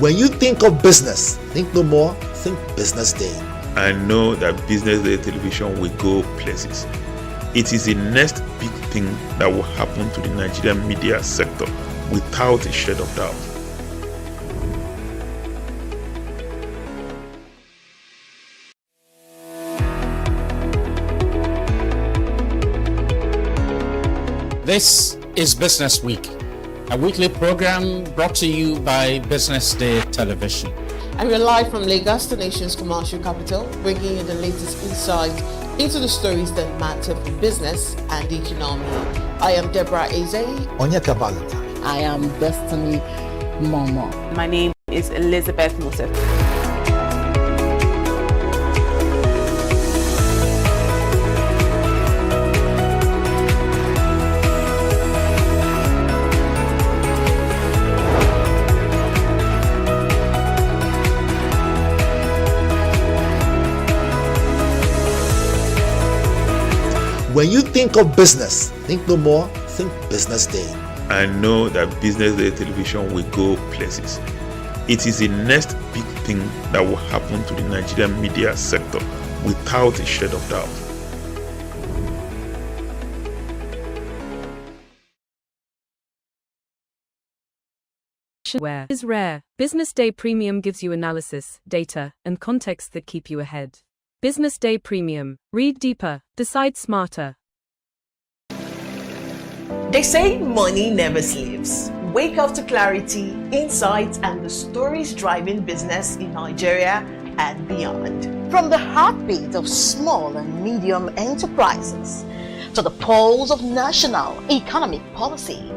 When you think of business, think no more, think Business Day. I know that Business Day television will go places. It is the next big thing that will happen to the Nigerian media sector without a shred of doubt. This is Business Week, a weekly program brought to you by BusinessDay Television. And we're live from Lagos, the nation's commercial capital, bringing you the latest insight into the stories that matter for business and the economy. I am Deborah Eze. Onyeka Valentine. I am Destiny Momo. My name is Elizabeth Moses. When you think of business, think no more, think Business Day. I know that Business Day television will go places. It is the next big thing that will happen to the Nigerian media sector without a shred of doubt. Where is rare. Business Day Premium gives you analysis, data, and context that keep you ahead. Business Day Premium. Read deeper, decide smarter. They say money never sleeps. Wake up to clarity, insights, and the stories driving business in Nigeria and beyond. From the heartbeat of small and medium enterprises to the pulse of national economic policy,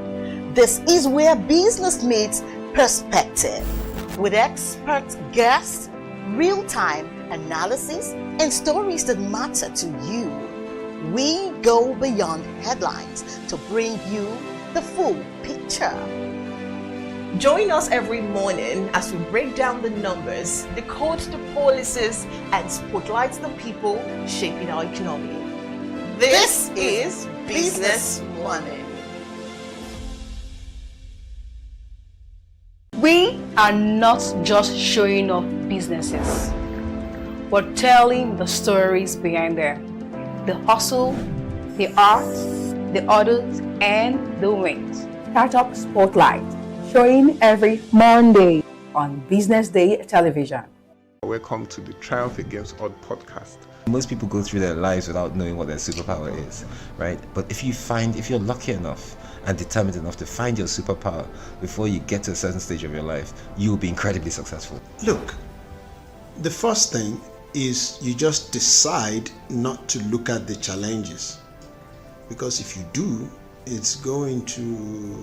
this is where business meets perspective. With expert guests, real-time analysis, and stories that matter to you. We go beyond headlines to bring you the full picture. Join us every morning as we break down the numbers, decode the policies, and spotlight the people shaping our economy. This is Business Money. We are not just showing off businesses. We're telling the stories behind them. The hustle, the art, the orders, and the wins. Startup Spotlight, showing every Monday on Business Day Television. Welcome to the Triumph Against Odd podcast. Most people go through their lives without knowing what their superpower is, right? But if you're lucky enough and determined enough to find your superpower before you get to a certain stage of your life, you will be incredibly successful. Look, the first thing is you just decide not to look at the challenges, because if you do, it's going to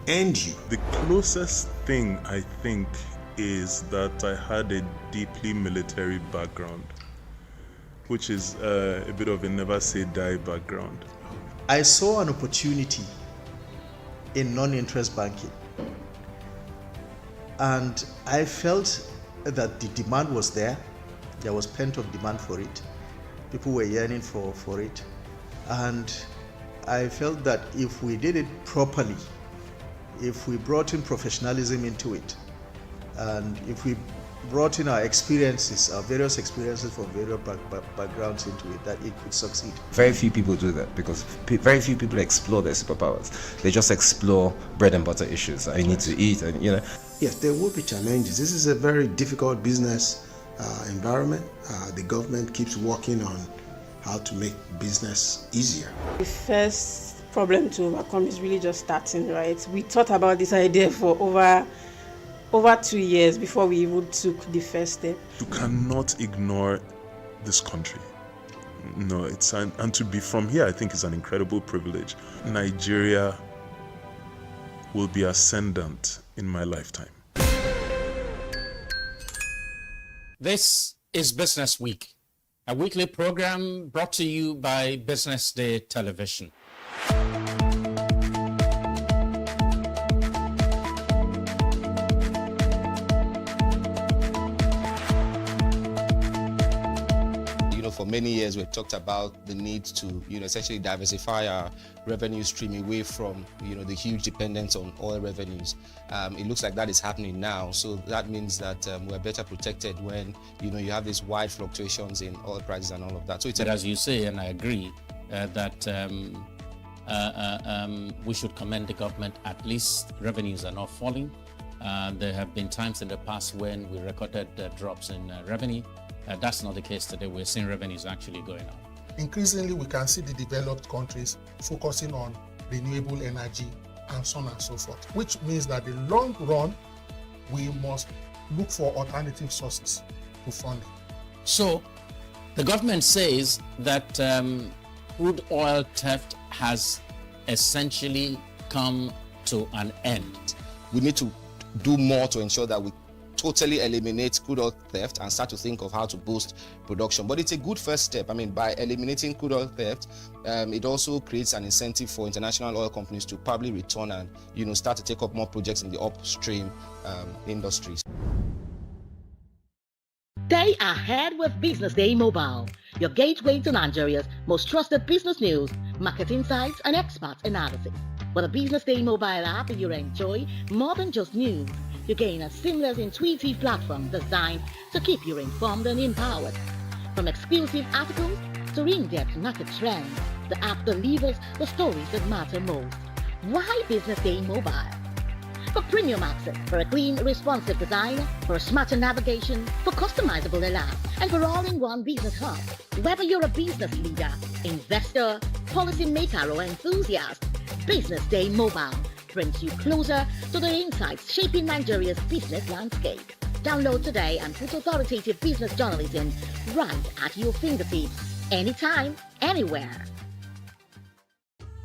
end you. The closest thing I think is that I had a deeply military background, which is a bit of a never say die background. I saw an opportunity in non-interest banking, and I felt that the demand was there. There was pent-up demand for it. People were yearning for it, and I felt that if we did it properly, if we brought in professionalism into it, and if we brought in our experiences, our various experiences from various backgrounds into it, that it could succeed. Very few people do that because very few people explore their superpowers. They just explore bread and butter issues. I need to eat, and Yes, there will be challenges. This is a very difficult business environment. The government keeps working on how to make business easier. The first problem to overcome is really just starting, right? We thought about this idea for over 2 years before we even took the first step. You cannot ignore this country. No, and to be from here, I think is an incredible privilege. Nigeria will be ascendant in my lifetime. This is Business Week, a weekly program brought to you by BusinessDay Television. for many years we've talked about the need to, essentially diversify our revenue stream away from, the huge dependence on oil revenues. It looks like that is happening now. So that means that we're better protected when, you have these wide fluctuations in oil prices and all of that. So it's as you say, and I agree, that we should commend the government. At least revenues are not falling. There have been times in the past when we recorded drops in revenue. That's not the case today. We're seeing revenues actually going up. Increasingly, we can see the developed countries focusing on renewable energy and so on and so forth, which means that in the long run, we must look for alternative sources to funding. So the government says that crude oil theft has essentially come to an end. We need to do more to ensure that we totally eliminate crude oil theft and start to think of how to boost production. But it's a good first step. I mean, by eliminating crude oil theft, it also creates an incentive for international oil companies to probably return and, start to take up more projects in the upstream industries. Stay ahead with Business Day Mobile, your gateway to Nigeria's most trusted business news, market insights, and expert analysis. With a Business Day Mobile app, you enjoy more than just news. You gain a seamless, intuitive platform designed to keep you informed and empowered. From exclusive articles to in-depth market trends, the app delivers the stories that matter most. Why Business Day Mobile? For premium access, for a clean, responsive design, for a smarter navigation, for customizable alerts, and for all-in-one business hub. Whether you're a business leader, investor, policymaker, or enthusiast, Business Day Mobile brings you closer to the insights shaping Nigeria's business landscape. Download today and put authoritative business journalism right at your fingertips, anytime, anywhere.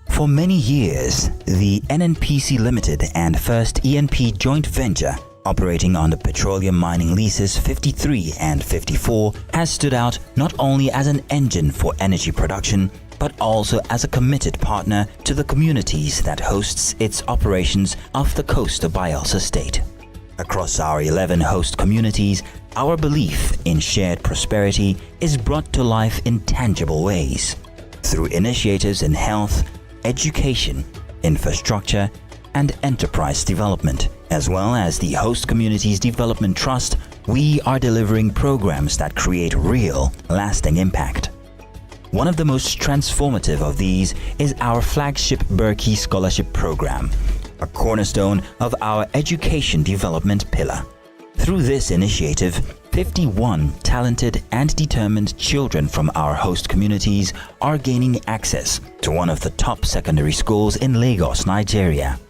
For many years, the NNPC Limited and First ENP joint venture, operating under Petroleum Mining Leases 53 and 54, has stood out not only as an engine for energy production, but also as a committed partner to the communities that hosts its operations off the coast of Bayelsa State. Across our 11 host communities, our belief in shared prosperity is brought to life in tangible ways. Through initiatives in health, education, infrastructure, and enterprise development, as well as the Host Communities Development Trust, we are delivering programs that create real, lasting impact. One of the most transformative of these is our flagship Berkey Scholarship Program, a cornerstone of our education development pillar. Through this initiative, 51 talented and determined children from our host communities are gaining access to one of the top secondary schools in Lagos, Nigeria.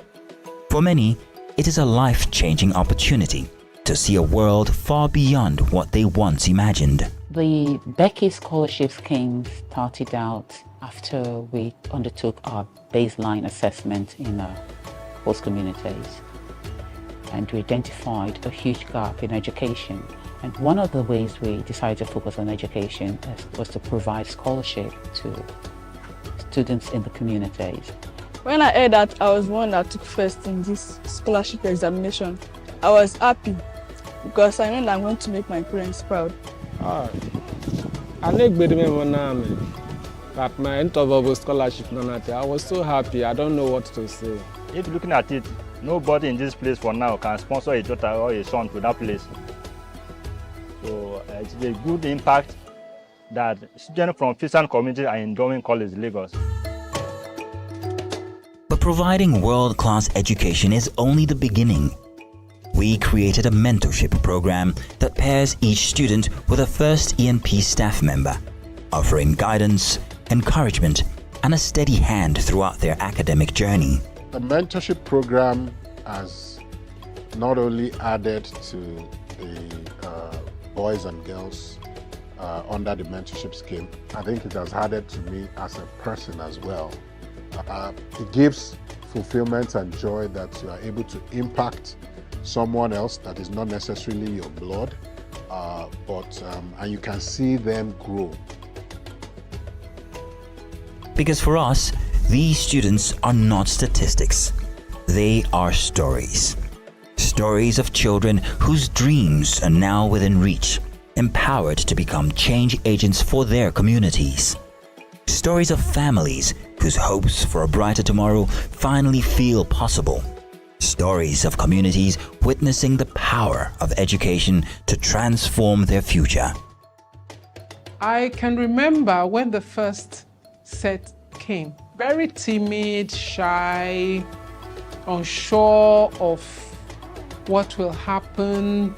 For many, it is a life-changing opportunity to see a world far beyond what they once imagined. The Becky Scholarship Scheme started out after we undertook our baseline assessment in our host communities, and we identified a huge gap in education. And one of the ways we decided to focus on education was to provide scholarship to students in the communities. When I heard that I was one that took first in this scholarship examination, I was happy because I know that I'm going to make my parents proud. I that my interval scholarship, I was so happy, I don't know what to say. If looking at it, nobody in this place for now can sponsor a daughter or a son to that place. So it's a good impact that students from Fishan community are enjoying College Lagos. But providing world-class education is only the beginning. We created a mentorship program that pairs each student with a First ENP staff member, offering guidance, encouragement, and a steady hand throughout their academic journey. The mentorship program has not only added to the boys and girls under the mentorship scheme, I think it has added to me as a person as well. It gives fulfillment and joy that you are able to impact someone else that is not necessarily your blood, and you can see them grow. Because for us, these students are not statistics. They are stories. Stories of children whose dreams are now within reach, empowered to become change agents for their communities. Stories of families whose hopes for a brighter tomorrow finally feel possible. Stories of communities witnessing the power of education to transform their future. I can remember when the first set came. Very timid, shy, unsure of what will happen,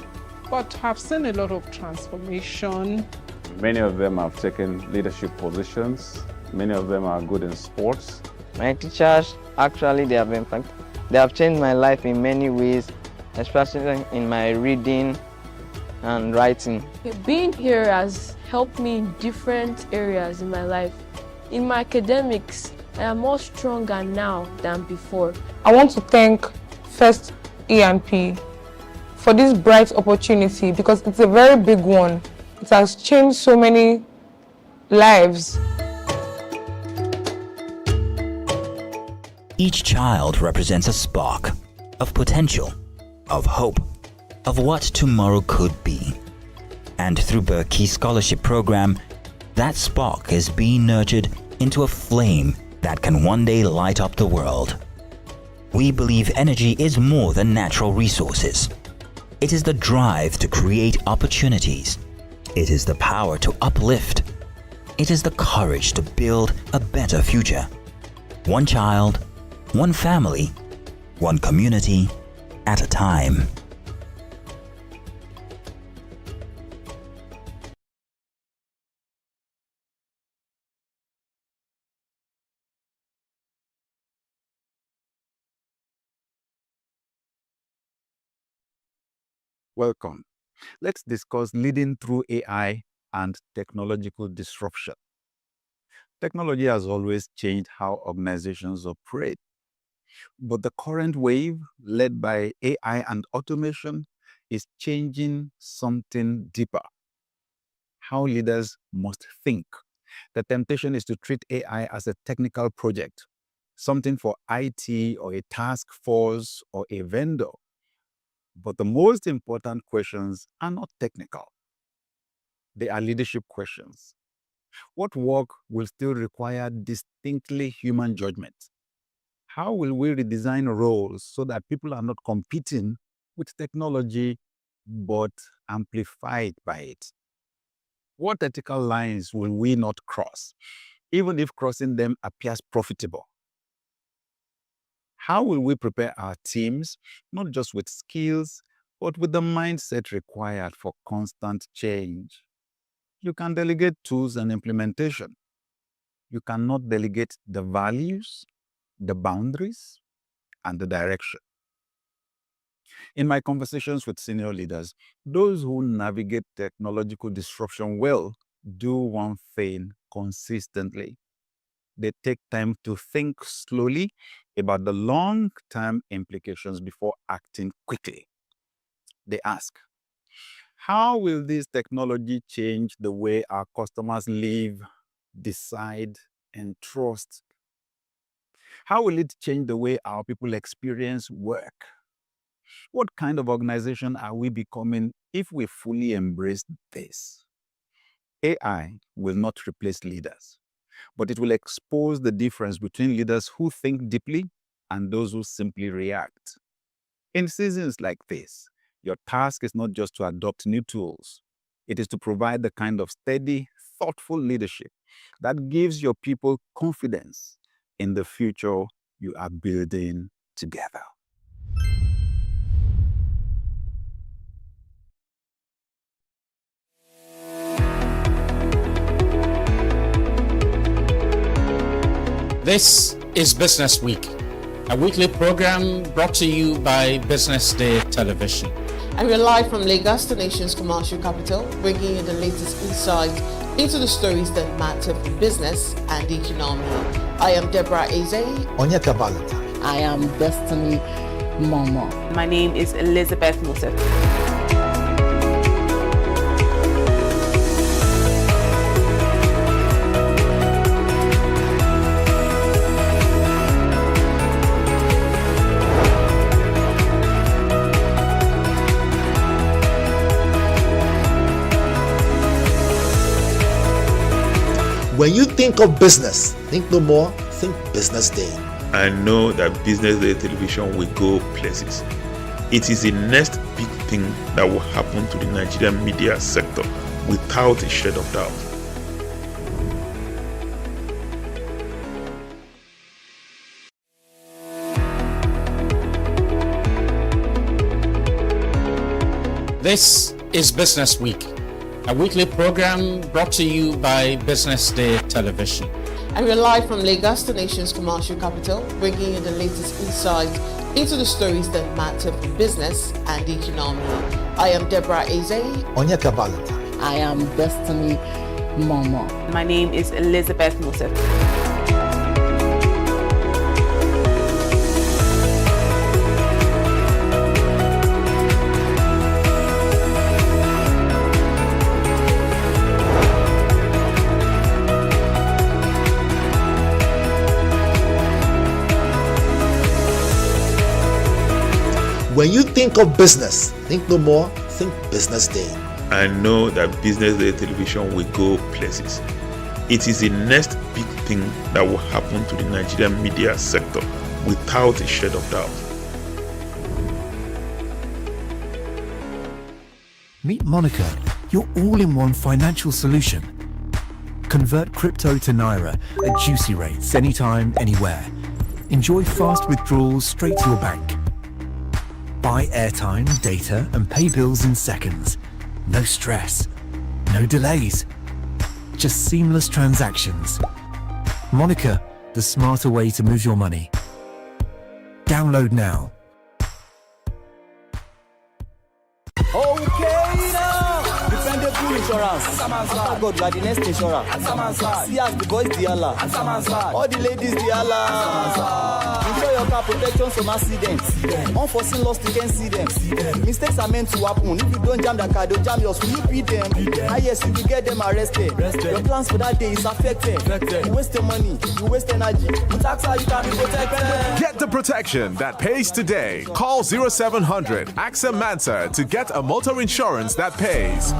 but I've seen a lot of transformation. Many of them have taken leadership positions. Many of them are good in sports. My teachers, actually, they have changed my life in many ways, especially in my reading and writing. Being here has helped me in different areas in my life. In my academics, I am more stronger now than before. I want to thank First E&P for this bright opportunity because it's a very big one. It has changed so many lives. Each child represents a spark of potential, of hope, of what tomorrow could be. And through Berkey's scholarship program, that spark is being nurtured into a flame that can one day light up the world. We believe energy is more than natural resources. It is the drive to create opportunities. It is the power to uplift. It is the courage to build a better future. One child, one family, one community at a time. Welcome. Let's discuss leading through AI and technological disruption. Technology has always changed how organizations operate, but the current wave, led by AI and automation, is changing something deeper: how leaders must think. The temptation is to treat AI as a technical project, something for IT or a task force or a vendor. But the most important questions are not technical. They are leadership questions. What work will still require distinctly human judgment? How will we redesign roles so that people are not competing with technology, but amplified by it? What ethical lines will we not cross, even if crossing them appears profitable? How will we prepare our teams, not just with skills, but with the mindset required for constant change? You can delegate tools and implementation. You cannot delegate the values, the boundaries, and the direction. In my conversations with senior leaders, those who navigate technological disruption well do one thing consistently. They take time to think slowly about the long-term implications before acting quickly. They ask, how will this technology change the way our customers live, decide, and trust? How will it change the way our people experience work? What kind of organization are we becoming if we fully embrace this? AI will not replace leaders, but it will expose the difference between leaders who think deeply and those who simply react. In seasons like this, your task is not just to adopt new tools. It is to provide the kind of steady, thoughtful leadership that gives your people confidence in the future you are building together. This is Business Week, a weekly program brought to you by BusinessDay Television. And we're live from Lagos, the nation's commercial capital, bringing you the latest insights into the stories that matter for business and the economy. I am Deborah Eze. Onyeka Valentine. I am Destiny Momo. My name is Elizabeth Musa. When you think of business, think no more, think Business Day. I know that Business Day television will go places. It is the next big thing that will happen to the Nigerian media sector without a shade of doubt. This is Business Week, a weekly program brought to you by BusinessDay Television. And we're live from Lagos, the nation's commercial capital, bringing you the latest insight into the stories that matter for business and the economy. I am Deborah Eze. Onyeka Valentine. I am Destiny Momo. My name is Elizabeth Musa. When you think of business, think no more, think Business Day. I know that Business Day television will go places. It is the next big thing that will happen to the Nigerian media sector without a shade of doubt. Meet Monica, your all-in-one financial solution. Convert crypto to Naira at juicy rates anytime, anywhere. Enjoy fast withdrawals straight to your bank. Buy airtime, data, and pay bills in seconds. No stress, no delays, just seamless transactions. Monica, the smarter way to move your money. Download now. Okay now, dependable insurance. After God, like the next insurance. See as the boys the Allah. All the ladies the Allah. Ensure your car protection from accidents. Unforeseen loss, you can see them. Mistakes are meant to happen. If you don't jam the car, they'll jam yours. Will you beat them? Ah yes, you will get them arrested. Your plans for that day is affected. You waste your money, you waste energy. With AXA, you can be protected. Get the protection that pays today. Call 0700 AXA Mansa to get a motor insurance that pays.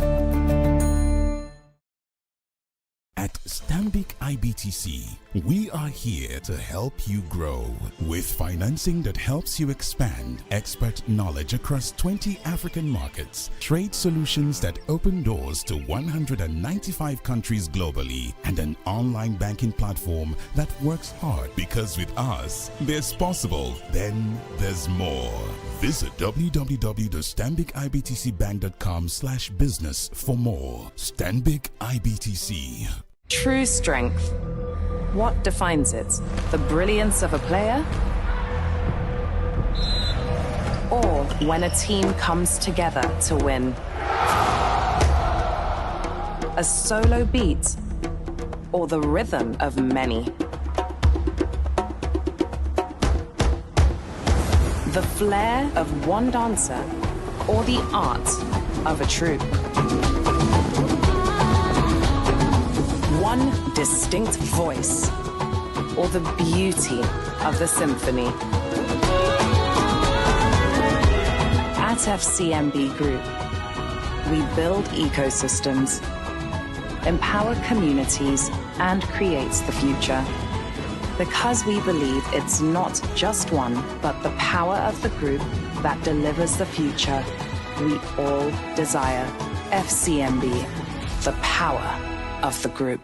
At Stanbic IBTC, we are here to help you grow with financing that helps you expand, expert knowledge across 20 African markets, trade solutions that open doors to 195 countries globally, and an online banking platform that works hard because with us, there's possible, then there's more. Visit www.stanbicibtcbank.com/business for more. Stanbic IBTC. True strength. What defines it? The brilliance of a player? Or when a team comes together to win? A solo beat? Or the rhythm of many? The flair of one dancer? Or the art of a troupe? One distinct voice, or the beauty of the symphony. At FCMB Group, we build ecosystems, empower communities, and create the future. Because we believe it's not just one, but the power of the group that delivers the future we all desire. FCMB, the power of the group.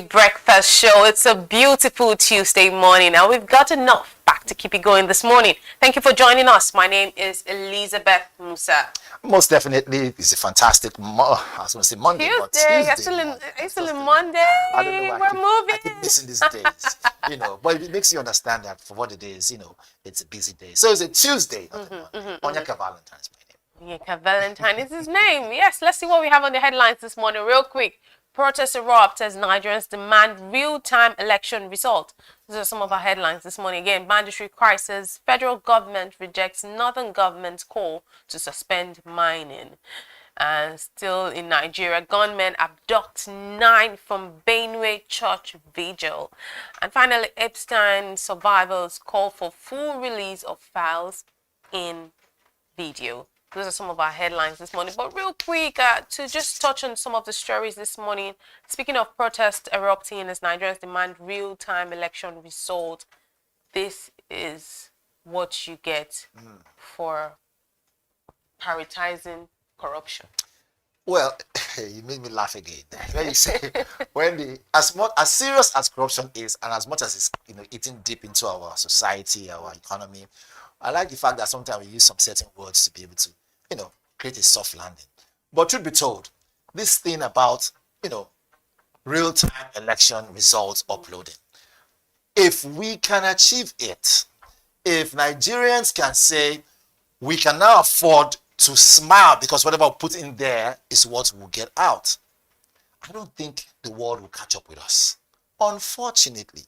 Breakfast show. It's a beautiful Tuesday morning and we've got enough back to keep it going this morning. Thank you for joining us. My name is Elizabeth Musa. Most definitely, it's a fantastic I was going to say Monday, but Tuesday. It's still Monday. I don't know. We're moving. I keep missing these days, but it makes you understand that for what it is, it's a busy day. So it's a Tuesday, Onyeka Valentine's my name. Onyeka Valentine is his name. Yes, let's see what we have on the headlines this morning real quick. Protests erupt as Nigerians demand real-time election result. These are some of our headlines this morning. Again, banditry crisis. Federal government rejects northern government's call to suspend mining. And still in Nigeria, gunmen abduct 9 from Benue church vigil. And finally, Epstein survivors call for full release of files in video. Those are some of our headlines this morning. But real quick, to just touch on some of the stories this morning. Speaking of protests erupting as Nigerians demand real-time election results, this is what you get for prioritizing corruption. Well, you made me laugh again. When you say, as serious as corruption is, and as much as it's eating deep into our society, our economy, I like the fact that sometimes we use some certain words to be able to, create a soft landing. But truth be told, this thing about, real-time election results uploading, if we can achieve it, if Nigerians can say we can now afford to smile because whatever we put in there is what we'll get out, I don't think the world will catch up with us. Unfortunately,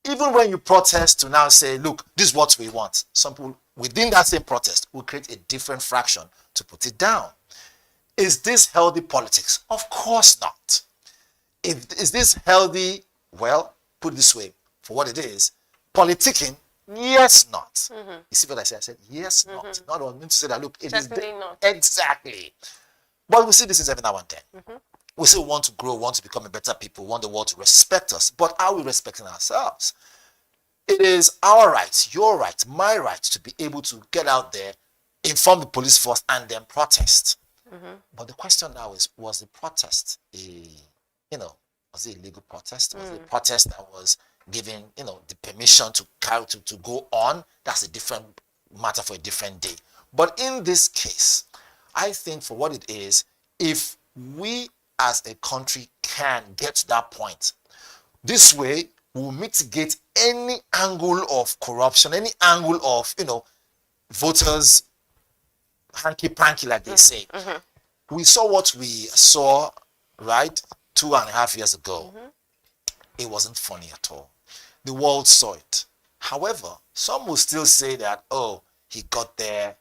even when you protest to now say, look, this is what we want, some people within that same protest will create a different fraction to put it down. Is this healthy politics? Of course not. Is this healthy? Well, put it this way, for what it is, politicking, yes, not. You see what I said? I said, yes, not. Not only to say that, look, it is not. Exactly. But we see this is every now and then. We still want to grow, want to become a better people, want the world to respect us. But are we respecting ourselves? It is our right, your right, my right to be able to get out there, inform the police force, and then protest. But the question now is, was the protest was it a legal protest? Was it a protest that was given, the permission to go on? That's a different matter for a different day. But in this case, I think for what it is, if we as a country can get to that point, this way we'll mitigate any angle of corruption, any angle of, voters hanky-panky, like they say. We saw what we saw, right, 2.5 years ago. It wasn't funny at all. The world saw it. However, some will still say that, oh, he got there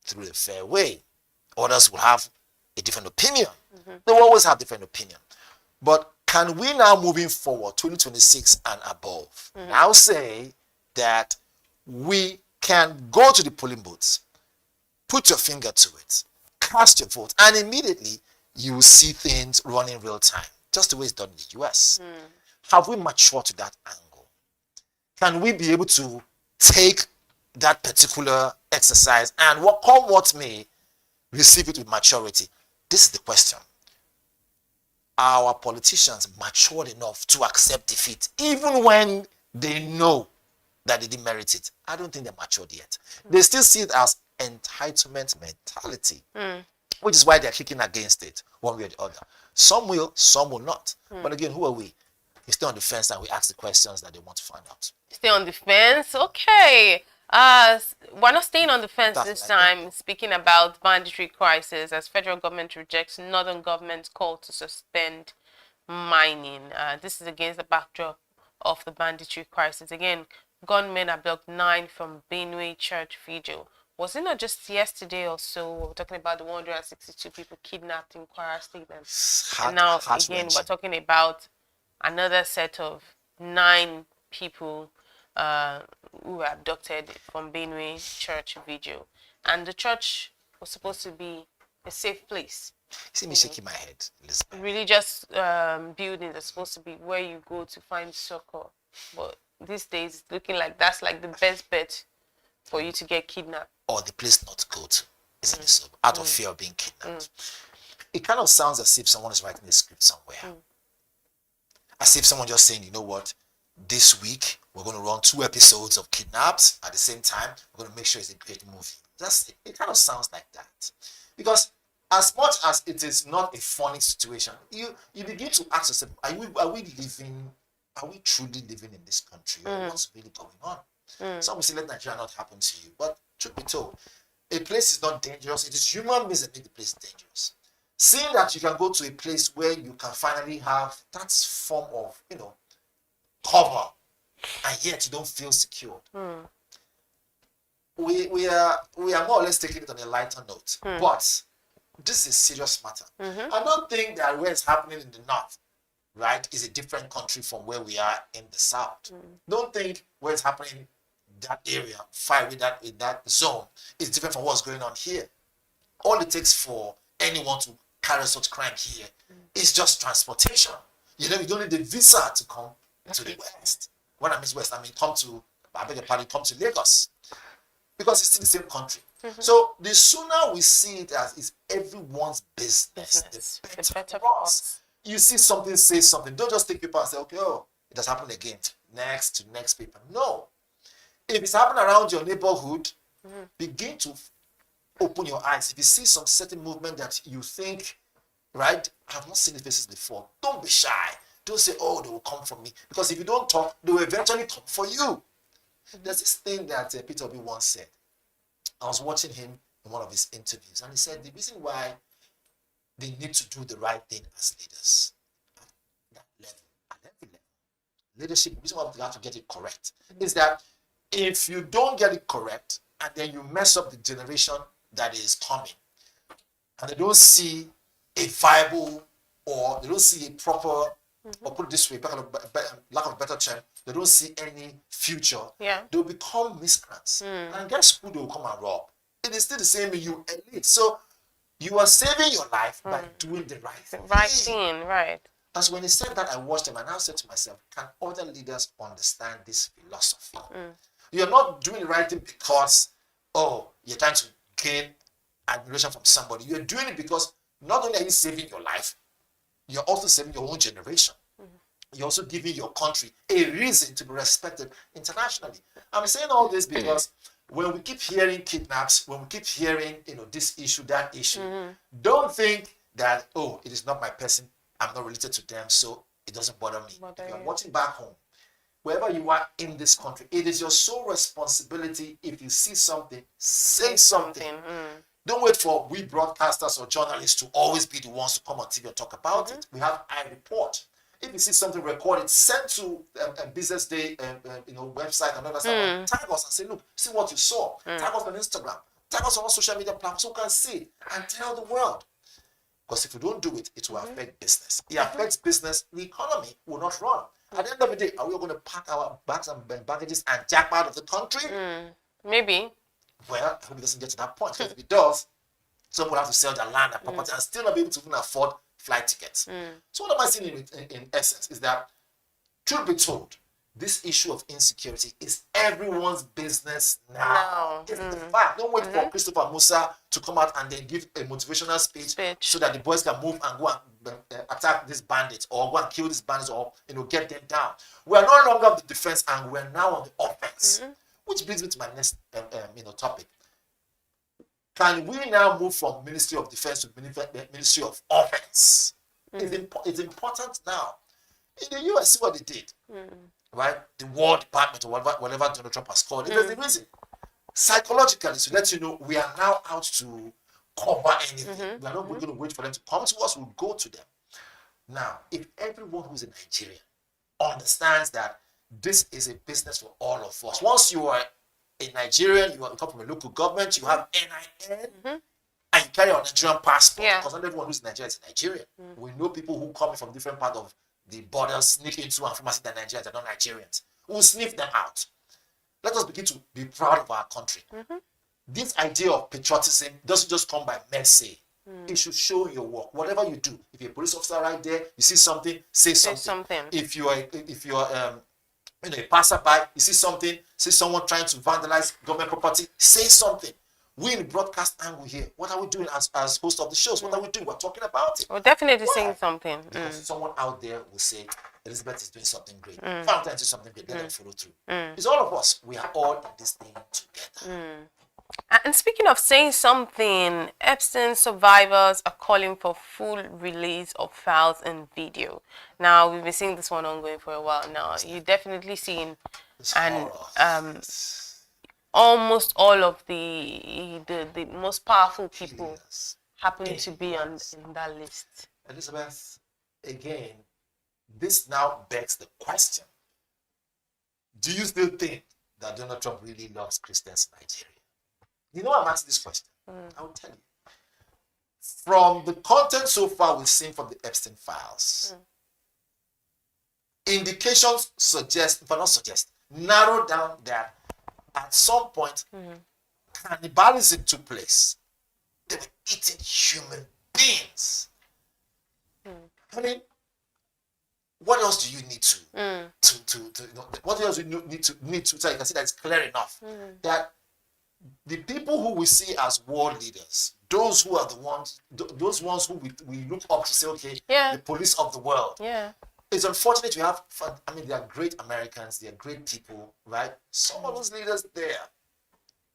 through a fair way. Others will have a different opinion. They will always have different opinion. But can we now, moving forward, 2026 and above, now say that we can go to the polling booths, put your finger to it, cast your vote, and immediately you will see things running real time, just the way it's done in the US. Have we matured to that angle? Can we be able to take that particular exercise and come what may, receive it with maturity? This is the question. Our politicians matured enough to accept defeat, even when they know that they didn't merit it? I don't think they're matured yet. They still see it as entitlement mentality, which is why they're kicking against it one way or the other. Some will, some will not. But again, who are we? We stay on the fence and we ask the questions that they want to find out. Stay on the fence? Okay. We're not staying on the fence this time. Speaking about banditry crisis, as federal government rejects northern government's call to suspend mining. This is against the backdrop of the banditry crisis. Again, gunmen abduct 9 from Benue church vigil. Was it not just yesterday or so? We were talking about the 162 people kidnapped in Kwara State. And now, again, we're talking about another set of 9 people who were abducted from Benue church vigil. And the church was supposed to be a safe place. See me shaking my head, Elizabeth. Religious buildings are supposed to be where you go to find succor. But these days, it's looking like that's like the best bet for you to get kidnapped. Or the place not to go to, isn't it so? Out of fear of being kidnapped. It kind of sounds as if someone is writing a script somewhere. As if someone just saying, you know what, this week we're going to run 2 episodes of Kidnapped at the same time. We're going to make sure it's a great movie. It kind of sounds like that. Because as much as it is not a funny situation, you begin to ask yourself, are we truly living in this country? Or what's really going on? Some will say, let Nigeria not happen to you. But truth be told, a place is not dangerous. It is human beings that make the place dangerous. Seeing that you can go to a place where you can finally have that form of, cover, and yet you don't feel secure. we are more or less taking it on a lighter note, but this is a serious matter. I don't think that where it's happening in the north, right, is a different country from where we are in the south. Don't think where it's happening in that area, far with that zone, is different from what's going on here. All it takes for anyone to carry such crime here is just transportation. You know, you don't need a visa to come to the west. When I mean west, I mean come to Lagos, because it's still the same country. So the sooner we see it as it's everyone's business, the better for us. You see something, say something. Don't just take paper and say, okay, oh, it has happened again. Next to next paper. No. If it's happening around your neighborhood, begin to open your eyes. If you see some certain movement that you think, right, I've not seen these faces before, don't be shy. Don't say, oh, they will come for me. Because if you don't talk, they will eventually come for you. There's this thing that Peter Obi once said. I was watching him in one of his interviews, and he said the reason why they need to do the right thing as leaders at every level, leadership, the reason why we have to get it correct is that if you don't get it correct and then you mess up the generation that is coming, and they don't see a viable, or they don't see a proper, or put it this way, lack of a better term, they don't see any future, they'll become miscreants. And guess who they will come and rob? It is still the same in you, elite. So you are saving your life by doing the right thing. Right. That's when he said that, I watched him and I said to myself, can other leaders understand this philosophy? You're not doing the right thing because, oh, you're trying to gain admiration from somebody. You're doing it because not only are you saving your life, you're also saving your own generation. You're also giving your country a reason to be respected internationally. I'm saying all this because when we keep hearing kidnaps, when we keep hearing, this issue, that issue, don't think that, oh, it is not my person, I'm not related to them, so it doesn't bother me. If you're watching back home, wherever you are in this country, it is your sole responsibility. If you see something, say something. Don't wait for we broadcasters or journalists to always be the ones to come on TV and talk about it. We have iReport. If you see something recorded, send to BusinessDay, website and other stuff. Tag us and say, look, see what you saw. Tag us on Instagram. Tag us on all social media platforms so we can see it and tell the world. Because if you don't do it, it will affect business. It affects business, the economy will not run. At the end of the day, are we going to pack our bags and baggages and jack out of the country? Maybe. Well, I hope it doesn't get to that point. Because if it does, some will have to sell their land and property and still not be able to even afford flight tickets. So what am I saying in essence is that, truth be told, this issue of insecurity is everyone's business now. It's the fact. Don't wait for Christopher Musa to come out and then give a motivational speech so that the boys can move and go and attack these bandits or go and kill these bandits or get them down. We are no longer on the defense and we're now on the offense. Which brings me to my next topic. Can we now move from Ministry of Defense to Ministry of Offense? It's important now. In the US, see what they did. Right? The War Department or whatever Donald Trump has called it. There's a reason. Psychologically, to let you know, we are now out to cover anything. We are not going to wait for them to come to us. We'll go to them. Now, if everyone who's in Nigeria understands that this is a business for all of us. Once you are a Nigerian, you come from a local government, you have NIN, and you carry a Nigerian passport. Because not everyone who's in Nigeria is Nigerian. We know people who come from different parts of the border, sneak into and from us that Nigerians are not Nigerians. We'll sniff them out. Let us begin to be proud of our country. This idea of patriotism doesn't just come by mercy. It should show your work. Whatever you do, if you're a police officer right there, you see something, say something. If you're a passerby, you see something, see someone trying to vandalize government property, say something. We in the broadcast angle here, what are we doing as host of the shows? What are we doing? We're talking about it. We're definitely saying something. Because someone out there will say, Elizabeth is doing something great. Valentine is doing something great. Let them follow through. It's all of us. We are all in this thing together. And speaking of saying something, Epstein survivors are calling for full release of files and video. Now, we've been seeing this one ongoing for a while now. You're definitely seeing almost all of the most powerful people happen to be in that list. Elizabeth, again, this now begs the question. Do you still think that Donald Trump really loves Christians in Nigeria? You know, I'm asking this question. I will tell you. From the content so far we've seen from the Epstein files, indications suggest, but not suggest, narrow down that at some point cannibalism took place. They were eating human beings. I mean, what else do you need to you know, what else do you need to so you can see that it's clear enough that the people who we see as world leaders, those who are the ones, those ones who we look up to say, okay, the police of the world. It's unfortunate we have, I mean, they are great Americans, they are great people, right? Some of those leaders there,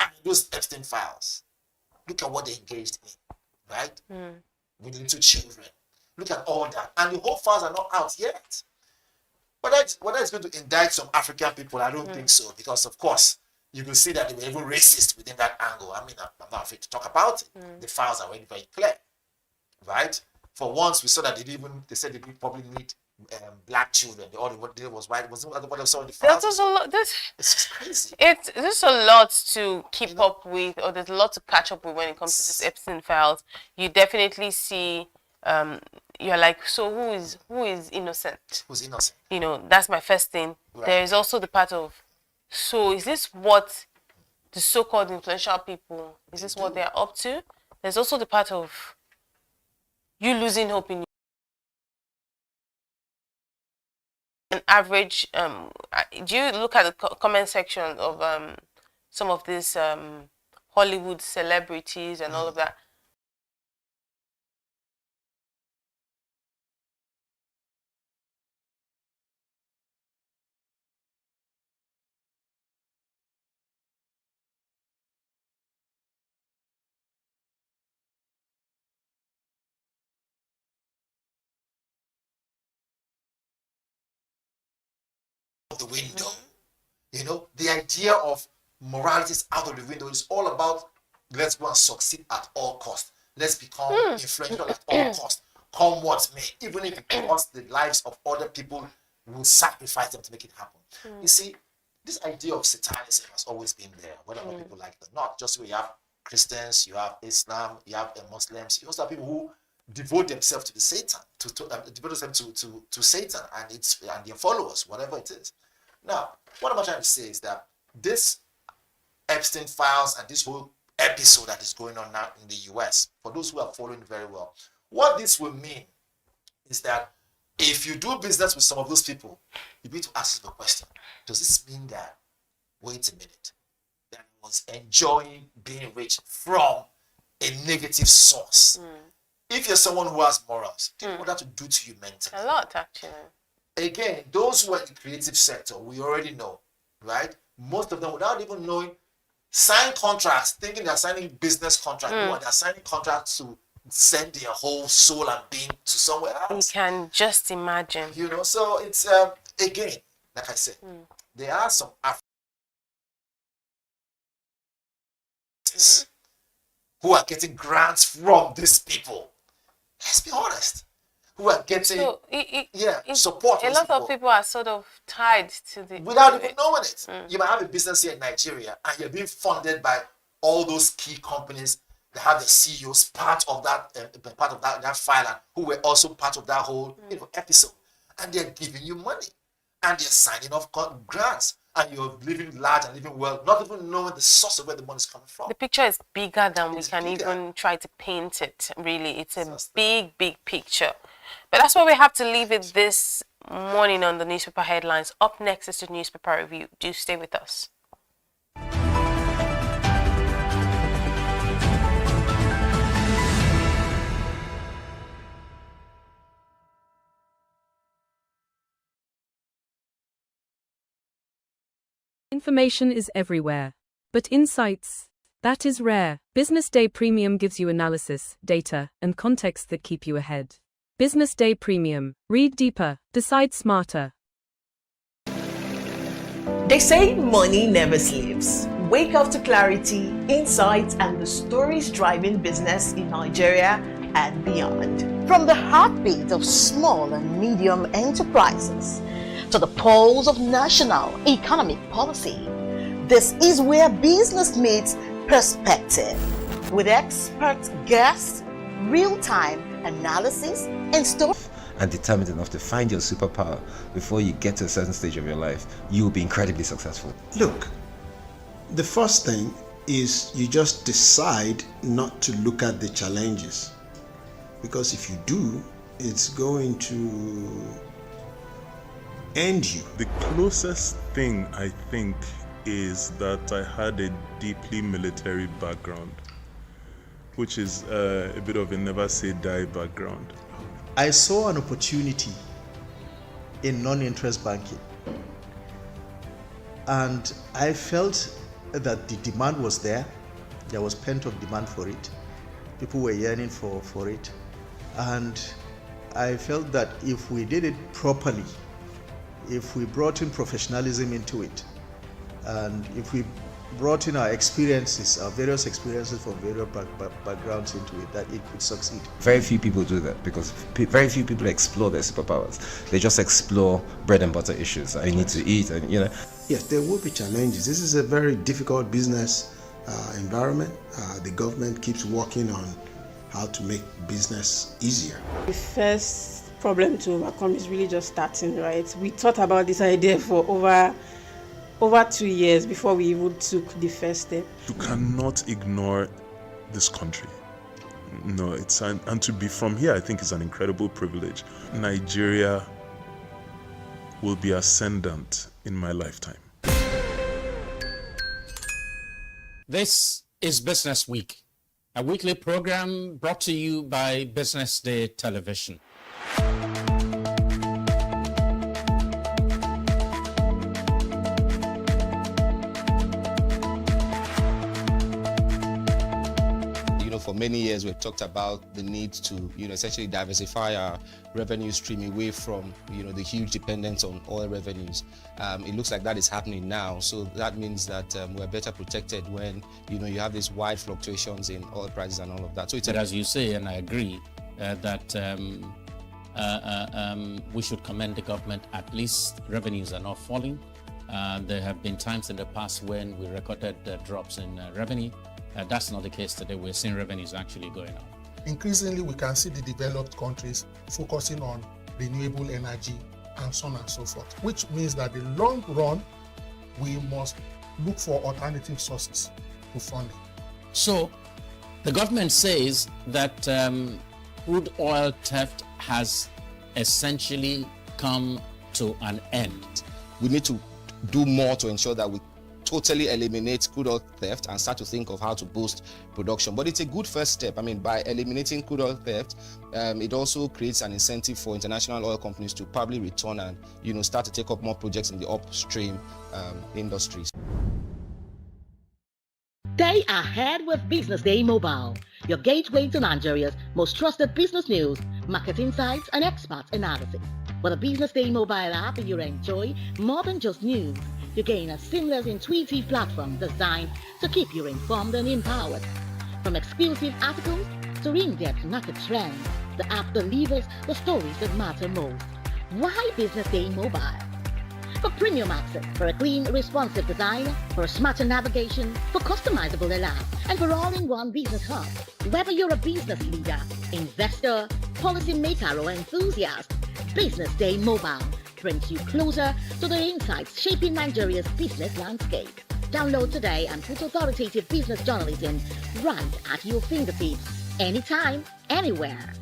and those Epstein files, look at what they engaged in, right? With little children. Look at all that. And the whole files are not out yet. Whether it's going to indict some African people, I don't think so, because of course, you will see that they were even racist within that angle. I mean, I'm not afraid to talk about it. The files are already very clear, right? For once, we saw that they said they didn't probably need black children. All what they did was white. Wasn't what they saw in the files. There's a lot. It's crazy. There's a lot to keep up with, or there's a lot to catch up with when it comes to this Epstein files. You definitely see. You're like, so who is innocent? Who's innocent? You know, that's my first thing. Right. There is also the part of, so is this what the so-called influential people, is this what they're up to? There's also the part of you losing hope in an average. Do you look at the comment section of some of these Hollywood celebrities and all of that? The window. You know, the idea of morality is out of the window. It's all about let's go and succeed at all costs. Let's become influential at all costs. Come what may, even if it costs the lives of other people, we'll sacrifice them to make it happen. You see, this idea of satanism has always been there, whether people like it or not. Just where you have Christians, you have Islam, you have Muslims, you also have people who devote themselves to the Satan, devote themselves to Satan and their followers, whatever it is. Now, what I'm trying to say is that this Epstein files and this whole episode that is going on now in the US, for those who are following very well, what this will mean is that if you do business with some of those people, you need to ask the question, does this mean that, wait a minute, that I was enjoying being rich from a negative source? If you're someone who has morals, do you know what that to do to you mentally? A lot, actually. Again, those who are in the creative sector, we already know, right? Most of them, without even knowing, sign contracts, thinking they're signing business contracts, or they're signing contracts to send their whole soul and being to somewhere else. You can just imagine. You know, so it's, again, like I said, there are some Africans who are getting grants from these people. Let's be honest. Who are getting support. A lot of people are sort of tied to the without even knowing it. You might have a business here in Nigeria and you're being funded by all those key companies that have the CEOs part of that file and who were also part of that whole episode. And they're giving you money and they're signing off grants and you're living large and living well, not even knowing the source of where the money is coming from. The picture is bigger than we can even try to paint it, really. It's a big, big picture. But that's why we have to leave it this morning on the newspaper headlines. Up next is the newspaper review. Do stay with us. Information is everywhere, but insights, that is rare. BusinessDay Premium gives you analysis, data, and context that keep you ahead. BusinessDay Premium. Read deeper, decide smarter. They say money never sleeps. Wake up to clarity, insights, and the stories driving business in Nigeria and beyond. From the heartbeat of small and medium enterprises to the pulse of national economic policy, this is where business meets perspective. With expert guests, real-time analysis, and story. And determined enough to find your superpower before you get to a certain stage of your life, you will be incredibly successful. Look, the first thing is you just decide not to look at the challenges, because if you do, it's going to end you. The closest thing I think is that I had a deeply military background, which is a bit of a never say die background. I saw an opportunity in non-interest banking, and I felt that the demand was there. There was pent-up demand for it. People were yearning for it, and I felt that if we did it properly, if we brought in professionalism into it, and if we brought in our experiences, our various experiences from various backgrounds into it, that it could succeed. Very few people do that because very few people explore their superpowers. They just explore bread and butter issues. I need to eat, and Yes, there will be challenges. This is a very difficult business environment. The government keeps working on how to make business easier. The first problem to overcome is really just starting, right? We thought about this idea for over 2 years before we even took the first step. You cannot ignore this country. No, and to be from here, I think is an incredible privilege. Nigeria will be ascendant in my lifetime. This is Business Week, a weekly program brought to you by BusinessDay Television. For many years, we've talked about the need to, essentially diversify our revenue stream away from, the huge dependence on oil revenues. It looks like that is happening now. So that means that we're better protected when, you have these wide fluctuations in oil prices and all of that. So it's as you say, and I agree, that we should commend the government. At least revenues are not falling. There have been times in the past when we recorded drops in revenue. That's not the case today. We're seeing revenues actually going up. Increasingly, we can see the developed countries focusing on renewable energy and so on and so forth, which means that in the long run, we must look for alternative sources to funding. So, the government says that crude oil theft has essentially come to an end. We need to do more to ensure that we totally eliminate crude oil theft and start to think of how to boost production. But it's a good first step. By eliminating crude oil theft, it also creates an incentive for international oil companies to probably return and start to take up more projects in the upstream industries. Stay ahead with BusinessDay Mobile, your gateway to Nigeria's most trusted business news, market insights, and expert analysis. With a BusinessDay Mobile app, you enjoy more than just news. You gain a seamless, intuitive platform designed to keep you informed and empowered. From exclusive articles to in-depth market trends, the app delivers the stories that matter most. Why BusinessDay Mobile? For premium access, for a clean, responsive design, for a smarter navigation, for customizable alerts, and for all-in-one business hub. Whether you're a business leader, investor, policymaker, or enthusiast, BusinessDay Mobile brings you closer to the insights shaping Nigeria's business landscape. Download today and put authoritative business journalism right at your fingertips, anytime, anywhere.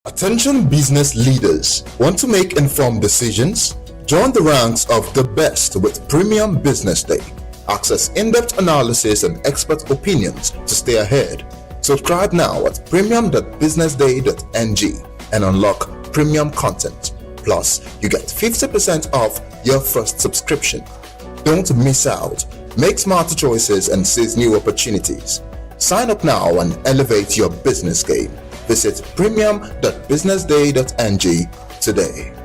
Attention business leaders. Want to make informed decisions? Join the ranks of the best with Premium Business Day. Access in-depth analysis and expert opinions to stay ahead. Subscribe now at premium.businessday.ng and unlock premium content. Plus, you get 50% off your first subscription. Don't miss out. Make smarter choices and seize new opportunities. Sign up now and elevate your business game. Visit premium.businessday.ng today.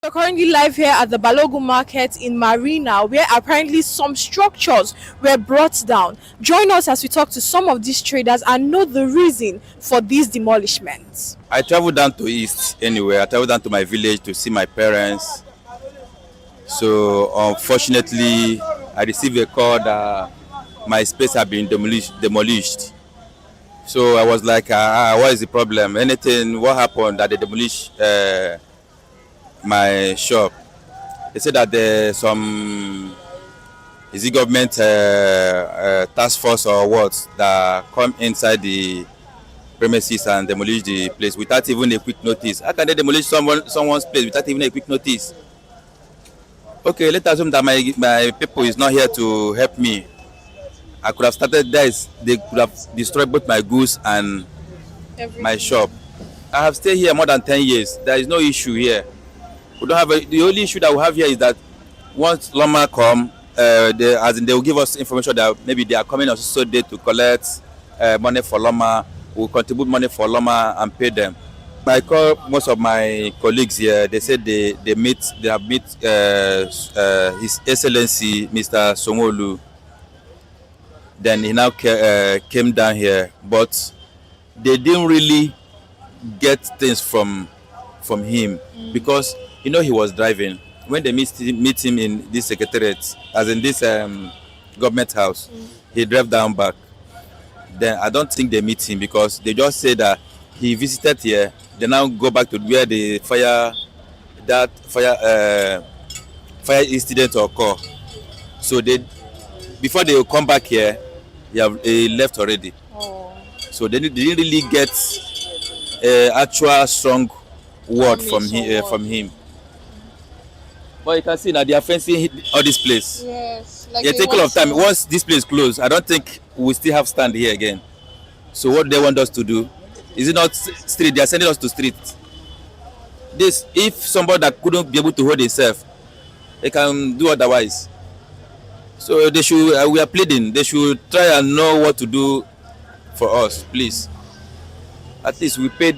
We're currently live here at the Balogun Market in Marina, where apparently some structures were brought down. Join us as we talk to some of these traders and know the reason for these demolishments. I traveled down to East anyway. I traveled down to my village to see my parents. So unfortunately, I received a call that my space had been demolished. So I was like, what is the problem? What happened that they demolished my shop? They said that there's some, is it government task force or what, that come inside the premises and demolish the place without even a quick notice. How can they demolish someone's place without even a quick notice? Okay, let's assume that my people is not here to help me. I could have started this. They could have destroyed both my goods and my shop. I have stayed here more than 10 years. There is no issue here. We don't have the only issue that we have here is that once Loma come, they will give us information that maybe they are coming on so day to collect money for Loma. We'll contribute money for Loma and pay them. I call most of my colleagues here. They said they have met His Excellency Mr. Songolu. Then he now came down here, but they didn't really get things from him because he was driving. When they meet him in this secretariat, as in this government house, he drove down back. Then I don't think they meet him because they just say that he visited here. They now go back to where the fire incident occurred. So before they come back here, he left already. So they didn't really get actual strong word from him. But you can see now they are fencing all this place. Yes. It take a lot of time. Once this place closed, I don't think we still have stand here again. So what they want us to do, is it not street? They are sending us to street. If somebody that couldn't be able to hold himself, they can do otherwise. So they should. We are pleading. They should try and know what to do for us, please. At least we pay.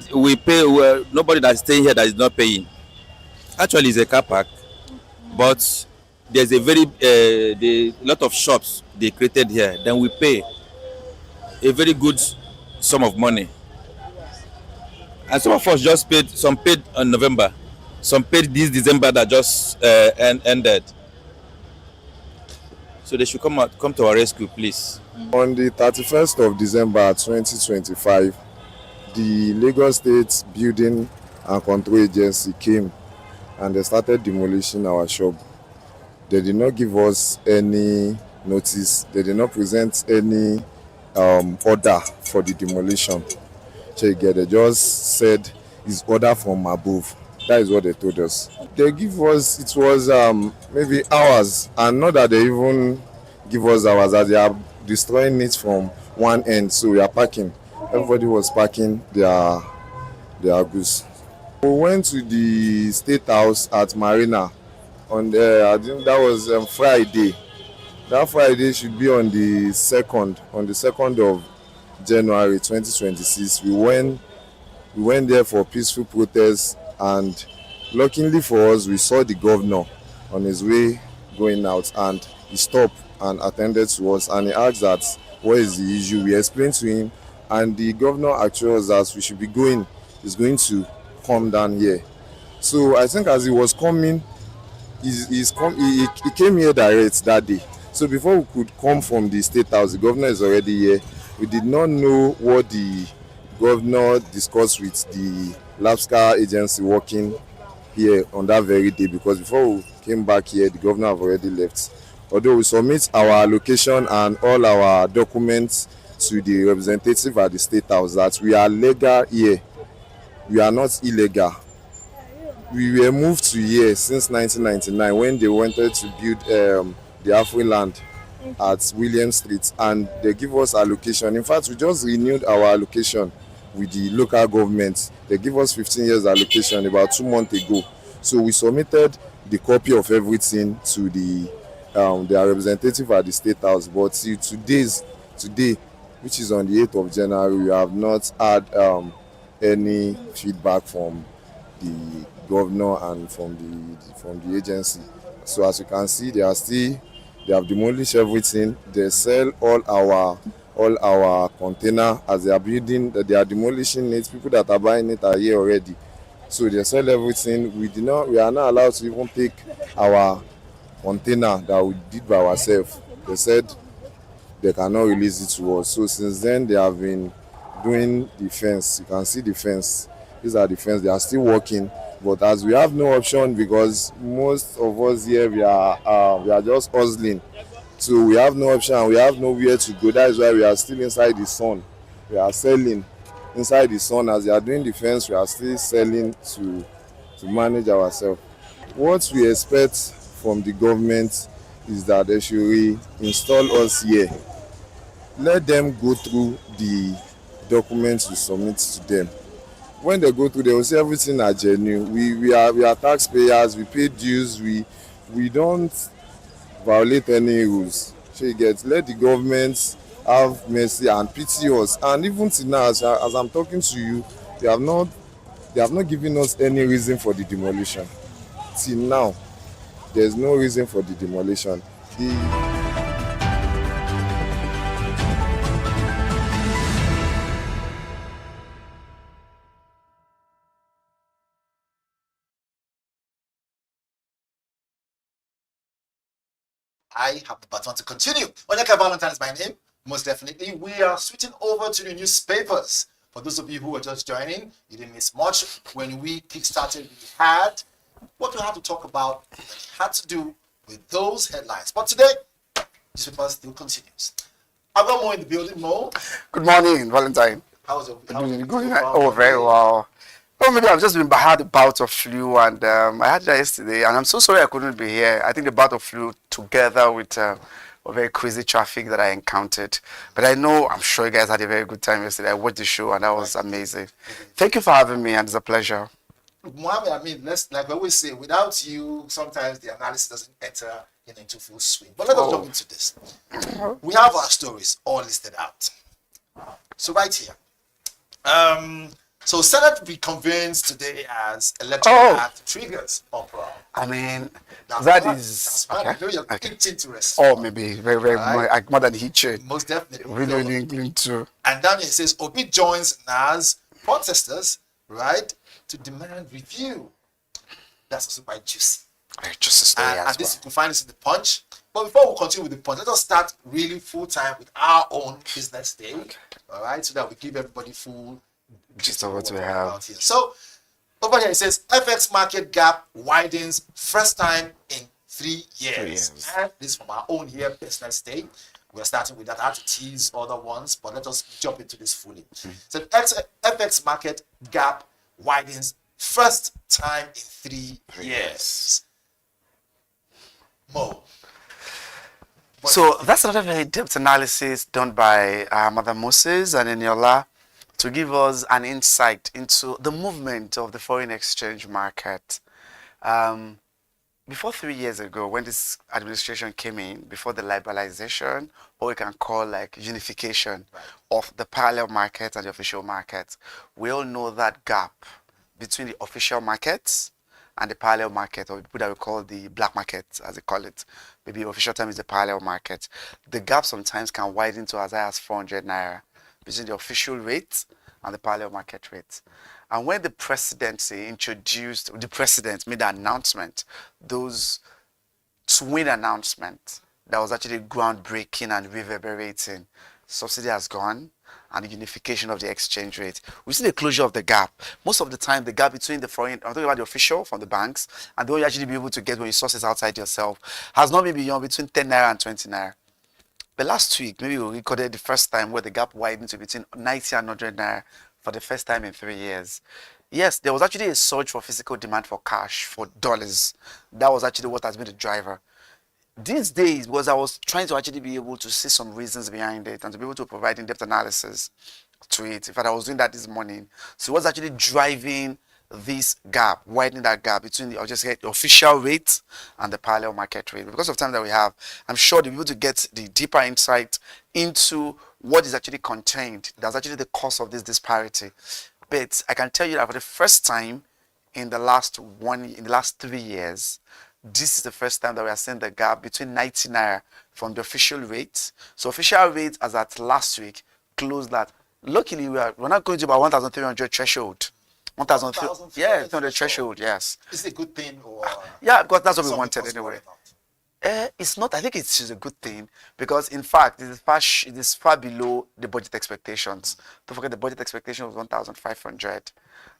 Nobody that's staying here that is not paying. Actually, it's a car park, but there's a lot of shops they created here. Then we pay a very good sum of money. And some of us just paid. Some paid in November. Some paid this December that just ended. So they should come to our rescue, please. On the 31st of December 2025, the Lagos State Building and Control Agency came and they started demolishing our shop. They did not give us any notice. They did not present any order for the demolition. They just said it's order from above. That is what they told us. They give us, it was maybe hours, and not that they even give us hours, as they are destroying it from one end. So we are packing. Everybody was packing their goods. We went to the State House at Marina on I think that was Friday. That Friday should be on the 2nd of January 2026. We went there for peaceful protest, and luckily for us, we saw the governor on his way going out, and he stopped and attended to us, and he asked that what is the issue. We explained to him, and the governor assured us that we should be going. He's going to come down here. So I think as he was coming, he came here direct that day. So before we could come from the State House, the governor is already here. We did not know what the governor discussed with the LAPSCA agency working here on that very day, because before we came back here, the governor have already left. Although we submit our allocation and all our documents to the representative at the State House that we are legal here, we are not illegal. We were moved to here since 1999 when they wanted to build the Afri land at William Street, and they give us allocation. In fact, we just renewed our allocation with the local government. They give us 15 years allocation about 2 months ago. So we submitted the copy of everything to their representative at the State House. But till today, which is on the 8th of January, we have not had any feedback from the governor and from the agency. So as you can see, they have demolished everything. They sell all our container as they are building. They are demolishing it. People that are buying it are here already. So they sell everything. We are not allowed to even take our container that we did by ourselves. They said they cannot release it to us. So since then they have been doing the fence. You can see the fence. These are the fence. They are still working. But as we have no option, because most of us here we are just hustling, so we have no option and we have nowhere to go. That is why we are still inside the sun. We are selling inside the sun. As they are doing the fence, we are still selling to manage ourselves. What we expect from the government is that they should reinstall us here. Let them go through the documents we submit to them. When they go through, they will see everything are genuine. We are taxpayers. We pay dues. We don't violate any rules. So you get, let the government have mercy and pity us. And even till now, as I'm talking to you, they have not given us any reason for the demolition. Till now, there's no reason for the demolition. I have the baton to continue. Onyeka Valentine is my name. Most definitely, we are switching over to the newspapers. For those of you who are just joining, you didn't miss much. When we kickstarted, we had what we had to talk about that had to do with those headlines. But today, newspaper still continues. I've got Mo in the building. Mo. Good morning, Valentine. How's it going? Oh, very well. Oh, maybe I've just been had a bout of flu, and I had that yesterday, and I'm so sorry I couldn't be here. I think the bout of flu together with a very crazy traffic that I encountered. But I'm sure you guys had a very good time yesterday. I watched the show, and that was amazing. Thank you for having me, and it's a pleasure. Mohammed, I mean, like we always say, without you, sometimes the analysis doesn't enter into full swing. But let us jump into this. We have our stories all listed out. So right here. So Senate reconvenes today as Electoral Act triggers uproar. I mean, that's okay. I know you're interested. Oh, maybe very, very more than he should. Most definitely. Really England too. And then it says Obi joins NAS protesters, right, to demand review. That's also quite juicy. Very juicy story and this you can find this in the Punch. But before we continue with the Punch, let us start really full time with our own business day. Okay. All right, so that we give everybody full gist of what we have. Here. So over here it says FX market gap widens first time in 3 years. And this is from our own here business day. We're starting with that. I have to tease other ones, but let us jump into this fully. So FX market gap widens first time in 3 years. Mo. So that's another very depth analysis done by Mother Moses and Eniola to give us an insight into the movement of the foreign exchange market. Before 3 years ago, when this administration came in, before the liberalization, or we can call like unification of the parallel market and the official market, we all know that gap between the official markets and the parallel market, or people that we call the black market, as they call it. Maybe the official term is the parallel market. The gap sometimes can widen to as high as 400 naira between the official rate and the parallel market rate. And when the presidency made an announcement, those twin announcements that was actually groundbreaking and reverberating, subsidy has gone, and the unification of the exchange rate. We see the closure of the gap. Most of the time, the gap between the foreign, I'm talking about the official from the banks, and the way you actually be able to get when you source it outside yourself, has not been beyond between 10 naira and 20 naira. But last week, maybe we recorded the first time where the gap widened to between 90 and 100 naira for the first time in 3 years. Yes, there was actually a surge for physical demand for cash, for dollars. That was actually what has been the driver. These days, I was trying to actually be able to see some reasons behind it and to be able to provide in-depth analysis to it. In fact, I was doing that this morning. So what's actually driving this gap, widening that gap between the official rate and the parallel market rate? Because of time that we have, I'm sure you'll be able to get the deeper insight into what is actually contained. That's actually the cause of this disparity. But I can tell you that for the first time in the last 3 years, this is the first time that we are seeing the gap between 90 naira from the official rate. So official rate as at last week closed that. Luckily, we're not going to about 1,300 threshold. 1,300, yeah, 300 threshold, yes. Is it a good thing or? Yeah, because that's what we wanted anyway. It's not. I think it's a good thing because, in fact, it is far below the budget expectations. Don't forget the budget expectation was 1,500,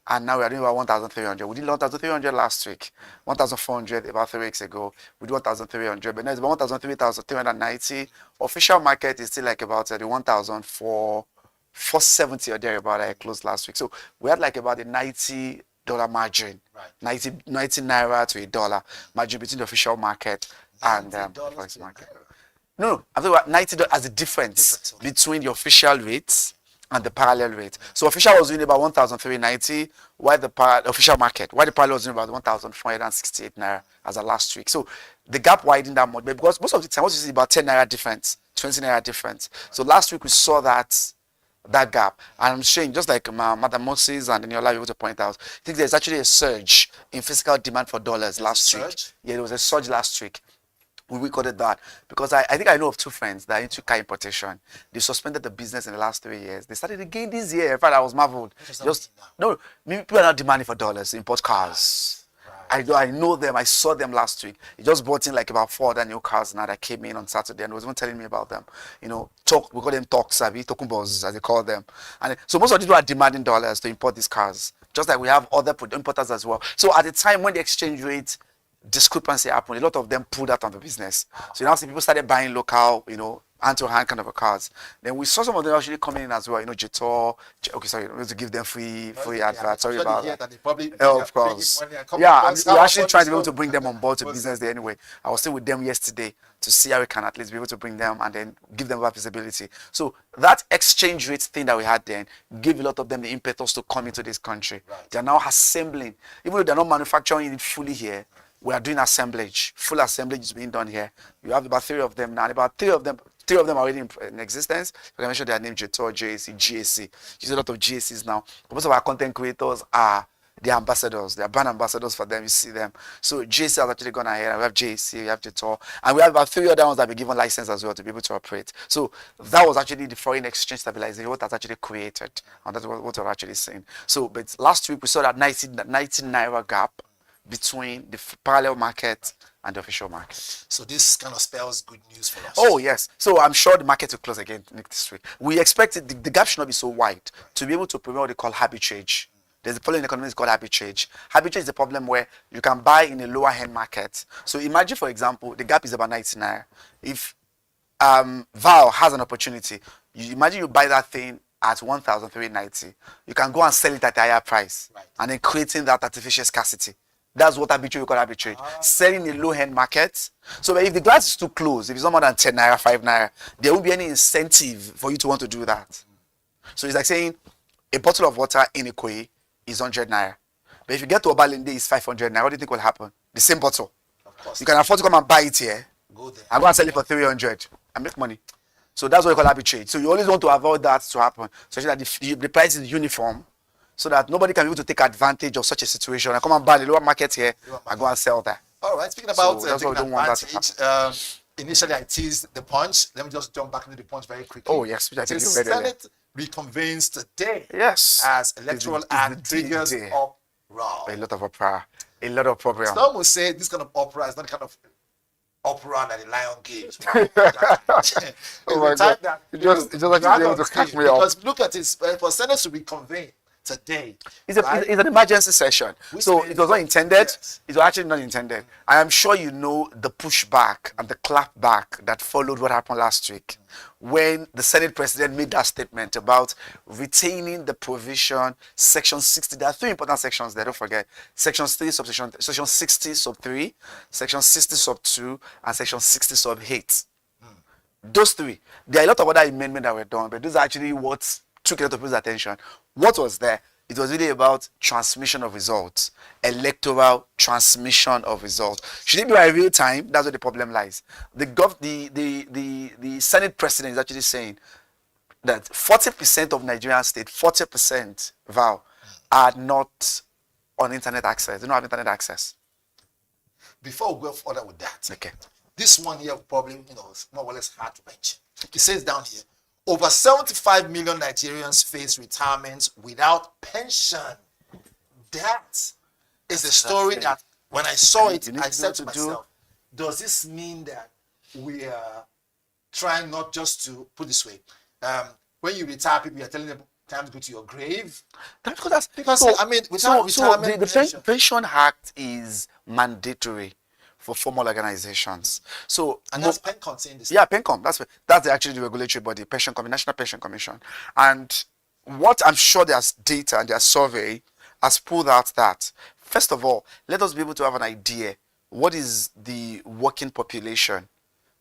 and now we are doing about 1,300. We did 1,300 last week, 1,400 about 3 weeks ago. We did 1,300, but now it's about 1,390. Official market is still like about the 1,470 or thereabout. I closed last week, so we had like about a $90 margin, right. 90 naira to $1 margin between the official market and forex market. No, I'm talking about $90 as the difference between the official rates and the parallel rate. So official was doing about 1,390, while the official market, while the parallel was doing about 1,468 naira as of last week. So the gap widened that much, because most of the time what you see is about 10 naira difference, 20 naira difference. So last week we saw that gap, and I'm saying, just like Madam Moses and Eniola were able to point out, I think there's actually a surge in physical demand for dollars last week. Yeah, there was a surge last week. We recorded that because I think I know of 2 friends that are into car importation. They suspended the business in the last 3 years. They started again this year. In fact, I was marveled. People are not demanding for dollars to import cars. Right. I know them. I saw them last week. He just brought in like about 4 other new cars now that came in on Saturday, and was even telling me about them. You know, we call them tokumbos, as they call them. And so most of these people are demanding dollars to import these cars, just like we have other importers as well. So at the time when the exchange rate discrepancy happened, a lot of them pulled out of the business. So you now see people started buying local, hand-to-hand kind of cars. Then we saw some of them actually coming in as well. Jetor. Okay, sorry, we have to give them free advert. Sorry about that. Of course. Yeah, we're actually trying to be able to bring them on board to BusinessDay anyway. I was still with them yesterday to see how we can at least be able to bring them and then give them that visibility. So that exchange rate thing that we had then gave a lot of them the impetus to come into this country. Right. They're now assembling, even though they're not manufacturing it fully here. We are doing assemblage. Full assemblage is being done here. You have about 3 of them now. About 3 of them are already in existence. I can mention their name: Jetor, JAC, GAC. There's a lot of GACs now. Most of our content creators are the ambassadors. They are brand ambassadors for them. You see them. So GAC has actually gone ahead. We have JAC, we have Jetor, and we have about 3 other ones that have been given license as well to be able to operate. So that was actually the foreign exchange stabilization, what that's actually created, and that's what we're actually saying. So, but last week we saw that 90 naira gap between the parallel market and the official market. So this kind of spells good news for us. Oh yes. So I'm sure the market will close again next week. We expect the gap should not be so wide to be able to prevent what they call arbitrage. There's a problem in economics called arbitrage. Arbitrage is a problem where you can buy in a lower end market. So imagine, for example, the gap is about 90 naira. If Val has an opportunity, you imagine you buy that thing at 1,390. You can go and sell it at a higher price, right, and then creating that artificial scarcity. That's what arbitrage we call arbitrage. Selling a low-end market. So if the glass is too close, if it's not more than 10 naira, 5 naira, there won't be any incentive for you to want to do that. So it's like saying a bottle of water in Ikoyi is 100 naira. But if you get to Obalende, it's 500 naira. What do you think will happen? The same bottle. Of course. You can afford to come and buy it here. Go there. And go and sell it for 300 and make money. So that's what we call arbitrage. So you always want to avoid that to happen, so that the price is uniform, so that nobody can be able to take advantage of such a situation and come and buy the lower market here and go and sell there. All right, speaking about taking advantage, initially I teased the punch. Let me just jump back into the punch very quickly. Oh yes, I think the Senate reconvenes today. Yes, as electoral act triggers uproar. A lot of uproar. A lot of problems. Some will say this kind of uproar is not kind of Uproar at the Lion Gate. Oh my God. It just actually able to catch me up. Because look at this, for Senate to be convened today. It's an emergency session. So it was not intended. Yes. It was actually not intended. I am sure you know the pushback and the clapback that followed what happened last week when the Senate President made that statement about retaining the provision, Section 60. There are three important sections there, don't forget. Section 3, Section 60, sub 3, Section 60, sub 2, and Section 60, sub 8. Those three. There are a lot of other amendments that were done, but those are actually what took a lot of people's attention. What was there? It was really about transmission of results, electoral transmission of results. Should it be by real time? That's where the problem lies. The Senate President is actually saying that 40% of Nigerian state, 40% are not on internet access. They don't have internet access. Before we go further with that, okay. This one here probably, is more or less hard to mention. It says down here, over 75 million Nigerians face retirement without pension. That is a story that when I saw it, I said to myself, does this mean that we are trying not just to, put this way, when you retire, people, you're telling them time to go to your grave? The Pension Act is mandatory for formal organizations. And that's PENCOM saying this. Yeah, PENCOM. That's actually the regulatory body, National Pension Commission. And what I'm sure there's data and their survey has pulled out that, first of all, let us be able to have an idea. What is the working population?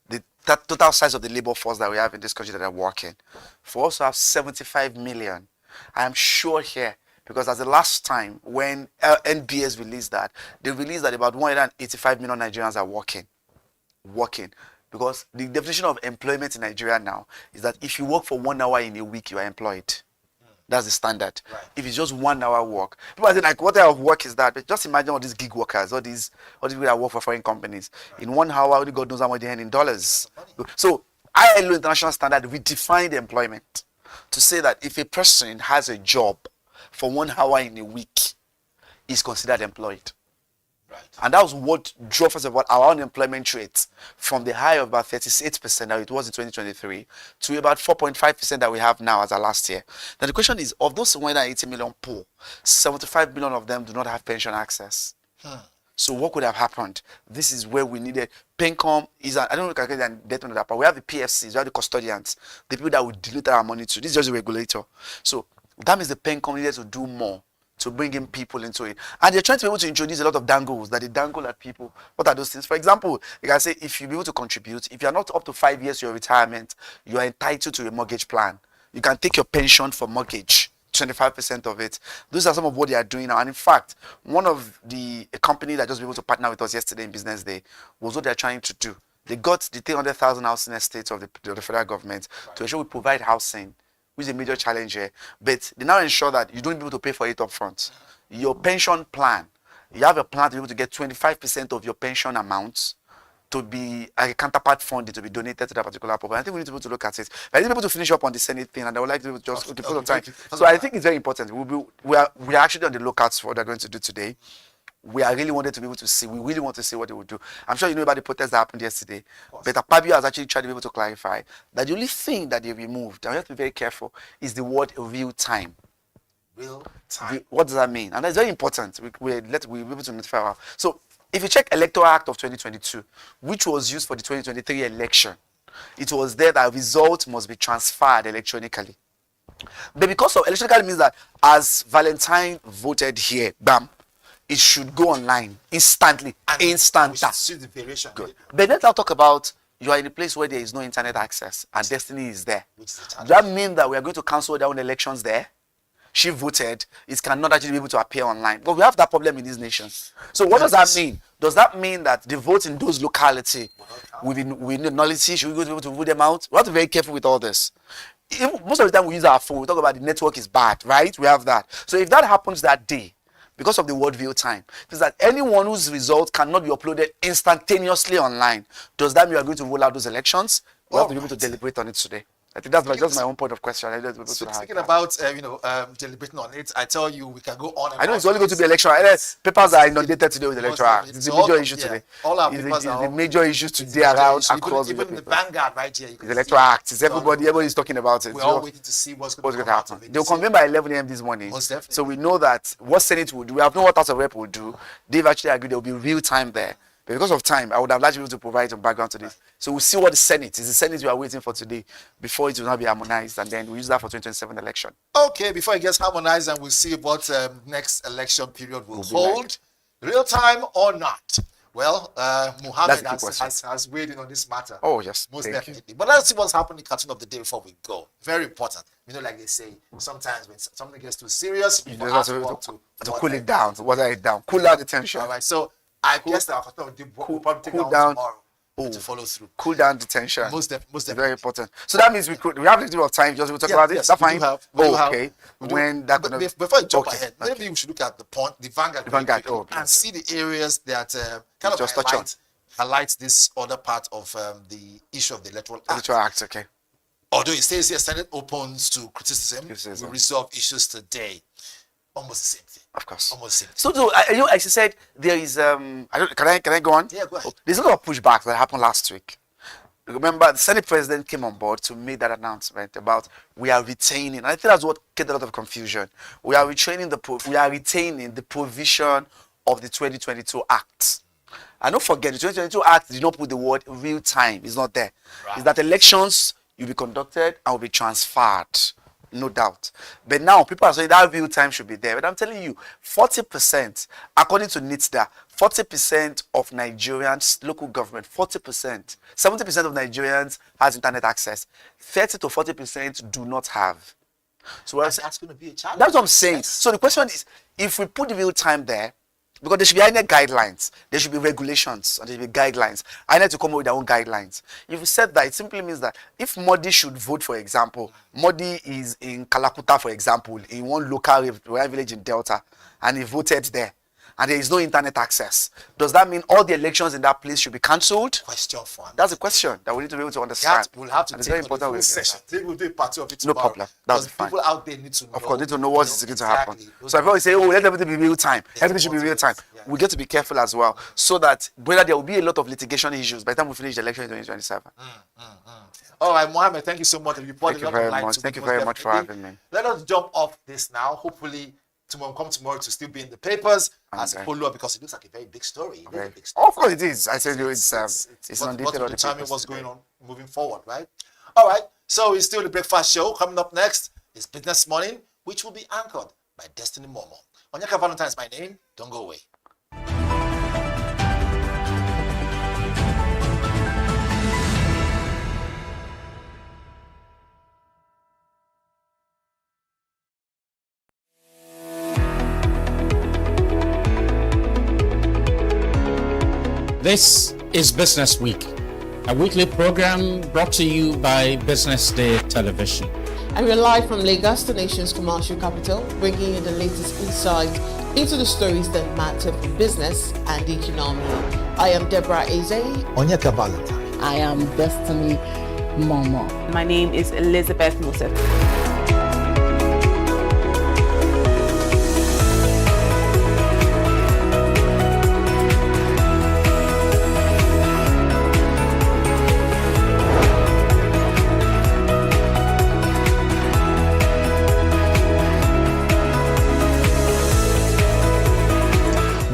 The total size of the labor force that we have in this country that are working. For us to have 75 million, I am sure here, because that's the last time when NBS released that, they released that about 185 million Nigerians are working. Because the definition of employment in Nigeria now is that if you work for 1 hour in a week, you are employed. That's the standard. Right. If it's just 1 hour work, people are saying, like, what type of work is that? But just imagine all these gig workers, all these people that work for foreign companies. Right. In 1 hour, only God knows how much they earn in dollars. So ILO International Standard, we define the employment to say that if a person has a job for 1 hour in a week, is considered employed. Right. And that was what drove, first of all, our unemployment rate from the high of about 38% that it was in 2023 to about 4.5% that we have now as our last year. Now the question is, of those 180 million poor, 75 million of them do not have pension access. So what could have happened? This is where we needed PENCOM. I don't know if I can get into that, but we have the PFCs, we have the custodians, the people that we dilute our money to. This is just a regulator. So that means the PENCOM needed to do more to bring in people into it. And they're trying to be able to introduce a lot of dangles that they dangle at people. What are those things? For example, like I say, if you be able to contribute, if you're not up to 5 years to your retirement, you are entitled to a mortgage plan. You can take your pension for mortgage, 25% of it. Those are some of what they are doing now. And in fact, one of a company that just be able to partner with us yesterday in Business Day was what they're trying to do. They got the 300,000 housing estates of the federal government to ensure we provide housing, which is a major challenge here. But they now ensure that you don't be able to pay for it up front. Your pension plan, you have a plan to be able to get 25% of your pension amounts to be a counterpart funding to be donated to that particular purpose. I think we need to be able to look at it. But I need people to finish up on the Senate thing, and I would like to just put on time. So I think it's very important. We are actually on the lookout for what they're going to do today. We are really wanted to be able to see. We really want to see what they will do. I'm sure you know about the protest that happened yesterday. But Akpabio has actually tried to be able to clarify that the only thing that they removed, and we have to be very careful, is the word real time. Real time. What does that mean? And that's very important. We'll be able to notify our. So if you check Electoral Act of 2022, which was used for the 2023 election, it was there that results must be transferred electronically. But because of electronically means that as Valentine voted here, bam, it should go online instantly. Instant. Good. But let's now talk about you are in a place where there is no internet access and destiny is there. Does that mean that we are going to cancel their own elections there? She voted, it cannot actually be able to appear online. But we have that problem in these nations. So what does that mean? Does that mean that the votes in those localities with nullity, should we be able to vote them out? We have to be very careful with all this. Most of the time we use our phone, we talk about the network is bad, right? We have that. So if that happens that day, because of the word real time, it is that anyone whose results cannot be uploaded instantaneously online, does that mean we are going to roll out those elections? We'll have to be able to deliberate on it today. I think that's just my own point of question. Speaking about deliberating on it, I tell you we can go on. And I know it's only going to be electoral. Papers are inundated today with the electoral act. It's the major issue today. All our papers are the major issues today around across even the Vanguard right here. The electoral act. It's everybody's talking about it. We're all waiting to see what's going to happen. They'll convene by 11 a.m. this morning. So we know that what Senate will do. We have known what House of Rep will do. They've actually agreed there will be real time there. But because of time, I would have liked to be able to provide some background to this. So we'll see what the Senate is. The Senate we are waiting for today before it will not be harmonized, and then we'll use that for 2027 election. Okay, before it gets harmonized, and we'll see what next election period will hold. Like. Real time or not? Well, Muhammad has weighed in on this matter. Oh, yes. Most definitely. But let's see what's happening in the cartoon of the day before we go. Very important. Like they say, sometimes when something gets too serious, you just have to cool it down, to water it down, cool out the tension. All right, so I guess that we'll probably take that down tomorrow to follow through. Cool down the tension. Most definitely. Very important. So that means we have a little bit of time just to talk about this. That's fine. Okay. When that before I jump ahead, maybe we should look at the Vanguard, and see the areas that kind of just highlights this other part of the issue of the Electoral Act. Okay. Although it says here, Senate opens to criticism, we resolve issues today. Almost the same thing. Of course. Almost the same thing. So, as you said, there is, can I go on? Yeah, go ahead. There's a lot of pushback that happened last week. Remember, the Senate president came on board to make that announcement about we are retaining, and I think that's what created a lot of confusion. We are retaining the provision of the 2022 Act. And don't forget, the 2022 Act did not put the word real time. It's not there. Right. It's that elections will be conducted and will be transferred. No doubt. But now people are saying that real time should be there. But I'm telling you, 40%, according to NITSDA, 40% of Nigerians, local government, 40%, 70% of Nigerians has internet access. 30 to 40% do not have. So that's going to be a challenge. That's what I'm saying. Yes. So the question is, if we put the real time there, because there should be INEC guidelines, there should be regulations, and there should be guidelines. INEC to come up with their own guidelines. If you said that, it simply means that if Modi should vote, for example, Modi is in Kalakuta, for example, in one local village in Delta, and he voted there, and there is no internet access, does that mean all the elections in that place should be cancelled? Question for me. That's a question that we need to be able to understand. We'll have to take very important a session. We'll do a part of it tomorrow. No problem. That's fine. People out there need to know. Of course, need to know what is going to happen. So I probably say, let everything be real time. Everything should be real time. Yeah. We get to be careful as well, so that whether there will be a lot of litigation issues by the time we finish the election in 2027. All right, Mohammed, thank you so much. Thank you very much. Thank you very much for having me. Let us jump off this now. Hopefully, come tomorrow to still be in the papers as a follower, because it looks like a very big story. Of course it is. I said it's on detail. What determine what's going on moving forward, right? All right. So it's still the breakfast show. Coming up next is Business Morning, which will be anchored by Destiny Momo. Onyeka Valentine is my name. Don't go away. This is Business Week, a weekly program brought to you by BusinessDay Television. And we're live from Lagos, the nation's commercial capital, bringing you the latest insights into the stories that matter for business and the economy. I am Deborah Eze. Onyeka Valentine. I am Destiny Momo. My name is Elizabeth Moses.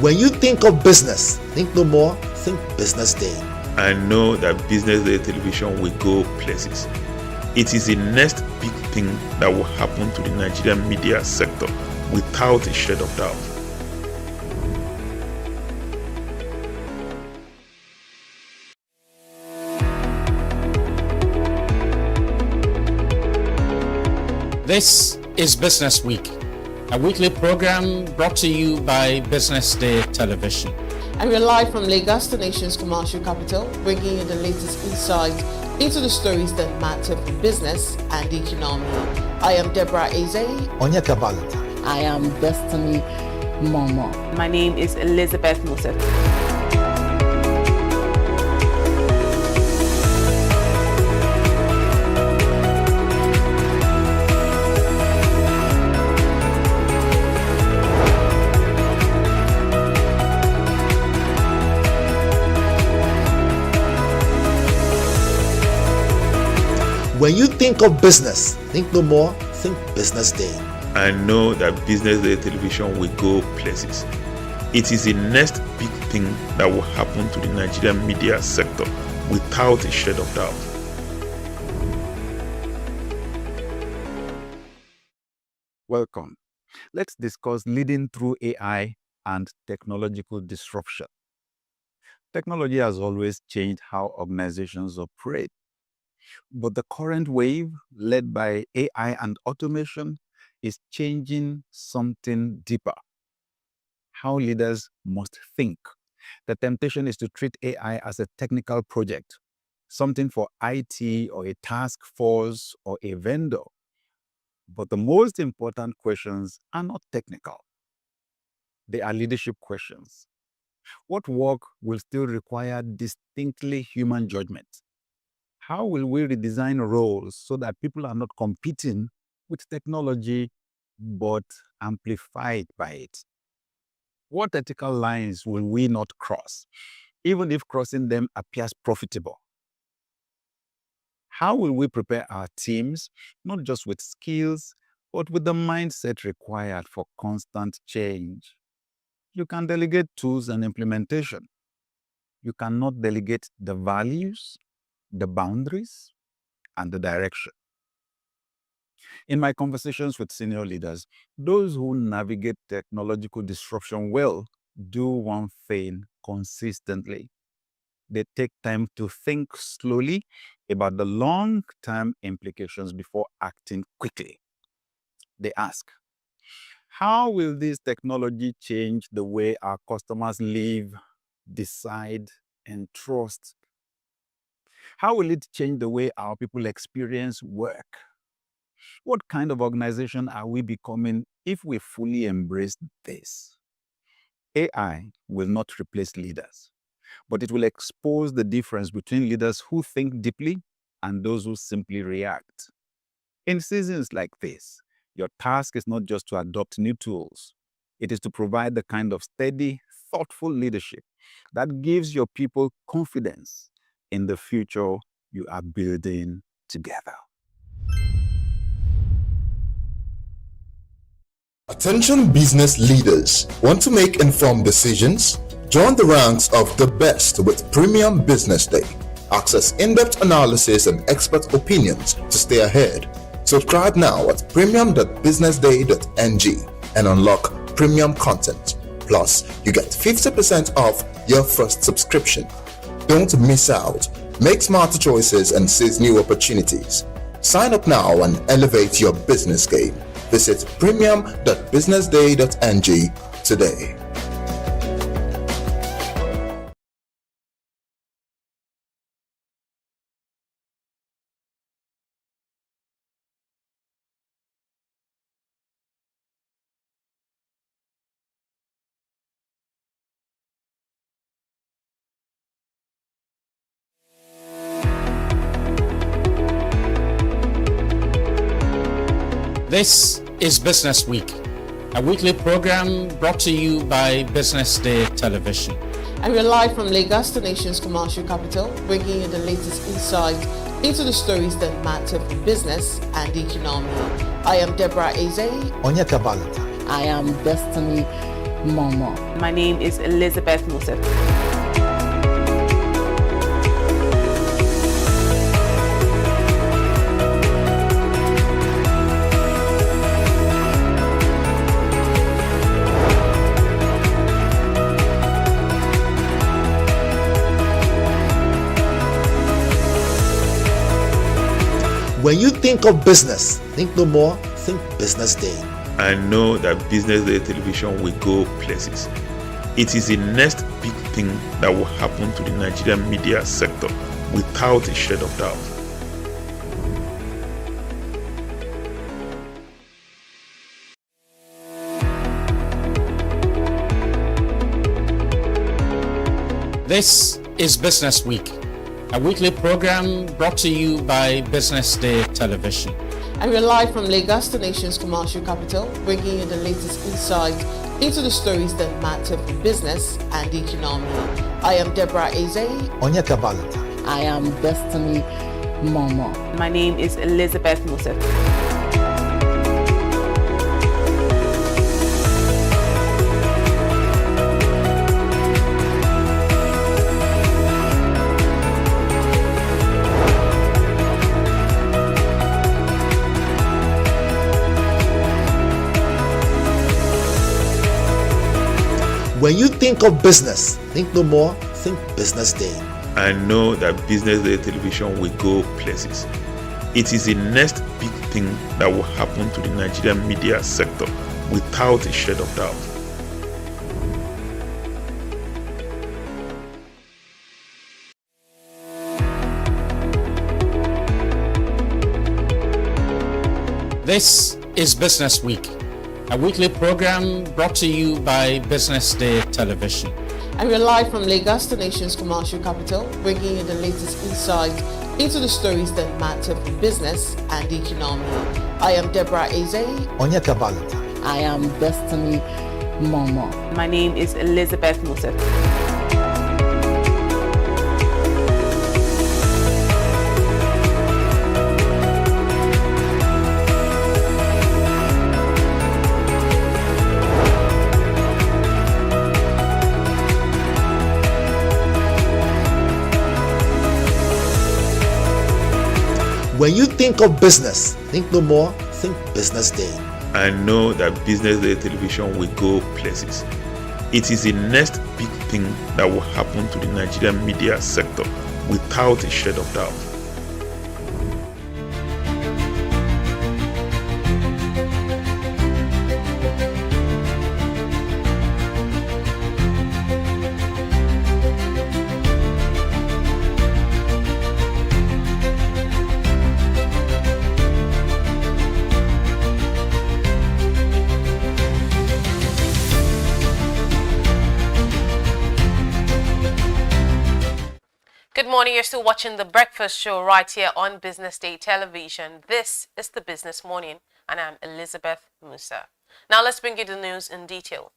When you think of business, think no more, think Business Day. I know that Business Day Television will go places. It is the next big thing that will happen to the Nigerian media sector without a shred of doubt. This is Business Week, a weekly program brought to you by BusinessDay Television. And we're live from Lagos, the nation's commercial capital, bringing you the latest insights into the stories that matter for business and the economy. I am Deborah Eze. Onyeka Valentine. I am Destiny Momo. My name is Elizabeth Moses. When you think of business, think no more, think Business Day. I know that Business Day television will go places. It is the next big thing that will happen to the Nigerian media sector without a shred of doubt. Welcome. Let's discuss leading through AI and technological disruption. Technology has always changed how organizations operate. But the current wave, led by AI and automation, is changing something deeper: how leaders must think. The temptation is to treat AI as a technical project, something for IT or a task force or a vendor. But the most important questions are not technical. They are leadership questions. What work will still require distinctly human judgment? How will we redesign roles so that people are not competing with technology, but amplified by it? What ethical lines will we not cross, even if crossing them appears profitable? How will we prepare our teams, not just with skills, but with the mindset required for constant change? You can delegate tools and implementation. You cannot delegate the values, the boundaries, and the direction. In my conversations with senior leaders, those who navigate technological disruption well do one thing consistently. They take time to think slowly about the long-term implications before acting quickly. They ask, how will this technology change the way our customers live, decide, and trust? How will it change the way our people experience work? What kind of organization are we becoming if we fully embrace this? AI will not replace leaders, but it will expose the difference between leaders who think deeply and those who simply react. In seasons like this, your task is not just to adopt new tools. It is to provide the kind of steady, thoughtful leadership that gives your people confidence in the future you are building together. Attention business leaders. Want to make informed decisions? Join the ranks of the best with Premium Business Day. Access in-depth analysis and expert opinions to stay ahead. Subscribe now at premium.businessday.ng and unlock premium content. Plus, you get 50% off your first subscription. Don't miss out. Make smarter choices and seize new opportunities. Sign up now and elevate your business game. Visit premium.businessday.ng today. This is Business Week, a weekly program brought to you by BusinessDay Television. And we're live from Lagos, the nation's commercial capital, bringing you the latest insight into the stories that matter for business and the economy. I am Deborah Eze. Onyeka Valentine. I am Destiny Momo. My name is Elizabeth Musef. When you think of business, think no more, think Business Day. I know that Business Day television will go places. It is the next big thing that will happen to the Nigerian media sector without a shred of doubt. This is Business Week, a weekly program brought to you by BusinessDay Television. And we're live from Lagos, the nation's commercial capital, bringing you the latest insight into the stories that matter for business and the economy. I am Deborah Eze. Onyeka Valentine. I am Destiny Momo. My name is Elizabeth Musef. When you think of business, think no more, think Business Day. I know that Business Day television will go places. It is the next big thing that will happen to the Nigerian media sector without a shade of doubt. This is Business Week, a weekly program brought to you by Business Day Television. And we're live from Lagos, the nation's commercial capital, bringing you the latest insight into the stories that matter for business and the economy. I am Deborah Eze. Onyeka Valentine. I am Destiny Momo. My name is Elizabeth Musef. When you think of business, think no more, think Business Day. I know that Business Day television will go places. It is the next big thing that will happen to the Nigerian media sector without a shade of doubt. Good morning, you're still watching The Breakfast Show right here on Business Day Television. This is the Business Morning, and I'm Elizabeth Musa. Now let's bring you the news in detail.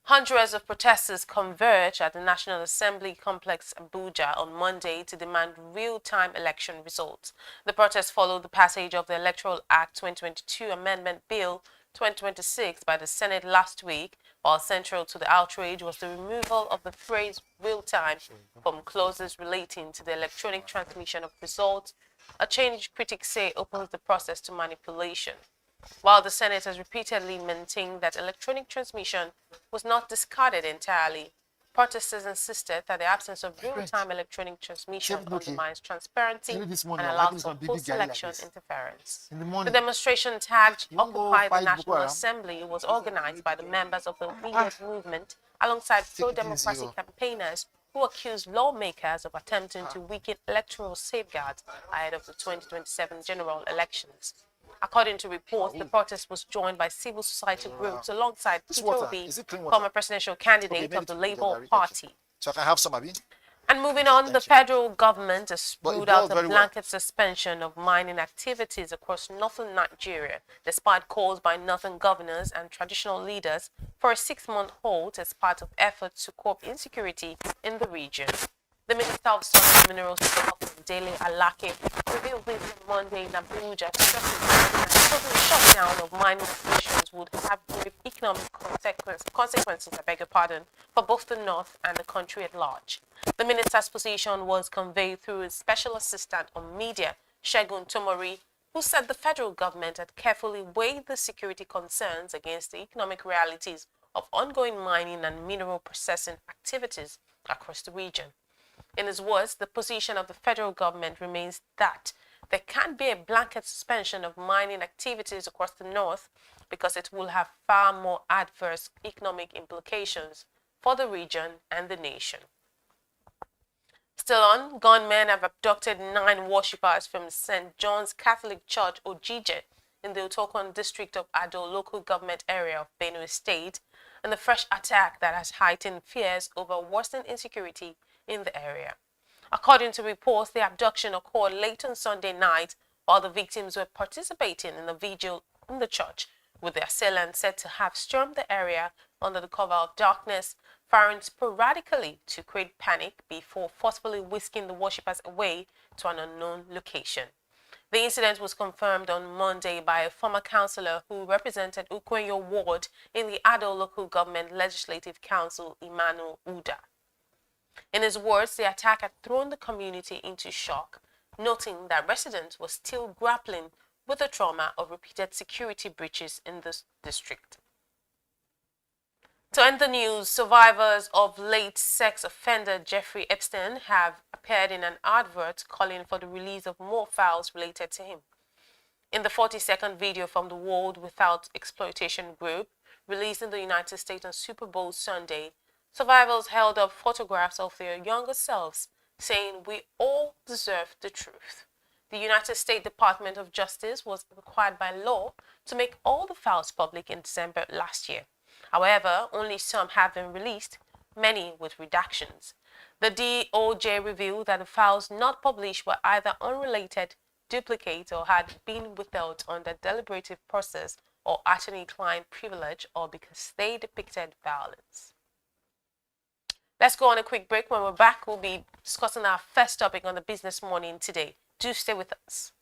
Hundreds of protesters converged at the National Assembly Complex Abuja on Monday to demand real-time election results. The protest followed the passage of the Electoral Act 2022 Amendment Bill 2026 by the Senate last week, while central to the outrage was the removal of the phrase real-time from clauses relating to the electronic transmission of results, a change critics say opens the process to manipulation. While the Senate has repeatedly maintained that electronic transmission was not discarded entirely, protesters insisted that the absence of real-time electronic transmission undermines transparency and allows for post-election interference. The demonstration tagged Occupy the National Assembly was organized by the members of the Immediate Movement alongside pro-democracy campaigners who accused lawmakers of attempting to weaken electoral safeguards ahead of the 2027 general elections. According to reports, the protest was joined by civil society groups alongside Peter Obi, former presidential candidate of the Labour Party. So I can have some, Abi? And moving on, the federal government has ruled out a blanket suspension of mining activities across northern Nigeria, despite calls by northern governors and traditional leaders for a 6-month halt as part of efforts to curb insecurity in the region. The Minister of Soil and Minerals Development, Dele Alake, revealed this on Monday in Abuja, stressing that a total shutdown of mining operations would have grave economic consequences, for both the north and the country at large. The minister's position was conveyed through his special assistant on media, Segun Tomori, who said the federal government had carefully weighed the security concerns against the economic realities of ongoing mining and mineral processing activities across the region. In his words, the position of the federal government remains that there can't be a blanket suspension of mining activities across the north because it will have far more adverse economic implications for the region and the nation. Still on, gunmen have abducted 9 worshippers from St. John's Catholic Church, Ojije, in the Otokon district of Ado local government area of Benue State, and the fresh attack that has heightened fears over worsening insecurity in the area. According to reports, the abduction occurred late on Sunday night while the victims were participating in a vigil in the church, with the assailant said to have stormed the area under the cover of darkness, firing sporadically to create panic before forcefully whisking the worshippers away to an unknown location. The incident was confirmed on Monday by a former councillor who represented Ukwenyo ward in the Ado Local Government Legislative Council, Emmanuel Uda. In his words, the attack had thrown the community into shock, noting that residents were still grappling with the trauma of repeated security breaches in this district. To end the news, survivors of late sex offender Jeffrey Epstein have appeared in an advert calling for the release of more files related to him. In the 40-second video from the World Without Exploitation group, released in the United States on Super Bowl Sunday, survivors held up photographs of their younger selves, saying, "We all deserve the truth." The United States Department of Justice was required by law to make all the files public in December last year. However, only some have been released, many with redactions. The DOJ revealed that the files not published were either unrelated, duplicate, or had been withheld under deliberative process or attorney-client privilege, or because they depicted violence. Let's go on a quick break. When we're back, we'll be discussing our first topic on the Business Morning today. Do stay with us.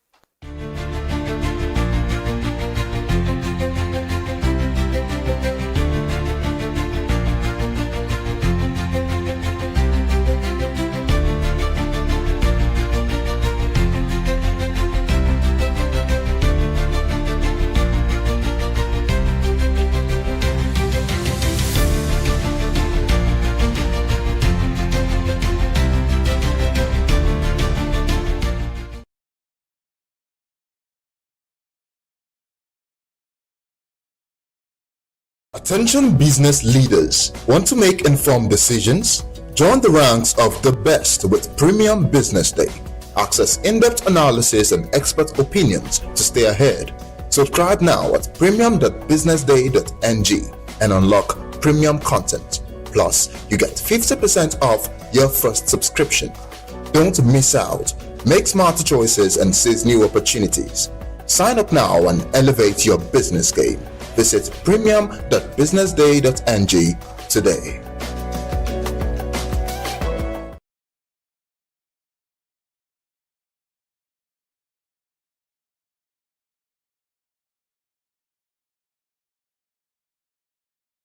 Attention business leaders. Want to make informed decisions? Join the ranks of the best with Premium Business Day. Access in-depth analysis and expert opinions to stay ahead. Subscribe now at premium.businessday.ng and unlock premium content. Plus, you get 50% off your first subscription. Don't miss out. Make smarter choices and seize new opportunities. Sign up now and elevate your business game. Visit premium.businessday.ng today.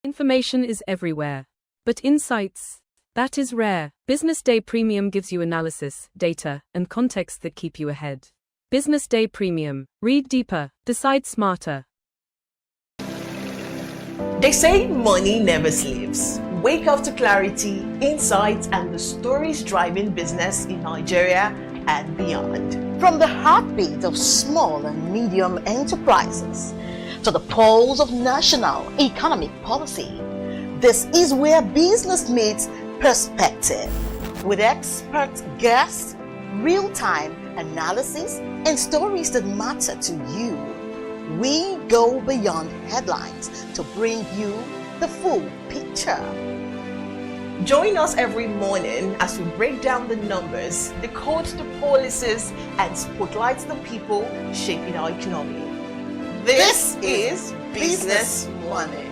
Information is everywhere, but insights, that is rare. Business Day Premium gives you analysis, data, and context that keep you ahead. Business Day Premium. Read deeper, decide smarter. They say money never sleeps. Wake up to clarity, insights, and the stories driving business in Nigeria and beyond. From the heartbeat of small and medium enterprises to the pulse of national economic policy, this is where business meets perspective. With expert guests, real-time analysis, and stories that matter to you. We go beyond headlines to bring you the full picture. Join us every morning as we break down the numbers, decode the policies, and spotlight the people shaping our economy. This is Business Money.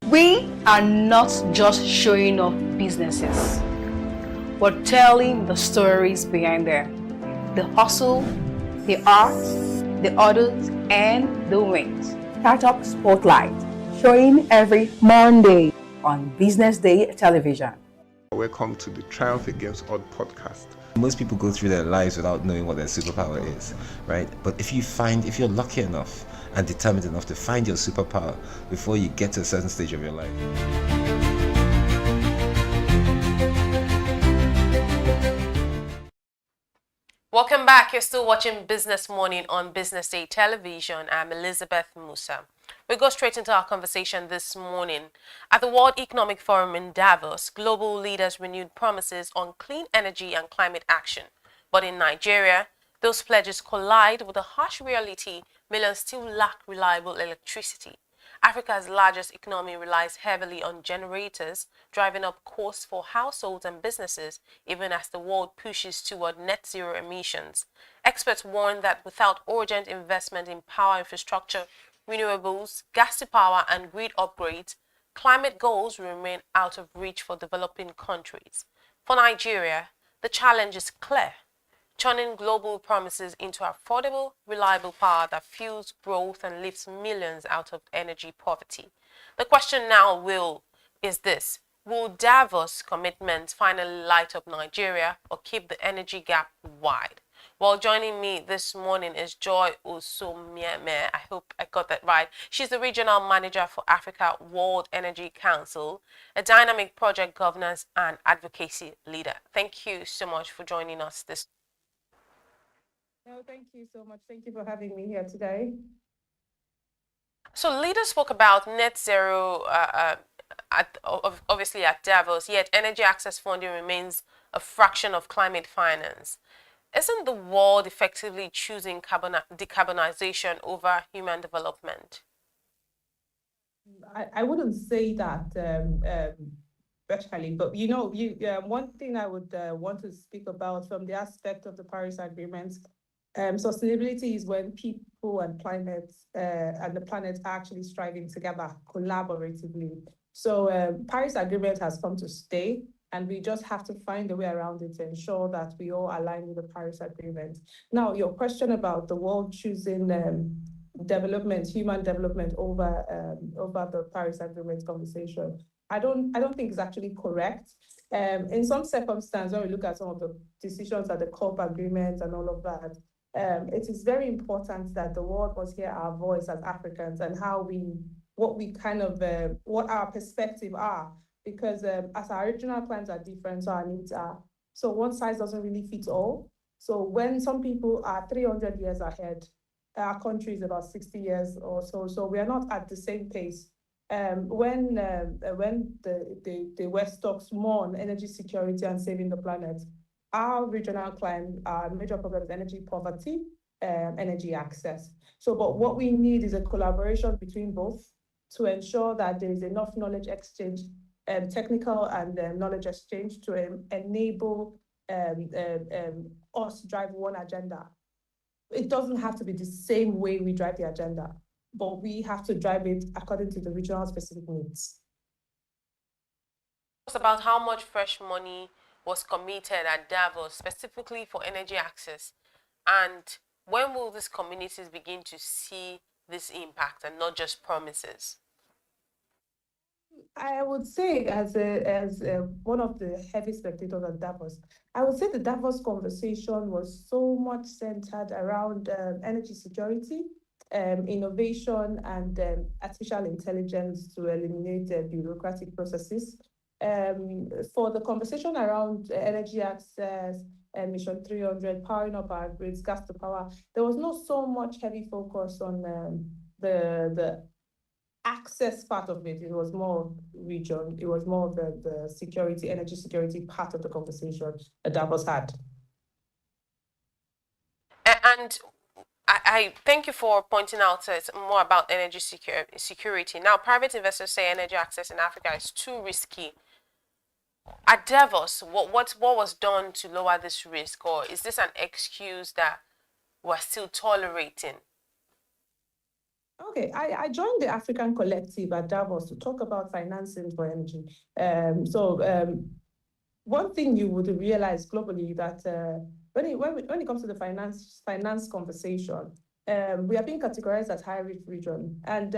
We are not just showing off businesses, but telling the stories behind them. The hustle, the art, the orders, and the wins. Startup Spotlight, showing every Monday on Business Day television. Welcome to the Triumph Against Odd podcast. Most people go through their lives without knowing what their superpower is, right? But if you're lucky enough and determined enough to find your superpower before you get to a certain stage of your life. Welcome back. You're still watching Business Morning on Business Day television. I'm Elizabeth Musa. We go straight into our conversation this morning. At the World Economic Forum in Davos, global leaders renewed promises on clean energy and climate action. But in Nigeria, those pledges collide with the harsh reality millions still lack reliable electricity. Africa's largest economy relies heavily on generators, driving up costs for households and businesses, even as the world pushes toward net zero emissions. Experts warn that without urgent investment in power infrastructure, renewables, gas to power, and grid upgrades, climate goals will remain out of reach for developing countries. For Nigeria, the challenge is clear: turning global promises into affordable, reliable power that fuels growth and lifts millions out of energy poverty. The question now is this: will Davos' commitments finally light up Nigeria or keep the energy gap wide? Well, joining me this morning is Joy Usomieme. I hope I got that right. She's the Regional Manager for Africa World Energy Council, a dynamic project governance and advocacy leader. Thank you so much for joining us this. No, thank you so much. Thank you for having me here today. So leaders spoke about net zero obviously at Davos, yet energy access funding remains a fraction of climate finance. Isn't the world effectively choosing decarbonization over human development? I wouldn't say that especially, but one thing I would want to speak about from the aspect of the Paris Agreement. Sustainability is when people and the planet are actually striving together collaboratively. So Paris Agreement has come to stay, and we just have to find a way around it to ensure that we all align with the Paris Agreement. Now, your question about the world choosing human development over the Paris Agreement conversation, I don't think it's actually correct. In some circumstances, when we look at some of the decisions at the COP agreement and all of that, it is very important that the world must hear our voice as Africans and what our perspective are, because as our regional plans are different, so our needs are. So one size doesn't really fit all. So when some people are 300 years ahead, our country is about 60 years or so. So we are not at the same pace. When the West talks more on energy security and saving the planet, our regional client, our major problem is energy poverty, energy access. So, but what we need is a collaboration between both to ensure that there is enough knowledge exchange, technical and knowledge exchange to enable us drive one agenda. It doesn't have to be the same way we drive the agenda, but we have to drive it according to the regional specific needs. It's about how much fresh money was committed at Davos specifically for energy access, and when will these communities begin to see this impact and not just promises? I would say, as one of the heavy spectators at Davos, I would say the Davos conversation was so much centered around energy security, innovation, and artificial intelligence to eliminate bureaucratic processes. For the conversation around energy access, Mission 300, powering up our grids, gas to power, there was not so much heavy focus on the access part of it. It was more region. It was more of the security, energy security part of the conversation that Davos had. And I thank you for pointing out it's more about energy security. Now, private investors say energy access in Africa is too risky. At Davos, what was done to lower this risk, or is this an excuse that we're still tolerating? Okay, I joined the African Collective at Davos to talk about financing for energy. One thing you would realize globally that when it comes to the finance conversation, we are being categorized as high-risk region, and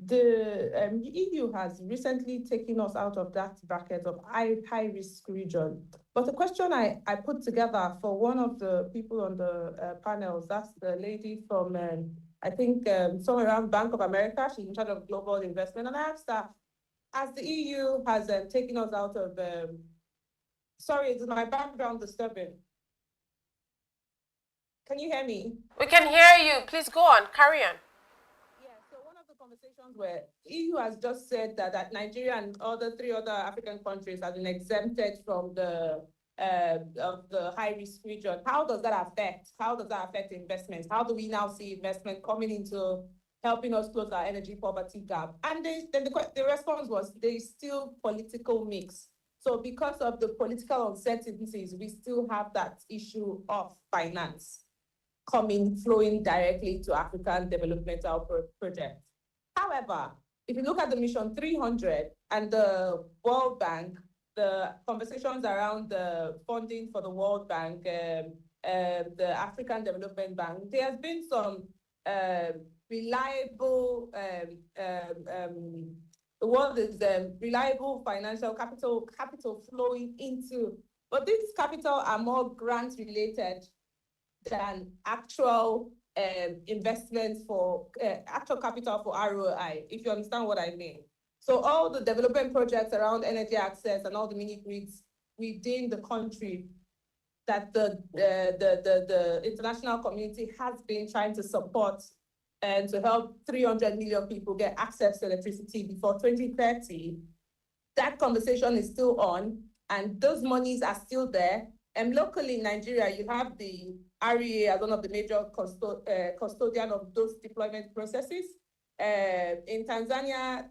the EU has recently taken us out of that bracket of high-risk region. But the question I put together for one of the people on the panels, that's the lady from, I think, somewhere around Bank of America. She's in charge of global investment. And I asked her, as the EU has taken us out of, sorry, is my background disturbing? Can you hear me? We can hear you. Please go on, carry on. Conversations where EU has just said that Nigeria and three other African countries have been exempted from the high-risk region. How does that affect investments? How do we now see investment coming into helping us close our energy poverty gap? And the response was there is still political mix. So because of the political uncertainties, we still have that issue of finance. flowing directly to African developmental projects. However, if you look at the Mission 300 and the World Bank, the conversations around the funding for the World Bank, the African Development Bank, there has been some reliable, the world is reliable financial capital flowing into, but these capital are more grant related than actual investments for actual capital for ROI, if you understand what I mean. So all the development projects around energy access and all the mini grids within the country that the international community has been trying to support and to help 300 million people get access to electricity before 2030, that conversation is still on, and those monies are still there. And locally in Nigeria, you have the REA as one of the major custodian of those deployment processes. In Tanzania,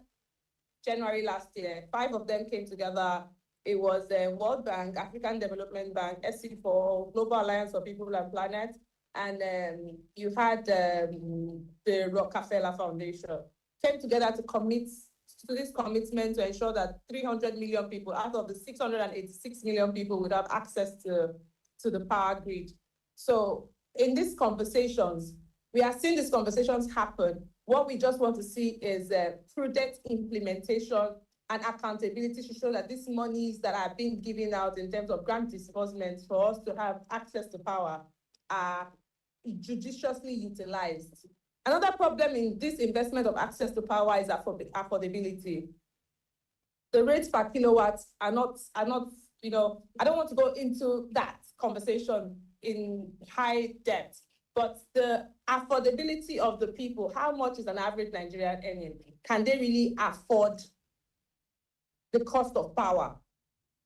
January last year, 5 of them came together. It was the World Bank, African Development Bank, SC4, Global Alliance for People and Planet, and you had the Rockefeller Foundation came together to commit to this commitment to ensure that 300 million people out of the 686 million people would have access to the power grid. So in these conversations, we are seeing these conversations happen. What we just want to see is prudent implementation and accountability to show that these monies that are being given out in terms of grant disbursements for us to have access to power are judiciously utilized. Another problem in this investment of access to power is affordability. The rates per kilowatts are not, you know, I don't want to go into that conversation in high depth, but the affordability of the people, how much is an average Nigerian earning? Can they really afford the cost of power?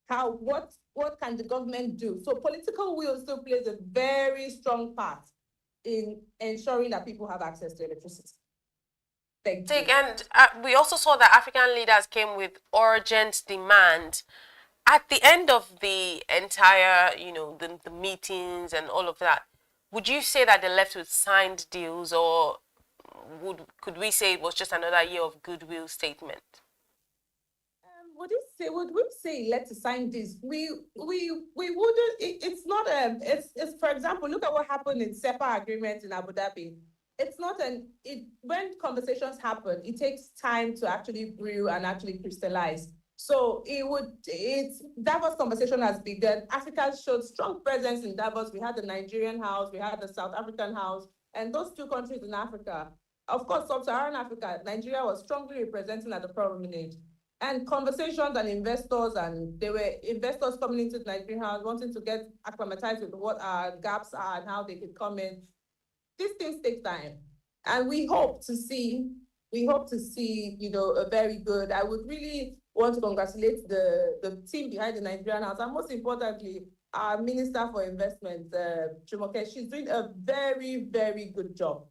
What can the government do? So political will still plays a very strong part in ensuring that people have access to electricity. Thank you. And we also saw that African leaders came with urgent demand. At the end of the entire, you know, the meetings and all of that, would you say that they left with signed deals, or could we say it was just another year of goodwill statement? Would we say let's sign this? We wouldn't. It's not it's for example, look at what happened in SEPA agreement in Abu Dhabi. It's not when conversations happen, it takes time to actually brew and actually crystallize. So Davos conversation has begun. Africa showed strong presence in Davos. We had the Nigerian house, we had the South African house, and those two countries in Africa. Of course, Sub-Saharan Africa, Nigeria was strongly representing at the promenade. And conversations and investors, and there were investors coming into the Nigerian house wanting to get acclimatized with what our gaps are and how they could come in. These things take time, and we hope to see, you know, a very good. I would really want to congratulate the team behind the Nigerian house, and most importantly, our Minister for Investment, Jumoke. She's doing a very, very good job.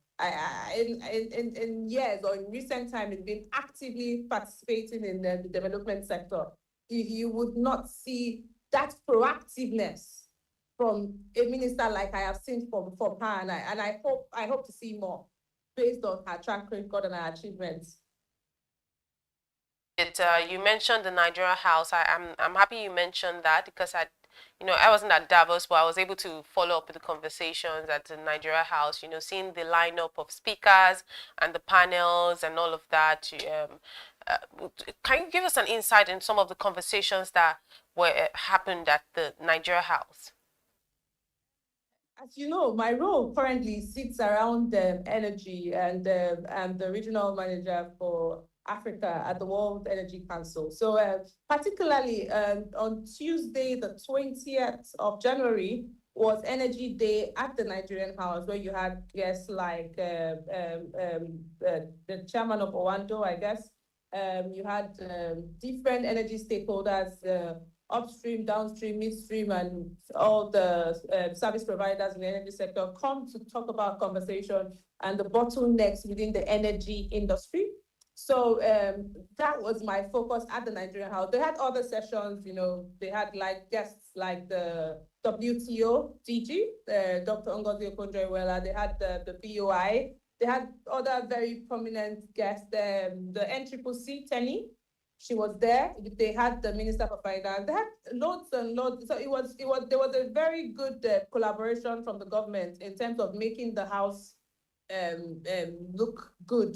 In years or in recent time, it's been actively participating in the development sector. You would not see that proactiveness from a minister like I have seen from her, and I hope to see more based on her track record and her achievements. You mentioned the Nigeria House. I'm happy you mentioned that, because I wasn't at Davos, but I was able to follow up with the conversations at the Nigeria House, seeing the lineup of speakers and the panels and all of that. Can you give us an insight in some of the conversations that happened at the Nigeria House? As you know, my role currently sits around energy, and I'm the regional manager for Africa at the World Energy Council. So particularly on Tuesday, the 20th of January, was Energy Day at the Nigerian House, where you had guests like the chairman of Owando, I guess. You had different energy stakeholders, upstream, downstream, midstream, and all the service providers in the energy sector come to talk about conversation and the bottlenecks within the energy industry. So that was my focus at the Nigerian House. They had other sessions, they had like guests like the WTO DG, Dr. Ngozi Okonjo-Iweala. They had the BOI. They had other very prominent guests. The NCCC, Tenny, she was there. They had the Minister for Finance. They had loads and loads. So there was a very good collaboration from the government in terms of making the House look good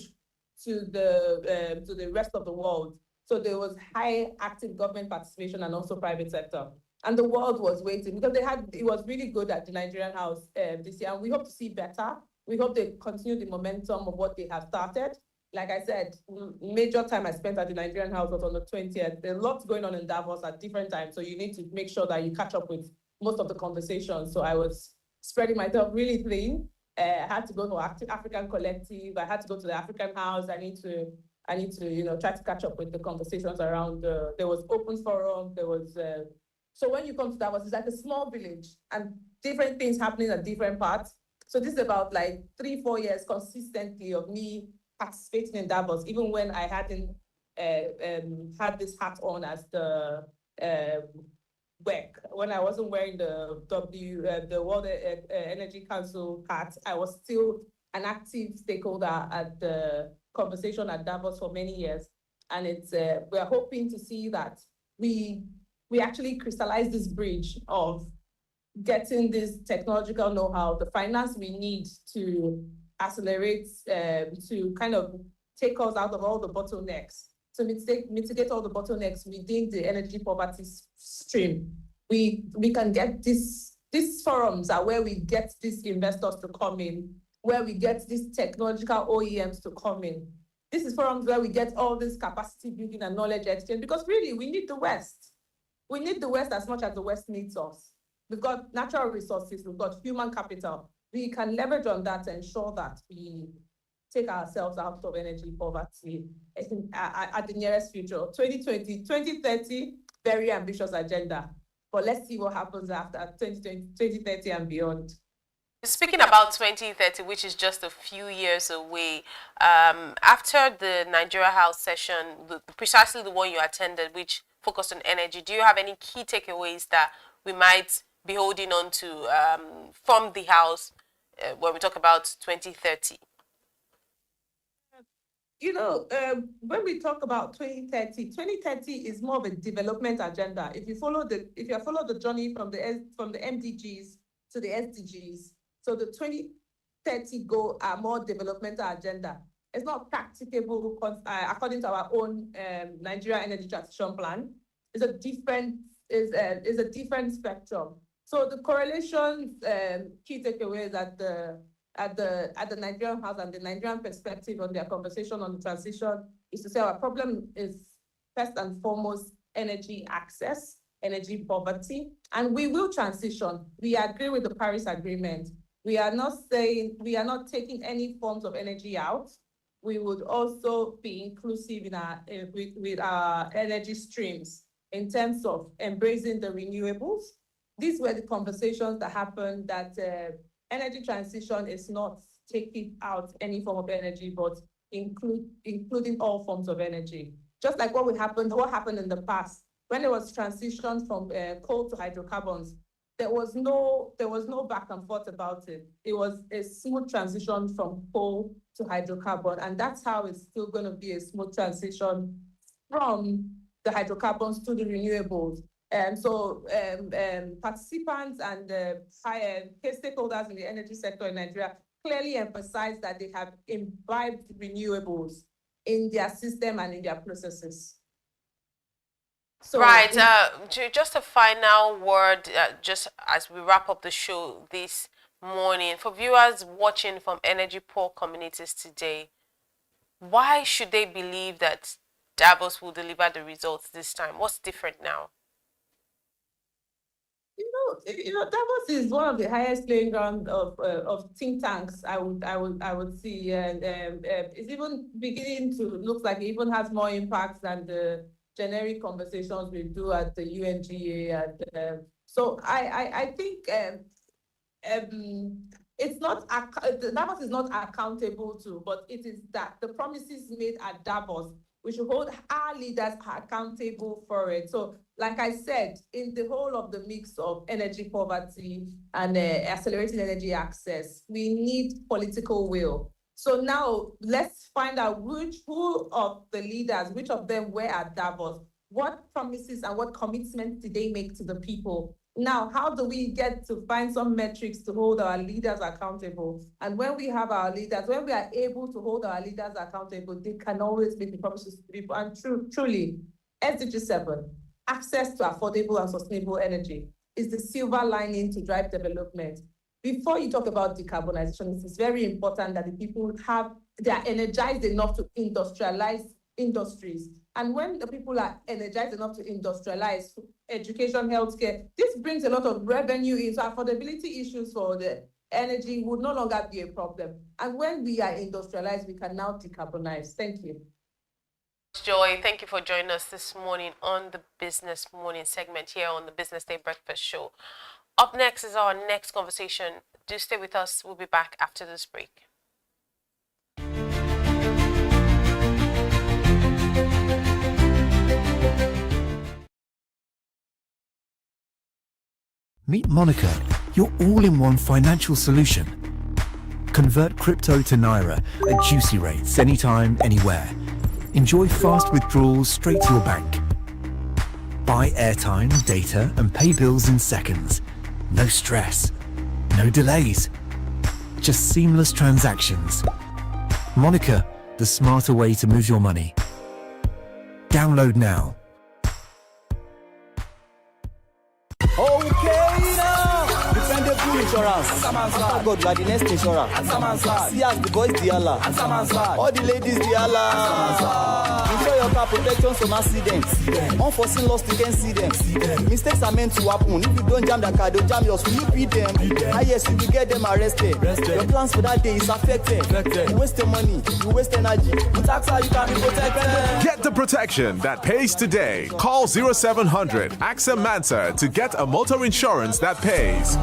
to the rest of the world. So there was high active government participation and also private sector. And the world was waiting because it was really good at the Nigerian House this year. And we hope to see better. We hope they continue the momentum of what they have started. Like I said, major time I spent at the Nigerian House was on the 20th. There's lots going on in Davos at different times. So you need to make sure that you catch up with most of the conversations. So I was spreading myself really thin. I had to go to African Collective. I had to go to the African House. I need to try to catch up with the conversations around. There was open forum. There was so when you come to Davos, it's like a small village and different things happening at different parts. So this is about like 3-4 years consistently of me participating in Davos, even when I hadn't had this hat on as the when I wasn't wearing the World Energy Council hat. I was still an active stakeholder at the conversation at Davos for many years, and it's we're hoping to see that we actually crystallize this bridge of getting this technological know-how, the finance we need to accelerate, to kind of take us out of all the bottlenecks, to mitigate all the bottlenecks within the energy poverty stream. We can get these forums are where we get these investors to come in, where we get these technological OEMs to come in. This is forums where we get all this capacity building and knowledge exchange, because really we need the West. We need the West as much as the West needs us. We've got natural resources, we've got human capital. We can leverage on that to ensure that we take ourselves out of energy poverty at the nearest future. 2020, 2030, very ambitious agenda. But let's see what happens after 2030 and beyond. Speaking about 2030, which is just a few years away, after the Nigeria House session, precisely the one you attended, which focused on energy, do you have any key takeaways that we might be holding on to from the House when we talk about 2030? When we talk about 2030 is more of a development agenda. If you follow the journey from the MDGs to the SDGs, so the 2030 goal are more developmental agenda. It's not practicable according to our own Nigeria Energy Transition Plan. It's a different spectrum. So the correlations, key takeaways at the Nigerian House and the Nigerian perspective on their conversation on the transition is to say our problem is first and foremost energy access, energy poverty, and we will transition. We agree with the Paris Agreement. We are not taking any forms of energy out. We would also be inclusive in with our energy streams in terms of embracing the renewables. These were the conversations that happened, that energy transition is not taking out any form of energy, but including all forms of energy. Just like what happened in the past, when there was transition from coal to hydrocarbons, there was no back and forth about it. It was a smooth transition from coal to hydrocarbon, and that's how it's still going to be a smooth transition from the hydrocarbons to the renewables. So participants and stakeholders in the energy sector in Nigeria clearly emphasize that they have imbibed renewables in their system and in their processes. So right, just a final word, just as we wrap up the show this morning. For viewers watching from energy poor communities today, why should they believe that Davos will deliver the results this time? What's different now? Davos is one of the highest playing ground of think tanks. I would see, and it's even beginning to look like it even has more impact than the generic conversations we do at the UNGA. So I think it's not Davos is not accountable to, but it is that the promises made at Davos, we should hold our leaders accountable for it. So, like I said, in the whole of the mix of energy poverty and accelerating energy access, we need political will. So now let's find out who of the leaders, which of them were at Davos, what promises and what commitments did they make to the people? Now, how do we get to find some metrics to hold our leaders accountable? And when we have our leaders, when we are able to hold our leaders accountable, they can always make the promises to people. And truly, SDG 7, access to affordable and sustainable energy, is the silver lining to drive development. Before you talk about decarbonization, it is very important that the people they are energized enough to industrialize industries. And when the people are energized enough to industrialize education, healthcare, this brings a lot of revenue in. So affordability issues for the energy would no longer be a problem. And when we are industrialized, we can now decarbonize. Thank you. Joy, thank you for joining us this morning on the Business Morning segment here on the Business Day Breakfast Show. Up next is our next conversation. Do stay with us. We'll be back after this break. Meet Monica, your all-in-one financial solution. Convert crypto to Naira at juicy rates anytime, anywhere. Enjoy fast withdrawals straight to your bank. Buy airtime, data, and pay bills in seconds. No stress, no delays, just seamless transactions. Monica, the smarter way to move your money. Download now. Okay now, dependable insurance. After God, you are the next insurance. See as the boys the Allah, all the ladies the Allah. Insure your car protection from accidents. Unforeseen loss, you can see them. Mistakes are meant to happen. If you don't jam the car, they'll jam yours. Will you beat them? Ah yes, you will get them arrested. Your plans for that day is affected. You waste your money, you waste energy. With AXA, you can be protected. Get the protection that pays today. Call 0700 AXA Mansa to get a motor insurance that pays.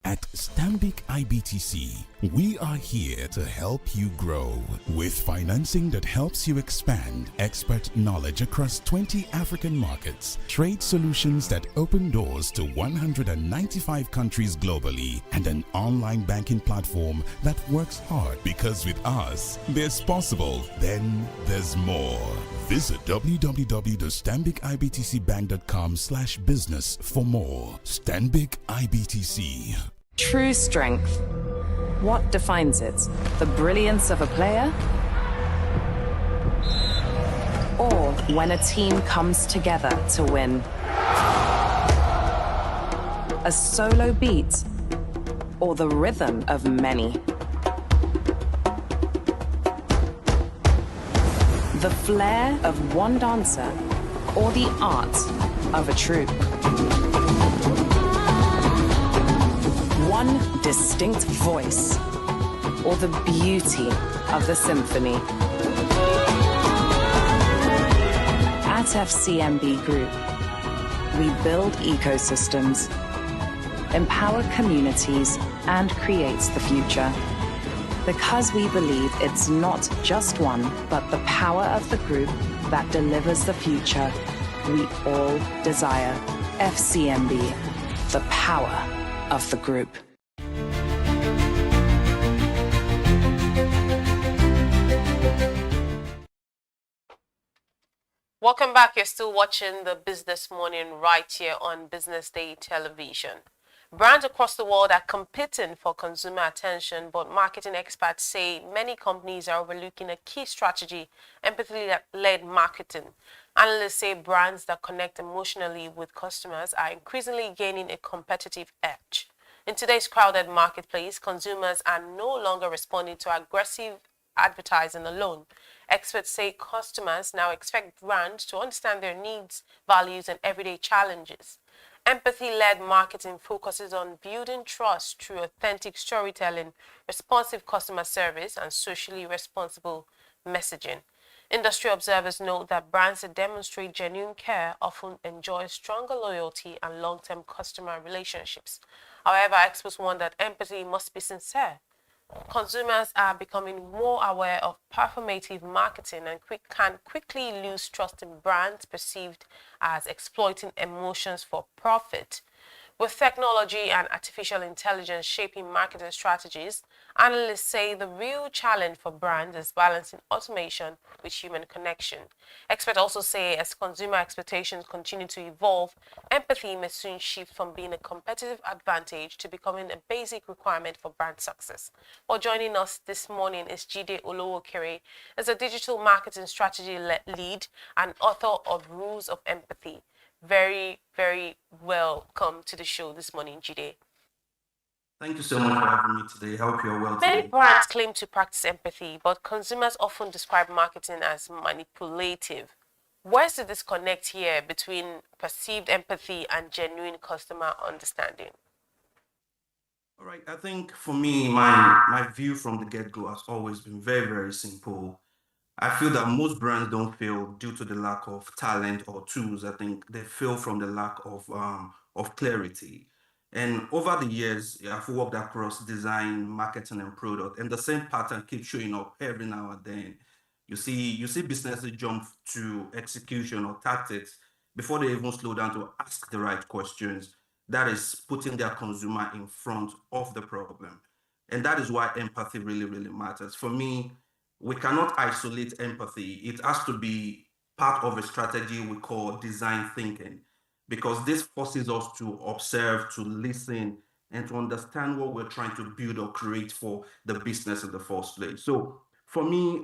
At Stanbic IBTC, we are here to help you grow with financing that helps you expand, expert knowledge across 20 African markets, trade solutions that open doors to 195 countries globally, and an online banking platform that works hard, because with us, there's possible, then there's more. Visit www.stanbicibtcbank.com/business for more. Stanbic IBTC. True strength. What defines it? The brilliance of a player? Or when a team comes together to win? A solo beat? Or the rhythm of many? The flair of one dancer? Or the art of a troupe? One distinct voice, or the beauty of the symphony. At FCMB Group, we build ecosystems, empower communities, and create the future. Because we believe it's not just one, but the power of the group that delivers the future we all desire. FCMB, the power of the group. Welcome back. You're still watching the Business Morning right here on Business Day television. Brands across the world are competing for consumer attention, but marketing experts say many companies are overlooking a key strategy: empathy-led marketing. Analysts say brands that connect emotionally with customers are increasingly gaining a competitive edge. In today's crowded marketplace, consumers are no longer responding to aggressive advertising alone. Experts say customers now expect brands to understand their needs, values, and everyday challenges. Empathy-led marketing focuses on building trust through authentic storytelling, responsive customer service, and socially responsible messaging. Industry observers note that brands that demonstrate genuine care often enjoy stronger loyalty and long-term customer relationships. However, experts warn that empathy must be sincere. Consumers are becoming more aware of performative marketing and can quickly lose trust in brands perceived as exploiting emotions for profit. With technology and artificial intelligence shaping marketing strategies, analysts say the real challenge for brands is balancing automation with human connection. Experts also say as consumer expectations continue to evolve, empathy may soon shift from being a competitive advantage to becoming a basic requirement for brand success. Well, joining us this morning is Jide Olowokere, as a digital marketing strategy lead and author of Rules of Empathy. Very, very welcome to the show this morning, Jide. Thank you so much for having me today. I hope you're well Many today. brands claim to practice empathy, but consumers often describe marketing as manipulative. Where's the disconnect here between perceived empathy and genuine customer understanding? All right, I think for me, my view from the get-go has always been very, very simple. I feel that most brands don't fail due to the lack of talent or tools. I think they fail from the lack of clarity. And over the years, I've worked across design, marketing, and product, and the same pattern keeps showing up every now and then. You see businesses jump to execution or tactics before they even slow down to ask the right questions. That is putting their consumer in front of the problem. And that is why empathy really, really matters. For me, we cannot isolate empathy. It has to be part of a strategy we call design thinking, because this forces us to observe, to listen, and to understand what we're trying to build or create for the business in the first place. So for me,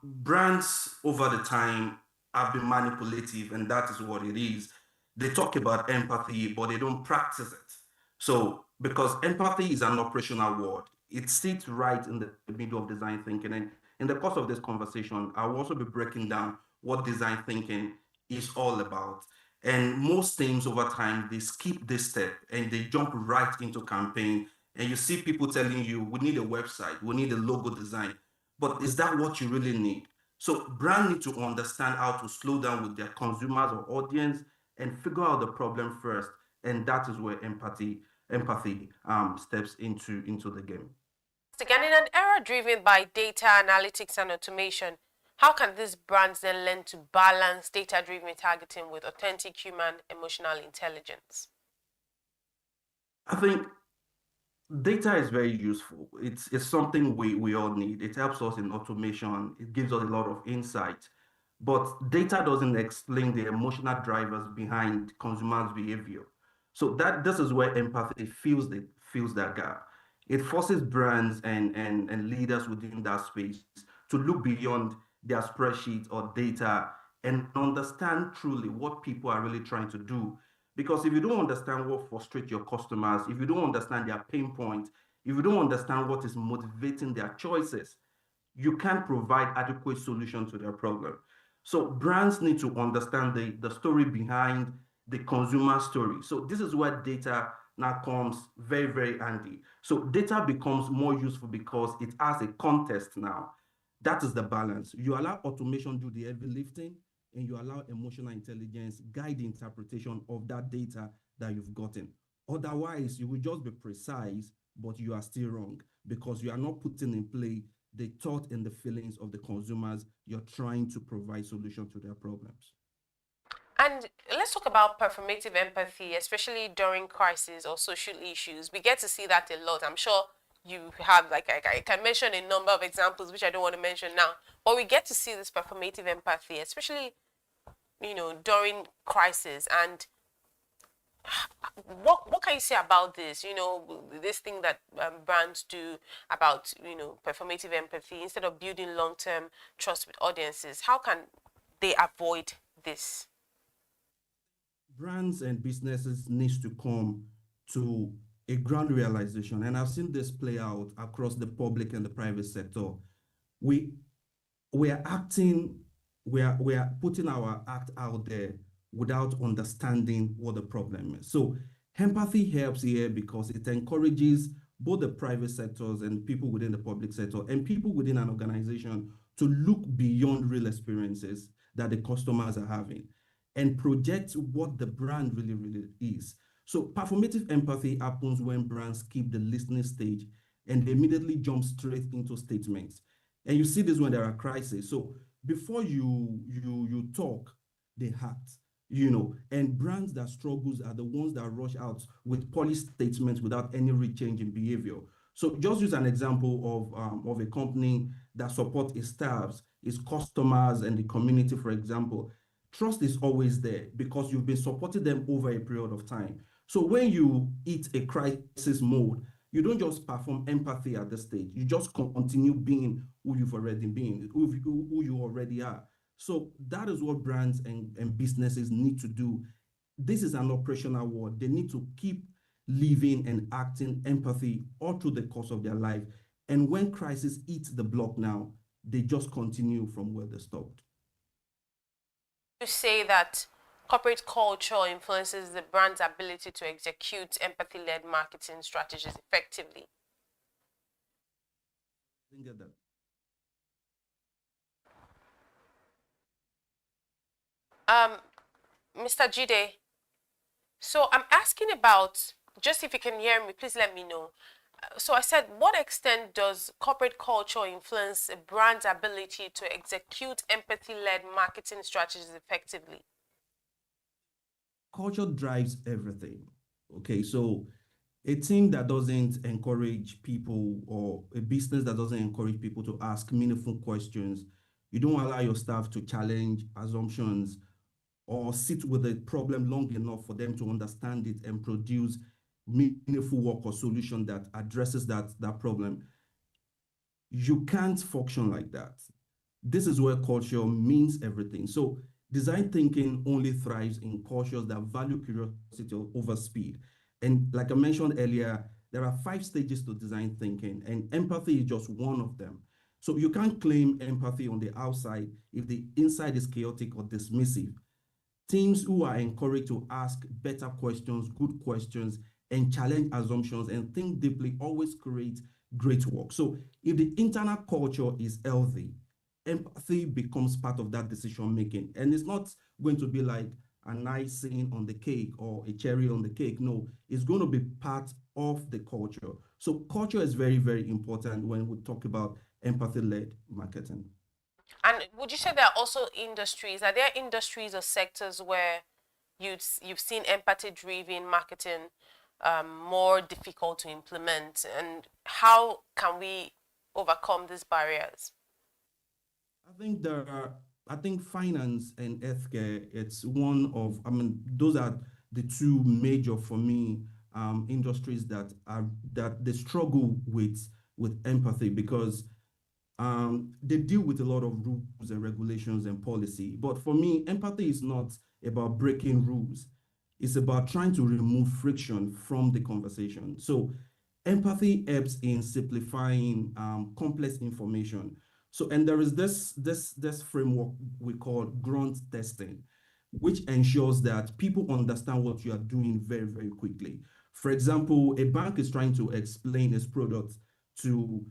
brands over the time have been manipulative, and that is what it is. They talk about empathy, but they don't practice it. So, because empathy is an operational word, it sits right in the middle of design thinking. And in the course of this conversation, I will also be breaking down what design thinking is all about. And most teams over time, they skip this step and they jump right into campaign. And you see people telling you, we need a website, we need a logo design. But is that what you really need? So brand need to understand how to slow down with their consumers or audience and figure out the problem first. And that is where empathy steps into the game. Again, in an era driven by data analytics and automation, how can these brands then learn to balance data-driven targeting with authentic human emotional intelligence? I think data is very useful. It's something we all need. It helps us in automation. It gives us a lot of insight. But data doesn't explain the emotional drivers behind consumers' behavior. So that this is where empathy fills that gap. It forces brands and leaders within that space to look beyond their spreadsheets or data and understand truly what people are really trying to do. Because if you don't understand what frustrates your customers, if you don't understand their pain points, if you don't understand what is motivating their choices, you can't provide adequate solution to their problem. So brands need to understand the story behind the consumer story. So this is where data now comes very, very handy. So data becomes more useful because it has a context now. That is the balance. You allow automation do the heavy lifting, and you allow emotional intelligence guide the interpretation of that data that you've gotten. Otherwise, you will just be precise, but you are still wrong because you are not putting in play the thought and the feelings of the consumers you're trying to provide solution to their problems. And let's talk about performative empathy, especially during crisis or social issues. We get to see that a lot. I'm sure you have, like, I can mention a number of examples, which I don't want to mention now. But we get to see this performative empathy, especially, during crisis. And what can you say about this? This thing that brands do about, performative empathy instead of building long-term trust with audiences. How can they avoid this? Brands and businesses needs to come to a ground realization, and I've seen this play out across the public and the private sector. We are acting, we are putting our act out there without understanding what the problem is. So empathy helps here because it encourages both the private sectors and people within the public sector and people within an organization to look beyond real experiences that the customers are having and project what the brand really, really is. So performative empathy happens when brands skip the listening stage and they immediately jump straight into statements. And you see this when there are crises. So before you talk, they act, and brands that struggles are the ones that rush out with polished statements without any real change in behavior. So just use an example of a company that supports its staffs, its customers, and the community, for example. Trust is always there because you've been supporting them over a period of time. So when you hit a crisis mode, you don't just perform empathy at this stage. You just continue being who you've already been, who you already are. So that is what brands and businesses need to do. This is an operational word. They need to keep living and acting empathy all through the course of their life. And when crisis hits the block now, they just continue from where they stopped. You say that corporate culture influences the brand's ability to execute empathy-led marketing strategies effectively. I didn't get that. Mr. Jide, so I'm asking about, just if you can hear me, please let me know. So I said, what extent does corporate culture influence a brand's ability to execute empathy-led marketing strategies effectively? Culture drives everything. Okay, so a team that doesn't encourage people or a business that doesn't encourage people to ask meaningful questions, you don't allow your staff to challenge assumptions or sit with a problem long enough for them to understand it and produce meaningful work or solution that addresses that problem. You can't function like that. This is where culture means everything. So design thinking only thrives in cultures that value curiosity over speed. And like I mentioned earlier, there are 5 stages to design thinking, and empathy is just one of them. So you can't claim empathy on the outside if the inside is chaotic or dismissive. Teams who are encouraged to ask better questions, good questions, and challenge assumptions and think deeply always create great work. So if the internal culture is healthy, empathy becomes part of that decision making. And it's not going to be like an icing on the cake or a cherry on the cake. No, it's going to be part of the culture. So culture is very, very important when we talk about empathy-led marketing. And would you say there are also industries, are there industries or sectors where you've seen empathy-driven marketing more difficult to implement, and how can we overcome these barriers? I think finance and healthcare, it's one of, those are the 2 major for me industries that they struggle with empathy because they deal with a lot of rules and regulations and policy. But for me, empathy is not about breaking rules. It's about trying to remove friction from the conversation. So empathy helps in simplifying complex information. So, and there is this framework we call grunt testing, which ensures that people understand what you are doing very, very quickly. For example, a bank is trying to explain its product to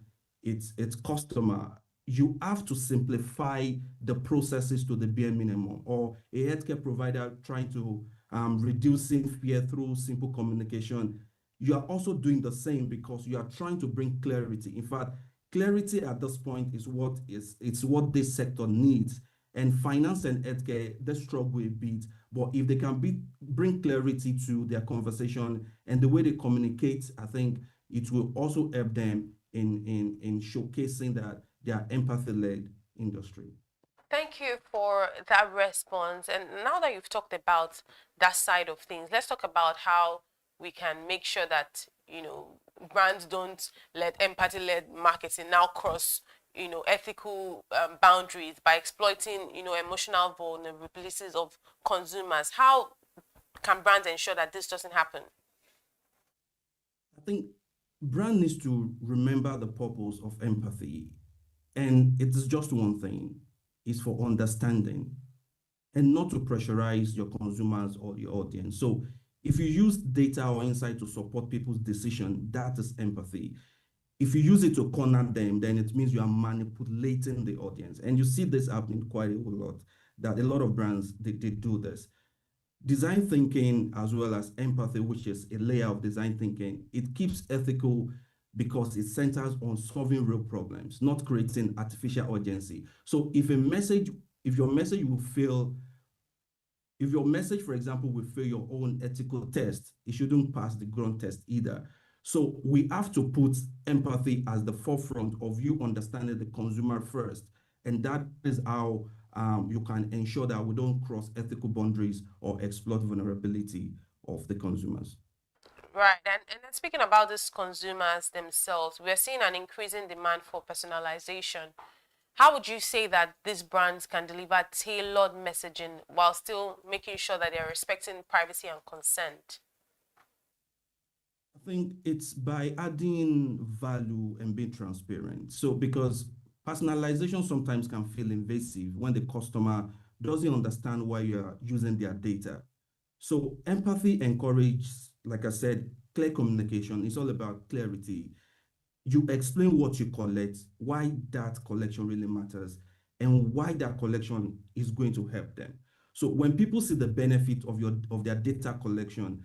its customer. You have to simplify the processes to the bare minimum, or a healthcare provider trying to reducing fear through simple communication. You are also doing the same because you are trying to bring clarity. In fact, clarity at this point is what this sector needs. And finance and healthcare, they struggle a bit, but if they can bring clarity to their conversation and the way they communicate, I think it will also help them in showcasing that they are empathy-led industry. Thank you for that response. And now that you've talked about that side of things, let's talk about how we can make sure that, brands don't let empathy-led marketing now cross, ethical boundaries by exploiting, emotional vulnerabilities of consumers. How can brands ensure that this doesn't happen? I think brand needs to remember the purpose of empathy, and it is just one thing: it's for understanding and not to pressurize your consumers or your audience. So if you use data or insight to support people's decision, that is empathy. If you use it to corner them, then it means you are manipulating the audience. And you see this happening quite a lot, that a lot of brands, they do this. Design thinking as well as empathy, which is a layer of design thinking, it keeps ethical because it centers on solving real problems, not creating artificial urgency. So if your message will fail, if your message, for example, will fail your own ethical test, it shouldn't pass the grunt test either. So we have to put empathy as the forefront of you understanding the consumer first. And that is how you can ensure that we don't cross ethical boundaries or exploit vulnerability of the consumers. Right, and then speaking about these consumers themselves, we're seeing an increasing demand for personalization. How would you say that these brands can deliver tailored messaging while still making sure that they're respecting privacy and consent? I think it's by adding value and being transparent. So because personalization sometimes can feel invasive when the customer doesn't understand why you're using their data. So empathy encourages, like I said, clear communication. It's all about clarity. You explain what you collect, why that collection really matters, and why that collection is going to help them. So when people see the benefit of their data collection,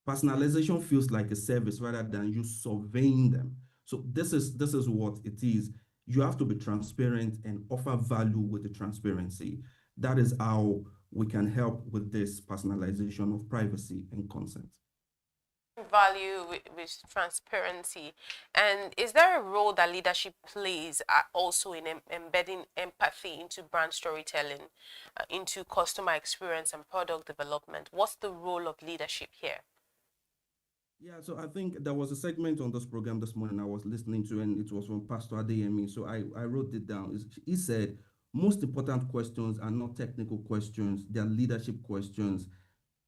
personalization feels like a service rather than you surveying them. So this is what it is. You have to be transparent and offer value with the transparency. That is how we can help with this personalization of privacy and consent. Value with transparency. And is there a role that leadership plays also in embedding empathy into brand storytelling, into customer experience and product development? What's the role of leadership here? Yeah, so I think there was a segment on this program this morning I was listening to, and it was from Pastor Adeyemi. So I wrote it down. He said, most important questions are not technical questions, they're leadership questions.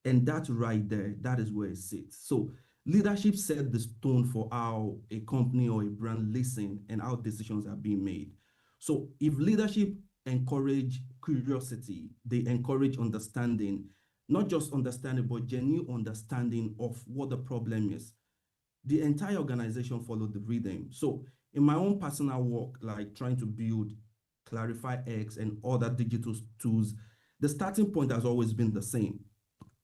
And that right there, that is where it sits. So leadership set the tone for how a company or a brand listen and how decisions are being made. So if leadership encourage curiosity, they encourage understanding, not just understanding, but genuine understanding of what the problem is. The entire organization followed the rhythm. So in my own personal work, like trying to build Clarify X and other digital tools, the starting point has always been the same.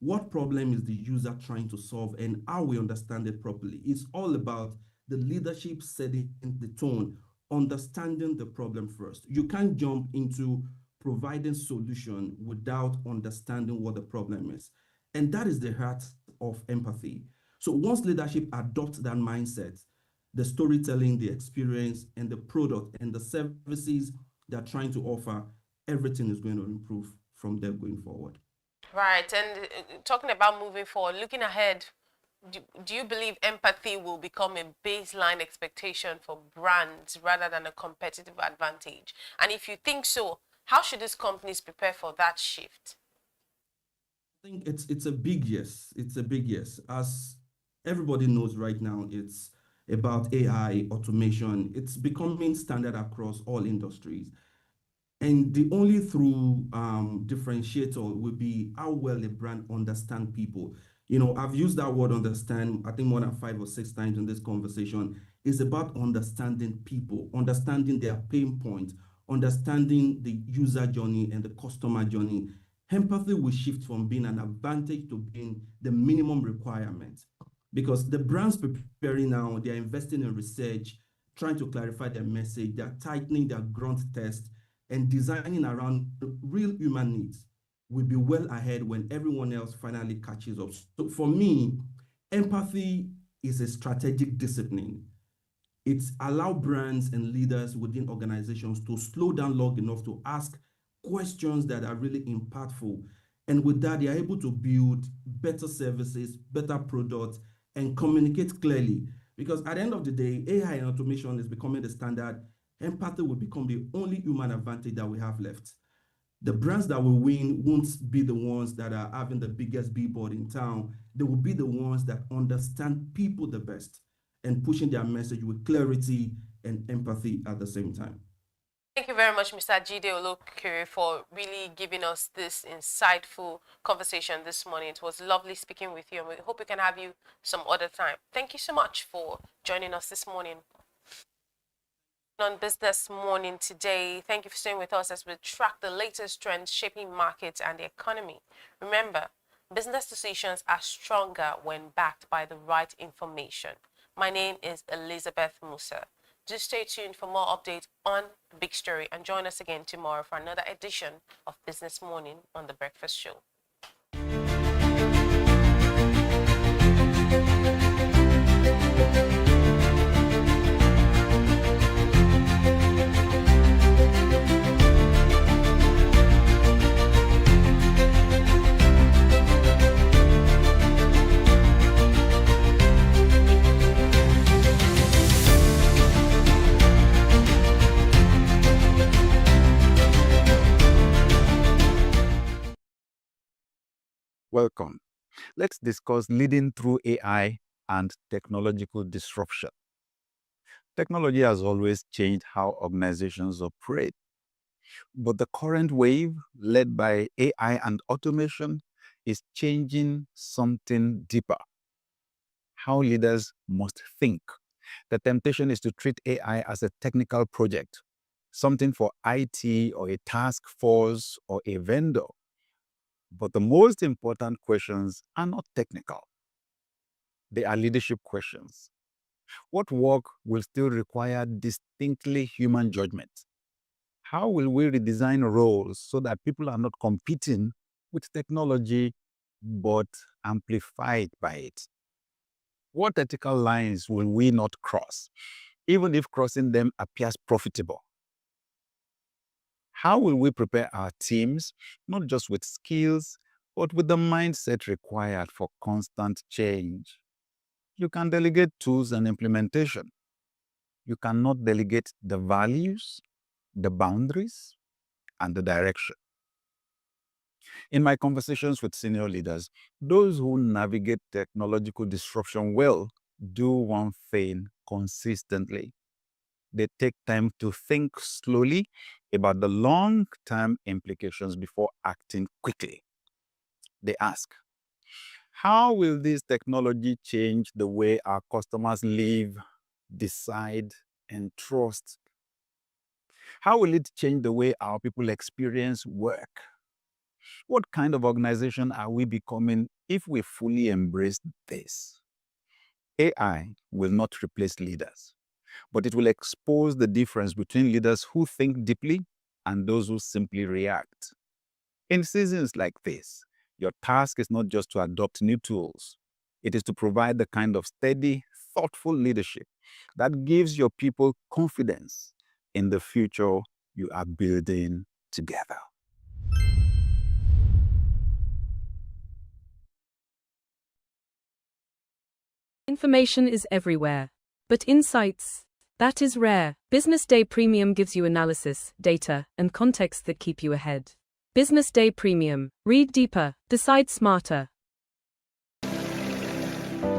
What problem is the user trying to solve and how we understand it properly? It's all about the leadership setting the tone, understanding the problem first. You can't jump into providing solution without understanding what the problem is. And that is the heart of empathy. So once leadership adopts that mindset, the storytelling, the experience, and the product and the services they're trying to offer, everything is going to improve from there going forward. Right, and talking about moving forward, looking ahead, do you believe empathy will become a baseline expectation for brands rather than a competitive advantage? And if you think so, how should these companies prepare for that shift? I think it's a big yes. It's a big yes. As everybody knows right now, it's about AI, automation. It's becoming standard across all industries. And the only true differentiator will be how well a brand understands people. I've used that word understand, I think more than 5 or 6 times in this conversation. It's about understanding people, understanding their pain point, understanding the user journey and the customer journey. Empathy will shift from being an advantage to being the minimum requirement. Because the brands preparing now, they're investing in research, trying to clarify their message, they're tightening their grunt test, and designing around real human needs will be well ahead when everyone else finally catches up. So for me, empathy is a strategic discipline. It's allow brands and leaders within organizations to slow down long enough to ask questions that are really impactful. And with that, they are able to build better services, better products, and communicate clearly. Because at the end of the day, AI and automation is becoming the standard. Empathy will become the only human advantage that we have left. The brands that will win won't be the ones that are having the biggest billboard in town. They will be the ones that understand people the best and pushing their message with clarity and empathy at the same time. Thank you very much, Mr. Jide Olokere, for really giving us this insightful conversation this morning. It was lovely speaking with you, and we hope we can have you some other time. Thank you so much for joining us this morning. On Business Morning today. Thank you for staying with us as we track the latest trends shaping markets and the economy. Remember, business decisions are stronger when backed by the right information. My name is Elizabeth Musa. Do stay tuned for more updates on the big story and join us again tomorrow for another edition of Business Morning on The Breakfast Show. Welcome. Let's discuss leading through AI and technological disruption. Technology has always changed how organizations operate, but the current wave, led by AI and automation, is changing something deeper: how leaders must think. The temptation is to treat AI as a technical project, something for IT or a task force or a vendor. But the most important questions are not technical. They are leadership questions. What work will still require distinctly human judgment? How will we redesign roles so that people are not competing with technology but amplified by it? What ethical lines will we not cross, even if crossing them appears profitable? How will we prepare our teams, not just with skills, but with the mindset required for constant change? You can delegate tools and implementation. You cannot delegate the values, the boundaries, and the direction. In my conversations with senior leaders, those who navigate technological disruption well do one thing consistently. They take time to think slowly about the long-term implications before acting quickly. They ask, how will this technology change the way our customers live, decide, and trust? How will it change the way our people experience work? What kind of organization are we becoming if we fully embrace this? AI will not replace leaders, but it will expose the difference between leaders who think deeply and those who simply react. In seasons like this, your task is not just to adopt new tools. It is to provide the kind of steady, thoughtful leadership that gives your people confidence in the future you are building together. Information is everywhere, but insights, that is rare. Business Day Premium gives you analysis, data, and context that keep you ahead. Business Day Premium. Read deeper, decide smarter.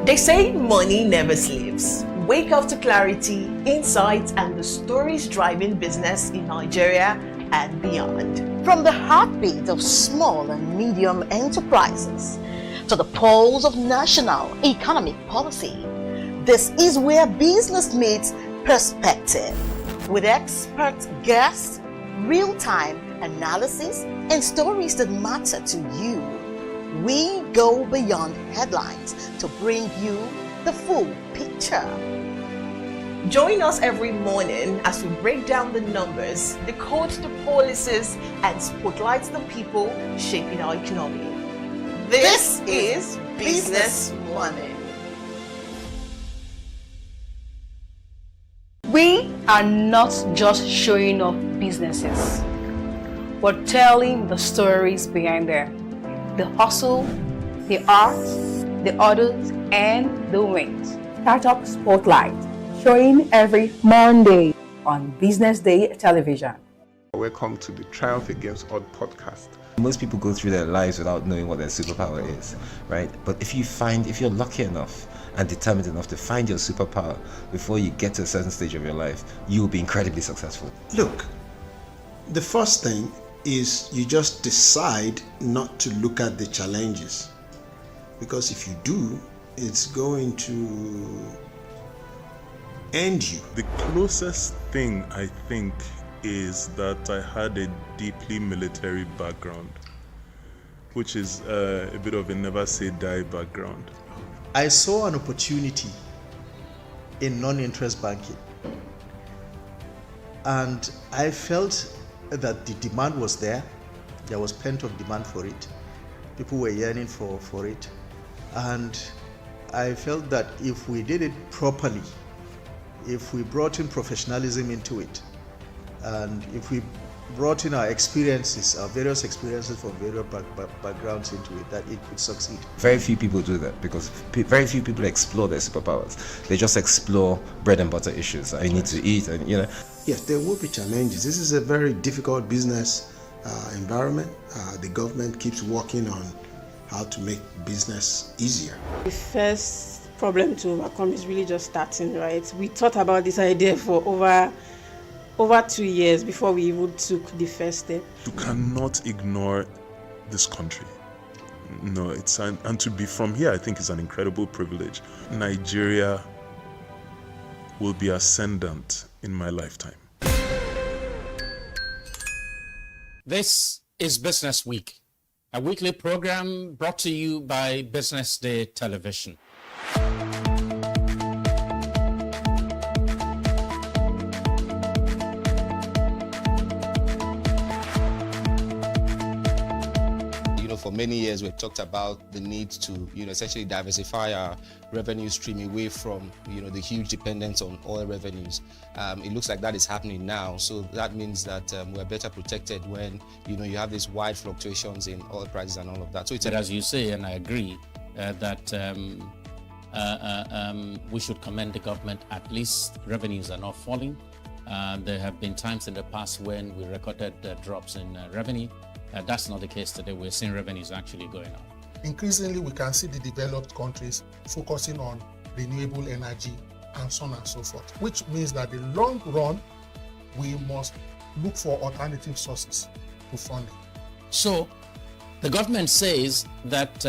They say money never sleeps. Wake up to clarity, insights, and the stories driving business in Nigeria and beyond. From the heartbeat of small and medium enterprises to the pulse of national economic policy, this is where business meets perspective. With expert guests, real-time analysis, and stories that matter to you, we go beyond headlines to bring you the full picture. Join us every morning as we break down the numbers, decode the policies, and spotlight the people shaping our economy. This is Business Morning. We are not just showing off businesses. We're telling the stories behind them. The hustle, the art, the orders, and the wins. Startup Spotlight, showing every Monday on Business Day television. Welcome to the Triumph Against Odd podcast. Most people go through their lives without knowing what their superpower is, right? But if you're lucky enough and determined enough to find your superpower before you get to a certain stage of your life, you will be incredibly successful. Look, the first thing is you just decide not to look at the challenges, because if you do, it's going to end you. The closest thing, I think, is that I had a deeply military background, which is a bit of a never say die background. I saw an opportunity in non-interest banking, and I felt that the demand was there. There was pent-up demand for it. People were yearning for it, and I felt that if we did it properly, if we brought in professionalism into it, and if we brought in our experiences, our various experiences from various backgrounds into it, that it could succeed. Very few people do that because very few people explore their superpowers. They just explore bread and butter issues. I need to eat, and Yes, there will be challenges. This is a very difficult business environment. The government keeps working on how to make business easier. The first problem to overcome is really just starting, right? We thought about this idea for over 2 years before we even took the first step. You cannot ignore this country. No, and to be from here, I think is an incredible privilege. Nigeria will be ascendant in my lifetime. This is Business Week, a weekly program brought to you by Business Day Television. For many years, we've talked about the need to, essentially diversify our revenue stream away from, the huge dependence on oil revenues. It looks like that is happening now. So that means that we're better protected when, you have these wide fluctuations in oil prices and all of that. So it's as you say, and I agree, that we should commend the government. At least revenues are not falling. There have been times in the past when we recorded drops in revenue. That's not the case today. We're seeing revenues actually going up. Increasingly, we can see the developed countries focusing on renewable energy and so on and so forth, which means that in the long run, we must look for alternative sources to funding. So, the government says that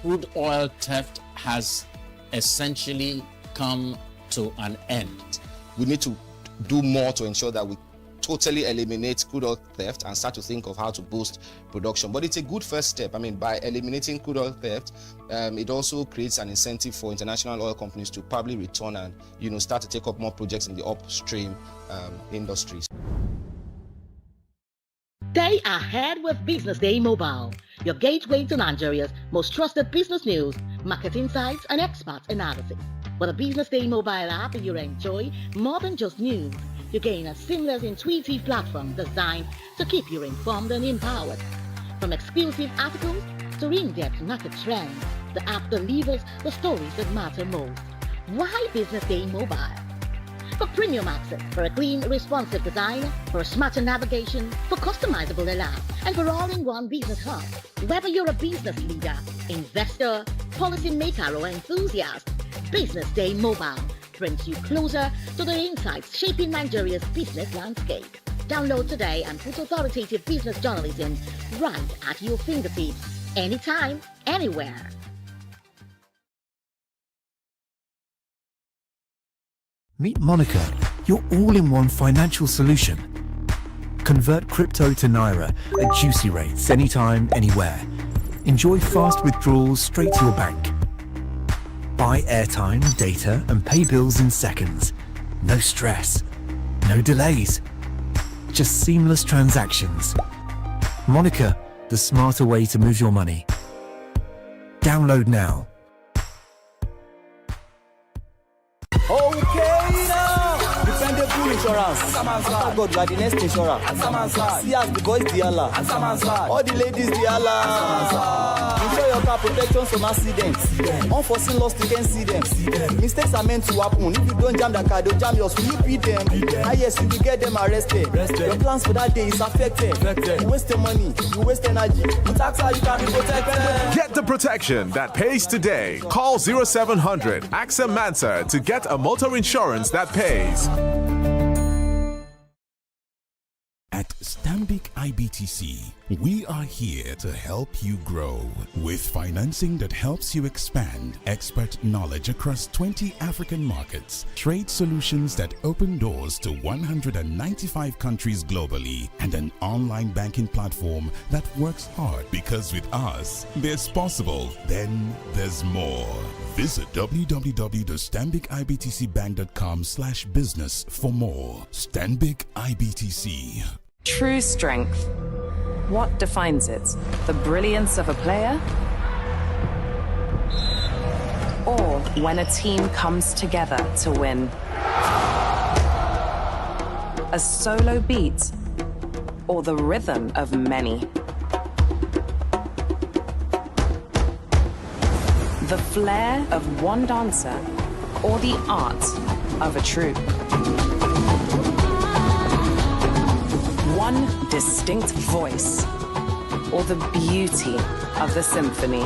crude oil theft has essentially come to an end. We need to do more to ensure that we totally eliminate crude oil theft and start to think of how to boost production. But it's a good first step. By eliminating crude oil theft, it also creates an incentive for international oil companies to probably return and start to take up more projects in the upstream industries. Stay ahead with Business Day Mobile, your gateway to Nigeria's most trusted business news, market insights, and expert analysis. With a Business Day Mobile app, you enjoy more than just news. You gain a seamless, intuitive platform designed to keep you informed and empowered. From exclusive articles to in-depth market trends, the app delivers the stories that matter most. Why Business Day Mobile? For premium access, for a clean, responsive design, for smarter navigation, for customizable alerts, and for all-in-one business hub. Whether you're a business leader, investor, policymaker, or enthusiast, Business Day Mobile brings you closer to the insights shaping Nigeria's business landscape. Download today and put authoritative business journalism right at your fingertips, anytime, anywhere. Meet Monica, your all-in-one financial solution. Convert crypto to Naira at juicy rates anytime, anywhere. Enjoy fast withdrawals straight to your bank. Buy airtime, data, and pay bills in seconds. No stress, no delays, just seamless transactions. Monica, the smarter way to move your money. Download now. Okay now, dependable insurance. After God, you are the next insurer. See as the boys the Allah, all the ladies the Allah. Insure your car protection from accidents. Unforeseen loss, you can see them. Mistakes are meant to happen. If you don't jam the car, they'll jam yours. Will you beat them? Ah yes, you will get them arrested. Your plans for that day is affected. You waste your money, you waste energy. But that's how you can be protected. Get the protection that pays today. Call 0700 AXA Mansa to get a motor insurance that pays. At Stanbic Stanbic IBTC, we are here to help you grow with financing that helps you expand, expert knowledge across 20 African markets, trade solutions that open doors to 195 countries globally, and an online banking platform that works hard, because with us, there's possible, then there's more. Visit www.stanbicibtcbank.com/business for more. Stanbic IBTC. True strength. What defines it? The brilliance of a player? Or when a team comes together to win? A solo beat? Or the rhythm of many? The flair of one dancer, or the art of a troupe? One distinct voice, or the beauty of the symphony?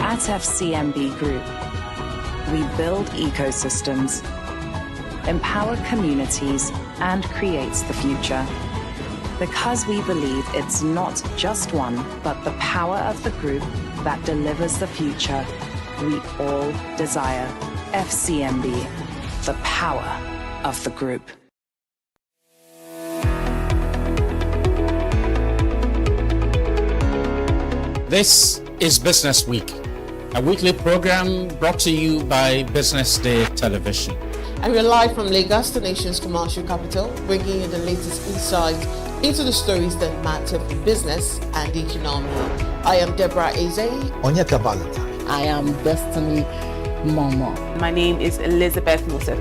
At FCMB Group, we build ecosystems, empower communities, and create the future. Because we believe it's not just one, but the power of the group that delivers the future we all desire. FCMB, the power of the group. This is Business Week, a weekly program brought to you by BusinessDay Television. And we're live from Lagos, the nation's commercial capital, bringing you the latest insights into the stories that matter for business and the economy. I am Deborah Eze. Onyeka Valentine. I am Destiny Momo. My name is Elizabeth Musa.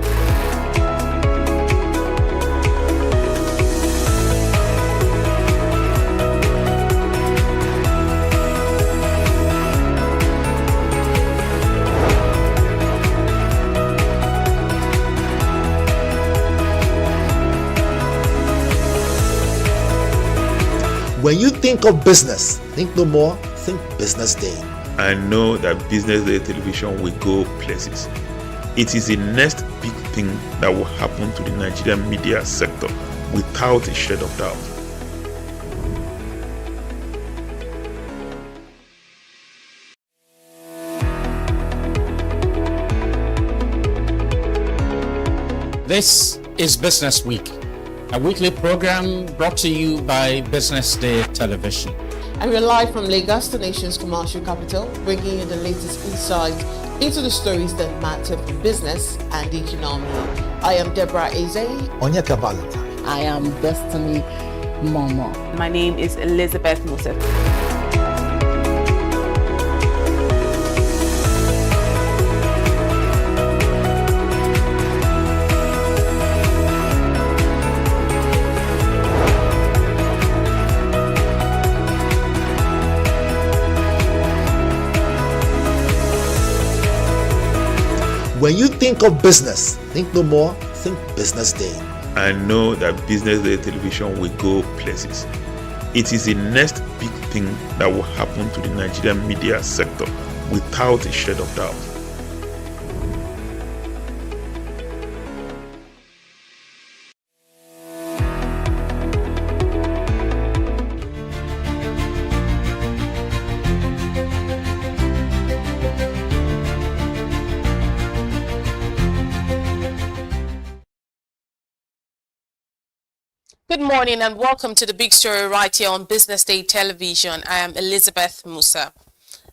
When you think of business, think no more, think Business Day. I know that Business Day Television will go places. It is the next big thing that will happen to the Nigerian media sector without a shade of doubt. This is Business Week, a weekly program brought to you by BusinessDay Television. And we're live from Lagos, the nation's commercial capital, bringing you the latest insights into the stories that matter for business and the economy. I am Deborah Eze. Onyeka Valentine. I am Destiny Momo. My name is Elizabeth Musa. When you think of business, think no more, think Business Day. I know that Business Day Television will go places. It is the next big thing that will happen to the Nigerian media sector without a shade of doubt. Good morning and welcome to the big story right here on Business Day Television. I am Elizabeth Musa.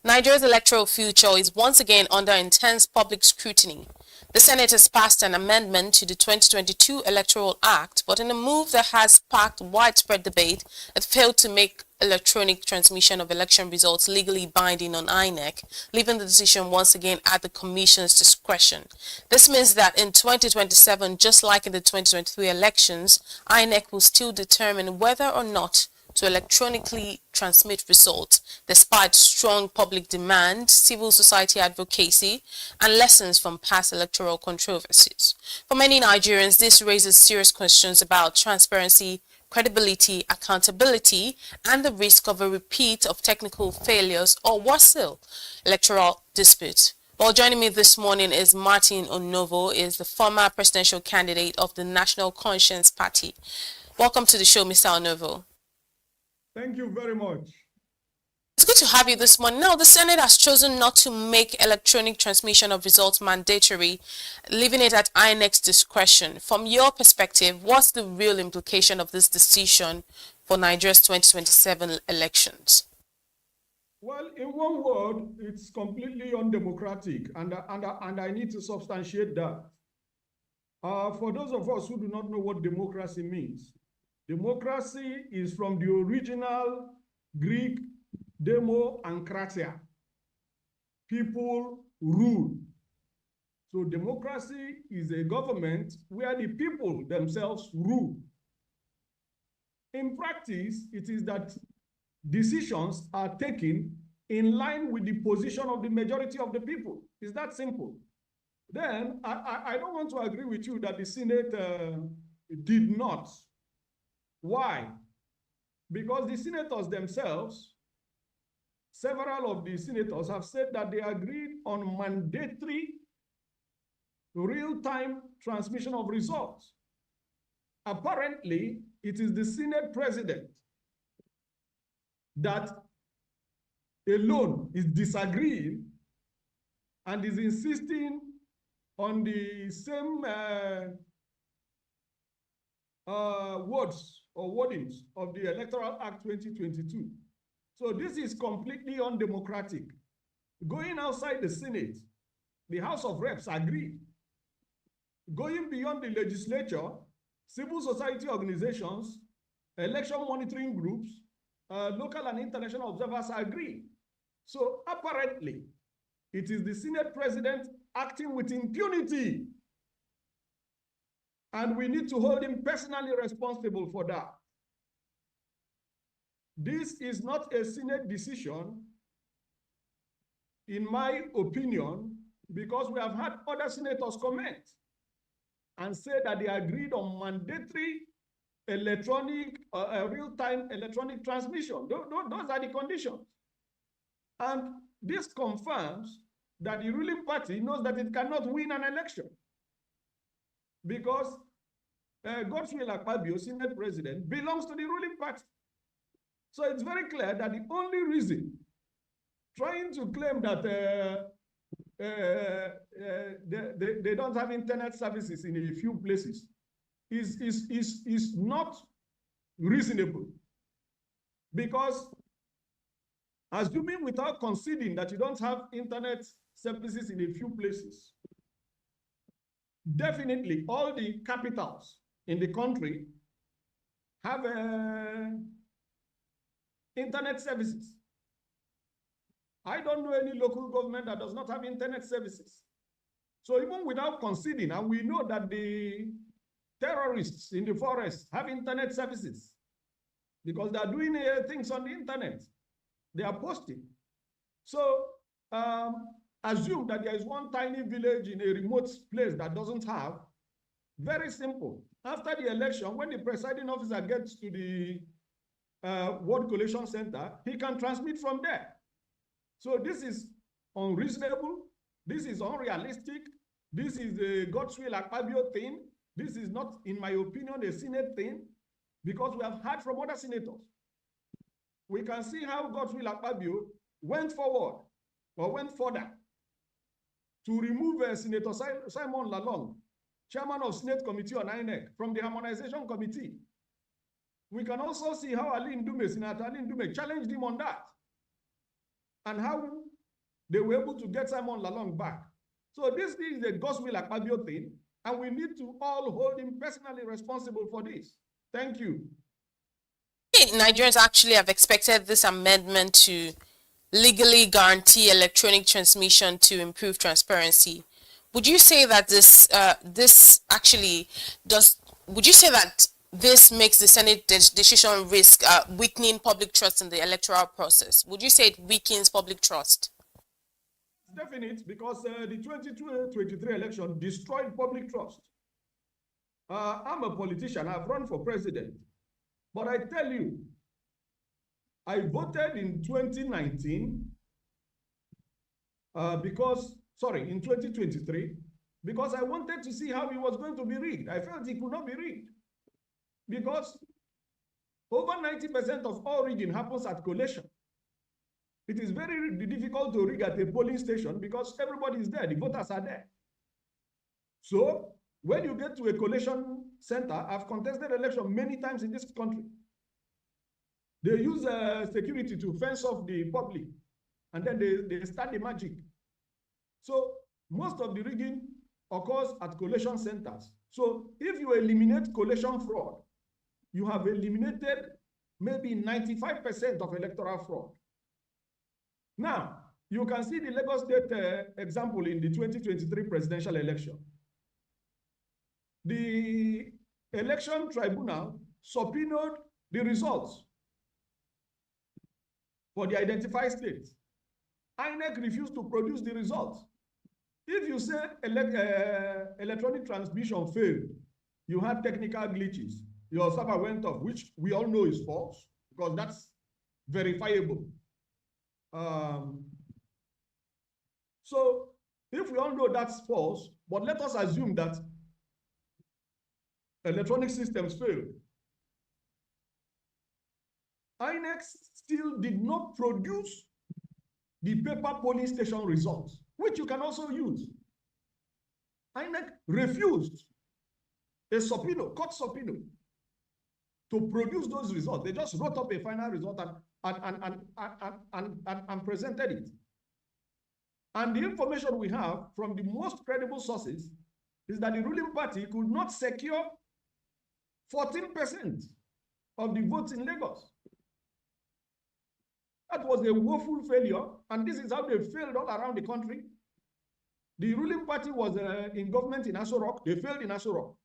Nigeria's electoral future is once again under intense public scrutiny. The Senate has passed an amendment to the 2022 Electoral Act, but in a move that has sparked widespread debate, it failed to make electronic transmission of election results legally binding on INEC, leaving the decision once again at the Commission's discretion. This means that in 2027, just like in the 2023 elections, INEC will still determine whether or not to electronically transmit results, despite strong public demand, civil society advocacy, and lessons from past electoral controversies. For many Nigerians, this raises serious questions about transparency, credibility, accountability, and the risk of a repeat of technical failures or, worse still, electoral disputes. Well, joining me this morning is Martin Onovo, is the former presidential candidate of the National Conscience Party. Welcome to the show, Mr. Onovo. Thank you very much. It's good to have you this morning. Now, the Senate has chosen not to make electronic transmission of results mandatory, leaving it at INEC's discretion. From your perspective, what's the real implication of this decision for Nigeria's 2027 elections? Well, in one word, it's completely undemocratic, and I need to substantiate that. For those of us who do not know what democracy means, democracy is from the original Greek demo and kratia. People rule. So democracy is a government where the people themselves rule. In practice, it is that decisions are taken in line with the position of the majority of the people. It's that simple. Then, I don't want to agree with you that the Senate did not. Why? Because the senators themselves, several of the senators have said that they agreed on mandatory real-time transmission of results. Apparently, it is the Senate president that alone is disagreeing and is insisting on the same words or wordings of the Electoral Act 2022. So this is completely undemocratic. Going outside the Senate, the House of Reps agreed. Going beyond the legislature, civil society organizations, election monitoring groups, local and international observers agree. So apparently, it is the Senate president acting with impunity. And we need to hold him personally responsible for that. This is not a Senate decision, in my opinion, because we have had other senators comment and say that they agreed on mandatory electronic, real-time electronic transmission. Those are the conditions. And this confirms that the ruling party knows that it cannot win an election. Because Godswill Akpabio, Senate president, belongs to the ruling party. So it's very clear that the only reason trying to claim that they don't have internet services in a few places is not reasonable. Because assuming without conceding that you don't have internet services in a few places, definitely all the capitals in the country have internet services. I don't know any local government that does not have internet services. So even without conceding, and we know that the terrorists in the forest have internet services because they are doing things on the internet. They are posting. So assume that there is one tiny village in a remote place that doesn't have. Very simple. After the election, when the presiding officer gets to the World Collation Center, he can transmit from there. So this is unreasonable. This is unrealistic. This is a Godswill Akpabio thing. This is not, in my opinion, a Senate thing, because we have heard from other senators. We can see how Godswill Akpabio went forward or went further to remove Senator Simon Lalong, chairman of Senate Committee on INEC, from the Harmonization Committee. We can also see how Senator Ali Ndume challenged him on that, and how they were able to get Simon Lalong back. So this is a Godswill Akpabio thing, and we need to all hold him personally responsible for this. Thank you. Nigerians actually have expected this amendment to legally guarantee electronic transmission to improve transparency. Would you say that this makes the Senate decision risk weakening public trust in the electoral process? Would you say it weakens public trust? Definite, because the 2022-23 election destroyed public trust. I'm a politician. I've run for president. But I tell you, I voted in 2019 because in 2023, because I wanted to see how it was going to be rigged. I felt it could not be rigged because over 90% of all rigging happens at collation. It is very difficult to rig at a polling station because everybody is there, the voters are there. So when you get to a collation center, I've contested election many times in this country. They use security to fence off the public, and then they start the magic. So most of the rigging occurs at collation centers. So if you eliminate collation fraud, you have eliminated maybe 95% of electoral fraud. Now, you can see the Lagos State example in the 2023 presidential election. The election tribunal subpoenaed the results for the identified states. INEC refused to produce the results. If you say electronic transmission failed, you had technical glitches, your server went off, which we all know is false because that's verifiable. So if we all know that's false, but let us assume that electronic systems failed, INEC still did not produce the paper polling station results, which you can also use. INEC refused a subpoena, court subpoena, to produce those results. They just wrote up a final result and presented it. And the information we have from the most credible sources is that the ruling party could not secure 14% of the votes in Lagos. That was a woeful failure, and this is how they failed all around the country. The ruling party was in government in Aso Rock. They failed in Aso Rock.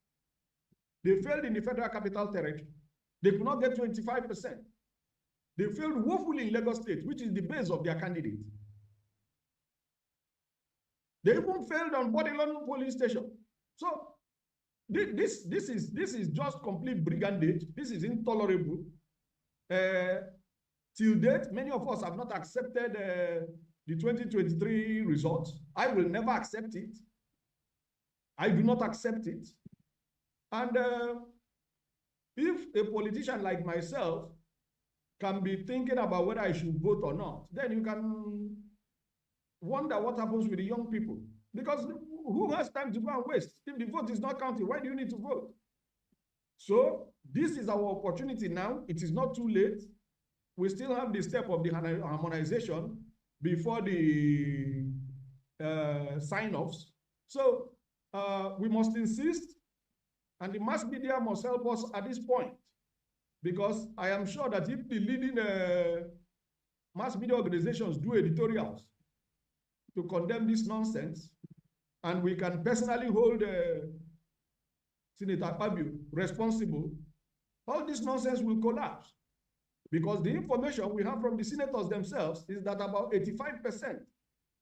They failed in the Federal Capital Territory. They could not get 25%. They failed woefully in Lagos State, which is the base of their candidate. They even failed on Bodilon polling station. So this is just complete brigandage. This is intolerable. Till date, many of us have not accepted the 2023 results. I will never accept it. I do not accept it. And if a politician like myself can be thinking about whether I should vote or not, then you can wonder what happens with the young people. Because who has time to go and waste? If the vote is not counted, why do you need to vote? So this is our opportunity now. It is not too late. We still have the step of the harmonization before the sign-offs. So we must insist, and the mass media must help us at this point, because I am sure that if the leading mass media organizations do editorials to condemn this nonsense, and we can personally hold Senator Akpabio responsible, all this nonsense will collapse. Because the information we have from the senators themselves is that about 85%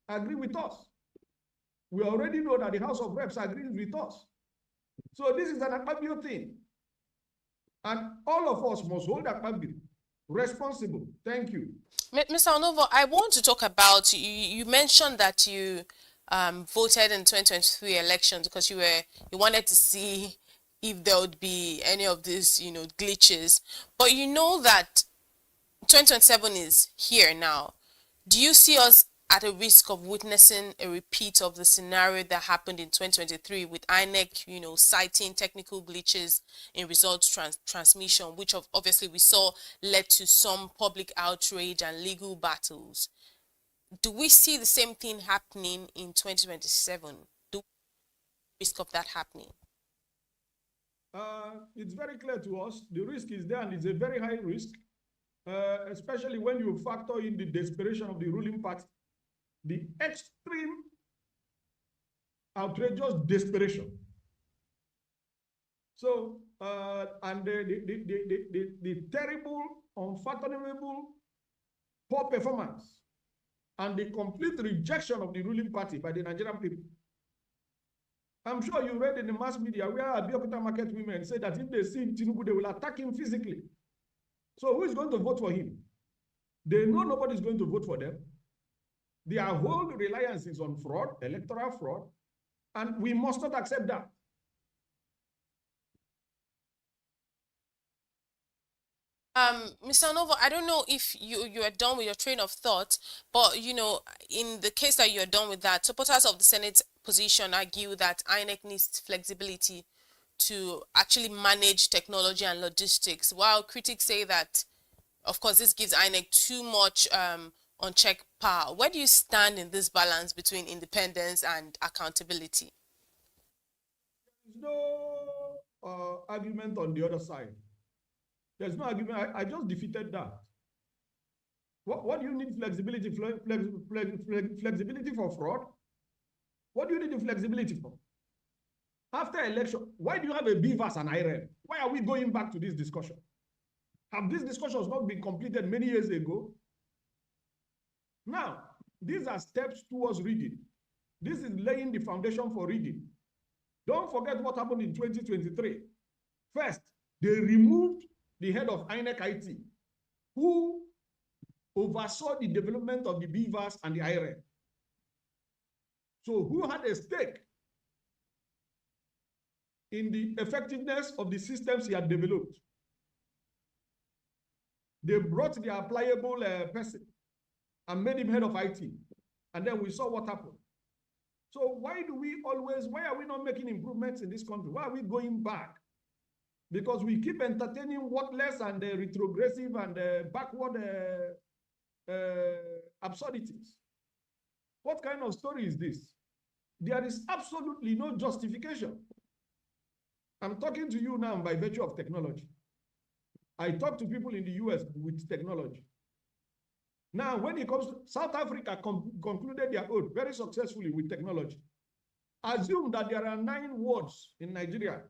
agree with us. We already know that the House of Reps agrees with us. So this is an Akpabio thing. And all of us must hold Akpabio responsible. Thank you. Mr. Onovo, I want to talk about, you mentioned that you voted in 2023 elections because you wanted to see if there would be any of these, glitches. But you know that 2027 is here now. Do you see us at a risk of witnessing a repeat of the scenario that happened in 2023 with INEC, citing technical glitches in results transmission, which obviously we saw led to some public outrage and legal battles? Do we see the same thing happening in 2027? Do we risk of that happening? It's very clear to us. The risk is there, and it's a very high risk. Especially when you factor in the desperation of the ruling party, the extreme, outrageous desperation. So, and the terrible, unfathomable, poor performance, and the complete rejection of the ruling party by the Nigerian people. I'm sure you read in the mass media where Abiyakuta market women say that if they see Tinubu, they will attack him physically. So who is going to vote for him? They know nobody is going to vote for them. Their whole reliance is on fraud, electoral fraud, and we must not accept that. Mr. Novo, I don't know if you are done with your train of thought, but you know, in the case that you are done with that, supporters of the Senate position argue that INEC needs flexibility to actually manage technology and logistics, while critics say that, of course, this gives INEC too much unchecked power. Where do you stand in this balance between independence and accountability? There's no argument on the other side. There's no argument. I just defeated that. What do you need flexibility? Flexibility for fraud? What do you need the flexibility for? After election, why do you have a BVAS and IREL? Why are we going back to this discussion? Have these discussions not been completed many years ago? Now, these are steps towards reading. This is laying the foundation for reading. Don't forget what happened in 2023. First, they removed the head of INEC IT, who oversaw the development of the BVAS and the IREL. So who had a stake in the effectiveness of the systems he had developed? They brought their pliable person and made him head of IT. And then we saw what happened. So why are we not making improvements in this country? Why are we going back? Because we keep entertaining worthless and retrogressive and backward absurdities. What kind of story is this? There is absolutely no justification. I'm talking to you now by virtue of technology. I talk to people in the US with technology. Now, when it comes to South Africa, concluded their oath very successfully with technology. Assume that there are 9 wards in Nigeria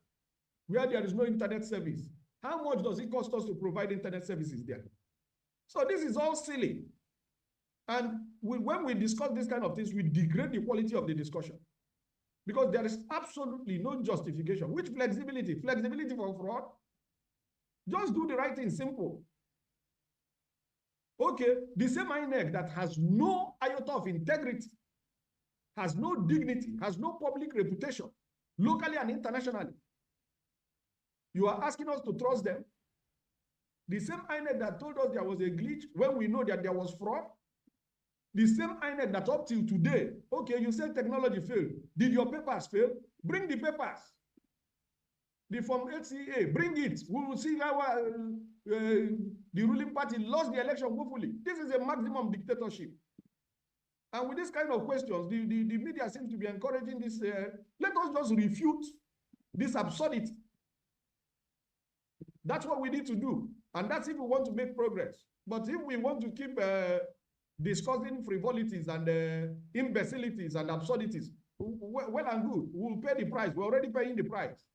where there is no internet service. How much does it cost us to provide internet services there? So this is all silly. And when we discuss this kind of things, we degrade the quality of the discussion. Because there is absolutely no justification. Which flexibility? Flexibility for fraud? Just do the right thing, simple. Okay, the same INEC that has no iota of integrity, has no dignity, has no public reputation, locally and internationally. You are asking us to trust them? The same INEC that told us there was a glitch when we know that there was fraud? The same INEC that up till today, okay, you said technology failed. Did your papers fail? Bring the papers. The Form 8CA, bring it. We will see how the ruling party lost the election woefully. This is a maximum dictatorship. And with this kind of questions, the media seems to be encouraging this. Let us just refute this absurdity. That's what we need to do. And that's if we want to make progress. But if we want to keep discussing frivolities and imbecilities and absurdities, well and good. We'll pay the price. We're already paying the price.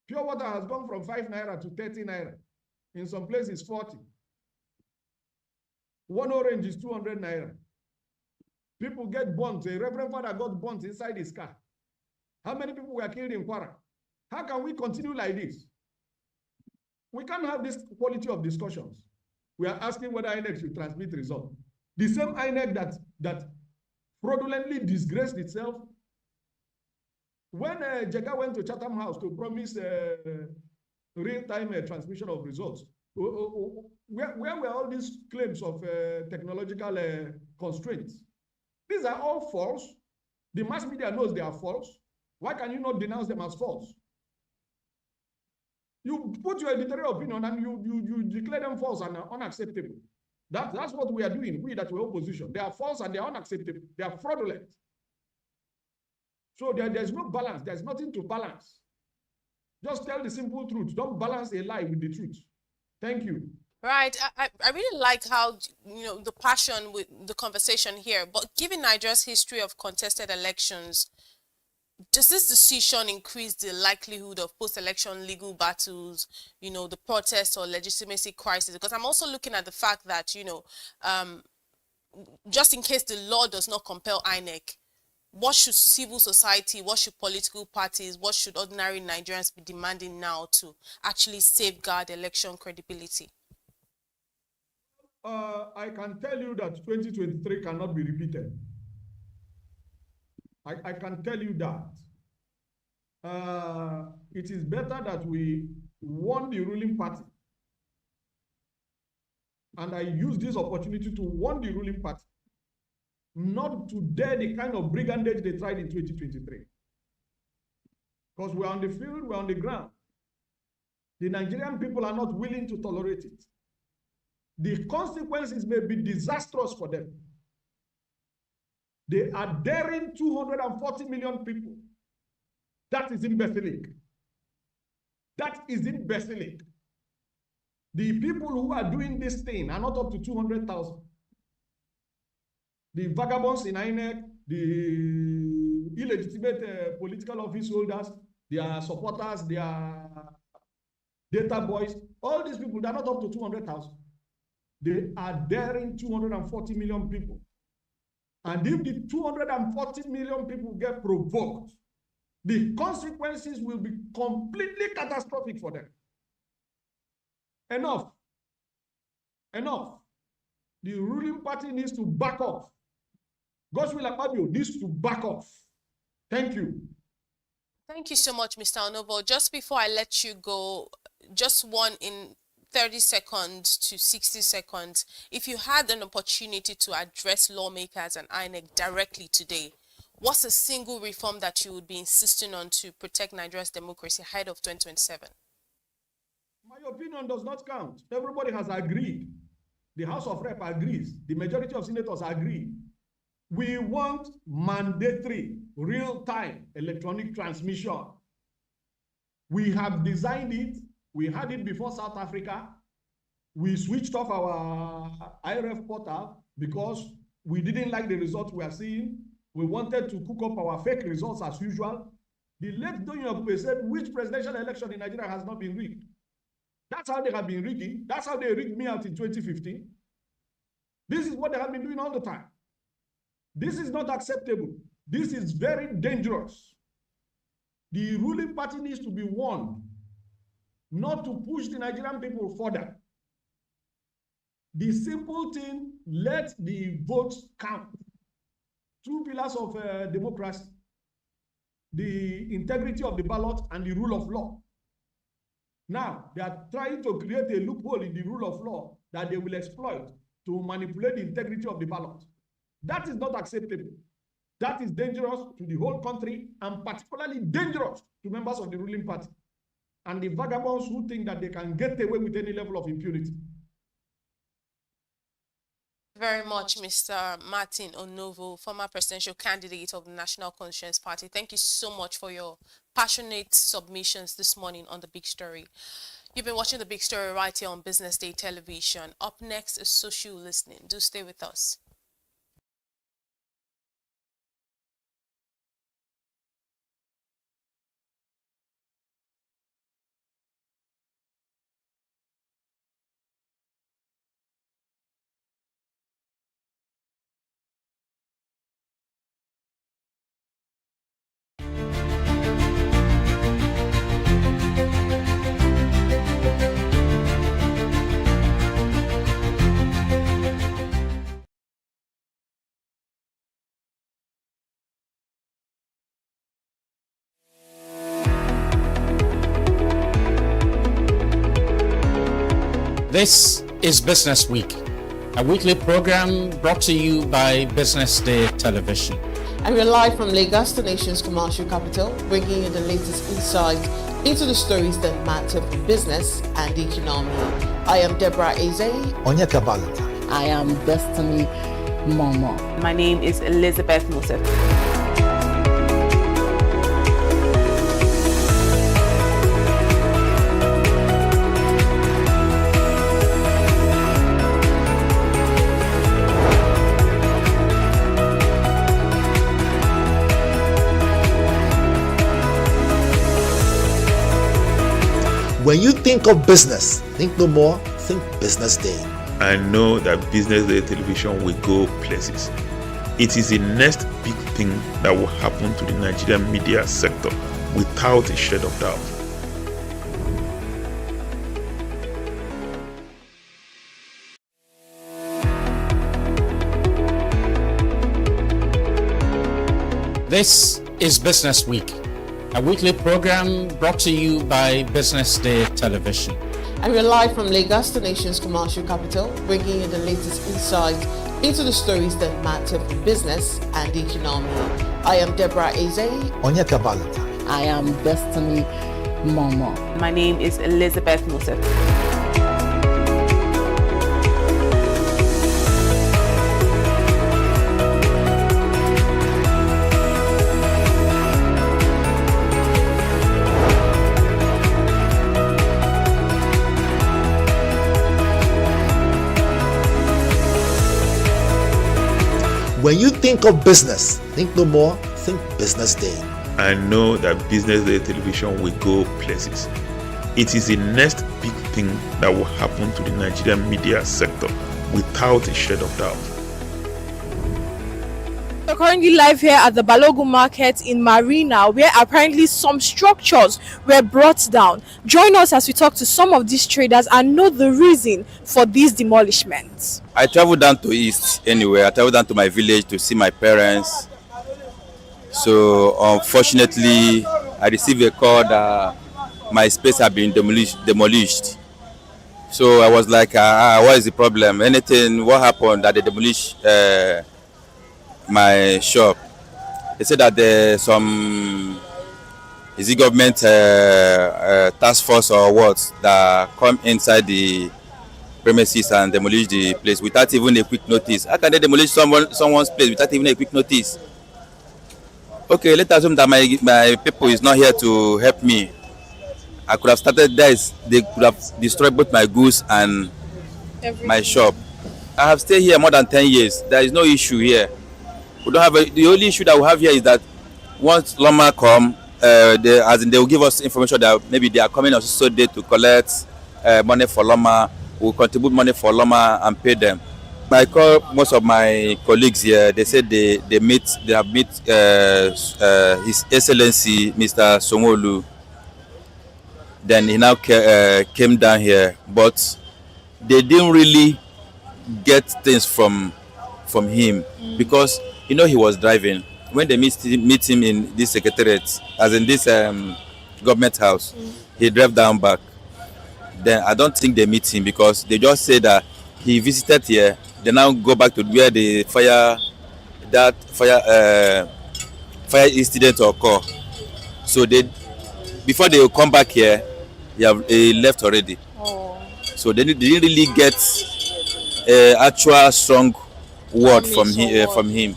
Pure water has gone from 5 naira to 30 naira. In some places, 40. One orange is 200 naira. People get burnt. A reverend father got burnt inside his car. How many people were killed in Kwara? How can we continue like this? We can't have this quality of discussions. We are asking whether INEC should transmit results. The same INEC that fraudulently disgraced itself. When Jega went to Chatham House to promise real-time transmission of results, where were all these claims of technological constraints? These are all false. The mass media knows they are false. Why can you not denounce them as false? You put your editorial opinion and you declare them false and unacceptable. That's what we are doing, we that we're opposition. They are false and they are unacceptable. They are fraudulent. So there's no balance. There's nothing to balance. Just tell the simple truth. Don't balance a lie with the truth. Thank you. Right. I really like how, you know, the passion with the conversation here. But given Nigeria's history of contested elections, does this decision increase the likelihood of post-election legal battles, you know, the protests or legitimacy crisis? Because I'm also looking at the fact that, you know, just in case the law does not compel INEC, what should civil society, what should political parties, what should ordinary Nigerians be demanding now to actually safeguard election credibility? I can tell you that 2023 cannot be repeated. I can tell you that. It is better that we warn the ruling party. And I use this opportunity to warn the ruling party not to dare the kind of brigandage they tried in 2023. Because we're on the field, we're on the ground. The Nigerian people are not willing to tolerate it. The consequences may be disastrous for them. They are daring 240 million people. That is imbecilic. That is imbecilic. The people who are doing this thing are not up to 200,000. The vagabonds in INEC, the illegitimate political office holders, their supporters, their data boys, all these people, they're not up to 200,000. They are daring 240 million people. And if the 240 million people get provoked, the consequences will be completely catastrophic for them. Enough. Enough. The ruling party needs to back off. Godswill Akpabio needs to back off. Thank you. Thank you so much, Mr. Onobo. Just before I let you go, just one in 30 seconds to 60 seconds. If you had an opportunity to address lawmakers and INEC directly today, what's a single reform that you would be insisting on to protect Nigeria's democracy ahead of 2027? My opinion does not count. Everybody has agreed. The House of Rep agrees. The majority of senators agree. We want mandatory, real-time electronic transmission. We have designed it. We had it before South Africa. We switched off our IRF portal because we didn't like the results we are seeing. We wanted to cook up our fake results as usual. The late Donyo said, which presidential election in Nigeria has not been rigged? That's how they have been rigging. That's how they rigged me out in 2015. This is what they have been doing all the time. This is not acceptable. This is very dangerous. The ruling party needs to be warned not to push the Nigerian people further. The simple thing, let the votes count. Two pillars of democracy, the integrity of the ballot and the rule of law. Now, they are trying to create a loophole in the rule of law that they will exploit to manipulate the integrity of the ballot. That is not acceptable. That is dangerous to the whole country and particularly dangerous to members of the ruling party and the vagabonds who think that they can get away with any level of impunity. Very much, Mr. Martin Onovo, former presidential candidate of the National Conscience Party. Thank you so much for your passionate submissions this morning on The Big Story. You've been watching The Big Story right here on Business Day Television. Up next is Social Listening. Do stay with us. This is Business Week, a weekly program brought to you by Business Day Television. And we're live from Lagos, the nation's commercial capital, bringing you the latest insight into the stories that matter for business and the economy. I am Deborah Eze. Onyeka Valentine. I am Destiny Momo. My name is Elizabeth Musef. When you think of business, think no more, think Business Day. I know that Business Day Television will go places. It is the next big thing that will happen to the Nigerian media sector without a shred of doubt. This is Business Week, a weekly program brought to you by BusinessDay Television. And we're live from Lagos, the nation's commercial capital, bringing you the latest insight into the stories that matter for business and the economy. I am Deborah Eze. Onyeka Valentine. I am Destiny Momo. My name is Elizabeth Musa. When you think of business, think no more, think Business Day. I know that Business Day television will go places. It is the next big thing that will happen to the Nigerian media sector without a shade of doubt. We're currently live here at the Balogun Market in Marina, where apparently some structures were brought down. Join us as we talk to some of these traders and know the reason for these demolishments. I traveled down to East anyway. I traveled down to my village to see my parents. So unfortunately, I received a call that my space had been demolished. So I was like, what is the problem? What happened that they demolished my shop? They said that there's some, is it government task force or what, that come inside the premises and demolish the place without even a quick notice. How can they demolish someone's place without even a quick notice? Okay, let's assume that my people is not here to help me. I could have started this. They could have destroyed both my goods and my shop. I have stayed here more than 10 years. There is no issue here. We don't have the only issue that we have here is that once Loma come, they will give us information that maybe they are coming on so day to collect money for Loma. We'll contribute money for Loma and pay them. I call most of my colleagues here. They said they have met His Excellency Mr. Somolu. Then he now came down here, but they didn't really get things from him because he was driving. When they meet him in this secretariat, as in this government house, he drove down back. Then I don't think they meet him because they just say that he visited here. They now go back to where the fire incident occur. So before they come back here, he left already. Oh. So they didn't really get actual strong word from him.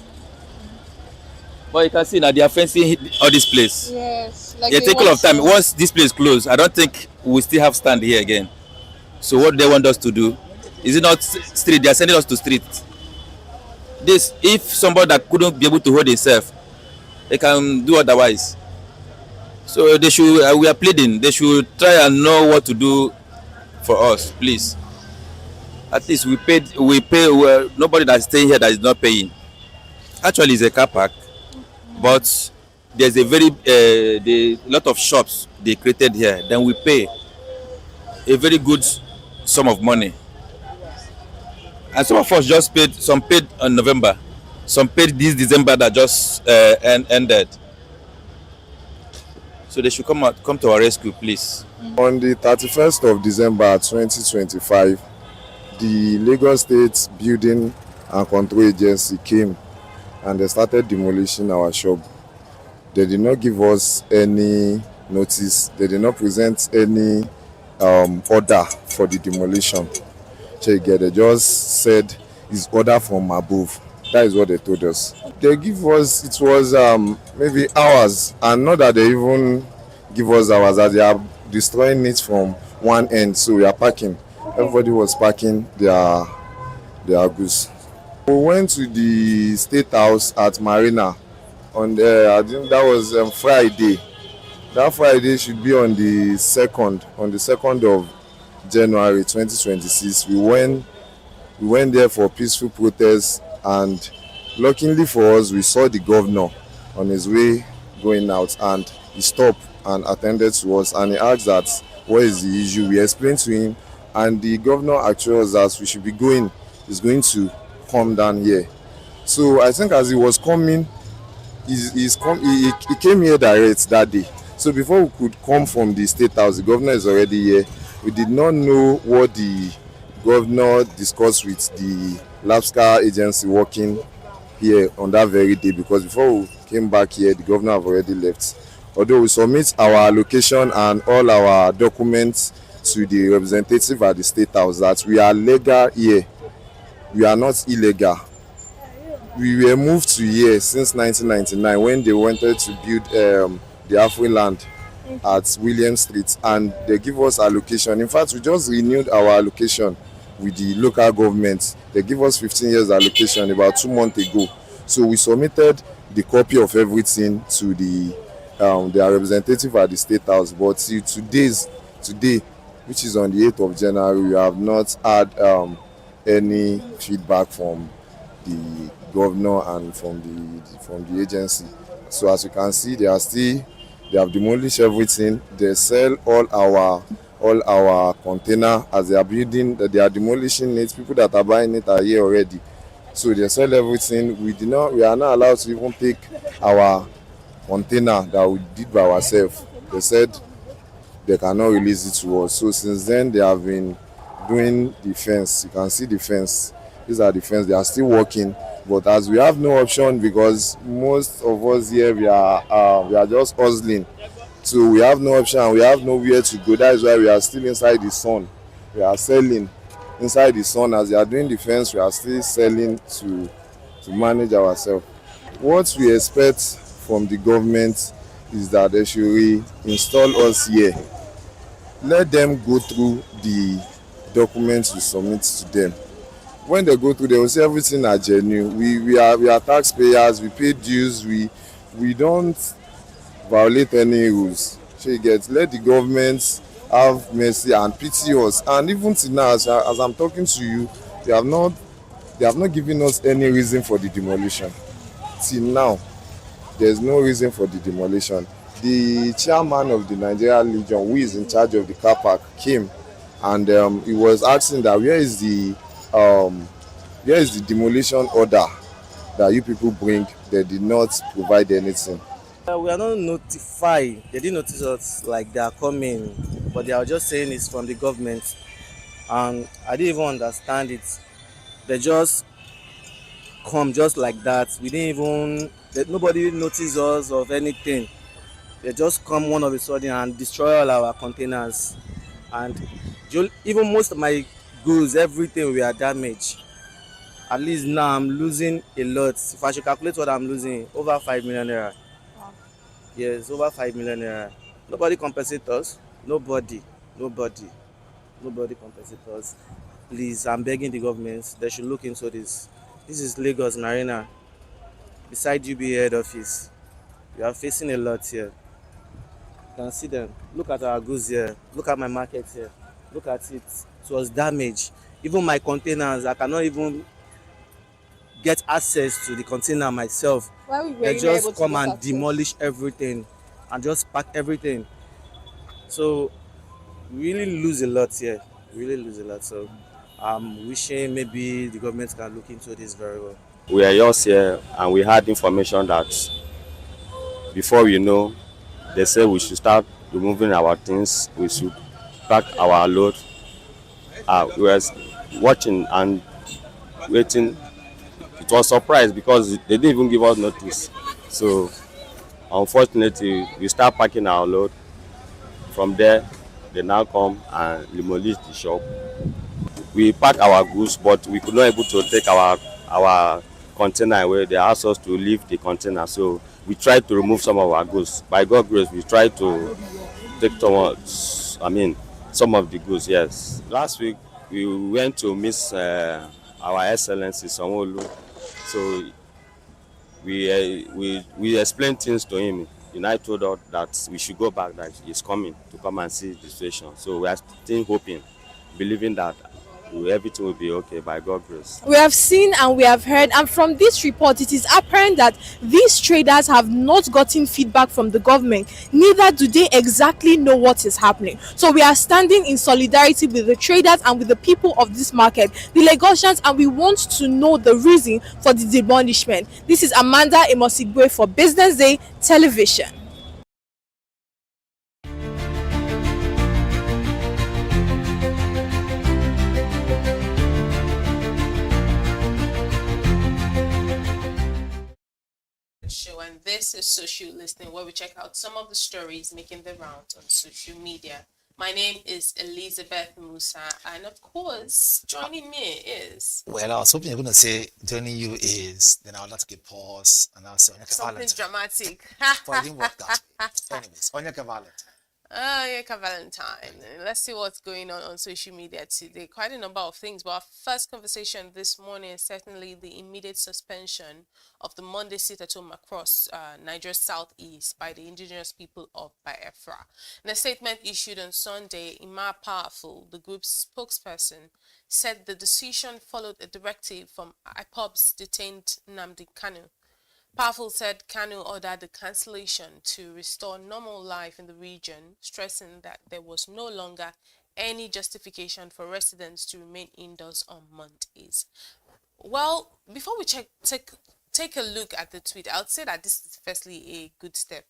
But you can see now they are fencing all this place. Yes. Like it take a lot of time. Once this place closed, I don't think we still have stand here again. So what they want us to do, is it not street? They are sending us to street. If somebody that couldn't be able to hold himself, they can do otherwise. So they should. We are pleading. They should try and know what to do for us, please. At least we pay. Well, nobody that's staying here that is not paying. Actually, it's a car park, but there's a lot of shops they created here. Then we pay a very good sum of money. And some of us just paid. Some paid in November. Some paid this December that just ended. So they should come to our rescue, please. On the 31st of December 2025, the Lagos State Building and Control Agency came and they started demolishing our shop. They did not give us any notice. They did not present any order for the demolition. They just said it's order from above. That is what they told us. They give us, it was maybe hours, and not that they even give us hours, that they are destroying it from one end. So we are packing. Everybody was packing their goods. We went to the State House at Marina on I think that was Friday. That Friday should be on the 2nd of January 2026. We went there for peaceful protest, and luckily for us, we saw the governor on his way going out, and he stopped and attended to us, and he asked that what is the issue. We explained to him, and the governor assured us that we should be going. He's going to come down here. So I think as he was coming he came here direct that day. So before we could come from the State House, the governor is already here. We did not know what the governor discussed with the LAPSCA agency working here on that very day, because before we came back here, the governor have already left. Although we submit our allocation and all our documents to the representative at the State House that we are legal here, we are not illegal. We were moved to here since 1999 when they wanted to build the Afri land at William Street, and they give us allocation. In fact, we just renewed our allocation with the local government. They give us 15 years allocation about 2 months ago. So we submitted the copy of everything to their representative at the State House. But till today, which is on the 8th of January, we have not had any feedback from the governor and from the agency. So as you can see, they have demolished everything. They sell all our container as they are building. They are demolishing it. People that are buying it are here already. So they sell everything. We are not allowed to even take our container that we did by ourselves. They said they cannot release it to us. So since then they have been doing the fence. You can see the fence. These are the fence. They are still working. But as we have no option, because most of us here we are just hustling, so we have no option. We have nowhere to go. That is why we are still inside the sun. We are selling inside the sun. As they are doing the fence, we are still selling to manage ourselves. What we expect from the government is that they should reinstall us here. Let them go through the documents we submit to them. When they go through, they will say everything are genuine. We are taxpayers. We pay dues. We don't violate any rules. So you get, let the government have mercy and pity us. And even till now, as I'm talking to you, they have not given us any reason for the demolition. Till now, there's no reason for the demolition. The chairman of the Nigeria Legion, who is in charge of the car park, came and he was asking that where is the demolition order that you people bring. They did not provide anything. We are not notified. They didn't notice us like they are coming, but they are just saying it's from the government. And I didn't even understand it. They just come just like that. We didn't even, nobody noticed us of anything. They just come one of a sudden and destroy all our containers. And even most of my goods, everything we are damaged. At least now I'm losing a lot. If I should calculate what I'm losing, over 5 million naira. Wow. Yes, over 5 million naira. Nobody compensates us. Nobody compensates us. Please, I'm begging the government, they should look into this. This is Lagos Marina, beside UBA head office. We are facing a lot here. You can see them. Look at our goods here. Look at my market here. Look at it. It was damaged. Even my containers, I cannot even get access to the container myself. They just come and demolish everything and just pack everything. So we really lose a lot here. So I'm wishing maybe the government can look into this very well. We are just here and we had information that before we know, they said we should start removing our things, we should pack our load. We were watching and waiting. It was a surprise because they didn't even give us notice. So unfortunately, we start packing our load. From there, they now come and demolish the shop. We pack our goods, but we could not able to take our container away. They asked us to leave the container. So we tried to remove some of our goods. By God's grace, we tried to take some of the goods, yes. Last week, we went to meet our Excellency Sanwo-Olu. So we explained things to him. United told us that we should go back, that he's coming to come and see the situation. So we are still hoping, believing that everything will be okay by God's grace. We have seen and we have heard, and from this report, it is apparent that these traders have not gotten feedback from the government, neither do they exactly know what is happening. So we are standing in solidarity with the traders and with the people of this market, the Lagosians, and we want to know the reason for the demolishment. This is Amanda Emosigwe for Business Day Television. Show, and this is Social Listening, where we check out some of the stories making the rounds on social media. My name is Elizabeth Musa, and of course, joining me is... Well, I was hoping you were going to say joining you is, then I would like to give pause, and I'll say something dramatic. But it didn't work that way. Anyways, Onyeka Valentine. Onyeka Valentine. Let's see what's going on social media today. Quite a number of things, but our first conversation this morning is certainly the immediate suspension of the Monday sit-at-home across Nigeria's southeast by the indigenous people of Biafra. In a statement issued on Sunday, Ima Powerful, the group's spokesperson, said the decision followed a directive from IPOB's detained Nnamdi Kanu. Powerful said Kanu ordered the cancellation to restore normal life in the region, stressing that there was no longer any justification for residents to remain indoors on Mondays. Well, before we take a look at the tweet, I would say that this is firstly a good step.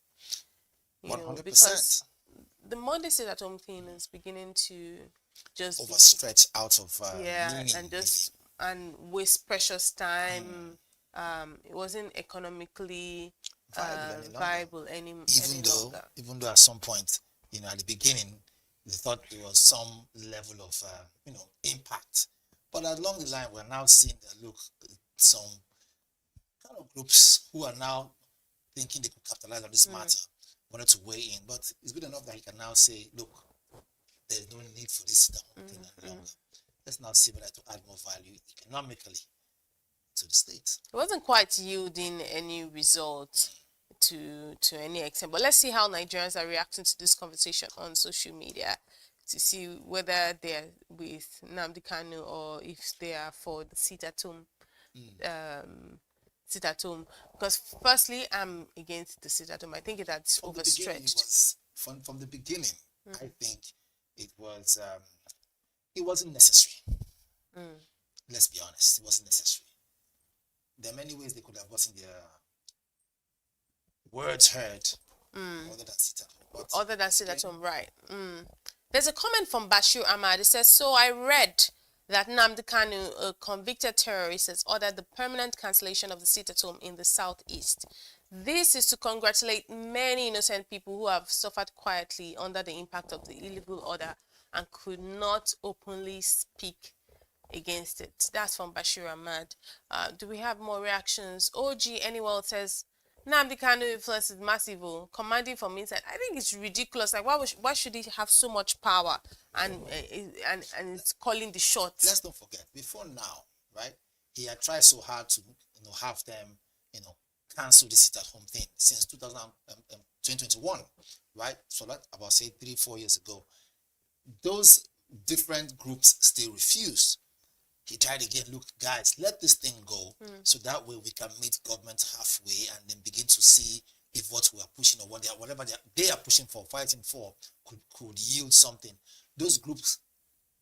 100%. Because the Monday sit-at-home thing is beginning to just overstretch out of and waste precious time. It wasn't economically viable anymore. Even though at some point, at the beginning, they thought there was some level of, impact. But along the line, we're now seeing that, some kind of groups who are now thinking they could capitalize on this matter wanted to weigh in. But it's good enough that he can now say, look, there's no need for this thing any longer. Let's now see whether to add more value economically to the state. It wasn't quite yielding any results to any extent, but let's see how Nigerians are reacting to this conversation on social media to see whether they're with Nnamdi Kanu or if they are for the sit-at-home. Sit-at-home, because firstly, I'm against the sit-at-home. I think that's overstretched. From the beginning, I think it wasn't necessary. Let's be honest, it wasn't necessary. There are many ways they could have gotten their words heard other than sit-at-home. Other than sit-at-home, right. There's a comment from Bashir Ahmad. It says, so I read that Nnamdi Kanu, a convicted terrorist, has ordered the permanent cancellation of the sit-at-home in the southeast. This is to congratulate many innocent people who have suffered quietly under the impact of the illegal order and could not openly speak against it. That's from Bashir Ahmad. Do we have more reactions? OG Anywell says, Nnamdi Kanu influence is massive, commanding from inside. I think it's ridiculous. Like, why should he have so much power and it's calling the shots? Let's not forget, before now, right, he had tried so hard to have them cancel the sit-at-home thing since 2021, right? So that about, say, 3-4 years ago. Those different groups still refused. He tried again, look, guys, let this thing go so that way we can meet government halfway and then begin to see if what we are pushing or whatever they are pushing for, fighting for, could yield something. Those groups,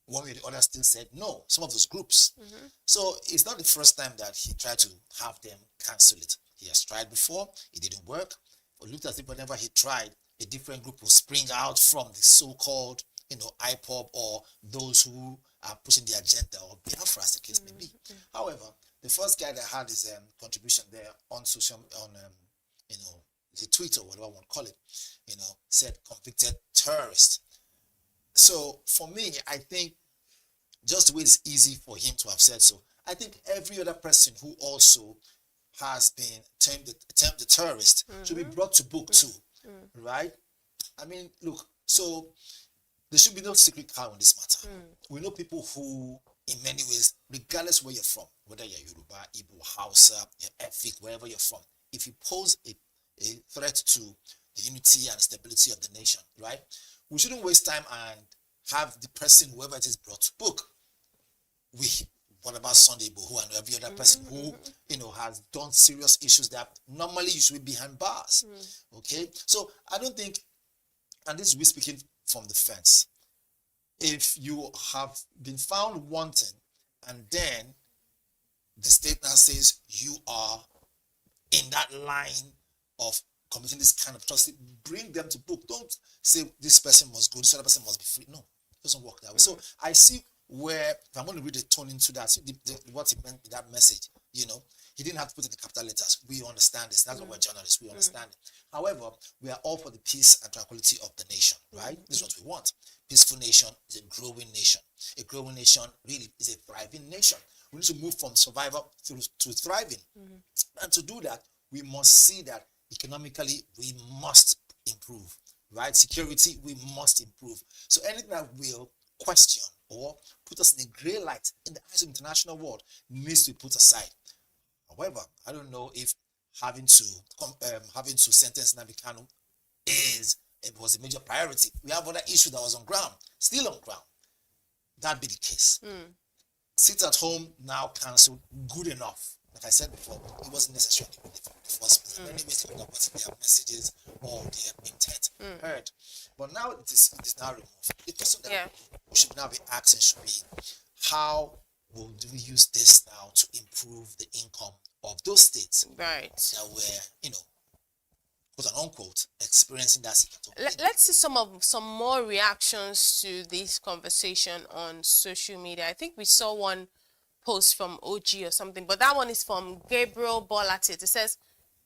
one way or the other, still said no, some of those groups. So it's not the first time that he tried to have them cancel it. He has tried before, it didn't work. But looked as if whenever he tried, a different group will spring out from the so-called IPOB or those who are pushing the agenda or Biafra, as the case may be. However, the first guy that had his contribution there on social, the Twitter, whatever one call it, said convicted terrorist. So for me, I think just the way it's easy for him to have said so, I think every other person who also has been termed the terrorist should be brought to book too, right? I mean, look, so there should be no secret cow in this matter. We know people who, in many ways, regardless where you're from, whether you're Yoruba, Igbo, Hausa, you're Efik, wherever you're from, if you pose a threat to the unity and stability of the nation, right? We shouldn't waste time and have the person, whoever it is, brought to book. what about Sunday Igboho and every other person who, has done serious issues that normally you should be behind bars. Okay? So I don't think, and this is we speaking from the fence, if you have been found wanting and then the state now says you are in that line of committing this kind of atrocity, bring them to book. Don't say this person must go, this other person must be free. No, it doesn't work that way. So I see where, if I'm going to read the tone into that, see what he meant with that message, he didn't have to put it in capital letters. We understand this. That's what we're journalists. We understand it. However, we are all for the peace and tranquility of the nation, right? This is what we want. Peaceful nation is a growing nation. A growing nation really is a thriving nation. We need to move from survival to thriving. And to do that, we must see that economically we must improve, right? Security, we must improve. So anything that will question or put us in a gray light in the eyes of the international world needs to be put aside. However, I don't know if having to sentence Nnamdi Kanu was a major priority. We have other issues that was on ground, still on ground. That be the case. Sit at home, now cancelled, good enough. Like I said before, it wasn't necessarily in the first place. Many ways to know what their messages or their intent heard. But now it is now removed. The question that we should now be asking should be, how will we use this now to improve the income of those states that were, quote unquote, experiencing that situation? Let's see some more reactions to this conversation on social media. I think we saw one post from OG or something, but that one is from Gabriel Bolatit. It says,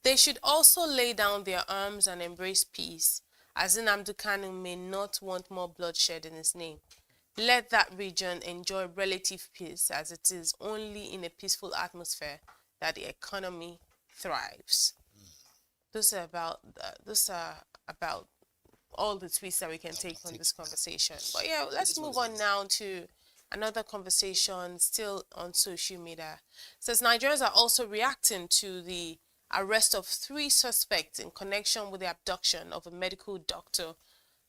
they should also lay down their arms and embrace peace, as Nnamdi Kanu may not want more bloodshed in his name. Let that region enjoy relative peace, as it is only in a peaceful atmosphere that the economy thrives. Those are about all the tweets that we can take from this conversation. But yeah, let's move on now to another conversation still on social media. It says Nigerians are also reacting to the arrest of 3 suspects in connection with the abduction of a medical doctor,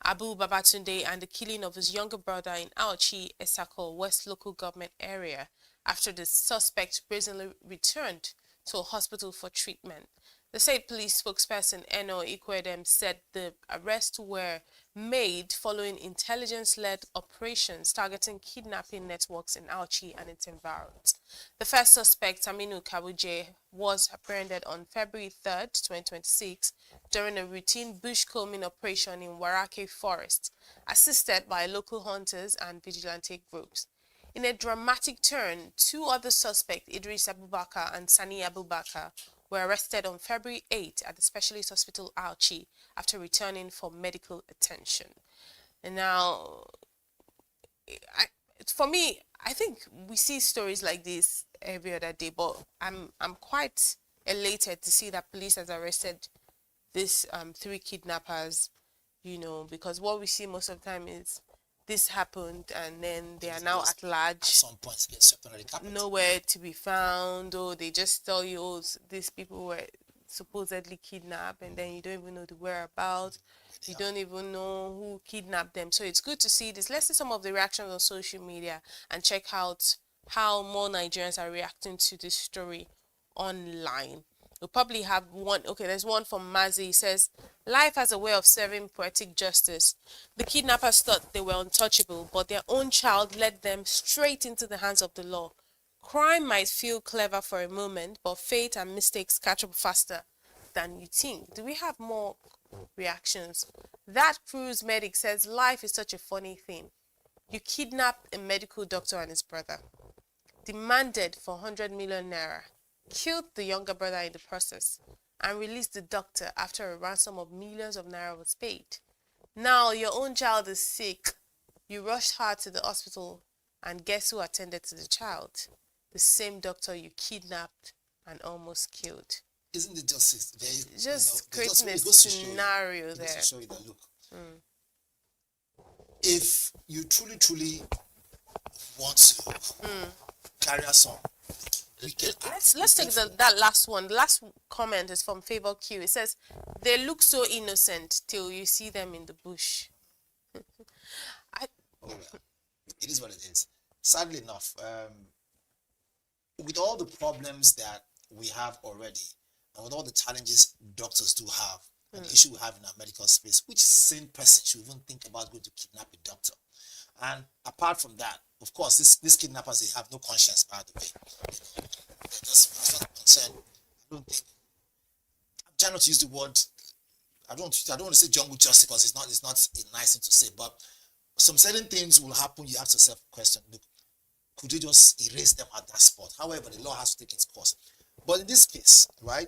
Abu Babatunde, and the killing of his younger brother in Auchi, Esako West local government area after the suspect recently returned to a hospital for treatment. The state police spokesperson Eno Ikwedem said the arrests were made following intelligence-led operations targeting kidnapping networks in Auchi and its environs. The first suspect, Aminu Kabuje, was apprehended on February 3rd, 2026, during a routine bushcombing operation in Warake Forest, assisted by local hunters and vigilante groups. In a dramatic turn, 2 other suspects, Idris Abubakar and Sani Abubakar, were arrested on February 8 at the Specialist Hospital Auchi after returning for medical attention. And now, for me, I think we see stories like this every other day, but I'm quite elated to see that police has arrested these 3 kidnappers, because what we see most of the time is this happened and then they are now at large. At some point, nowhere to be found, or they just tell you, oh, these people were supposedly kidnapped, and then you don't even know the whereabouts. You don't even know who kidnapped them. So it's good to see this. Let's see some of the reactions on social media and check out how more Nigerians are reacting to this story online. We'll probably have one. Okay, there's one from Mazi. He says, life has a way of serving poetic justice. The kidnappers thought they were untouchable, but their own child led them straight into the hands of the law. Crime might feel clever for a moment, but fate and mistakes catch up faster than you think. Do we have more reactions? That cruise medic says, life is such a funny thing. You kidnapped a medical doctor and his brother, demanded for 100 million naira, killed the younger brother in the process, and released the doctor after a ransom of millions of naira was paid. Now your own child is sick. You rushed her to the hospital, and guess who attended to the child? The same doctor you kidnapped and almost killed. Isn't it just creating a scenario there? To show you that, look, if you truly want to carry us on, let's take that last one. The last comment is from Favor Q. It says, they look so innocent till you see them in the bush. It is what it is. sadly enough, with all the problems that we have already, and with all the challenges doctors do have, and the issue we have in our medical space, which sane person should even think about going to kidnap a doctor? And apart from that, of course, these kidnappers, they have no conscience, by the way. You know, they're just concerned. I don't think, I'm trying not to use the word, I don't want to say jungle justice, because it's not a nice thing to say, but some certain things will happen. You have to self-question, look, could you just erase them at that spot? However, the law has to take its course. But in this case, right,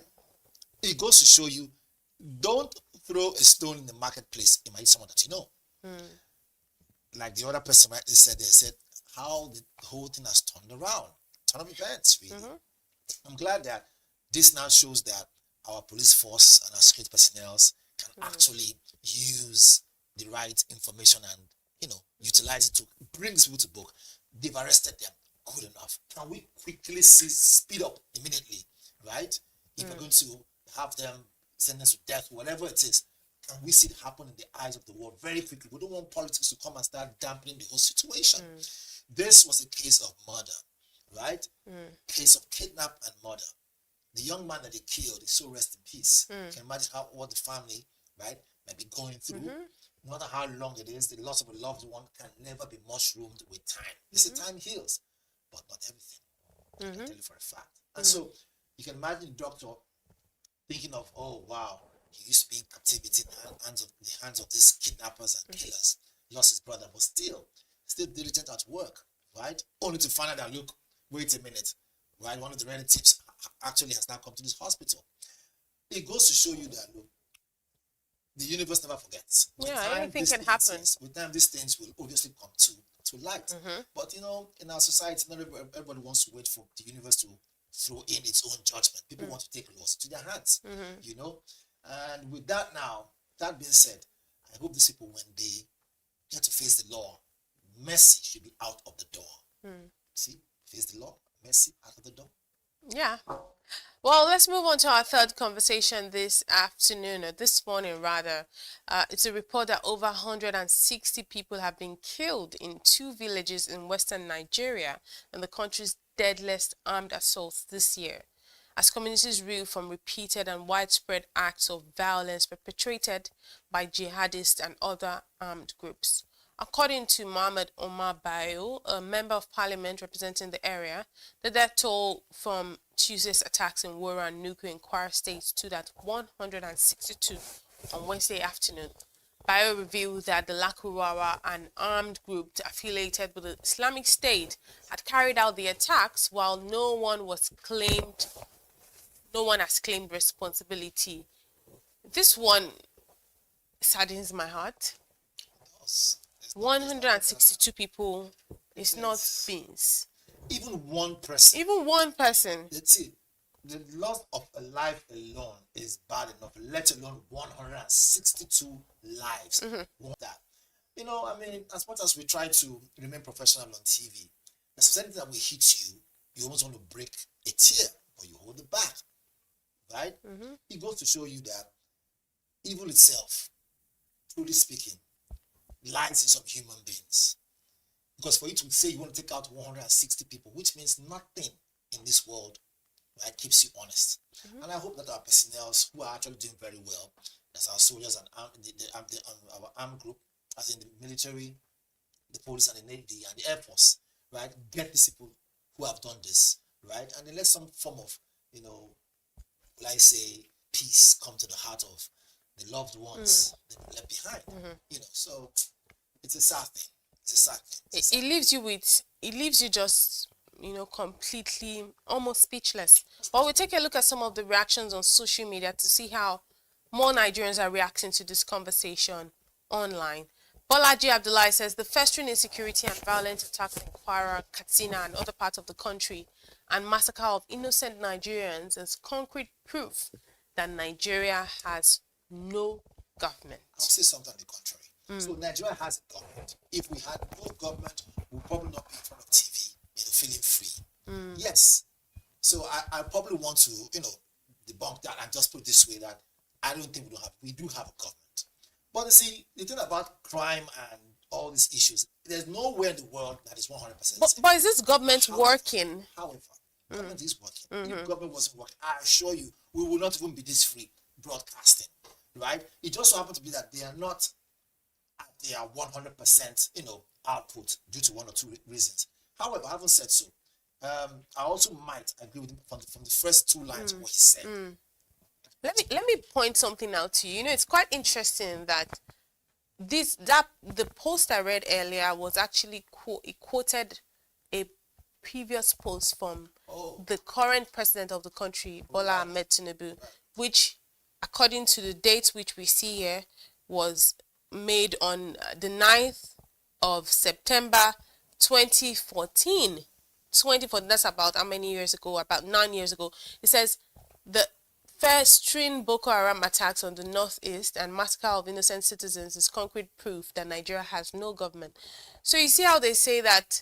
it goes to show you, don't throw a stone in the marketplace. It might be someone that you know. Like the other person rightly said, they said how the whole thing has turned around. Turn of events, really. I'm glad that this now shows that our police force and our security personnel can actually use the right information and, you know, utilize it to bring these people to book. They've arrested them. Good enough. Can we quickly speed up immediately, right? If we're going to have them sentenced to death, whatever it is, can we see it happen in the eyes of the world very quickly? We don't want politics to come and start dampening the whole situation. This was a case of murder, right? Case of kidnap and murder. The young man that they killed is so rest in peace. You can imagine what the family, right, might be going through. No matter how long it is, the loss of a loved one can never be mushroomed with time. They say time heals, but not everything. I can tell you for a fact. And so you can imagine the doctor thinking of, oh wow, he used to be in captivity in the hands of these kidnappers and killers. Lost his brother, but still diligent at work, right? Only to find out that, look, wait a minute, right? One of the relatives actually has now come to this hospital. It goes to show you that, look, the universe never forgets. Anything can happen. With time, these things will obviously come to light. But, you know, in our society, not everybody wants to wait for the universe to throw in its own judgment. People want to take laws to their hands, you know. And with that now, that being said, I hope these people, when they get to face the law, mercy should be out of the door. See, face the law, mercy out of the door. Yeah. Well, let's move on to our third conversation this afternoon, or this morning rather. It's a report that over 160 people have been killed in 2 villages in western Nigeria in the country's deadliest armed assaults this year, as communities reel from repeated and widespread acts of violence perpetrated by jihadists and other armed groups. According to Mohammed Omar Bayo, a member of parliament representing the area, the death toll from Tuesday's attacks in Wora and Nuku in Kwara State stood at 162 on Wednesday afternoon. Bayo revealed that the Lakurawa, an armed group affiliated with the Islamic State, had carried out the attacks, while no one has claimed responsibility. This one saddens my heart. 162 people is not beans. Even one person. Let's see, the loss of a life alone is bad enough, let alone 162 lives. That, you know, I mean, as much as we try to remain professional on TV, there's something that will hit you, you almost want to break a tear, but you hold it back, right? It goes to show you that evil itself, truly speaking, lies in some human beings. Because for you to say you want to take out 160 people, which means nothing in this world, right, keeps you honest. And I hope that our personnel who are actually doing very well, as our soldiers and our armed group, as in the military, the police and the Navy and the Air Force, right, get these people who have done this, right, and then let some form of, you know, like say, peace come to the heart of the loved ones that were left behind. You know, so it's a sad thing. It leaves you just, you know, completely almost speechless. But we'll take a look at some of the reactions on social media to see how more Nigerians are reacting to this conversation online. Bolaji Abdullahi says the festering insecurity and violent attacks in Kwara, Katsina and other parts of the country and massacre of innocent Nigerians is concrete proof that Nigeria has no government. I'll say something on the contrary. So Nigeria has a government. If we had no government, we'd probably not be in front of TV, you know, feeling free. Yes. So I probably want to, you know, debunk that and just put it this way, that I don't think we do have a government. But you see, the thing about crime and all these issues. There's nowhere in the world that is 100%. But is this government working? However, government is working. If government wasn't working, I assure you, we will not even be this free broadcasting, right? It just so happens to be that they are not at their 100%, output due to one or two reasons. However, having said so, I also might agree with him from the first two lines of what he said. Let me point something out to you. It's quite interesting that the post I read earlier was actually quoted a previous post from the current president of the country, Bola Ahmed Tinubu, which, according to the date which we see here, was made on the 9th of September 2014. 2014, that's about how many years ago? About 9 years ago. It says, the first string Boko Haram attacks on the northeast and massacre of innocent citizens is concrete proof that Nigeria has no government. So you see how they say that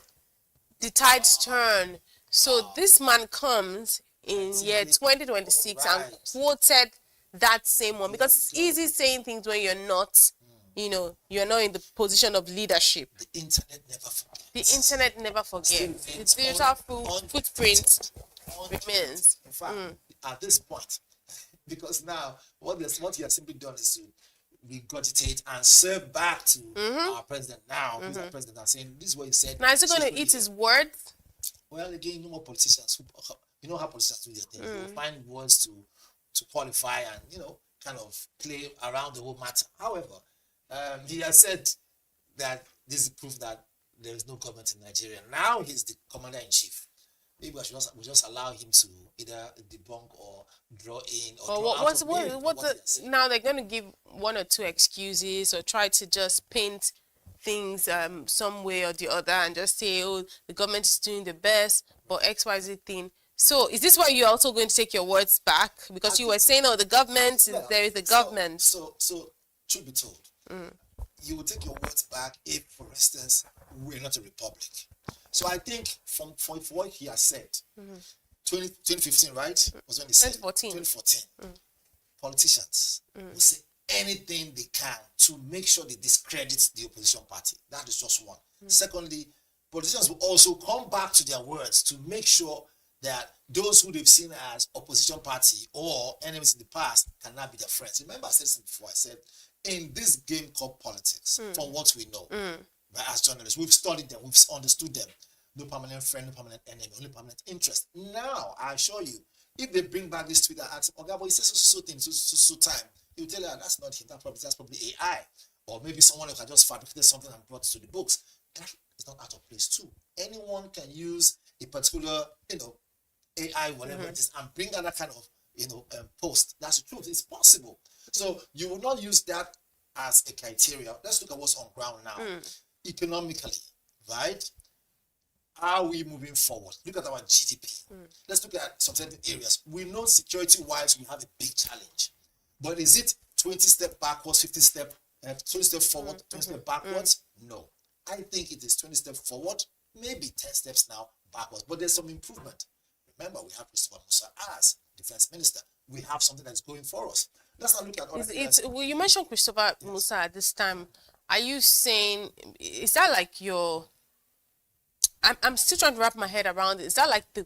the tides turn. So this man comes in year 2026 and quoted that same one, because it's easy saying things when you're not, you're not in the position of leadership. The internet never forgets. The internet never forgets. The digital footprint remains. In fact, at this point, because now what he has simply done is to regurgitate and serve back to our president now. Who's our president now, saying this is what he said. Now is he going to eat his words? Well, again, more politicians who, how politicians do their things. They find words to qualify and kind of play around the whole matter. However, he has said that this is proof that there is no government in Nigeria. Now he's the commander-in-chief. Maybe we just allow him to either debunk or draw in or now they're going to give one or two excuses or try to just paint things some way or the other and just say, oh, the government is doing the best, but XYZ thing. So is this why you're also going to take your words back? Because you were saying, oh, the government, there is the government. So truth be told, you will take your words back if, for instance, we're not a republic. So I think from what he has said, 2015, right? Was when he said 2014. Politicians will say anything they can to make sure they discredit the opposition party. That is just one. Secondly, politicians will also come back to their words to make sure that those who they've seen as opposition party or enemies in the past cannot be their friends. Remember, I said this before. I said, in this game called politics, from what we know, right, as journalists, we've studied them, we've understood them. No permanent friend, no permanent enemy, only permanent interest. Now, I assure you, if they bring back this tweet and ask, okay, but he says so thing, so time, he will tell you, that's not him, that's probably AI. Or maybe someone who can just fabricate something and brought it to the books. That is not out of place too. Anyone can use a particular, AI, whatever it is, and bring out that kind of, post. That's the truth. It's possible. So you will not use that as a criteria. Let's look at what's on ground now. Economically, right? How are we moving forward? Look at our GDP. Let's look at some certain areas. We know security-wise we have a big challenge. But is it 20 steps backwards, 20 steps forward, 20 steps backwards? No. I think it is 20 steps forward, maybe 10 steps now backwards. But there's some improvement. Remember, we have Christopher Musa as defense minister. We have something that's going for us. Let's not look at other things. Well, you mentioned Christopher Musa at this time. Are you saying, is that like your... I'm still trying to wrap my head around it. Is that like the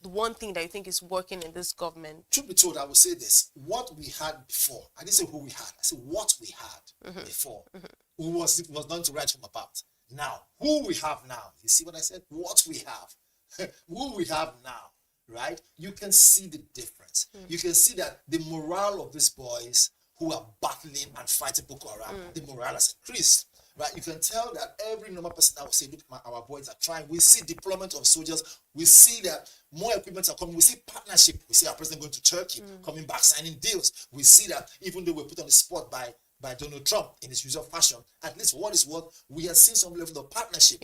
one thing that you think is working in this government? Truth be told, I will say this. What we had before, I didn't say who we had. I said what we had before. It was not to write home about. Now, who we have now. You see what I said? What we have. Who we have now, right? You can see the difference. You can see that the morale of these boys who are battling and fighting Boko Haram, the morale has increased. Right, you can tell that every normal person now will say, look, our boys are trying. We see deployment of soldiers. We see that more equipment are coming. We see partnership. We see our president going to Turkey, coming back, signing deals. We see that even though we're put on the spot by Donald Trump in his usual fashion, at least for what is worth, we have seen some level of partnership.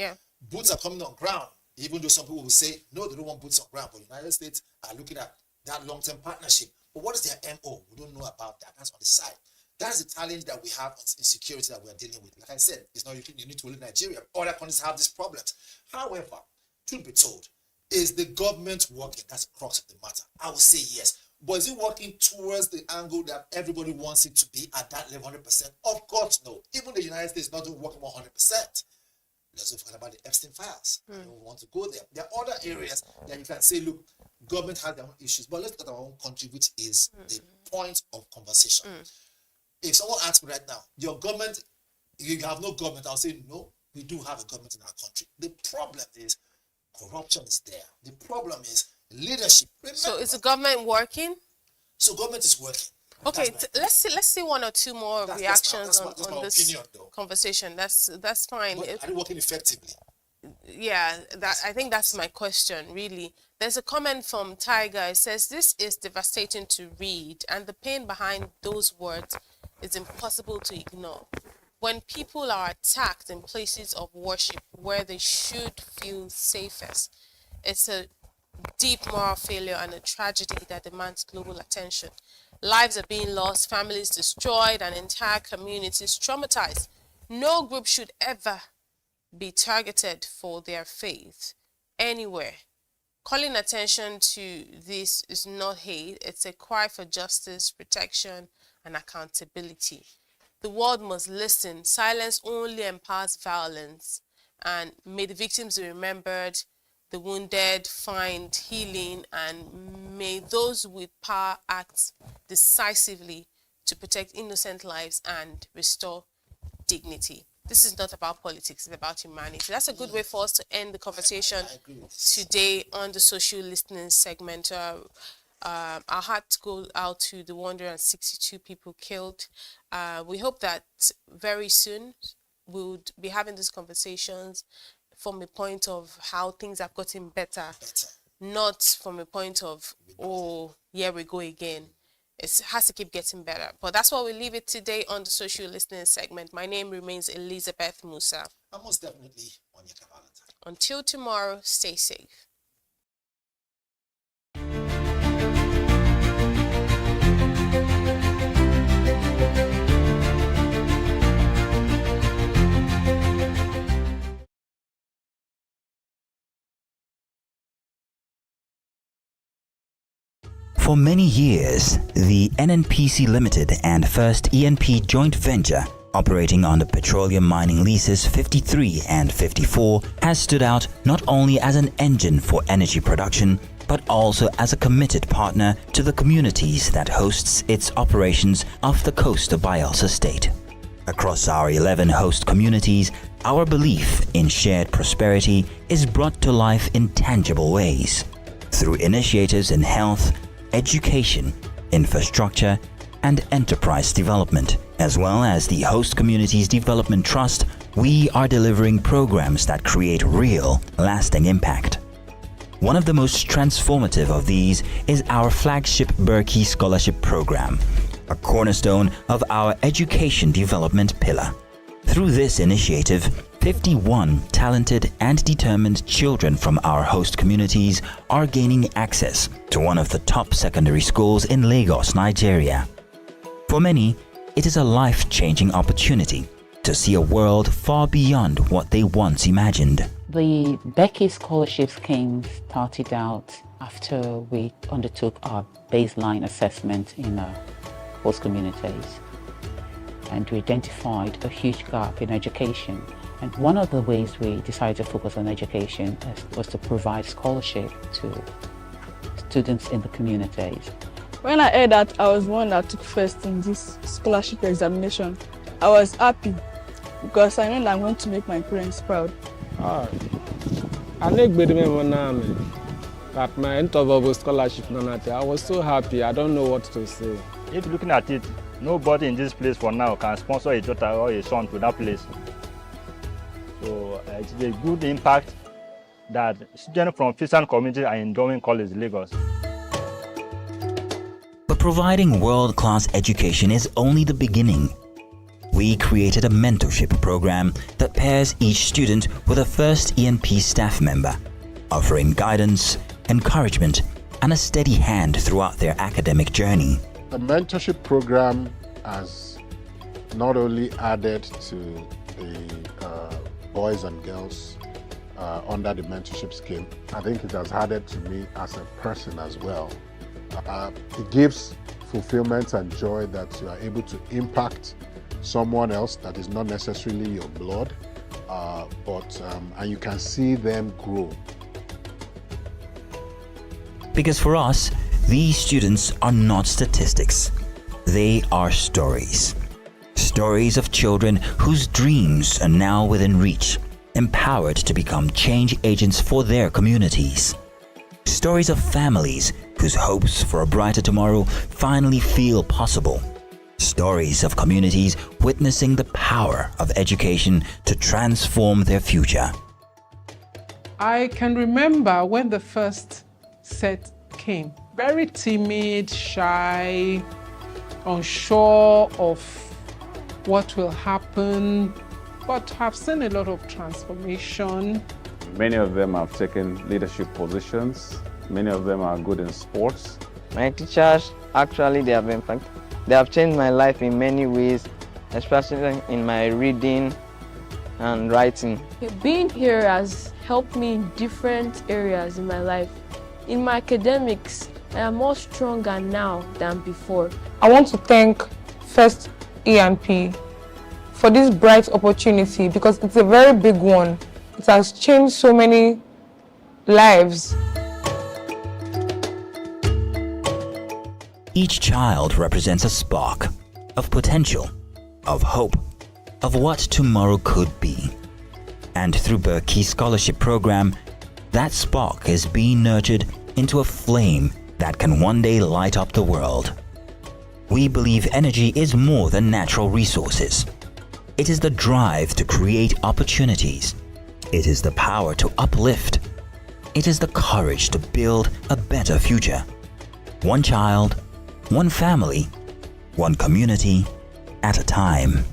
Boots are coming on ground, even though some people will say, no, they don't want boots on ground. But the United States are looking at that long-term partnership. But what is their MO? We don't know about that. That's on the side. That's the challenge that we have in security that we are dealing with. Like I said, it's not unique to only Nigeria. Other countries have these problems. However, truth be told, is the government working? That's the crux of the matter. I would say yes. But is it working towards the angle that everybody wants it to be at that level 100%? Of course, no. Even the United States is not working 100%. Let's not forget about the Epstein files. I don't want to go there. There are other areas that you can say, look, government has their own issues, but let's look at our own country, which is the point of conversation. If someone asks me right now, your government, you have no government, I'll say, no, we do have a government in our country. The problem is corruption is there. The problem is leadership. Remember, So is the government working? So government is working. Okay, let's see one or two more reactions that's on my this opinion, though. conversation. That's fine. But are they working effectively? Yeah, I think that's my question, really. There's a comment from Tiger. It says, this is devastating to read, and the pain behind those words is impossible to ignore. When people are attacked in places of worship where they should feel safest, it's a deep moral failure and a tragedy that demands global attention. Lives are being lost, families destroyed, and entire communities traumatized. No group should ever be targeted for their faith anywhere. Calling attention to this is not hate, it's a cry for justice, protection, and accountability. The world must listen. Silence only empowers violence. And may the victims be remembered, the wounded find healing, and may those with power act decisively to protect innocent lives and restore dignity. This is not about politics, it's about humanity. That's a good way for us to end the conversation today on the social listening segment. Our hearts go out to the 162 people killed. We hope that very soon we'll be having these conversations from a point of how things have gotten better, not from a point of, oh, here we go again. It has to keep getting better. But that's why we leave it today on the social listening segment. My name remains Elizabeth Musa. And most definitely Onyeka Valentine. Until tomorrow, stay safe. For many years, the NNPC Limited and First ENP joint venture, operating under Petroleum Mining Leases 53 and 54, has stood out not only as an engine for energy production, but also as a committed partner to the communities that hosts its operations off the coast of Bayelsa State. Across our 11 host communities, our belief in shared prosperity is brought to life in tangible ways, through initiatives in health, education, infrastructure, and enterprise development. As well as the Host Communities Development Trust, we are delivering programs that create real, lasting impact. One of the most transformative of these is our flagship Berkey Scholarship Program, a cornerstone of our education development pillar. Through this initiative, 51 talented and determined children from our host communities are gaining access to one of the top secondary schools in Lagos, Nigeria. For many, it is a life-changing opportunity to see a world far beyond what they once imagined. The Becky Scholarship Scheme started out after we undertook our baseline assessment in our host communities, and we identified a huge gap in education. And one of the ways we decided to focus on education was to provide scholarship to students in the communities. When I heard that I was one that took first in this scholarship examination, I was happy because I know that I'm going to make my parents proud. I that my interval scholarship, I was so happy, I don't know what to say. If looking at it, nobody in this place for now can sponsor a daughter or a son to that place. So it's a good impact that students from Fishan community are enjoying college Lagos. But providing world-class education is only the beginning. We created a mentorship program that pairs each student with a First ENP staff member, offering guidance, encouragement, and a steady hand throughout their academic journey. The mentorship program has not only added to the boys and girls under the mentorship scheme, I think it has added to me as a person as well. It gives fulfillment and joy that you are able to impact someone else that is not necessarily your blood, and you can see them grow. Because for us, these students are not statistics. They are stories. Stories of children whose dreams are now within reach, empowered to become change agents for their communities. Stories of families whose hopes for a brighter tomorrow finally feel possible. Stories of communities witnessing the power of education to transform their future. I can remember when the first set came. Very timid, shy, unsure of what will happen, but I've seen a lot of transformation. Many of them have taken leadership positions. Many of them are good in sports. My teachers, actually, they have changed my life in many ways, especially in my reading and writing. Being here has helped me in different areas in my life. In my academics, I am more stronger now than before. I want to thank First ENP for this bright opportunity because it's a very big one. It has changed so many lives. Each child represents a spark of potential, of hope, of what tomorrow could be. And through Berkey's scholarship program, that spark is being nurtured into a flame that can one day light up the world. We believe energy is more than natural resources. It is the drive to create opportunities. It is the power to uplift. It is the courage to build a better future. One child, one family, one community at a time.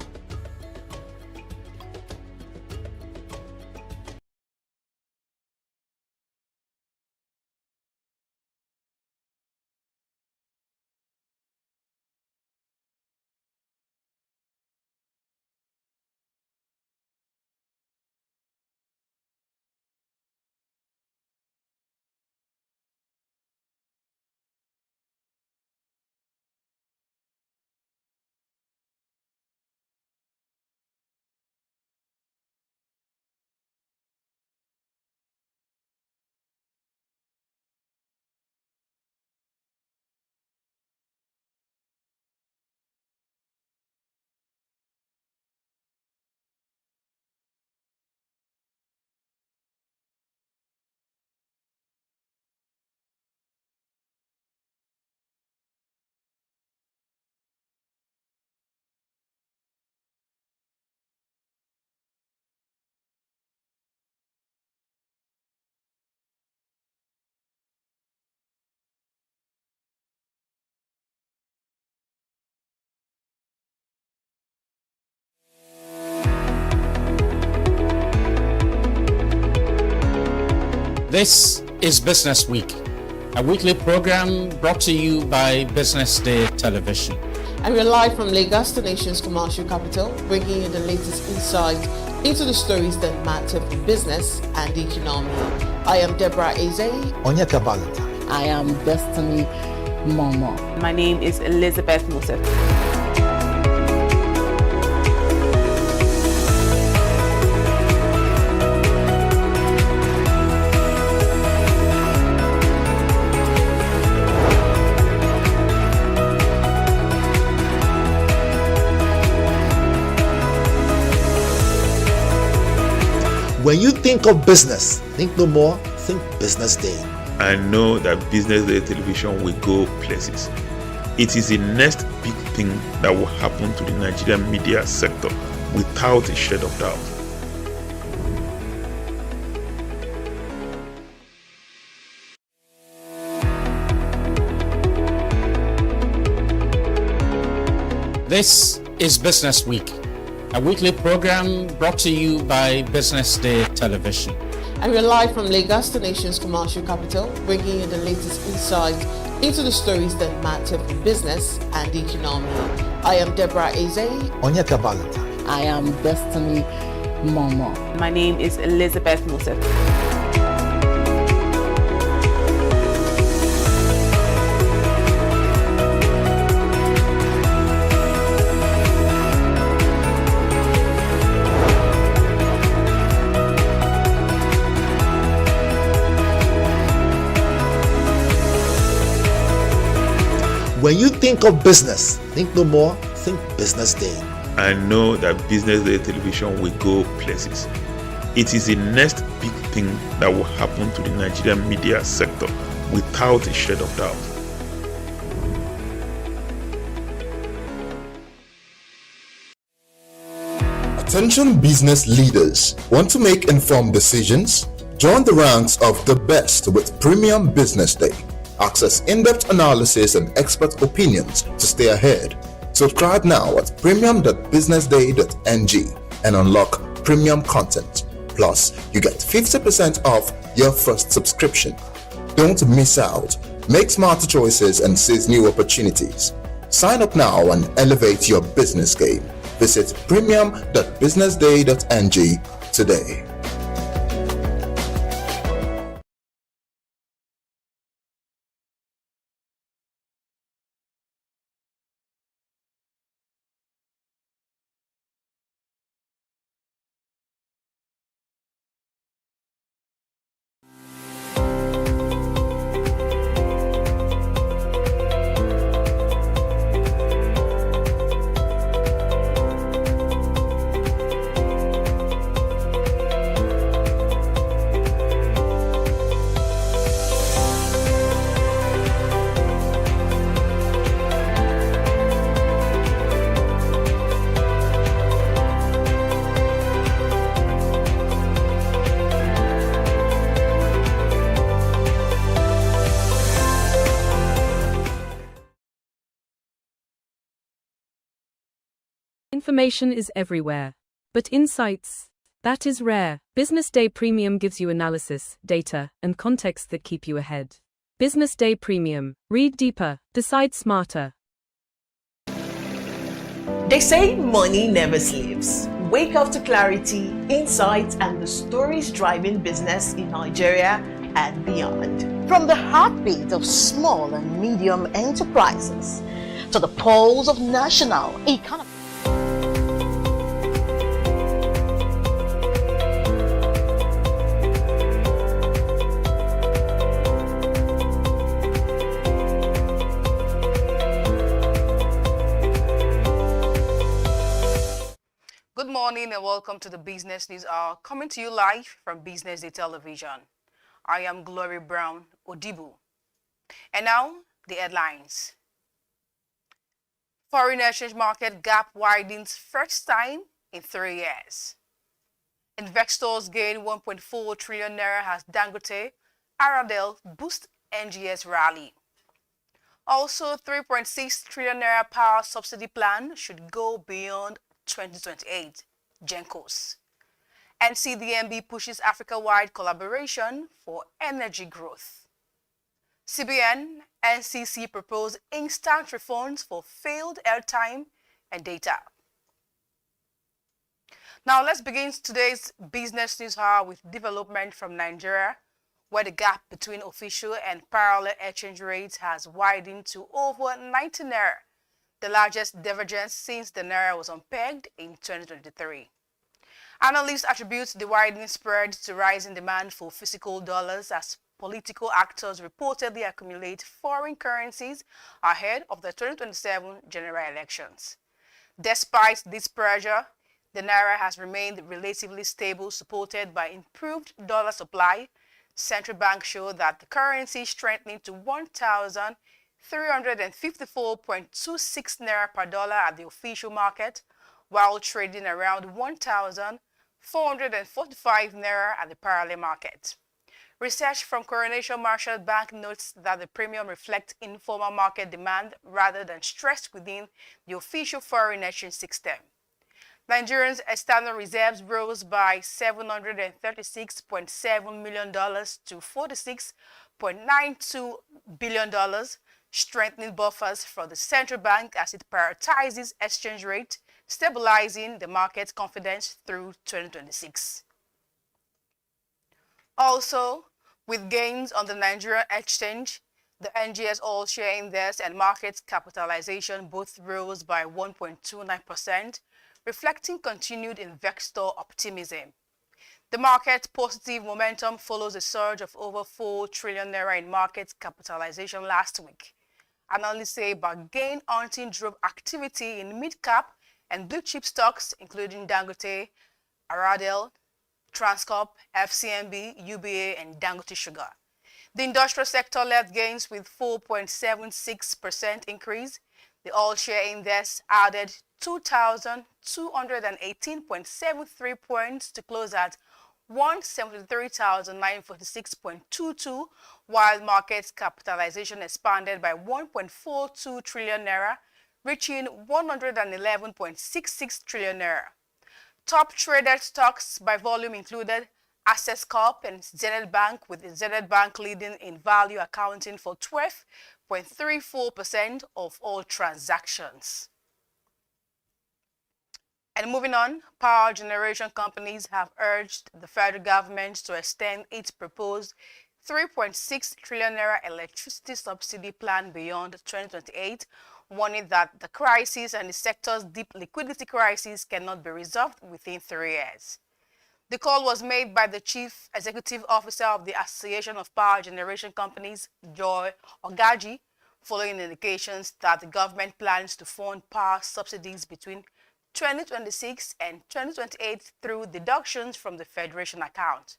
This is Business Week, a weekly program brought to you by BusinessDay Television. And we're live from Lagos, the nation's commercial capital, bringing you the latest insight into the stories that matter for business and the economy. I am Deborah Eze. Onyeka Valentine. I am Destiny Momo. My name is Elizabeth Moses. When you think of business, think no more, think BusinessDay. I know that BusinessDay Television will go places. It is the next big thing that will happen to the Nigerian media sector without a shade of doubt. This is Business Week, a weekly program brought to you by BusinessDay Television. And we're live from Lagos, the nation's commercial capital, bringing you the latest insight into the stories that matter for business and the economy. I am Deborah Eze. Onyeka Valentine. I am Destiny Momo. My name is Elizabeth Moses. When you think of business, think no more, think Business Day. I know that Business Day television will go places. It is the next big thing that will happen to the Nigerian media sector without a shred of doubt. Attention business leaders. Want to make informed decisions? Join the ranks of the best with Premium Business Day. Access in-depth analysis and expert opinions to stay ahead. Subscribe now at premium.businessday.ng and unlock premium content. Plus, you get 50% off your first subscription. Don't miss out. Make smarter choices and seize new opportunities. Sign up now and elevate your business game. Visit premium.businessday.ng today. Information is everywhere, but insights, that is rare. Business Day Premium gives you analysis, data, and context that keep you ahead. Business Day Premium. Read deeper, decide smarter. They say money never sleeps. Wake up to clarity, insights, and the stories driving business in Nigeria and beyond. From the heartbeat of small and medium enterprises to the pulse of national economy. Good morning and welcome to the Business News Hour, coming to you live from Business Day Television. I am Glory Brown Odibu. And now, the headlines. Foreign exchange market gap widens first time in 3 years. Investors gain 1.4 trillion naira as Dangote, Aradel boost NGS rally. Also, 3.6 trillion naira power subsidy plan should go beyond 2028, GENCOs. NCDMB pushes Africa-wide collaboration for energy growth. CBN, NCC propose instant refunds for failed airtime and data. Now let's begin today's Business News Hour with development from Nigeria, where the gap between official and parallel exchange rates has widened to over 90 naira, the largest divergence since the naira was unpegged in 2023. Analysts attribute the widening spread to rising demand for physical dollars as political actors reportedly accumulate foreign currencies ahead of the 2027 general elections. Despite this pressure, the naira has remained relatively stable, supported by improved dollar supply. Central banks show that the currency is strengthening to 1,354.26 naira per dollar at the official market, while trading around 1,445 naira at the parallel market. Research from Coronation Marshall Bank notes that the premium reflects informal market demand rather than stress within the official foreign exchange system. Nigeria's external reserves rose by $736.7 million to $46.92 billion, strengthening buffers for the central bank as it prioritizes exchange rate, stabilizing the market's confidence through 2026. Also, with gains on the Nigerian exchange, the NGS all-share index and market capitalization both rose by 1.29%, reflecting continued investor optimism. The market's positive momentum follows a surge of over 4 trillion naira in market capitalization last week. Analysts say bargain hunting drove activity in mid-cap and blue-chip stocks, including Dangote, Aradel, Transcorp, FCMB, UBA, and Dangote Sugar. The industrial sector led gains with 4.76% increase. The all-share index added 2,218.73 points to close at 173,946.22, while market capitalization expanded by 1.42 trillion naira, reaching 111.66 trillion naira. Top traded stocks by volume included Access Corp and Zenith Bank, with Zenith Bank leading in value, accounting for 12.34% of all transactions. And moving on, power generation companies have urged the federal government to extend its proposed 3.6 trillion naira electricity subsidy plan beyond 2028, warning that the crisis and the sector's deep liquidity crisis cannot be resolved within 3 years. The call was made by the Chief Executive Officer of the Association of Power Generation Companies, Joy Ogaji, following indications that the government plans to fund power subsidies between 2026 and 2028 through deductions from the Federation account.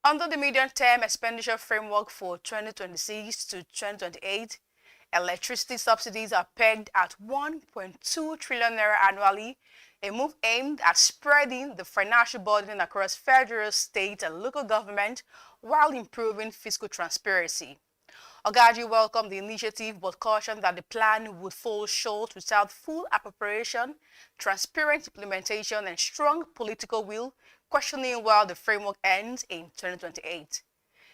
Under the medium-term expenditure framework for 2026 to 2028, electricity subsidies are pegged at 1.2 trillion naira annually, a move aimed at spreading the financial burden across federal, state, and local government while improving fiscal transparency. Ogaji welcomed the initiative but cautioned that the plan would fall short without full appropriation, transparent implementation, and strong political will, questioning where the framework ends in 2028.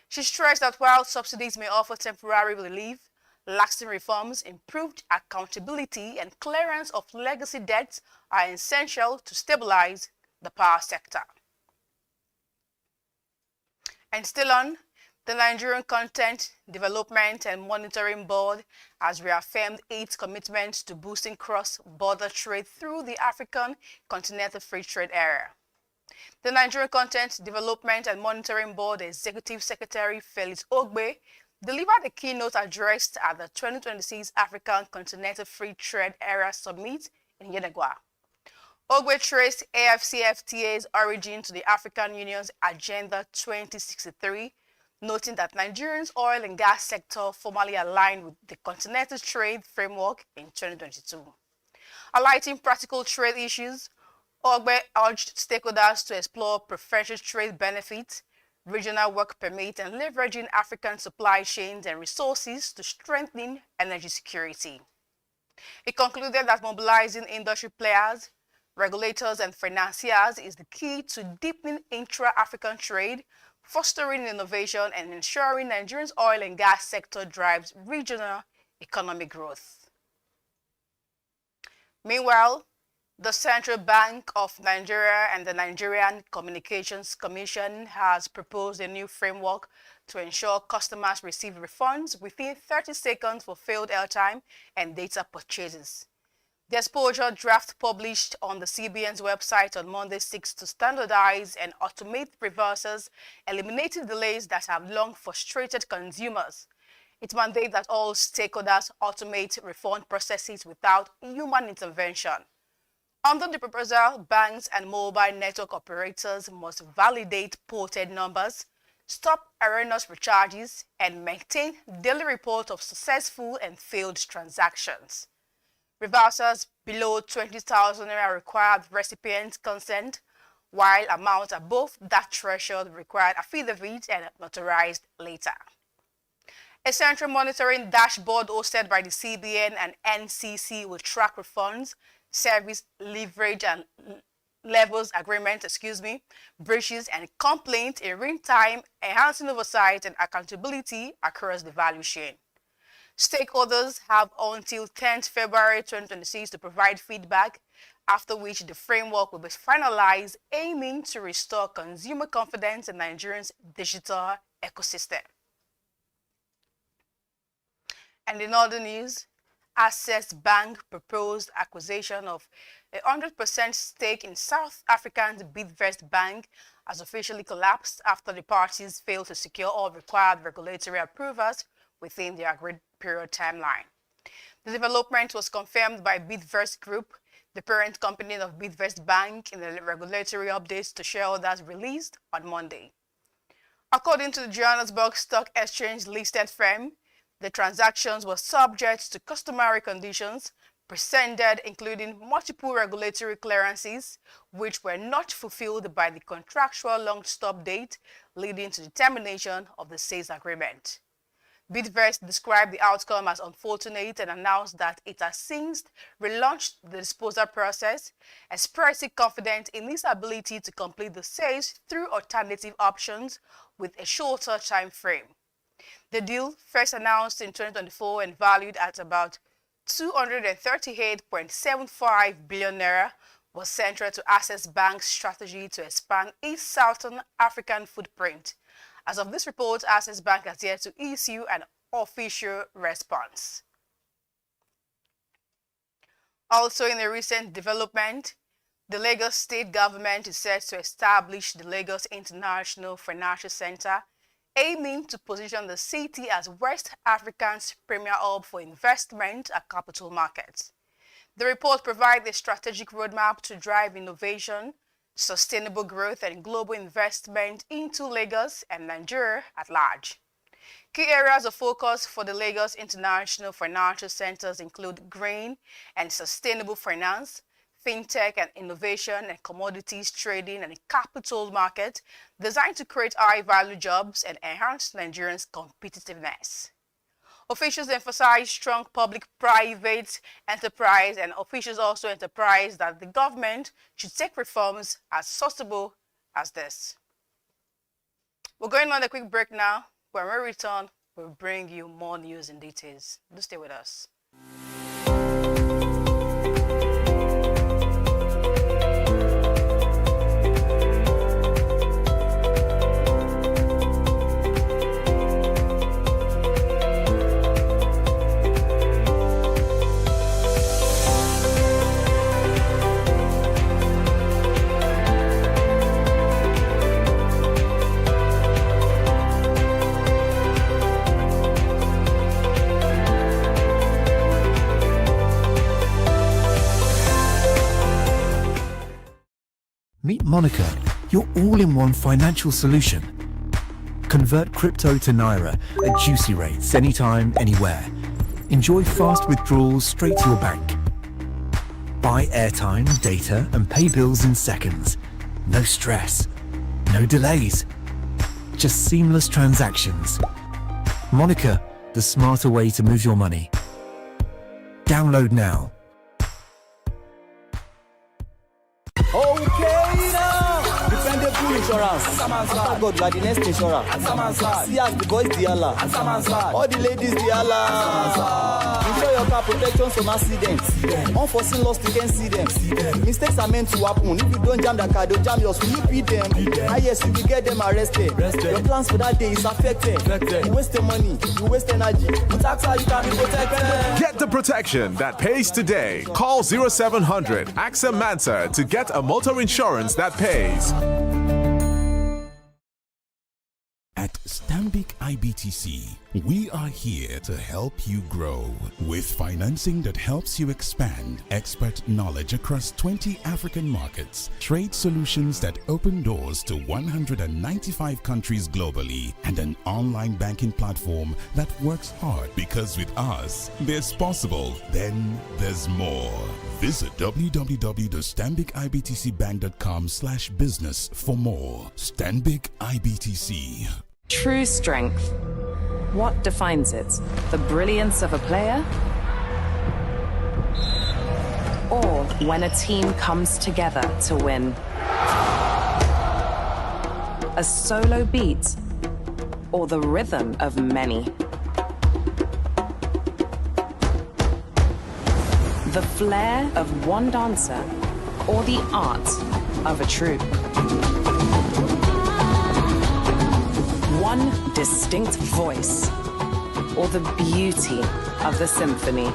She stressed that while subsidies may offer temporary relief, lasting reforms, improved accountability, and clearance of legacy debts are essential to stabilize the power sector. And still on, the Nigerian Content Development and Monitoring Board has reaffirmed its commitment to boosting cross-border trade through the African Continental Free Trade Area. The Nigerian Content Development and Monitoring Board Executive Secretary Felix Ogbe delivered a keynote address at the 2026 African Continental Free Trade Area Summit in Yenagoa. Ogbe traced AFCFTA's origin to the African Union's Agenda 2063, noting that Nigeria's oil and gas sector formally aligned with the Continental Trade Framework in 2022. Highlighting practical trade issues, Ogbe urged stakeholders to explore preferential trade benefits, regional work permit, and leveraging African supply chains and resources to strengthen energy security. He concluded that mobilizing industry players, regulators, and financiers is the key to deepening intra-African trade, fostering innovation, and ensuring Nigeria's oil and gas sector drives regional economic growth. Meanwhile, the Central Bank of Nigeria and the Nigerian Communications Commission has proposed a new framework to ensure customers receive refunds within 30 seconds for failed airtime and data purchases. The exposure draft published on the CBN's website on Monday seeks to standardize and automate reversals, eliminating delays that have long frustrated consumers. It mandates that all stakeholders automate refund processes without human intervention. Under the proposal, banks and mobile network operators must validate ported numbers, stop erroneous recharges, and maintain daily report of successful and failed transactions. Reversals below 20,000 naira required recipient consent, while amounts above that threshold required affidavit and notarized later. A central monitoring dashboard hosted by the CBN and NCC will track refunds, service leverage and levels agreement, breaches and complaints in real time, enhancing oversight and accountability across the value chain. Stakeholders have until 10th February 2026 to provide feedback, after which the framework will be finalized, aiming to restore consumer confidence in Nigeria's digital ecosystem. And in other news, Access Bank proposed acquisition of a 100% stake in South African's Bidvest Bank has officially collapsed after the parties failed to secure all required regulatory approvals within the agreed period timeline. The development was confirmed by Bidvest Group, the parent company of Bidvest Bank, in the regulatory updates to shareholders released on Monday. According to the Johannesburg Stock Exchange listed firm, the transactions were subject to customary conditions presented, including multiple regulatory clearances, which were not fulfilled by the contractual long stop date, leading to the termination of the sales agreement. Bidvest described the outcome as unfortunate and announced that it has since relaunched the disposal process, expressing confidence in its ability to complete the sales through alternative options with a shorter time frame. The deal, first announced in 2024 and valued at about 238.75 billion naira, was central to Access Bank's strategy to expand its Southern African footprint. As of this report, Access Bank has yet to issue an official response. Also, in a recent development, the Lagos state government is set to establish the Lagos International Financial Center, aiming to position the city as West Africa's premier hub for investment and capital markets. The report provides a strategic roadmap to drive innovation, sustainable growth, and global investment into Lagos and Nigeria at large. Key areas of focus for the Lagos International Financial Centers include green and sustainable finance, fintech and innovation, and commodities trading and capital market, designed to create high-value jobs and enhance Nigerians' competitiveness. Officials emphasize strong public-private enterprise, and officials also emphasize that the government should take reforms as sustainable as this. We're going on a quick break now. When we return, we'll bring you more news and details. Do stay with us. Meet Monica, your all-in-one financial solution. Convert crypto to Naira at juicy rates anytime, anywhere. Enjoy fast withdrawals straight to your bank. Buy airtime, data, and pay bills in seconds. No stress, no delays, just seamless transactions. Monica, the smarter way to move your money. Download now. Okay now, dependable insurance. After God, you are the next insurer. See as the boys the Allah. All the ladies the Allah. Insure your car protection from accidents. Unforeseen loss, you can see them. Mistakes are meant to happen. If you don't jam the car, they'll jam yours. Will you beat them? Yes, you will get them arrested. Your plans for that day is affected. You waste your money, you waste energy. With AXA, you can be protected. Get the protection that pays today. Call 0700 AXA Mansa to get a motor insurance that pays. At Stanbic IBTC, we are here to help you grow with financing that helps you expand, expert knowledge across 20 African markets, trade solutions that open doors to 195 countries globally, and an online banking platform that works hard, because with us, there's possible, then there's more. Visit www.stanbicibtcbank.com/business for more. Stanbic IBTC. True strength. What defines it? The brilliance of a player? Or when a team comes together to win? A solo beat? Or the rhythm of many? The flair of one dancer? Or the art of a troupe? One distinct voice, or the beauty of the symphony.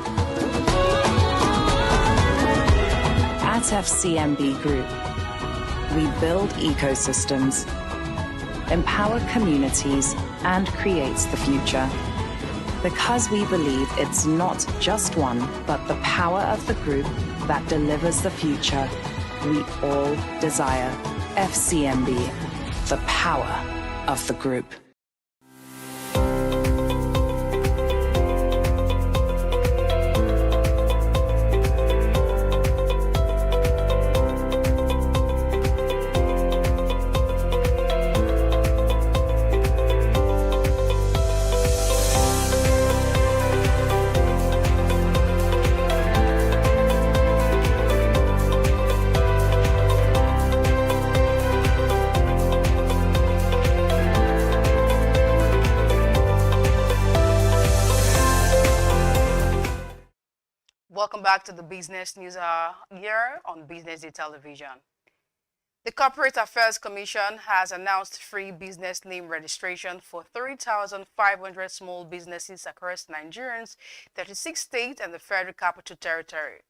At FCMB Group, we build ecosystems, empower communities, and create the future. Because we believe it's not just one, but the power of the group that delivers the future we all desire. FCMB, the power of the group. Welcome back to the Business News Hour here on Business Day Television. The Corporate Affairs Commission has announced free business name registration for 3,500 small businesses across Nigeria's 36 states and the Federal Capital Territory.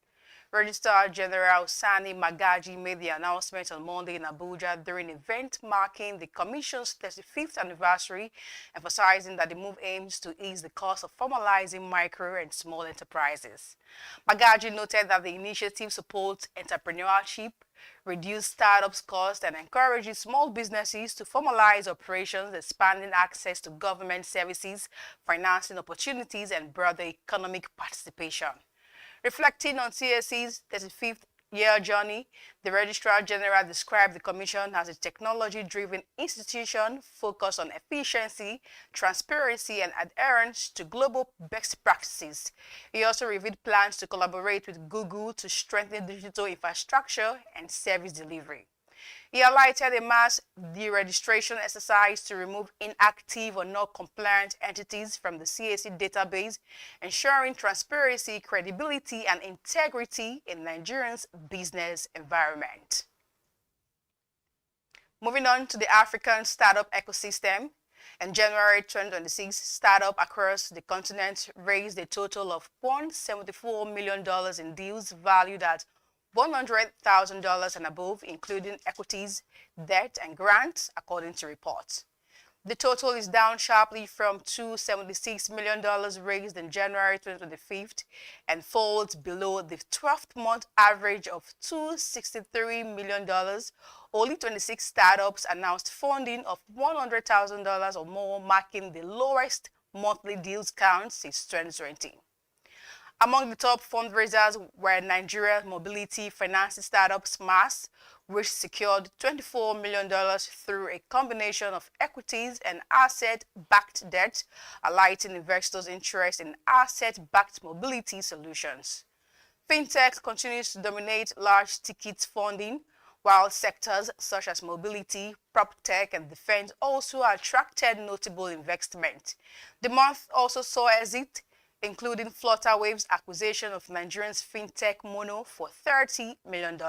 Registrar General Sani Magaji made the announcement on Monday in Abuja during an event marking the Commission's 35th anniversary, emphasizing that the move aims to ease the cost of formalizing micro and small enterprises. Magaji noted that the initiative supports entrepreneurship, reduces startups' costs, and encourages small businesses to formalize operations, expanding access to government services, financing opportunities, and broader economic participation. Reflecting on CSC's 35th year journey, the Registrar General described the Commission as a technology-driven institution focused on efficiency, transparency, and adherence to global best practices. He also revealed plans to collaborate with Google to strengthen digital infrastructure and service delivery. He highlighted a mass deregistration exercise to remove inactive or not compliant entities from the CAC database, ensuring transparency, credibility, and integrity in Nigerians' business environment. Moving on to the African startup ecosystem. In January 2026, startups across the continent raised a total of $174 million in deals valued at $100,000 and above, including equities, debt, and grants, according to reports. The total is down sharply from $276 million raised in January 2025 and falls below the 12th-month average of $263 million. Only 26 startups announced funding of $100,000 or more, marking the lowest monthly deals count since 2020. Among the top fundraisers were Nigeria Mobility Financing Startup SMAS, which secured $24 million through a combination of equities and asset-backed debt, highlighting investors' interest in asset-backed mobility solutions. Fintech continues to dominate large ticket funding, while sectors such as mobility, prop tech, and defense also attracted notable investment. The month also saw exit, including Flutterwave's acquisition of Nigerian's fintech Mono for $30 million.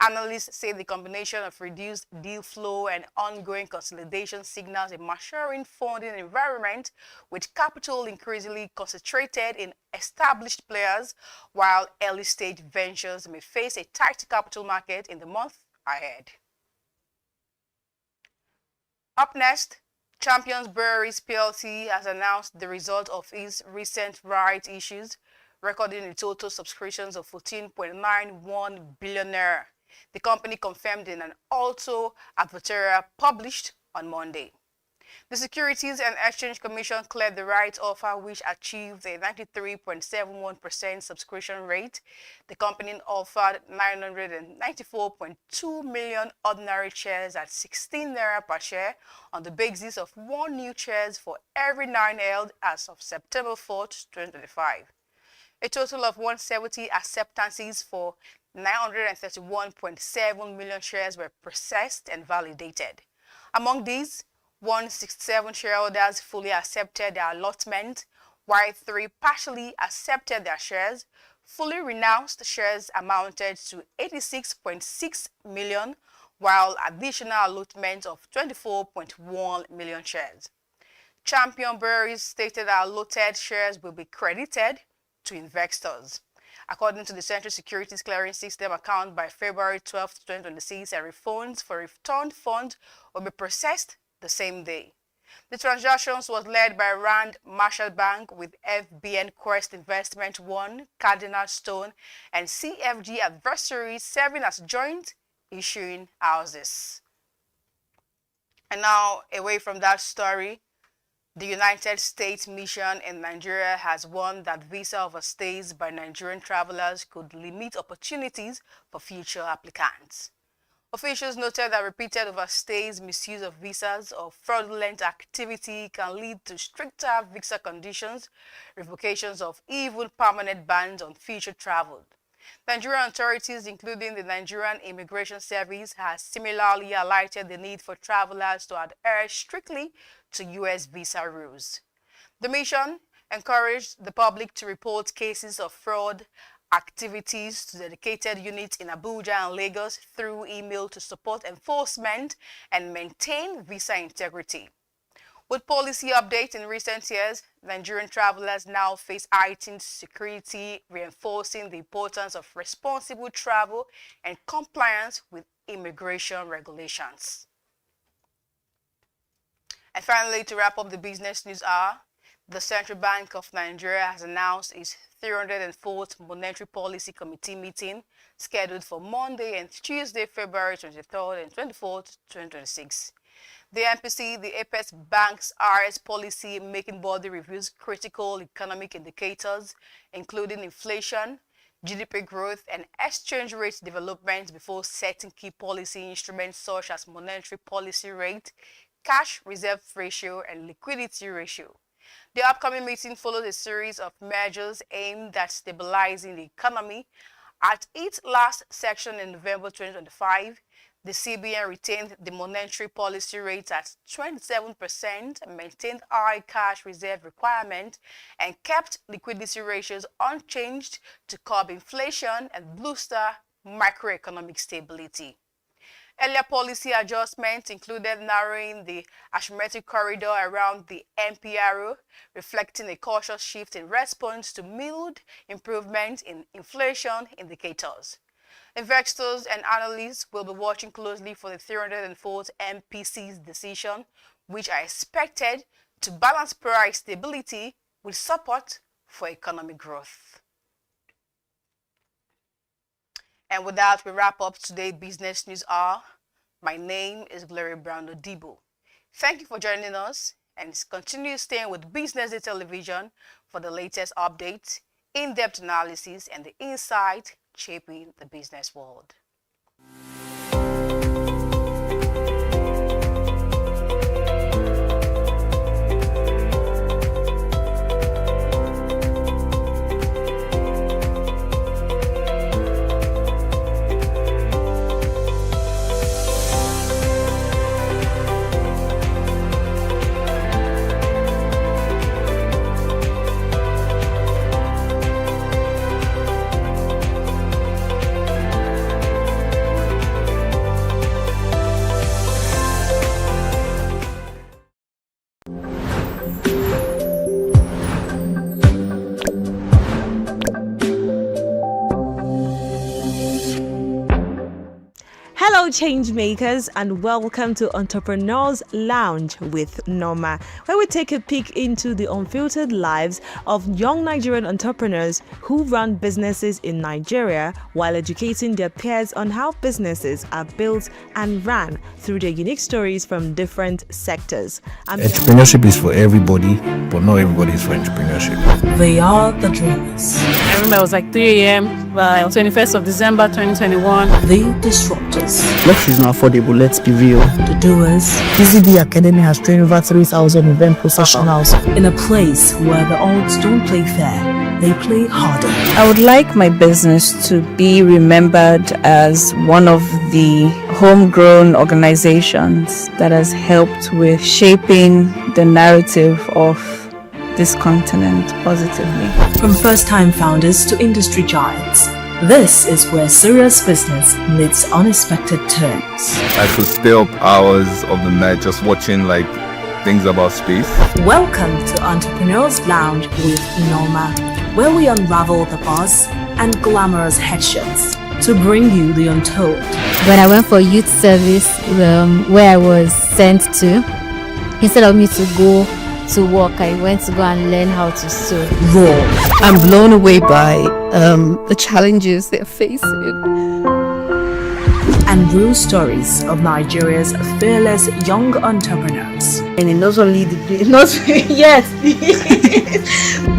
Analysts say the combination of reduced deal flow and ongoing consolidation signals a maturing funding environment with capital increasingly concentrated in established players, while early-stage ventures may face a tight capital market in the month ahead. Up next, Champions Breweries PLC has announced the result of its recent rights issues, recording a total subscriptions of 14.91 billion naira. The company confirmed in an auto advertorial published on Monday. The Securities and Exchange Commission cleared the rights offer, which achieved a 93.71% subscription rate. The company offered 994.2 million ordinary shares at 16 naira per share on the basis of 1 new shares for every 9 held as of September 4, 2025. A total of 170 acceptances for 931.7 million shares were processed and validated. Among these, 167 shareholders fully accepted their allotment, while 3 partially accepted their shares. Fully renounced shares amounted to 86.6 million, while additional allotment of 24.1 million shares. Champion Breweries stated that allotted shares will be credited to investors. According to the Central Securities Clearing System account, by February 12, 2026, refunds for returned funds will be processed the same day. The transactions was led by Rand Marshall Bank with FBN Quest Investment One, Cardinal Stone, and CFG Advisory serving as joint issuing houses. And now, away from that story, the United States Mission in Nigeria has warned that visa overstays by Nigerian travelers could limit opportunities for future applicants. Officials noted that repeated overstays, misuse of visas, or fraudulent activity can lead to stricter visa conditions, revocations of even permanent bans on future travel. Nigerian authorities, including the Nigerian Immigration Service, has similarly highlighted the need for travelers to adhere strictly to U.S. visa rules. The mission encouraged the public to report cases of fraud activities to dedicated units in Abuja and Lagos through email to support enforcement and maintain visa integrity. With policy updates in recent years, Nigerian travelers now face heightened security, reinforcing the importance of responsible travel and compliance with immigration regulations. And finally, to wrap up the Business News Hour, the Central Bank of Nigeria has announced its 304th Monetary Policy Committee meeting scheduled for Monday and Tuesday, February 23rd and 24th, 2026. The MPC, the Apex Bank's RS policy making body, reviews critical economic indicators, including inflation, GDP growth, and exchange rate development before setting key policy instruments such as monetary policy rate, cash reserve ratio, and liquidity ratio. The upcoming meeting follows a series of measures aimed at stabilizing the economy. At its last session in November 2025, the CBN retained the monetary policy rate at 27%, maintained high cash reserve requirement, and kept liquidity ratios unchanged to curb inflation and booster macroeconomic stability. Earlier policy adjustments included narrowing the asymmetric corridor around the MPRO, reflecting a cautious shift in response to mild improvement in inflation indicators. Investors and analysts will be watching closely for the 304th MPC's decision, which are expected to balance price stability with support for economic growth. And with that, we wrap up today's Business News Hour. My name is Gloria Brown Odibo. Thank you for joining us, and continue staying with Business Day Television for the latest updates, in-depth analysis, and the insight shaping the business world. Hello change makers, and welcome to Entrepreneurs Lounge with Norma, where we take a peek into the unfiltered lives of young Nigerian entrepreneurs who run businesses in Nigeria while educating their peers on how businesses are built and ran through their unique stories from different sectors. Entrepreneurship is for everybody, but not everybody is for entrepreneurship. They are the dreamers. I remember it was like 3 a.m. by 21st of December 2021. The disruptors. Luxury is not affordable, let's be real. The doers. BusinessDay Academy has trained over 3,000 event professionals. In a place where the odds don't play fair, they play harder. I would like my business to be remembered as one of the homegrown organizations that has helped with shaping the narrative of this continent positively. From first-time founders to industry giants, this is where serious business meets unexpected turns. I could stay up hours of the night just watching things about space. Welcome to Entrepreneurs Lounge with Norma, where we unravel the buzz and glamorous headshots to bring you the untold. When I went for youth service, where I was sent to, Instead of me to go to work, I went to go and learn how to sew. Raw. I'm blown away by the challenges they're facing. And real stories of Nigeria's fearless young entrepreneurs. And not only yes.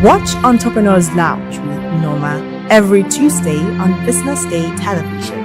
Watch Entrepreneurs Lounge with Norma every Tuesday on Business Day Television.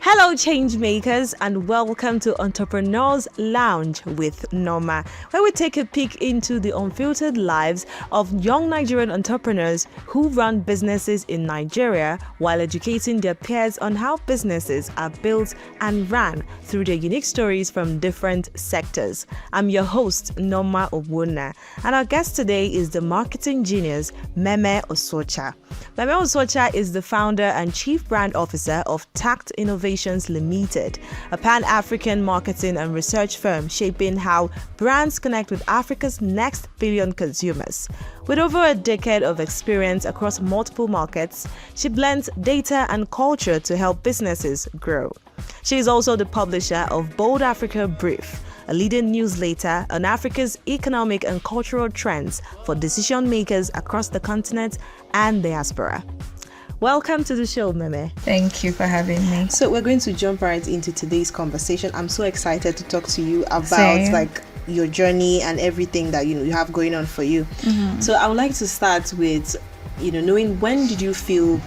Hello, change makers, and welcome to Entrepreneurs Lounge with Norma, where we take a peek into the unfiltered lives of young Nigerian entrepreneurs who run businesses in Nigeria while educating their peers on how businesses are built and ran through their unique stories from different sectors. I'm your host, Norma Obuna, and our guest today is the marketing genius, Meme Osocha. Meme Osocha is the founder and chief brand officer of Tact Innovations Limited, a pan-African marketing and research firm shaping how brands connect with Africa's next billion consumers. With over a decade of experience across multiple markets, she blends data and culture to help businesses grow. She is also the publisher of Bold Africa Brief, a leading newsletter on Africa's economic and cultural trends for decision makers across the continent and diaspora. Welcome to the show, Meme. Thank you for having me. So we're going to jump right into today's conversation. I'm so excited to talk to you about Same. Your journey and everything that you have going on for you. Mm-hmm. So I would like to start with knowing, when did you feel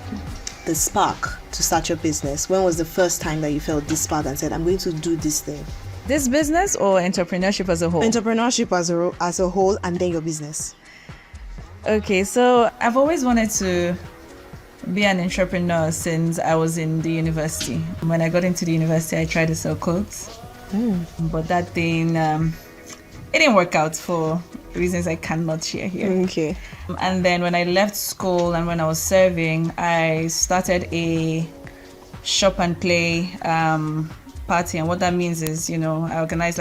the spark to start your business? When was the first time that you felt this spark and said, I'm going to do this thing? This business or entrepreneurship as a whole? Entrepreneurship as a whole, and then your business. Okay, so I've always wanted to be an entrepreneur since I was in the university. When I got into the university, I tried to sell clothes, but that thing, it didn't work out for reasons I cannot share here. Okay. And then when I left school and when I was serving, I started a shop and play party. And what that means is, I organized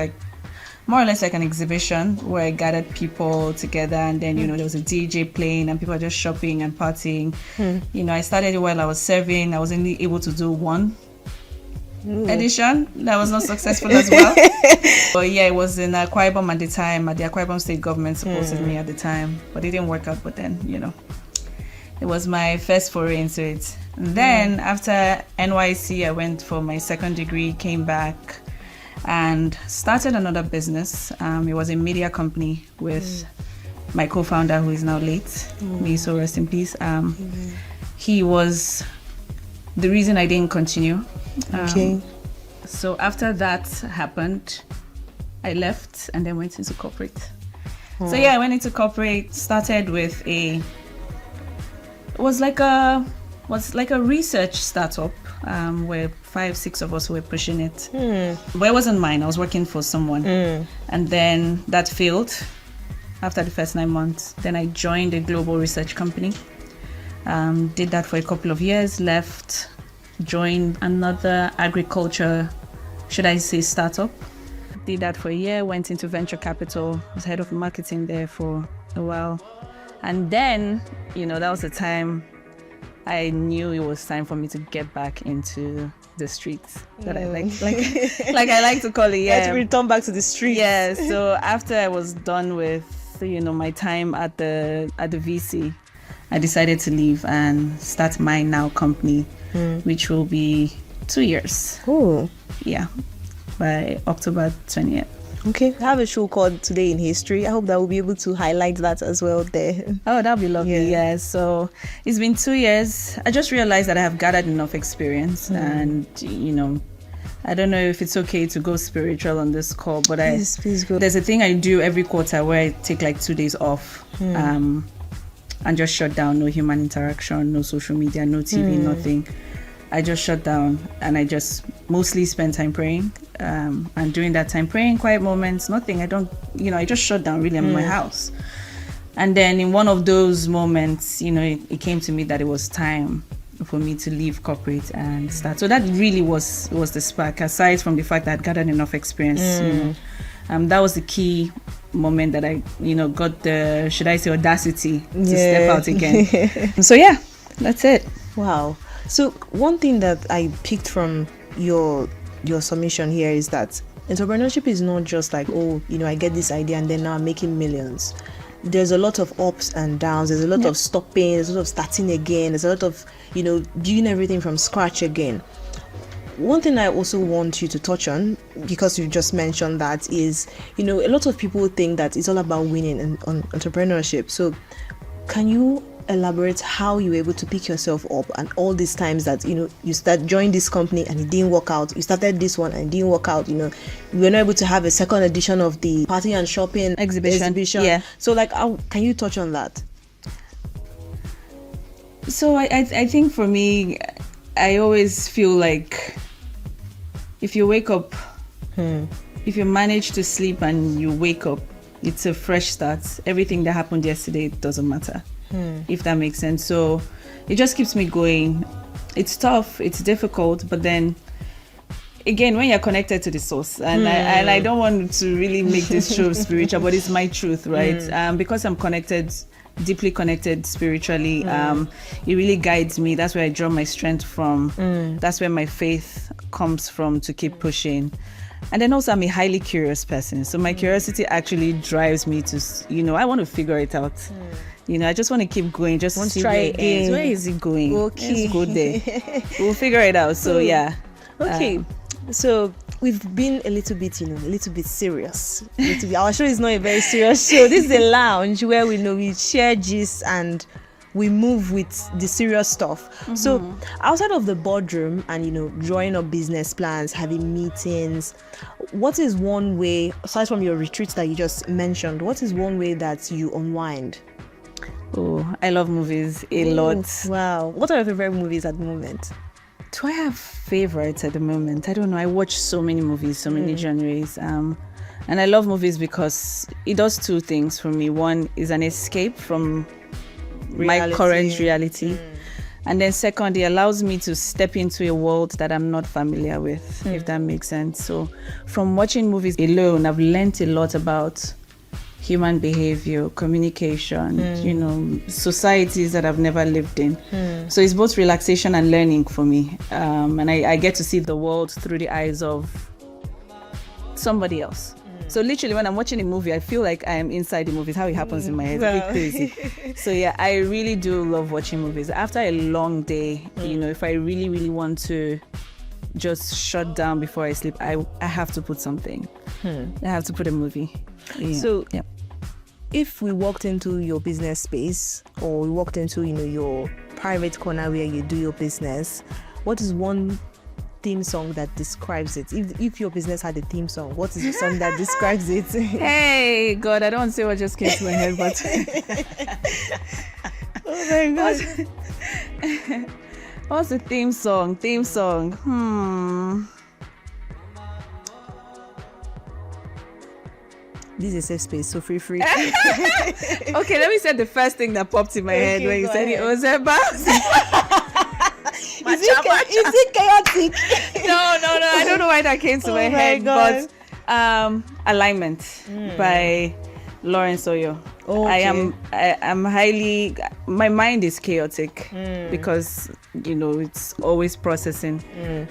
more or less like an exhibition where I gathered people together, and then there was a DJ playing and people were just shopping and partying. I started it while I was serving. I was only able to do one edition that was not successful as well. But yeah, it was in Akwa Ibom at the time. At the Akwa Ibom state government supported me at the time, but it didn't work out. But then it was my first foray into it. And then after NYC, I went for my second degree, came back and started another business. It was a media company with my co-founder, who is now late. May so rest in peace. He was the reason I didn't continue. So after that happened, I left and then went into corporate. So yeah, I went into corporate, started with it was like a research startup where 5-6 of us were pushing it. But it wasn't mine. I was working for someone. And then that failed after the first 9 months. Then I joined a global research company. Did that for a couple of years, left, joined another agriculture, should I say, startup. Did that for a year, went into venture capital, was head of marketing there for a while. And then, that was the time I knew it was time for me to get back into the streets that I like I like to call it. Yeah, to return back to the streets. Yeah. So after I was done with my time at the VC, I decided to leave and start my now company, which will be 2 years. Oh, yeah, by October 20th. Okay, I have a show called Today in History. I hope that we'll be able to highlight that as well there. Oh, that'll be lovely. Yeah. So it's been 2 years. I just realized that I have gathered enough experience, and I don't know if it's okay to go spiritual on this call, but please go. There's a thing I do every quarter where I take 2 days off, and just shut down. No human interaction, no social media, no TV, nothing. I just shut down and I just mostly spend time praying. And during that time, praying, quiet moments, nothing. I just shut down really. I'm in my house. And then in one of those moments, it came to me that it was time for me to leave corporate and start. So that really was the spark, aside from the fact that I'd gathered enough experience. That was the key moment that I, got the, should I say, audacity to step out again. So yeah, that's it. Wow. So one thing that I picked from your submission here is that entrepreneurship is not just like, I get this idea and then now I'm making millions. There's a lot of ups and downs. There's a lot of stopping. There's a lot of starting again. There's a lot of, doing everything from scratch again. One thing I also want you to touch on, because you just mentioned that, is, a lot of people think that it's all about winning on entrepreneurship. So can you elaborate how you were able to pick yourself up and all these times that, you joined this company and it didn't work out. You started this one and it didn't work out. You were not able to have a second edition of the party and shopping exhibition. Yeah. So can you touch on that? So I think for me, I always feel like if you wake up, if you manage to sleep and you wake up, it's a fresh start. Everything that happened yesterday doesn't matter, if that makes sense. So it just keeps me going. It's tough, it's difficult, but then again, when you're connected to the source, and I don't want to really make this show spiritual, but it's my truth, right? Because I'm deeply connected spiritually, it really guides me. That's where I draw my strength from. That's where my faith comes from to keep pushing. And then also I'm a highly curious person, so my curiosity actually drives me to, I want to figure it out. I just want to keep going, just want to see try where it ends. again. Where is it going? Okay, let's go there. We'll figure it out. So yeah. Okay. So we've been a little bit serious. Our show is not a very serious show. This is a lounge where we share gist and we move with the serious stuff. So outside of the boardroom and drawing up business plans, having meetings, what is one way, aside from your retreats that you just mentioned, what is one way that you unwind? Oh, I love movies a lot. Wow. What are your favorite movies at the moment? Do I have favorites at the moment? I don't know. I watch so many movies, so many genres. And I love movies because it does two things for me. One is an escape from my current reality. And then second, it allows me to step into a world that I'm not familiar with, if that makes sense. So from watching movies alone, I've learned a lot about human behavior, communication, societies that I've never lived in. So it's both relaxation and learning for me. And I get to see the world through the eyes of somebody else. So literally when I'm watching a movie, I feel like I am inside the movie. It's how it happens in my head. It's a bit crazy. So yeah, I really do love watching movies. After a long day, if I really, really want to just shut down before I sleep, I have to put something. I have to put a movie. Yeah. So if we walked into your business space, or we walked into your private corner where you do your business, what is one theme song that describes it? If your business had a theme song, what is the song that describes it? Hey God, I don't want to say what just came to my head, but oh my God. What's the theme song? This is a safe space, so feel free. Okay, let me say the first thing that popped in my head when you said it was about. Is it chaotic? No, I don't know why that came to my head, God. but Alignment by Lawrence Oyo. Okay. I'm highly, my mind is chaotic because it's always processing,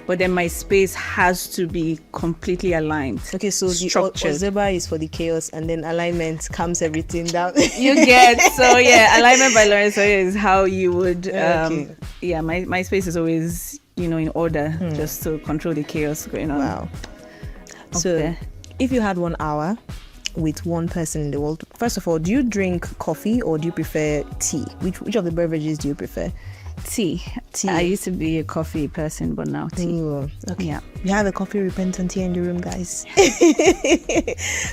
but then my space has to be completely aligned. Okay, so structured. The Ozeba is for the chaos, and then alignment calms everything down. You get, so yeah, Alignment by Lawrence Oyo is how you would yeah, my space is always in order, just to control the chaos going on. Wow. So if you had 1 hour with one person in the world, first of all, do you drink coffee or do you prefer tea? Which of the beverages do you prefer? Tea. I used to be a coffee person, but now tea. Ooh, okay. Yeah. We have a coffee repentant here in the room, guys.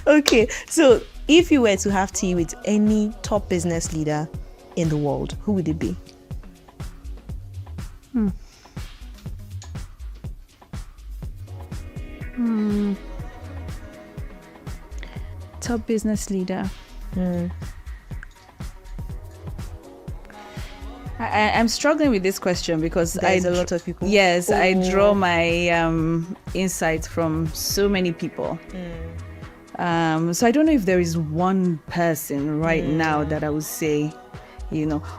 Okay, so if you were to have tea with any top business leader in the world, who would it be? Top business leader. I'm struggling with this question because There's a lot of people. Yes, I draw my insight from so many people. So I don't know if there is one person right now that I would say,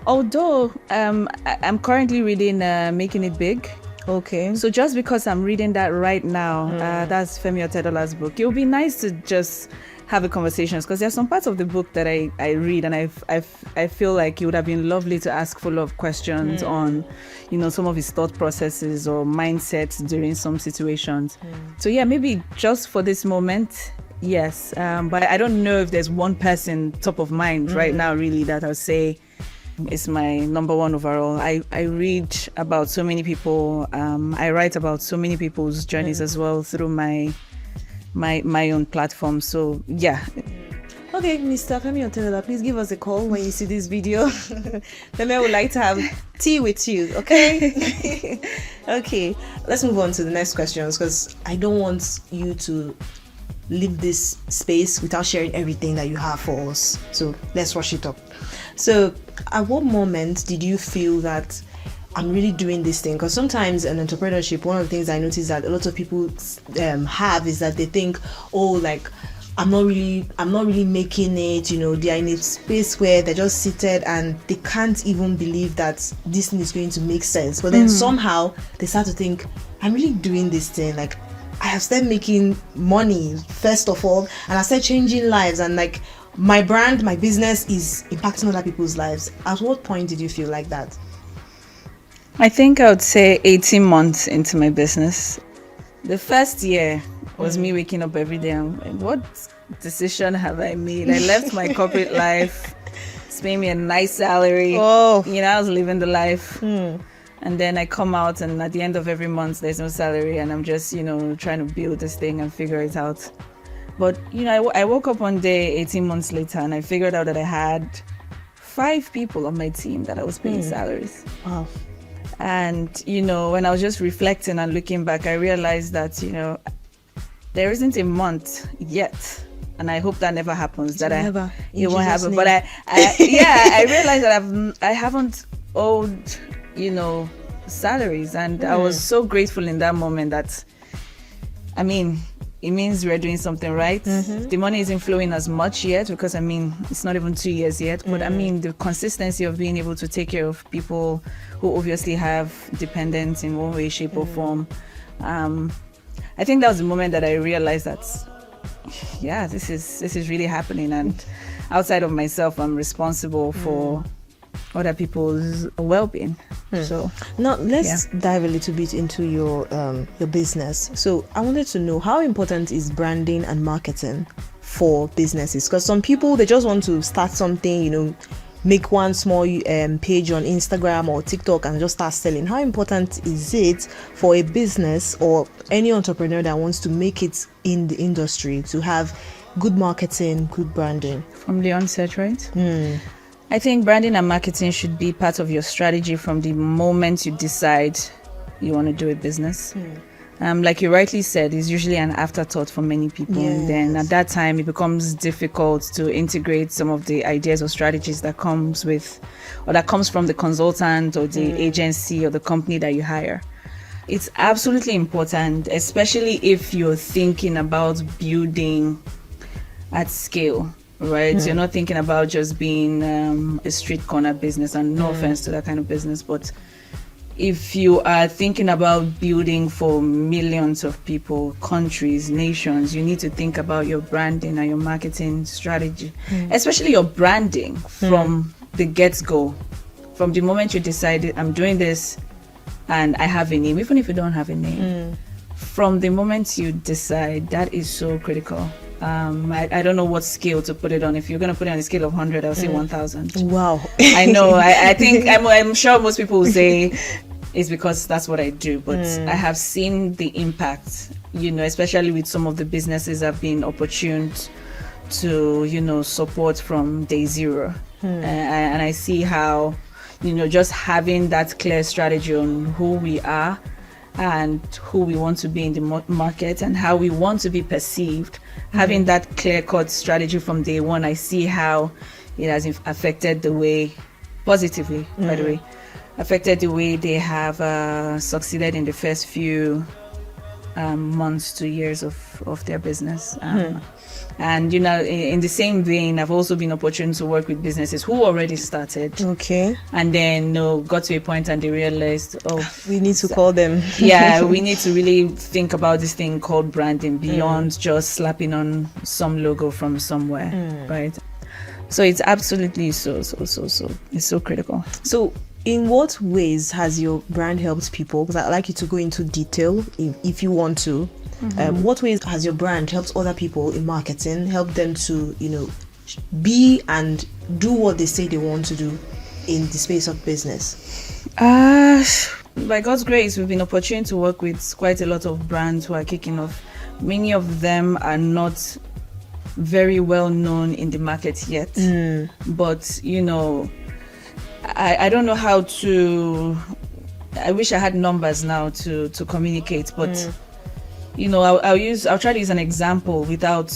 although I'm currently reading Making It Big. Okay. So just because I'm reading that right now, that's Femi Otedola's book, it would be nice to just have a conversation, because there's some parts of the book that I read and I feel like it would have been lovely to ask follow-up questions on, some of his thought processes or mindsets during some situations. So yeah, maybe just for this moment, yes. But I don't know if there's one person top of mind right now really that I'll say is my number one overall. I read about so many people. I write about so many people's journeys as well through my own platform. So yeah. Okay, Mr. Femi Otedola, please give us a call when you see this video. Femi would like to have tea with you, okay? Okay, let's move on to the next questions, because I don't want you to leave this space without sharing everything that you have for us. So let's rush it up. So at what moment did you feel that I'm really doing this thing? Because sometimes in entrepreneurship, one of the things I notice that a lot of people have is that they think, I'm not really making it. They are in a space where they're just seated and they can't even believe that this thing is going to make sense. But then somehow they start to think, I'm really doing this thing. Like, I have started making money first of all, and I started changing lives, and like my brand, my business is impacting other people's lives. At what point did you feel like that? I think I would say 18 months into my business. The first year was me waking up every day and like, what decision have I made? I left my corporate life. It's paying me a nice salary. Oh. I was living the life. And then I come out, and at the end of every month, there's no salary, and I'm just, trying to build this thing and figure it out. But, I woke up one day 18 months later, and I figured out that I had 5 people on my team that I was paying salaries. Wow. And, when I was just reflecting and looking back, I realized that, there isn't a month yet, and I hope that never happens. It won't happen. But I realized that I haven't owed, salaries, and I was so grateful in that moment that, it means we're doing something right. The money isn't flowing as much yet because it's not even 2 years yet, but the consistency of being able to take care of people who obviously have dependents in one way, shape or form. I think that was the moment that I realized that, yeah, this is really happening, and outside of myself, I'm responsible for other people's well-being. So now let's dive a little bit into your business. So I wanted to know, how important is branding and marketing for businesses? Because some people, they just want to start something, make one small page on Instagram or TikTok and just start selling. How important is it for a business or any entrepreneur that wants to make it in the industry to have good marketing, good branding from the onset, right? I think branding and marketing should be part of your strategy from the moment you decide you want to do a business. Like you rightly said, it's usually an afterthought for many people. Yes. And then at that time, it becomes difficult to integrate some of the ideas or strategies that comes from the consultant or the agency or the company that you hire. It's absolutely important, especially if you're thinking about building at scale. Right, you're not thinking about just being a street corner business, and no offense to that kind of business, but if you are thinking about building for millions of people, countries, nations, you need to think about your branding and your marketing strategy, especially your branding from the get-go. From the moment you decided, I'm doing this and I have a name, even if you don't have a name, from the moment you decide, that is so critical. I don't know what scale to put it on. If you're going to put it on a scale of 100, I'll say 1,000. Wow. I know. I think I'm sure most people will say it's because that's what I do. But I have seen the impact, especially with some of the businesses I've been opportune to, support from day zero. And I see how, just having that clear strategy on who we are and who we want to be in the market and how we want to be perceived, having that clear-cut strategy from day one, I see how it has affected the way positively, by the way, affected the way they have succeeded in the first few months to years of their business. And in the same vein, I've also been opportune to work with businesses who already started. Okay. And then got to a point and they realized, we need to call them. Yeah, we need to really think about this thing called branding beyond just slapping on some logo from somewhere, right? So it's absolutely so it's so critical. So in what ways has your brand helped people? Because I'd like you to go into detail if you want to. What ways has your brand helped other people in marketing, help them to, be and do what they say they want to do in the space of business? By God's grace, we've been opportune to work with quite a lot of brands who are kicking off. Many of them are not very well known in the market yet, but I don't know how to. I wish I had numbers now to communicate, but I'll try to use an example without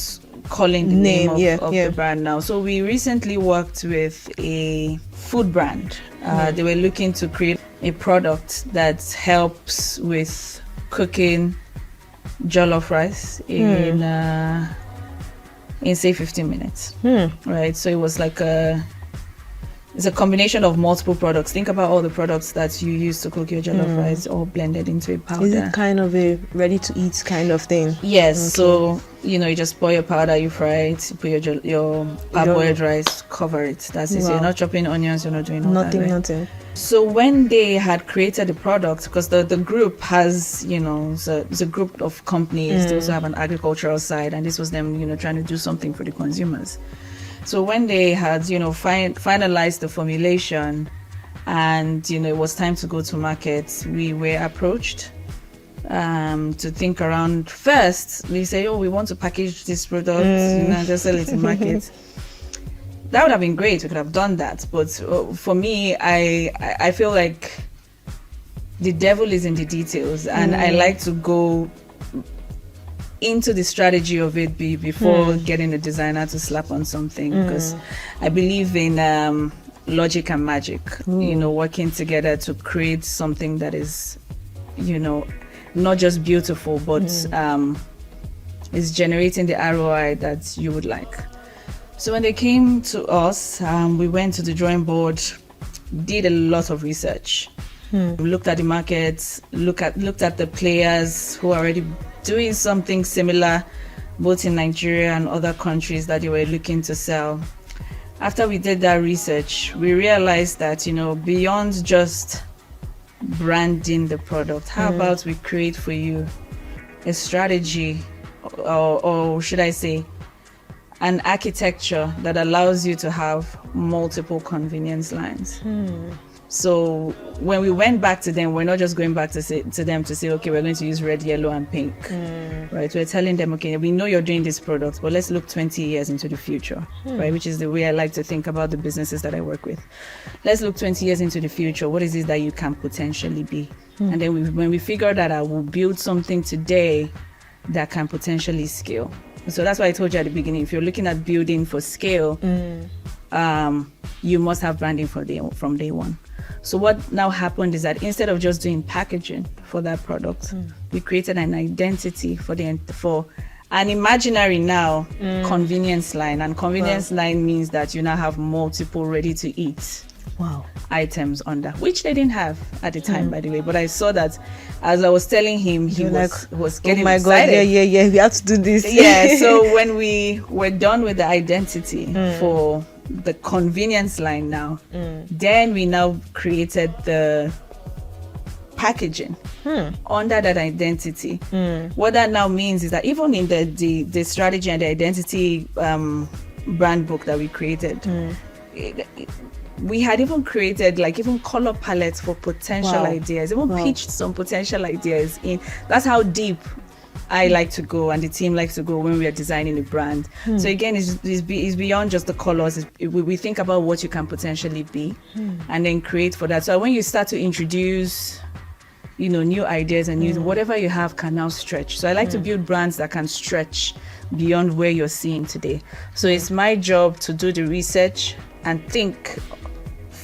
calling the name of the brand now. So we recently worked with a food brand. They were looking to create a product that helps with cooking jollof rice in say 15 minutes. Right? So it was like it's a combination of multiple products. Think about all the products that you use to cook your jollof rice, all blended into a powder. Is it kind of a ready-to-eat kind of thing? Yes. Okay. So you just pour your powder, you fry it, you put your parboiled rice, cover it. That's it. So you're not chopping onions, you're not doing all nothing. So when they had created the product, because the group has, it's a group of companies. They also have an agricultural side, and this was them, trying to do something for the consumers. So when they had, finalized the formulation and, it was time to go to market, we were approached to think around. First, we say, we want to package this product, just sell it in market. That would have been great. We could have done that. But for me, I feel like the devil is in the details, and I like to go into the strategy of it before getting a designer to slap on something, because I believe in logic and magic, working together to create something that is, not just beautiful, but is generating the ROI that you would like. So when they came to us, we went to the drawing board, did a lot of research. We looked at the markets, looked at the players who are already doing something similar, both in Nigeria and other countries that they were looking to sell. After we did that research, we realized that, beyond just branding the product, how about we create for you a strategy, or should I say, an architecture that allows you to have multiple convenience lines. So when we went back to them, we're not just going back to them to say, okay, we're going to use red, yellow, and pink, right? We're telling them, okay, we know you're doing this product, but let's look 20 years into the future, right? Which is the way I like to think about the businesses that I work with. Let's look 20 years into the future. What is it that you can potentially be? And then when we figure that out, we'll build something today that can potentially scale. So that's why I told you at the beginning, if you're looking at building for scale, you must have branding from day one. So what now happened is that instead of just doing packaging for that product, we created an identity for an imaginary now convenience line. And convenience line means that you now have multiple ready-to-eat items under, which they didn't have at the time, by the way. But I saw that as I was telling him, he was getting excited. God, we have to do this. Yeah, so when we were done with the identity for the convenience line now, then we now created the packaging under that identity. What that now means is that even in the strategy and the identity brand book that we created, we had even created even color palettes for potential ideas, even pitched some potential ideas in. That's how deep I like to go, and the team likes to go when we are designing a brand. So again, it's beyond just the colors. We think about what you can potentially be, and then create for that. So when you start to introduce, new ideas and whatever you have can now stretch. So I like to build brands that can stretch beyond where you're seeing today. So it's my job to do the research and think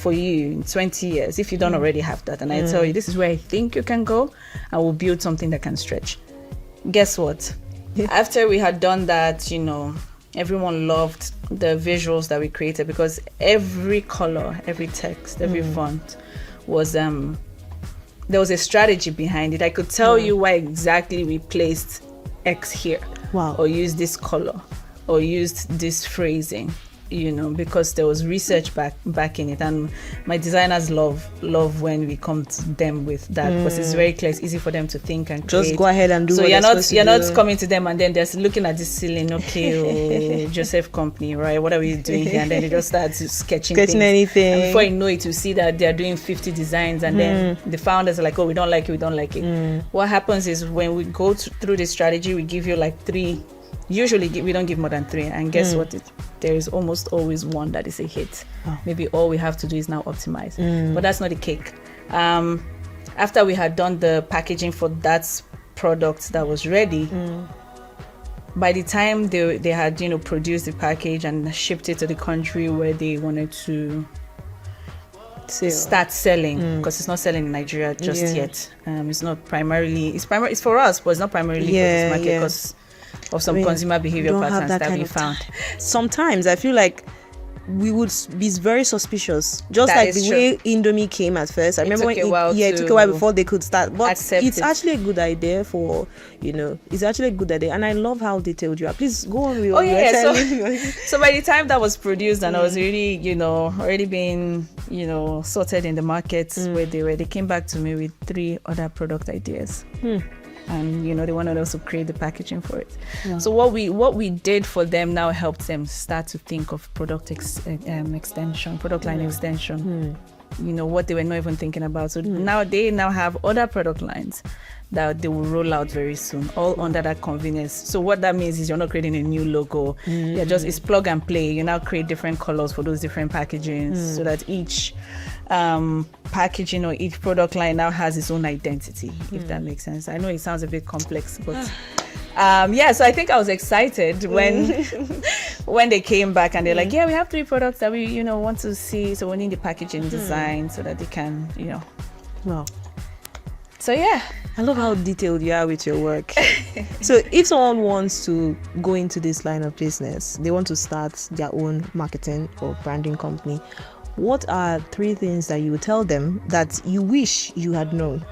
for you in 20 years, if you don't already have that, and I tell you, this is where I think you can go, I will build something that can stretch. Guess what? After we had done that, everyone loved the visuals that we created, because every color, every text, every font was there was a strategy behind it. I could tell you why exactly we placed X here, or used this color, or used this phrasing, because there was research back in it. And my designers love when we come to them with that, because it's very clear, it's easy for them to think and create. Just go ahead and do so what you're not coming to them and then they're looking at this ceiling, okay, Joseph Company, right, what are we doing here? And then they just start sketching things. Anything. And before you know it, you see that they're doing 50 designs, and then the founders are like, oh, we don't like it. What happens is, when we go through the strategy, we give you like 3. Usually we don't give more than 3, and guess what? There is almost always one that is a hit. Maybe all we have to do is now optimize, but that's not the cake. After we had done the packaging for that product that was ready, by the time they had produced the package and shipped it to the country where they wanted to start selling, because it's not selling in Nigeria just yet. It's not primarily, it's for us, but it's not primarily for this market, because of some consumer behavior patterns that we found. Sometimes I feel like we would be very suspicious, just that like the way Indomie came at first. I remember when it took a while before they could start, but it's actually a good idea for it's actually a good idea, and I love how detailed you are. Please go on with so by the time that was produced and I was really already being sorted in the markets where they came back to me with 3 other product ideas. And they wanted us to create the packaging for it. So what we did for them now helped them start to think of product extension, product line extension. What they were not even thinking about. So now they have other product lines that they will roll out very soon, all under that convenience. So what that means is you're not creating a new logo. It's plug and play. You now create different colors for those different packagings, so that each packaging or each product line now has its own identity, if that makes sense. I know it sounds a bit complex, but so I think I was excited when they came back and they're like, we have 3 products that we want to see, so we need the packaging design so that they can wow. So I love how detailed you are with your work. So if someone wants to go into this line of business, they want to start their own marketing or branding company, what are 3 things that you would tell them that you wish you had known?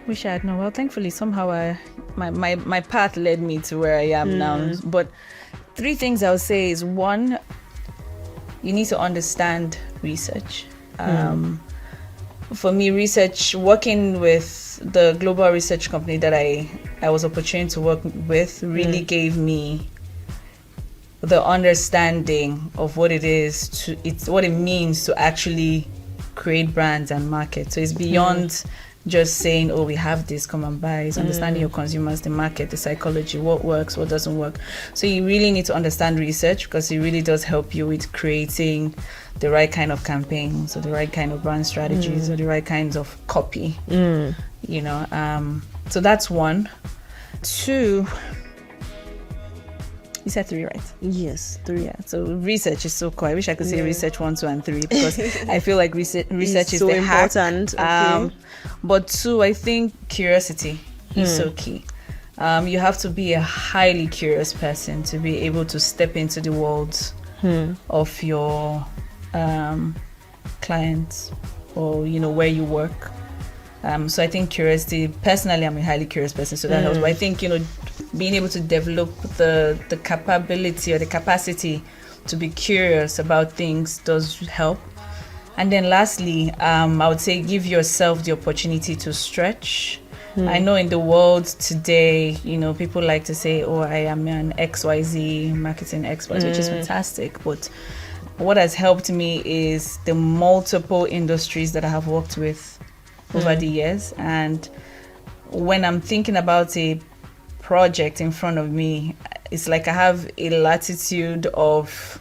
Wish I had known. Well, thankfully, somehow my path led me to where I am now. But 3 things I would say is, 1, you need to understand research. For me, research, working with the global research company that I was opportunity to work with, really gave me the understanding of what it is what it means to actually create brands and market. So it's beyond just saying, oh, we have this, come and buy. It's understanding your consumers, the market, the psychology, what works, what doesn't work. So you really need to understand research, because it really does help you with creating the right kind of campaigns, or the right kind of brand strategies, or the right kinds of copy. So that's 1. 2, you said 3, right? Yes, 3. Yeah. So research is so cool. I wish I could say research 1, 2, and 3, because I feel like research is so the important. Hack. But 2, I think curiosity is so key. You have to be a highly curious person to be able to step into the world of your clients, or where you work. So I think curiosity, personally, I'm a highly curious person, so that helps. But I think being able to develop the capability or the capacity to be curious about things does help. And then lastly, I would say give yourself the opportunity to stretch. I know in the world today, people like to say, oh, I am an XYZ marketing expert, which is fantastic. But what has helped me is the multiple industries that I have worked with over the years. And when I'm thinking about a project in front of me, it's like I have a latitude of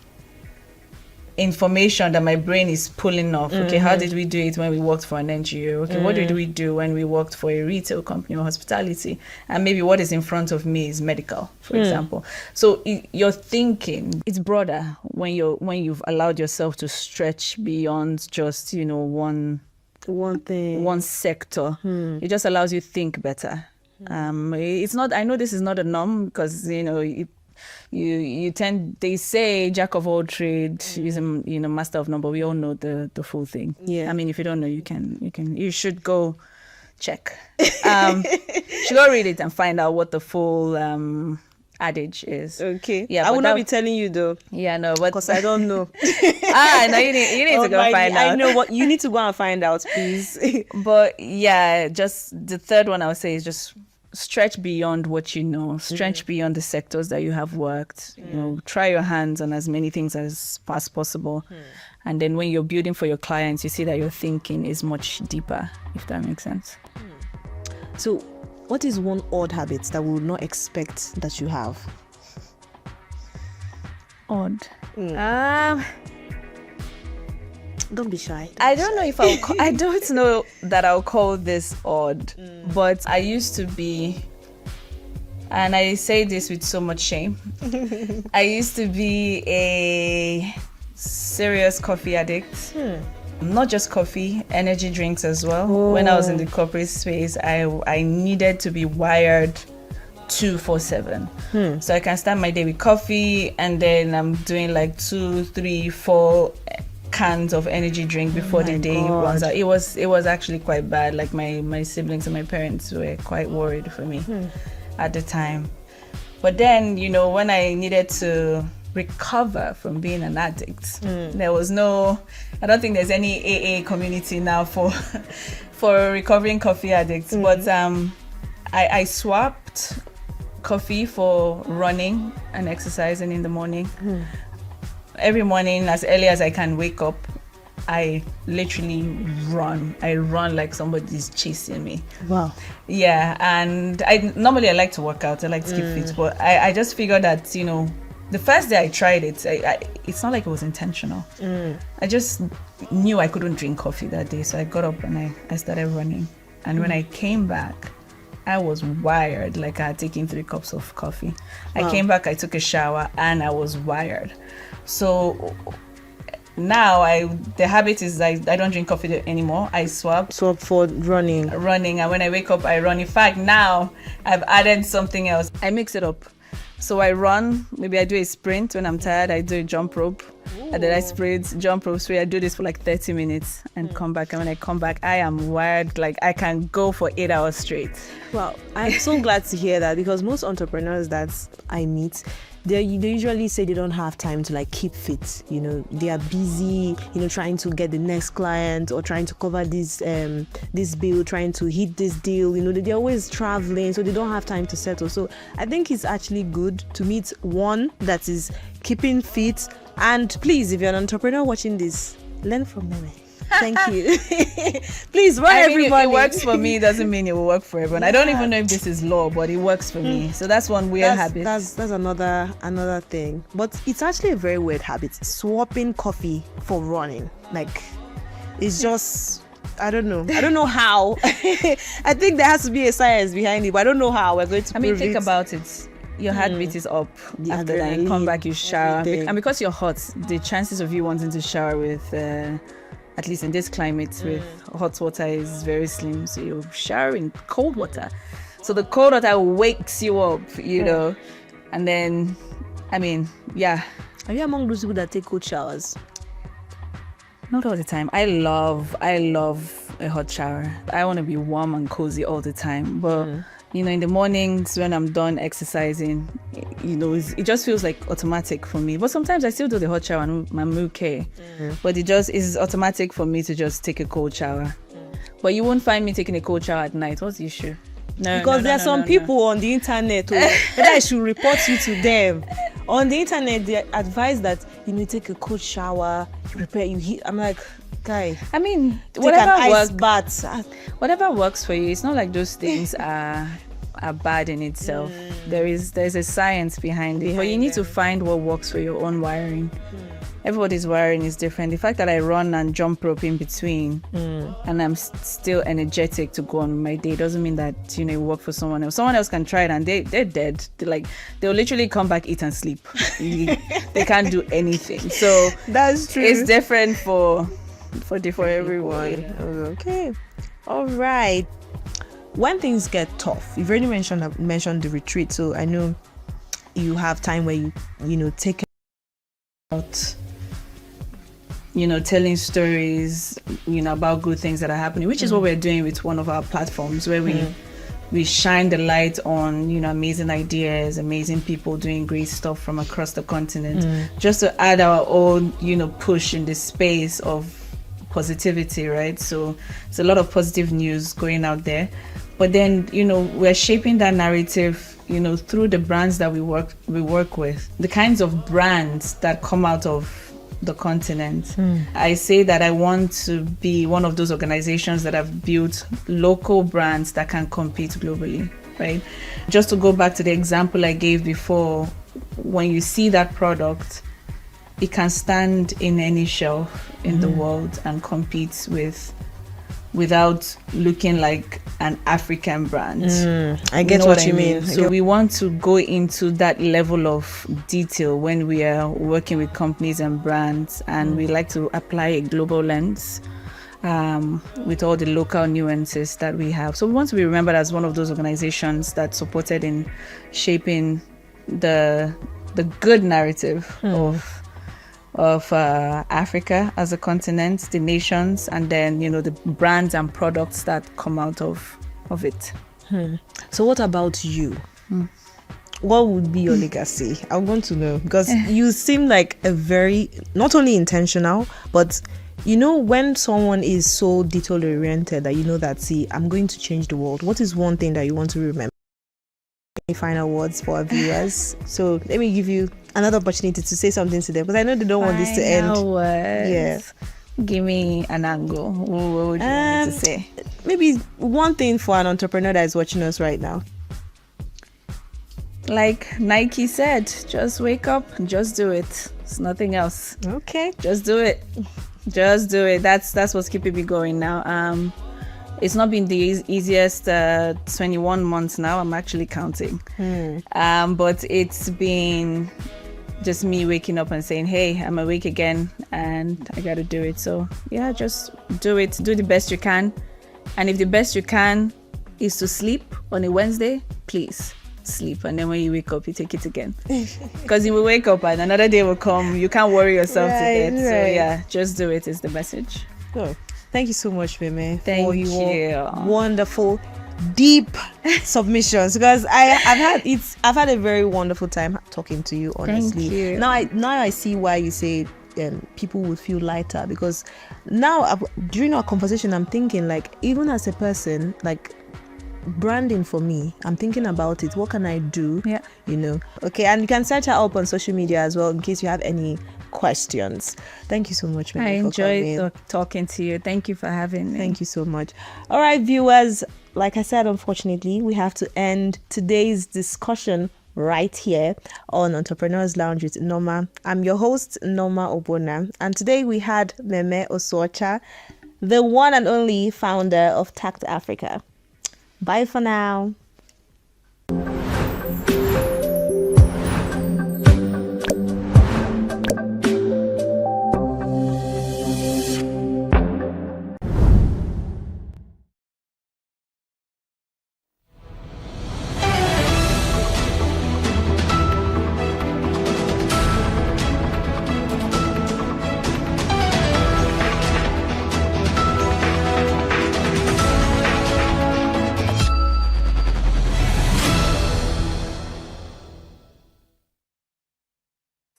information that my brain is pulling off. Okay, how did we do it when we worked for an NGO? Okay, what did we do when we worked for a retail company or hospitality? And maybe what is in front of me is medical, for example. So your thinking, it's broader when you've allowed yourself to stretch beyond just, one thing, one sector. It just allows you to think better. It's not, I know this is not a norm because, they say jack of all trades, master of none, but we all know the full thing. Yeah. I mean, if you don't know, you should go check. You should go read it and find out what the full adage is. Okay. Yeah. I will not be telling you though. Yeah, no, but because I don't know. No, you need to go find out. I know what you need to go and find out, please. But yeah, just the third one I would say is just stretch beyond what you know, stretch beyond the sectors that you have worked, try your hands on as many things as possible. And then when you're building for your clients, you see that your thinking is much deeper, if that makes sense. So what is one odd habit that we would not expect that you have? Odd. Don't be shy. I don't know if I don't know that I'll call this odd, but I used to be, and I say this with so much shame, I used to be a serious coffee addict. Not just coffee, energy drinks as well. When I was in the corporate space, I needed to be wired 24/7. So I can start my day with coffee and then I'm doing like 2, 3, 4 cans of energy drink before the day runs out. It was actually quite bad. Like my siblings and my parents were quite worried for me at the time. But then, when I needed to recover from being an addict, there was I don't think there's any AA community now for recovering coffee addicts. But I swapped coffee for running and exercising in the morning. Every morning, as early as I can wake up, I literally run. I run like somebody's chasing me. Wow. Yeah, and I like to work out. I like to keep fit, but I just figured that, the first day I tried it, it's not like it was intentional. I just knew I couldn't drink coffee that day, so I got up and I started running. And when I came back, I was wired, like I had taken 3 cups of coffee. Wow. I came back, I took a shower, and I was wired. So now the habit is I don't drink coffee anymore. I swap for running, and when I wake up, I run. In fact, now I've added something else. I mix it up. So I run, maybe I do a sprint. When I'm tired, I do a jump rope. And then I sprint, jump rope. So I do this for like 30 minutes and come back. And when I come back, I am wired. Like I can go for 8 hours straight. Wow, I'm so glad to hear that, because most entrepreneurs that I meet, they usually say they don't have time to like keep fit. They are busy, trying to get the next client or trying to cover this bill, trying to hit this deal. They're always traveling, so they don't have time to settle. So I think it's actually good to meet one that is keeping fit. And please, if you're an entrepreneur watching this, learn from them. Thank you. Please, everybody. It works for me doesn't mean it will work for everyone. I don't even know if this is law, but it works for me. So that's one weird habit. That's another thing. But it's actually a very weird habit. Swapping coffee for running. Like, it's just, I don't know how. I think there has to be a science behind it, but I don't know how we're going to prove think it. about it. Your heartbeat is up. After that, you come back, you shower. And because you're hot, the chances of you wanting to shower with, at least in this climate, with hot water is very slim. So you shower in cold water. So the cold water wakes you up, And then, yeah. Are you among those people that take cold showers? Not all the time. I love a hot shower. I want to be warm and cozy all the time. But in the mornings when I'm done exercising, it just feels like automatic for me. But sometimes I still do the hot shower and I'm okay. But it just is automatic for me to just take a cold shower. But you won't find me taking a cold shower at night. What's the issue? Because there are some people on the internet that I should report you to them. On the internet, they advise that take a cold shower, you prepare, you heat. I'm like, guy. Whatever works for you. It's not like those things are are bad in itself. There's a science behind it, but you need to find what works for your own wiring. Everybody's wiring is different. The fact that I run and jump rope in between and I'm still energetic to go on with my day doesn't mean that, it will work for someone else. Someone else can try it and they're dead. They'll literally come back, eat and sleep. They can't do anything. So that's true. It's different for everyone. Okay. All right. When things get tough, you've already mentioned the retreat. So I know you have time where you take out, telling stories, about good things that are happening, which is what we're doing with one of our platforms, where we shine the light on, amazing ideas, amazing people doing great stuff from across the continent, just to add our own, push in the space of positivity, right? So it's a lot of positive news going out there. But then, we're shaping that narrative, through the brands that we work with, the kinds of brands that come out of the continent. I say that I want to be one of those organizations that have built local brands that can compete globally, right? Just to go back to the example I gave before, when you see that product, it can stand in any shelf in the world and compete without looking like an African brand. I get what you mean. So we want to go into that level of detail when we are working with companies and brands, and we like to apply a global lens with all the local nuances that we have. So we want to be remembered as one of those organizations that supported in shaping the good narrative of Africa as a continent, the nations, and then the brands and products that come out of it. So what about you? What would be your legacy? I want to know, because you seem like a very, not only intentional, but when someone is so detail oriented that that, I'm going to change the world, what is one thing that you want to remember? Any final words for our viewers? So let me give you another opportunity to say something to them, because I know they don't want this to end. Words. Give me an angle. What would you want to say? Maybe one thing for an entrepreneur that is watching us right now. Like Nike said, just wake up and just do it. It's nothing else. Okay. Just do it. Just do it. That's what's keeping me going now. It's not been the easiest 21 months now. I'm actually counting. But it's been just me waking up and saying, hey, I'm awake again and I got to do it. So yeah, just do it. Do the best you can. And if the best you can is to sleep on a Wednesday, please sleep. And then when you wake up, you take it again. Because you will wake up and another day will come. You can't worry yourself to death. Right. So yeah, just do it is the message. Oh, thank you so much, Meme. Thank you. Wonderful, deep submissions, because I've had a very wonderful time talking to you, honestly. Thank you. Now I see why you say people would feel lighter, because now during our conversation I'm thinking, like, even as a person, like, branding for me, I'm thinking about it. What can I do? Yeah. Okay, and you can search her up on social media as well in case you have any questions. Thank you so much, Meme. I enjoyed talking to you. Thank you for having me. Thank you so much. All right, viewers, like I said, unfortunately, we have to end today's discussion right here on Entrepreneurs Lounge with Norma. I'm your host, Norma Obona, and today we had Meme Osocha, the one and only founder of Tact Africa. Bye for now.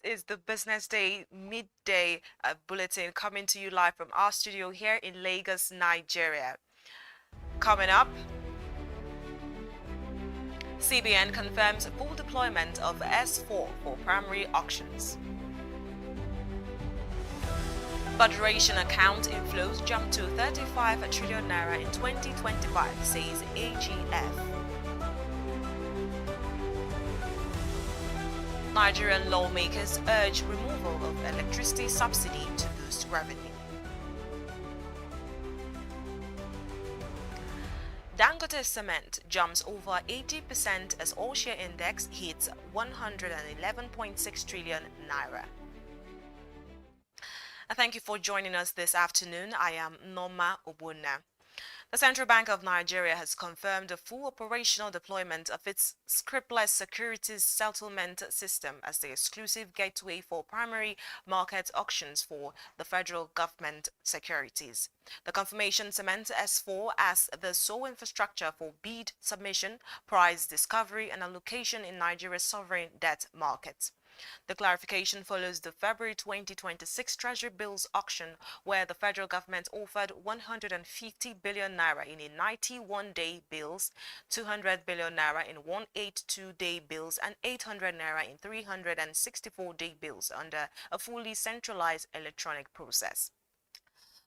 Is the Business Day midday bulletin coming to you live from our studio here in Lagos, Nigeria. Coming up, CBN confirms full deployment of S4 for primary auctions. Federation account inflows jumped to 35 trillion naira in 2025, says AGF. Nigerian lawmakers urge removal of electricity subsidy to boost revenue. Dangote Cement jumps over 80% as all-share index hits 111.6 trillion naira. Thank you for joining us this afternoon. I am Norma Obuna. The Central Bank of Nigeria has confirmed the full operational deployment of its scriptless securities settlement system as the exclusive gateway for primary market auctions for the federal government securities. The confirmation cements S4 as the sole infrastructure for bid submission, price discovery and allocation in Nigeria's sovereign debt market. The clarification follows the February 2026 Treasury bills auction, where the federal government offered 150 billion naira in 91-day bills, 200 billion naira in 182-day bills, and 800 naira in 364-day bills under a fully centralized electronic process.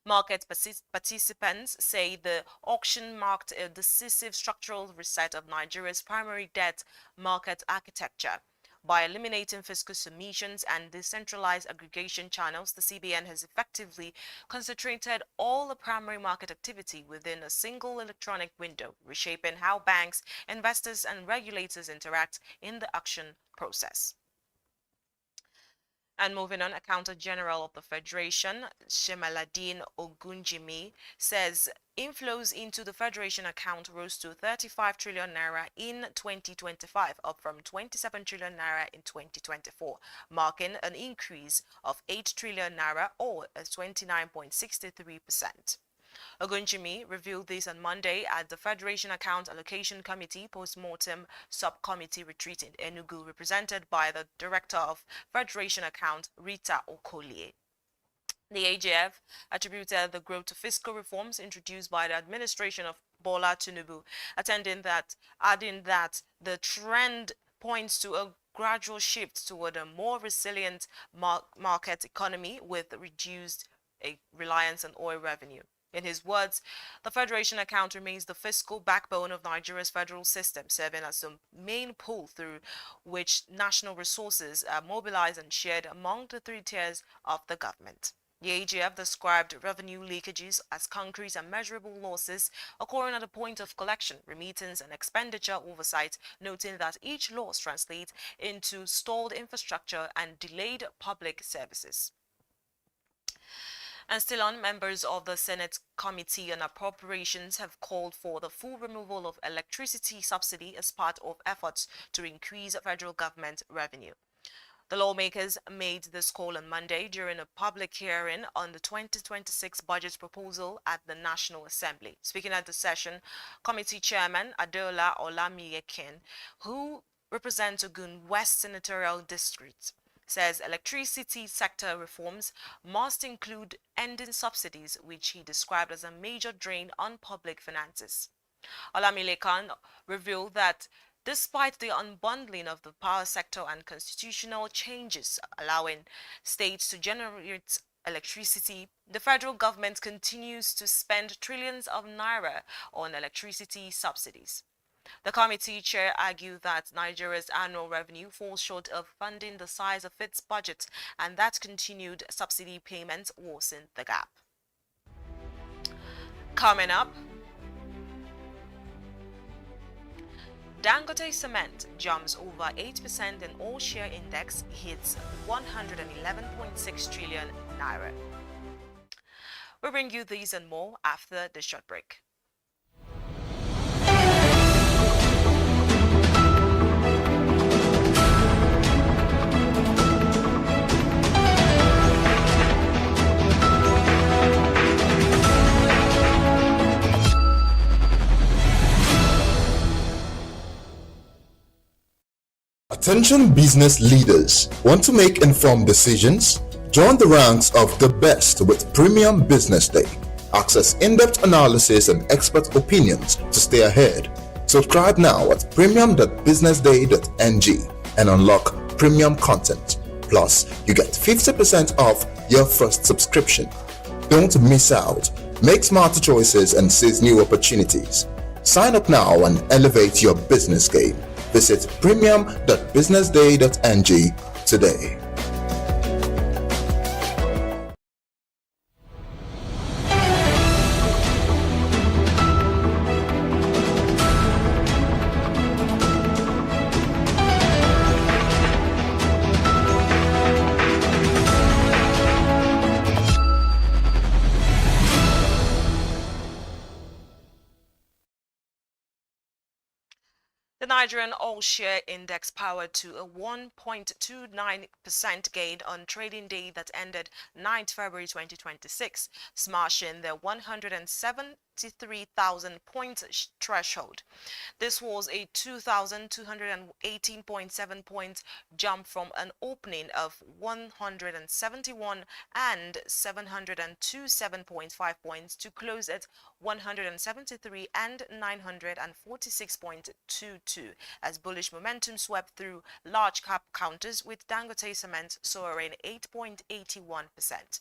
Market participants say the auction marked a decisive structural reset of Nigeria's primary debt market architecture. By eliminating fiscal submissions and decentralized aggregation channels, the CBN has effectively concentrated all the primary market activity within a single electronic window, reshaping how banks, investors, and regulators interact in the auction process. And moving on, Accountant General of the Federation, Shemaladin Ogunjimi, says inflows into the Federation account rose to 35 trillion naira in 2025, up from 27 trillion naira in 2024, marking an increase of 8 trillion naira or a 29.63%. Ogunjimi revealed this on Monday at the Federation Account Allocation Committee Post-Mortem Subcommittee retreat in Enugu, represented by the Director of Federation Account, Rita Okolie. The AGF attributed the growth to fiscal reforms introduced by the administration of Bola Tinubu, adding that the trend points to a gradual shift toward a more resilient market economy with reduced reliance on oil revenue. In his words, the Federation account remains the fiscal backbone of Nigeria's federal system, serving as the main pool through which national resources are mobilized and shared among the three tiers of the government. The AGF described revenue leakages as concrete and measurable losses occurring at the point of collection, remittance, and expenditure oversight, noting that each loss translates into stalled infrastructure and delayed public services. And still on, members of the Senate Committee on Appropriations have called for the full removal of electricity subsidy as part of efforts to increase federal government revenue. The lawmakers made this call on Monday during a public hearing on the 2026 budget proposal at the National Assembly. Speaking at the session, Committee Chairman Adeola Olamilekan, who represents Ogun West Senatorial District, says electricity sector reforms must include ending subsidies, which he described as a major drain on public finances. Olamilekan revealed that despite the unbundling of the power sector and constitutional changes allowing states to generate electricity, the federal government continues to spend trillions of naira on electricity subsidies. The committee chair argued that Nigeria's annual revenue falls short of funding the size of its budget and that continued subsidy payments worsen the gap. Coming up, Dangote Cement jumps over 8% and all-share index hits 111.6 trillion naira. We'll bring you these and more after the short break. Attention business leaders. Want to make informed decisions? Join the ranks of the best with Premium Business Day. Access in-depth analysis and expert opinions to stay ahead. Subscribe now at premium.businessday.ng and unlock premium content. Plus, you get 50% off your first subscription. Don't miss out. Make smarter choices and seize new opportunities. Sign up now and elevate your business game. Visit premium.businessday.ng today. The Nigerian All-Share Index powered to a 1.29% gain on trading day that ended 9th February 2026, smashing the 173,000 points threshold. This was a 2,218.7 points jump from an opening of 171 and 727.5 points to close at 173 and 946.22 as bullish momentum swept through large cap counters with Dangote Cement soaring 8.81%.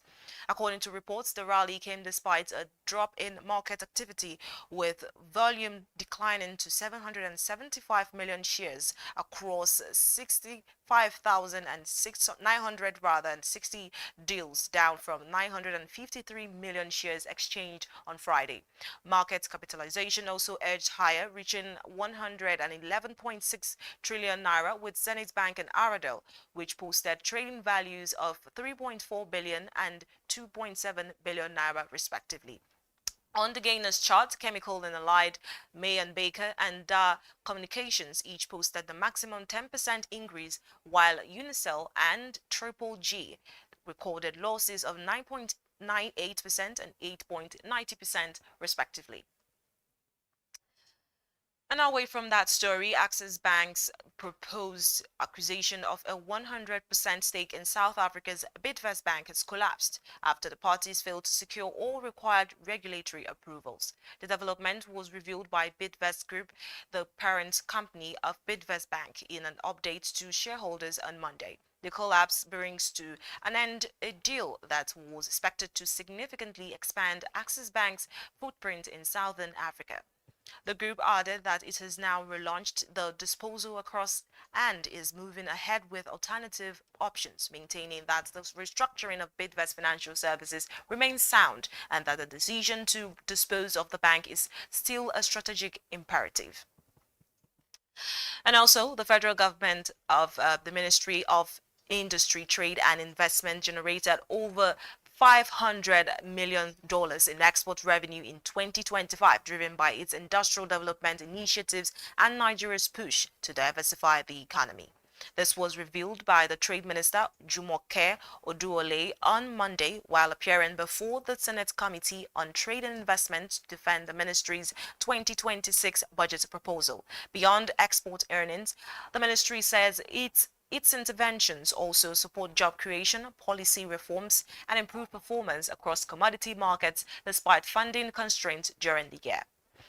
According to reports, the rally came despite a drop in market activity, with volume declining to 775 million shares across 65,960 deals, down from 953 million shares exchanged on Friday. Market capitalization also edged higher, reaching 111.6 trillion naira, with Zenith Bank and Aradel, which posted trading values of 3.4 billion and 2.7 billion naira respectively. On the gainers chart, Chemical and Allied, May and Baker, and Communications each posted the maximum 10% increase, while Unicel and Triple G recorded losses of 9.98% and 8.90% respectively. And away from that story, Access Bank's proposed acquisition of a 100% stake in South Africa's Bidvest Bank has collapsed after the parties failed to secure all required regulatory approvals. The development was revealed by Bidvest Group, the parent company of Bidvest Bank, in an update to shareholders on Monday. The collapse brings to an end a deal that was expected to significantly expand Access Bank's footprint in Southern Africa. The group added that it has now relaunched the disposal across and is moving ahead with alternative options, maintaining that the restructuring of Bidvest Financial Services remains sound and that the decision to dispose of the bank is still a strategic imperative. And also, the federal government of the Ministry of Industry, Trade and Investment generated over $500 million in export revenue in 2025, driven by its industrial development initiatives and Nigeria's push to diversify the economy. This was revealed by the Trade Minister, Jumoke Oduole, on Monday while appearing before the Senate Committee on Trade and Investment to defend the ministry's 2026 budget proposal. Beyond export earnings, the ministry says its interventions also support job creation, policy reforms, and improved performance across commodity markets despite funding constraints during the year.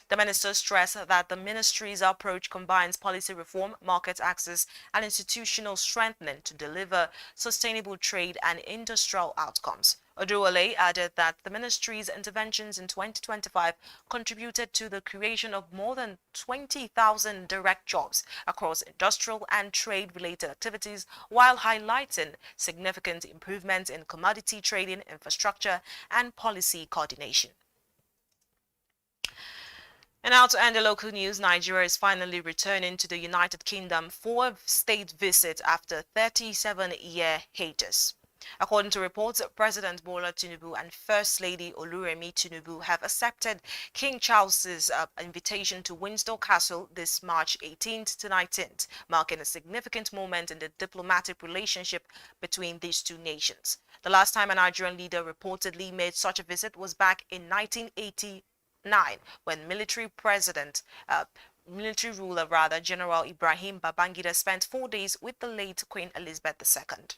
The minister stressed that the ministry's approach combines policy reform, market access, and institutional strengthening to deliver sustainable trade and industrial outcomes. Oduole added that the ministry's interventions in 2025 contributed to the creation of more than 20,000 direct jobs across industrial and trade-related activities, while highlighting significant improvements in commodity trading, infrastructure, and policy coordination. And now to end the local news, Nigeria is finally returning to the United Kingdom for a state visit after 37-year hiatus. According to reports, President Bola Tinubu and First Lady Oluremi Tinubu have accepted King Charles's invitation to Windsor Castle this March 18th to 19th, marking a significant moment in the diplomatic relationship between these two nations. The last time a Nigerian leader reportedly made such a visit was back in 1989, when military ruler General Ibrahim Babangida spent 4 days with the late Queen Elizabeth II.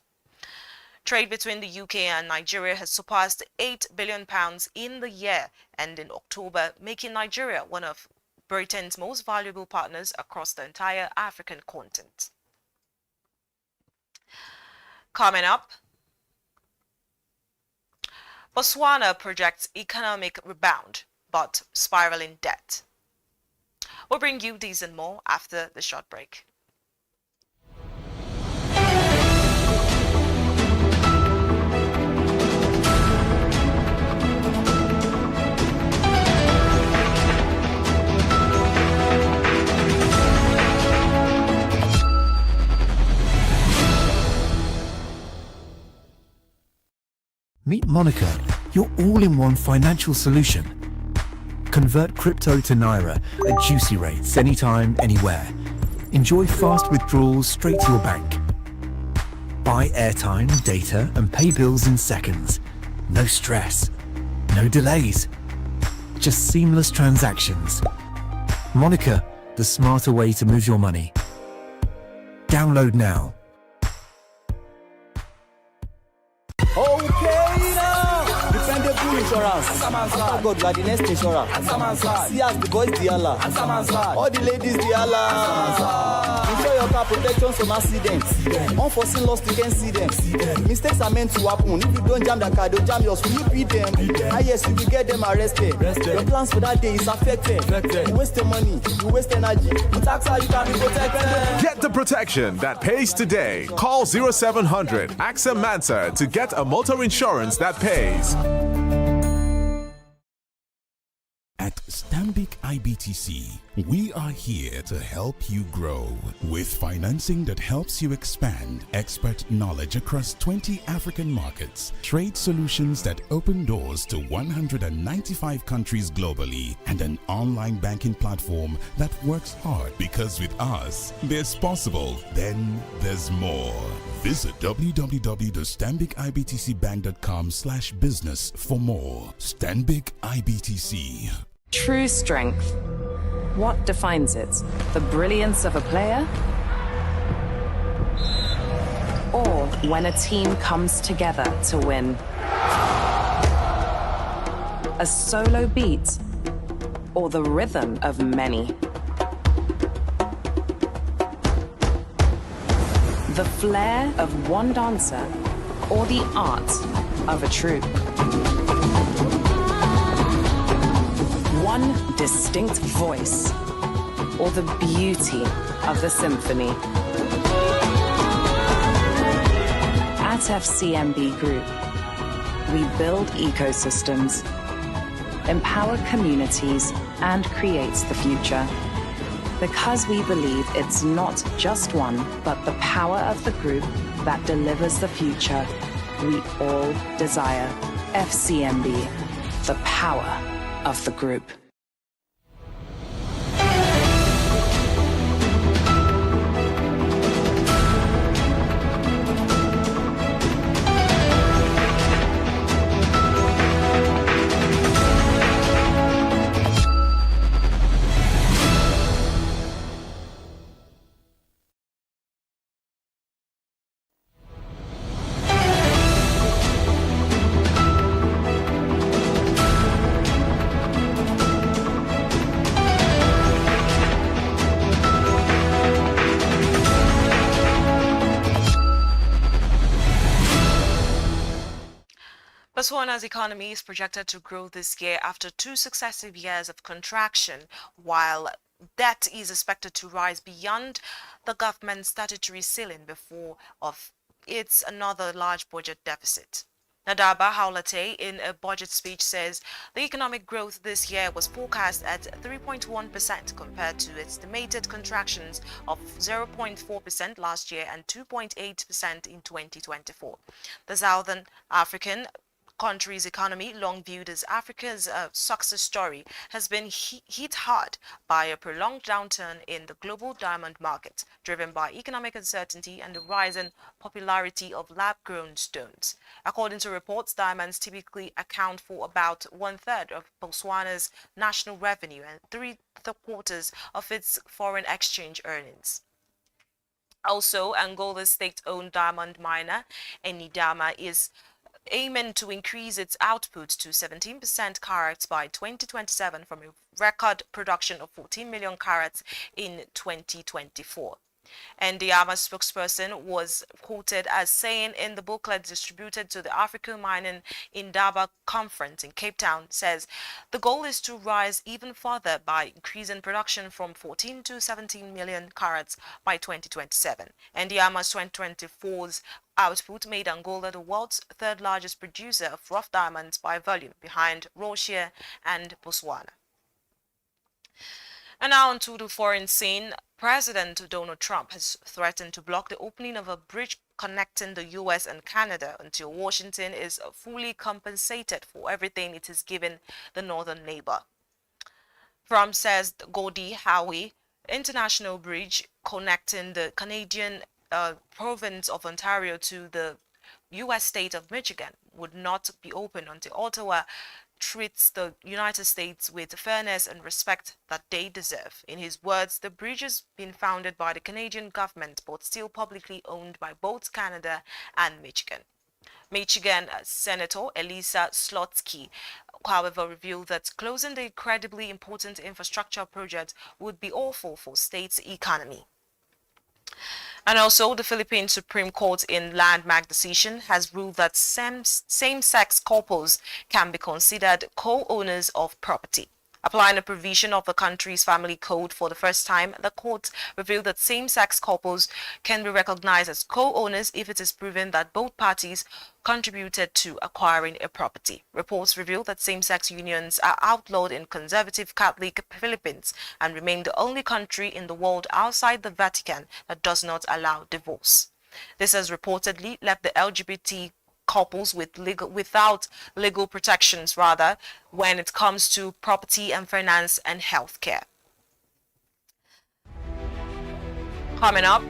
Trade between the UK and Nigeria has surpassed £8 billion in the year ending October, making Nigeria one of Britain's most valuable partners across the entire African continent. Coming up, Botswana projects economic rebound, but spiraling debt. We'll bring you these and more after the short break. Meet Monica, your all-in-one financial solution. Convert crypto to Naira at juicy rates anytime, anywhere. Enjoy fast withdrawals straight to your bank. Buy airtime, data, and pay bills in seconds. No stress, no delays. Just seamless transactions. Monica, the smarter way to move your money. Download now. Okay now, dependable insurance. After God, like the next insurer. See as the boys the Allah. All the ladies the Allah. Ensure your car protection from accidents. Unforeseen loss, you can see them. Mistakes are meant to happen. If you don't jam the car, they'll jam yours. Will you beat them? Ah yes, you will get them arrested. Your plans for that day is affected. You waste your money, you waste energy. With AXA, you can be protected. Get the protection that pays today. Call 0700 AXA Mansa to get a motor insurance that pays. At Stanbic IBTC, we are here to help you grow with financing that helps you expand, expert knowledge across 20 African markets, trade solutions that open doors to 195 countries globally, and an online banking platform that works hard because with us, there's possible, then there's more. Visit www.stanbicibtcbank.com/business for more. Stanbic IBTC. True strength. What defines it? The brilliance of a player? Or when a team comes together to win? A solo beat? Or the rhythm of many? The flair of one dancer? Or the art of a troupe? One distinct voice, or the beauty of the symphony. At FCMB Group, we build ecosystems, empower communities, and create the future. Because we believe it's not just one, but the power of the group that delivers the future we all desire. FCMB, the power of the group. Botswana's economy is projected to grow this year after 2 successive years of contraction, while debt is expected to rise beyond the government's statutory ceiling before of its another large budget deficit. Nadaba Haulate, in a budget speech, says the economic growth this year was forecast at 3.1% compared to estimated contractions of 0.4% last year and 2.8% in 2024. The Southern African country's economy, long viewed as Africa's success story, has been hit hard by a prolonged downturn in the global diamond market, driven by economic uncertainty and the rising popularity of lab-grown stones. According to reports, diamonds typically account for about 1/3 of Botswana's national revenue and 3/4 of its foreign exchange earnings. Also, Angola's state-owned diamond miner, Enidama, is aiming to increase its output to 17% carats by 2027 from a record production of 14 million carats in 2024. And the AMA spokesperson was quoted as saying in the booklet distributed to the African Mining Indaba conference in Cape Town, says the goal is to rise even further by increasing production from 14 to 17 million carats by 2027. And the AMA's 2024's output made Angola the world's third largest producer of rough diamonds by volume, behind Russia and Botswana. And now onto the foreign scene. President Donald Trump has threatened to block the opening of a bridge connecting the US and Canada until Washington is fully compensated for everything it is giving the northern neighbor. From says Gordie Howe, international bridge connecting the Canadian province of Ontario to the U.S. state of Michigan would not be open until Ottawa treats the United States with the fairness and respect that they deserve. In his words, the bridge has been founded by the Canadian government but still publicly owned by both Canada and Michigan. Michigan Senator Elisa Slotsky, however, revealed that closing the incredibly important infrastructure project would be awful for state's economy. And also, the Philippine Supreme Court in landmark decision has ruled that same-sex couples can be considered co-owners of property. Applying a provision of the country's family code for the first time, the court revealed that same-sex couples can be recognized as co-owners if it is proven that both parties contributed to acquiring a property. Reports reveal that same-sex unions are outlawed in conservative Catholic Philippines and remain the only country in the world outside the Vatican that does not allow divorce. This has reportedly left the LGBT couples without legal protections, rather, when it comes to property and finance and health care. Coming up,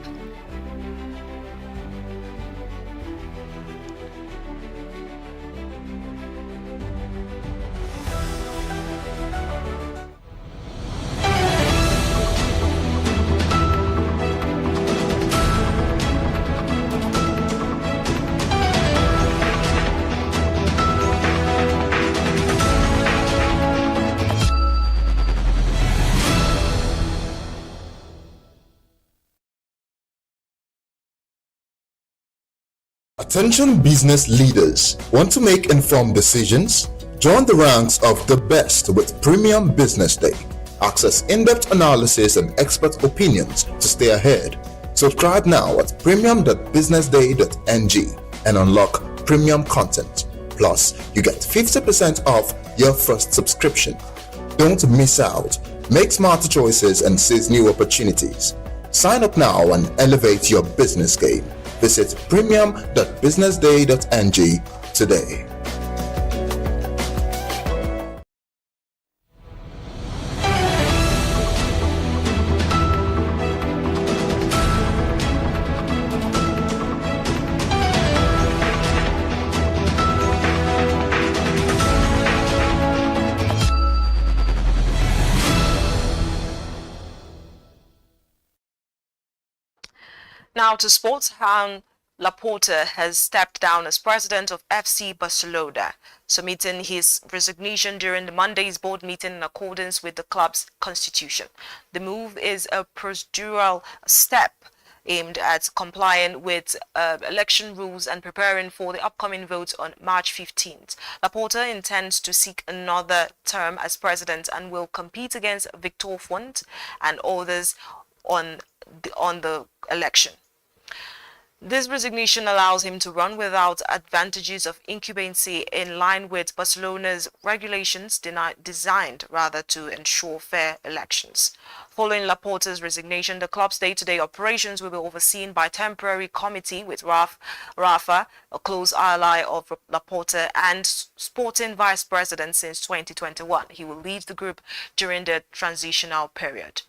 Attention business leaders. Want to make informed decisions? Join the ranks of the best with Premium Business Day. Access in-depth analysis and expert opinions to stay ahead. Subscribe now at premium.businessday.ng and unlock premium content. Plus, you get 50% off your first subscription. Don't miss out. Make smarter choices and seize new opportunities. Sign up now and elevate your business game. Visit premium.businessday.ng today. Now to sports. Laporta has stepped down as president of FC Barcelona, submitting his resignation during the Monday's board meeting in accordance with the club's constitution. The move is a procedural step aimed at complying with election rules and preparing for the upcoming vote on March 15th. Laporta intends to seek another term as president and will compete against Victor Font and others on the election. This resignation allows him to run without advantages of incumbency in line with Barcelona's regulations designed rather to ensure fair elections. Following Laporta's resignation, the club's day-to-day operations will be overseen by a temporary committee with Rafa, a close ally of Laporta and sporting vice president since 2021. He will lead the group during the transitional period.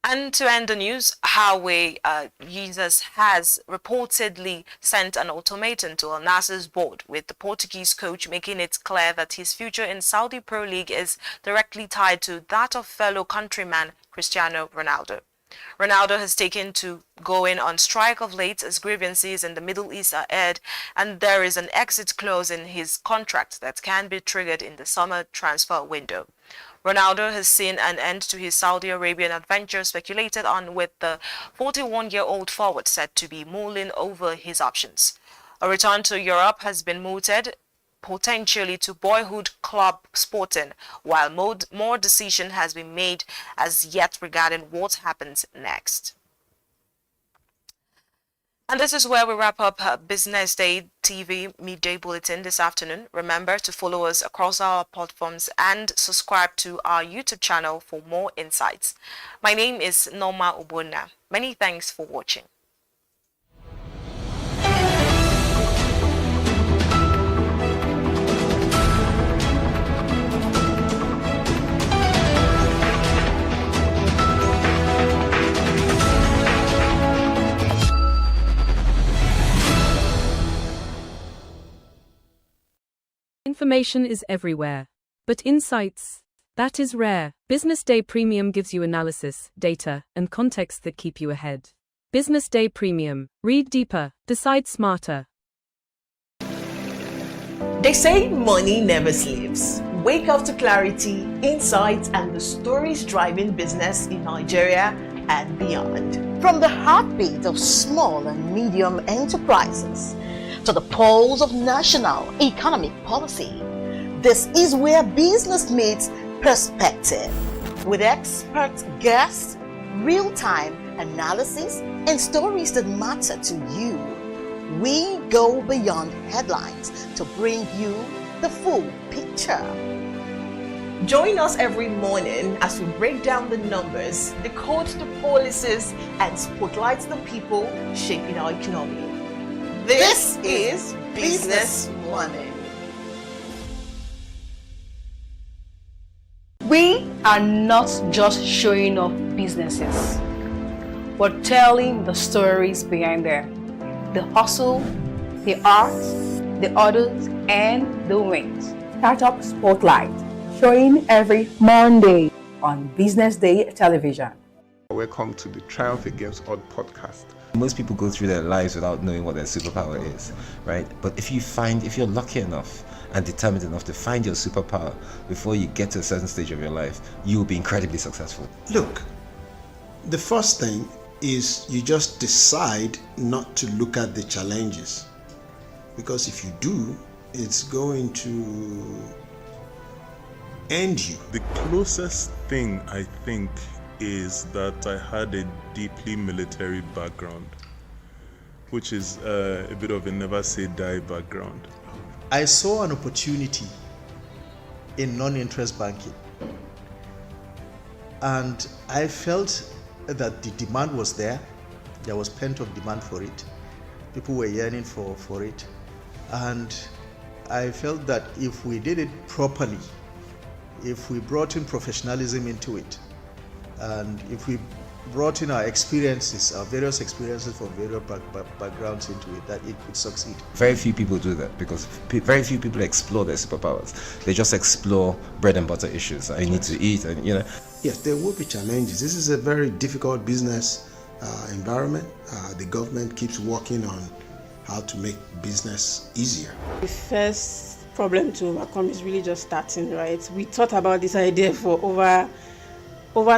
And to end the news, Huawei users has reportedly sent an ultimatum to Al Nassr's board, with the Portuguese coach making it clear that his future in Saudi Pro League is directly tied to that of fellow countryman Cristiano Ronaldo. Ronaldo has taken to going on strike of late as grievances in the Middle East are aired, and there is an exit clause in his contract that can be triggered in the summer transfer window. Ronaldo has seen an end to his Saudi Arabian adventure speculated on, with the 41-year-old forward said to be mulling over his options. A return to Europe has been mooted, potentially to boyhood club Sporting, while more decision has been made as yet regarding what happens next. And this is where we wrap up Business Day TV Midday Bulletin this afternoon. Remember to follow us across our platforms and subscribe to our YouTube channel for more insights. My name is Norma Ubona. Many thanks for watching. Information is everywhere, but insights, that is rare. Business Day Premium gives you analysis, data, and context that keep you ahead. Business Day Premium. Read deeper, decide smarter. They say money never sleeps. Wake up to clarity, insights, and the stories driving business in Nigeria and beyond. From the heartbeat of small and medium enterprises to the pulse of national economic policy, this is where business meets perspective. With expert guests, real-time analysis, and stories that matter to you, we go beyond headlines to bring you the full picture. Join us every morning as we break down the numbers, decode the policies, and spotlight the people shaping our economy. This is Business Money. We are not just showing off businesses, but telling the stories behind them. The hustle, the art, the orders, and the wins. Startup Spotlight, showing every Monday on Business Day television. Welcome to the Triumph Against Odd podcast. Most people go through their lives without knowing what their superpower is, right? But if you're lucky enough and determined enough to find your superpower before you get to a certain stage of your life, you will be incredibly successful. Look, the first thing is you just decide not to look at the challenges, because if you do, it's going to end you. The closest thing I think is that I had a deeply military background, which is a bit of a never say die background. I saw an opportunity in non-interest banking, and I felt that the demand was there. There was pent-up demand for it. People were yearning for it. And I felt that if we did it properly, if we brought in professionalism into it, and if we brought in our experiences, our various experiences from various backgrounds into it, that it could succeed. Very few people do that because very few people explore their superpowers. They just explore bread and butter issues. I need to eat, and Yes, there will be challenges. This is a very difficult business environment. The government keeps working on how to make business easier. The first problem to overcome is really just starting, right? We thought about this idea for over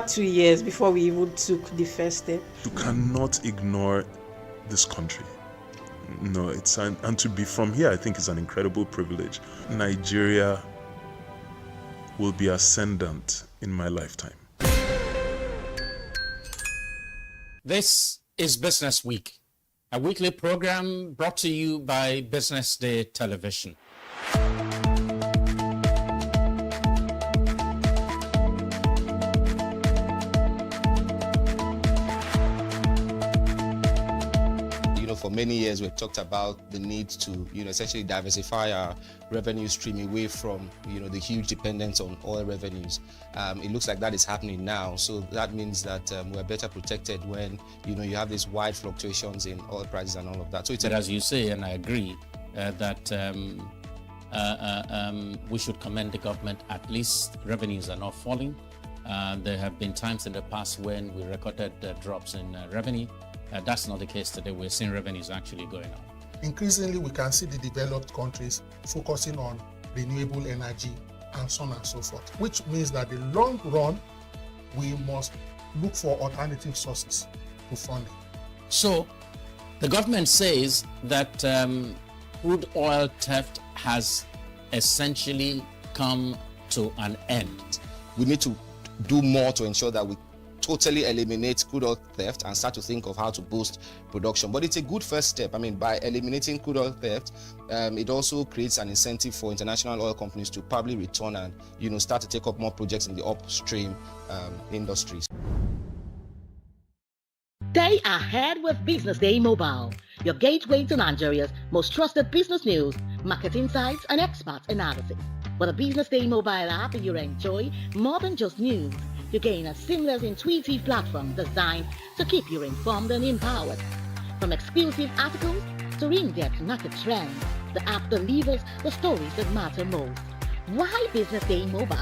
2 years before we even took the first step. You cannot ignore this country. No, and to be from here, I think is an incredible privilege. Nigeria will be ascendant in my lifetime. This is Business Week, a weekly program brought to you by Business Day Television. For many years, we've talked about the need to, essentially diversify our revenue stream away from, the huge dependence on oil revenues. It looks like that is happening now. So that means that we're better protected when, you have these wide fluctuations in oil prices and all of that. So But as you say, and I agree, that we should commend the government. At least revenues are not falling. There have been times in the past when we recorded drops in revenue. That's not the case today. We're seeing revenues actually going up. Increasingly, we can see the developed countries focusing on renewable energy and so on and so forth, which means that in the long run, we must look for alternative sources to funding. So, the government says that crude oil theft has essentially come to an end. We need to do more to ensure that we totally eliminate crude oil theft and start to think of how to boost production. But it's a good first step. By eliminating crude oil theft, it also creates an incentive for international oil companies to probably return and start to take up more projects in the upstream industries. Stay ahead with Business Day Mobile, your gateway to Nigeria's most trusted business news, market insights, and expert analysis. With a Business Day Mobile app, you enjoy more than just news. You gain a seamless, intuitive platform designed to keep you informed and empowered. From exclusive articles mastering their market trends. The app delivers the stories that matter most. Why Business Day Mobile?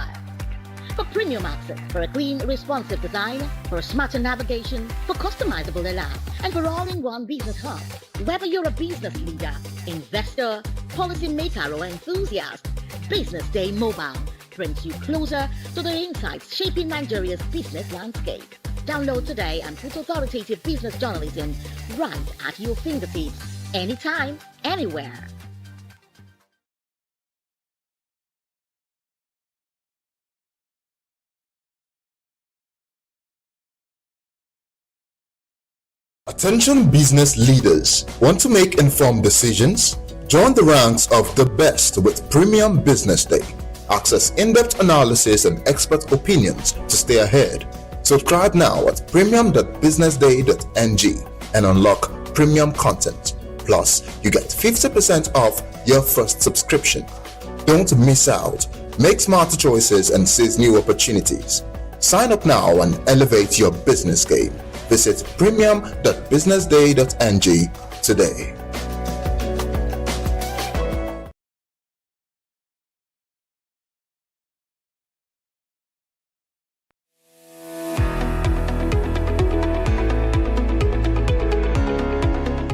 For premium access, for a clean, responsive design, for smarter navigation, for customizable layout, and for all-in-one business hub. Whether you're a business leader, investor, policymaker, or enthusiast, Business Day Mobile brings you closer to the insights shaping Nigeria's business landscape. Download today and put authoritative business journalism right at your fingertips, anytime, anywhere. Attention business leaders. Want to make informed decisions? Join the ranks of the best with Premium Business Day. Access in-depth analysis and expert opinions to stay ahead. Subscribe now at premium.businessday.ng and unlock premium content. Plus, you get 50% off your first subscription. Don't miss out. Make smarter choices and seize new opportunities. Sign up now and elevate your business game. Visit premium.businessday.ng today.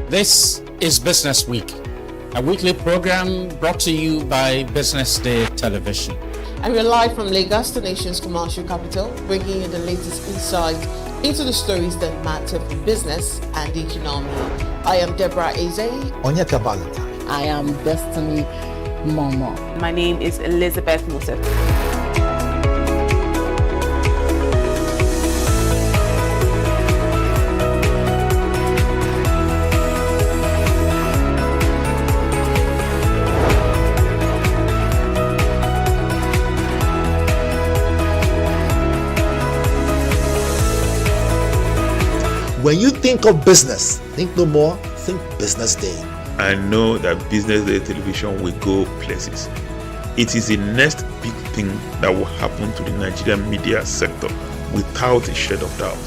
This is Business Week, a weekly program brought to you by Business Day Television. And we're live from Lagos, the nation's commercial capital, bringing you the latest insight into the stories that matter for business and the economy. I am Deborah Eze. Onyeka Valentine. I am Destiny Momo. My name is Elizabeth Musef. When you think of business, think no more, think Business Day. I know that Business Day Television will go places. It is the next big thing that will happen to the Nigerian media sector without a shade of doubt.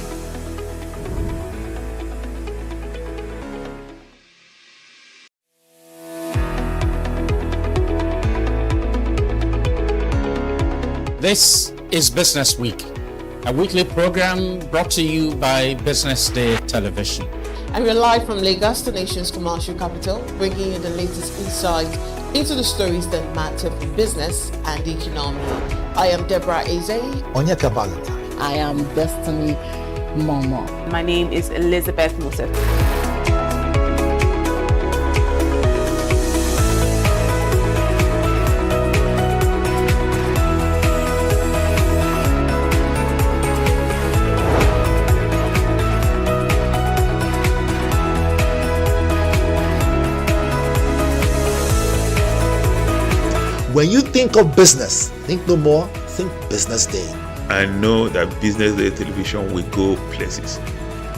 This is Business Week, a weekly program brought to you by Business Day Television. And we're live from Lagos, the nation's commercial capital, bringing you the latest insight into the stories that matter for business and the economy. I am Deborah Eze. Onyeka Valentine. I am Destiny Momo. My name is Elizabeth Musef. When you think of business, think no more, think Business Day. I know that Business Day Television will go places.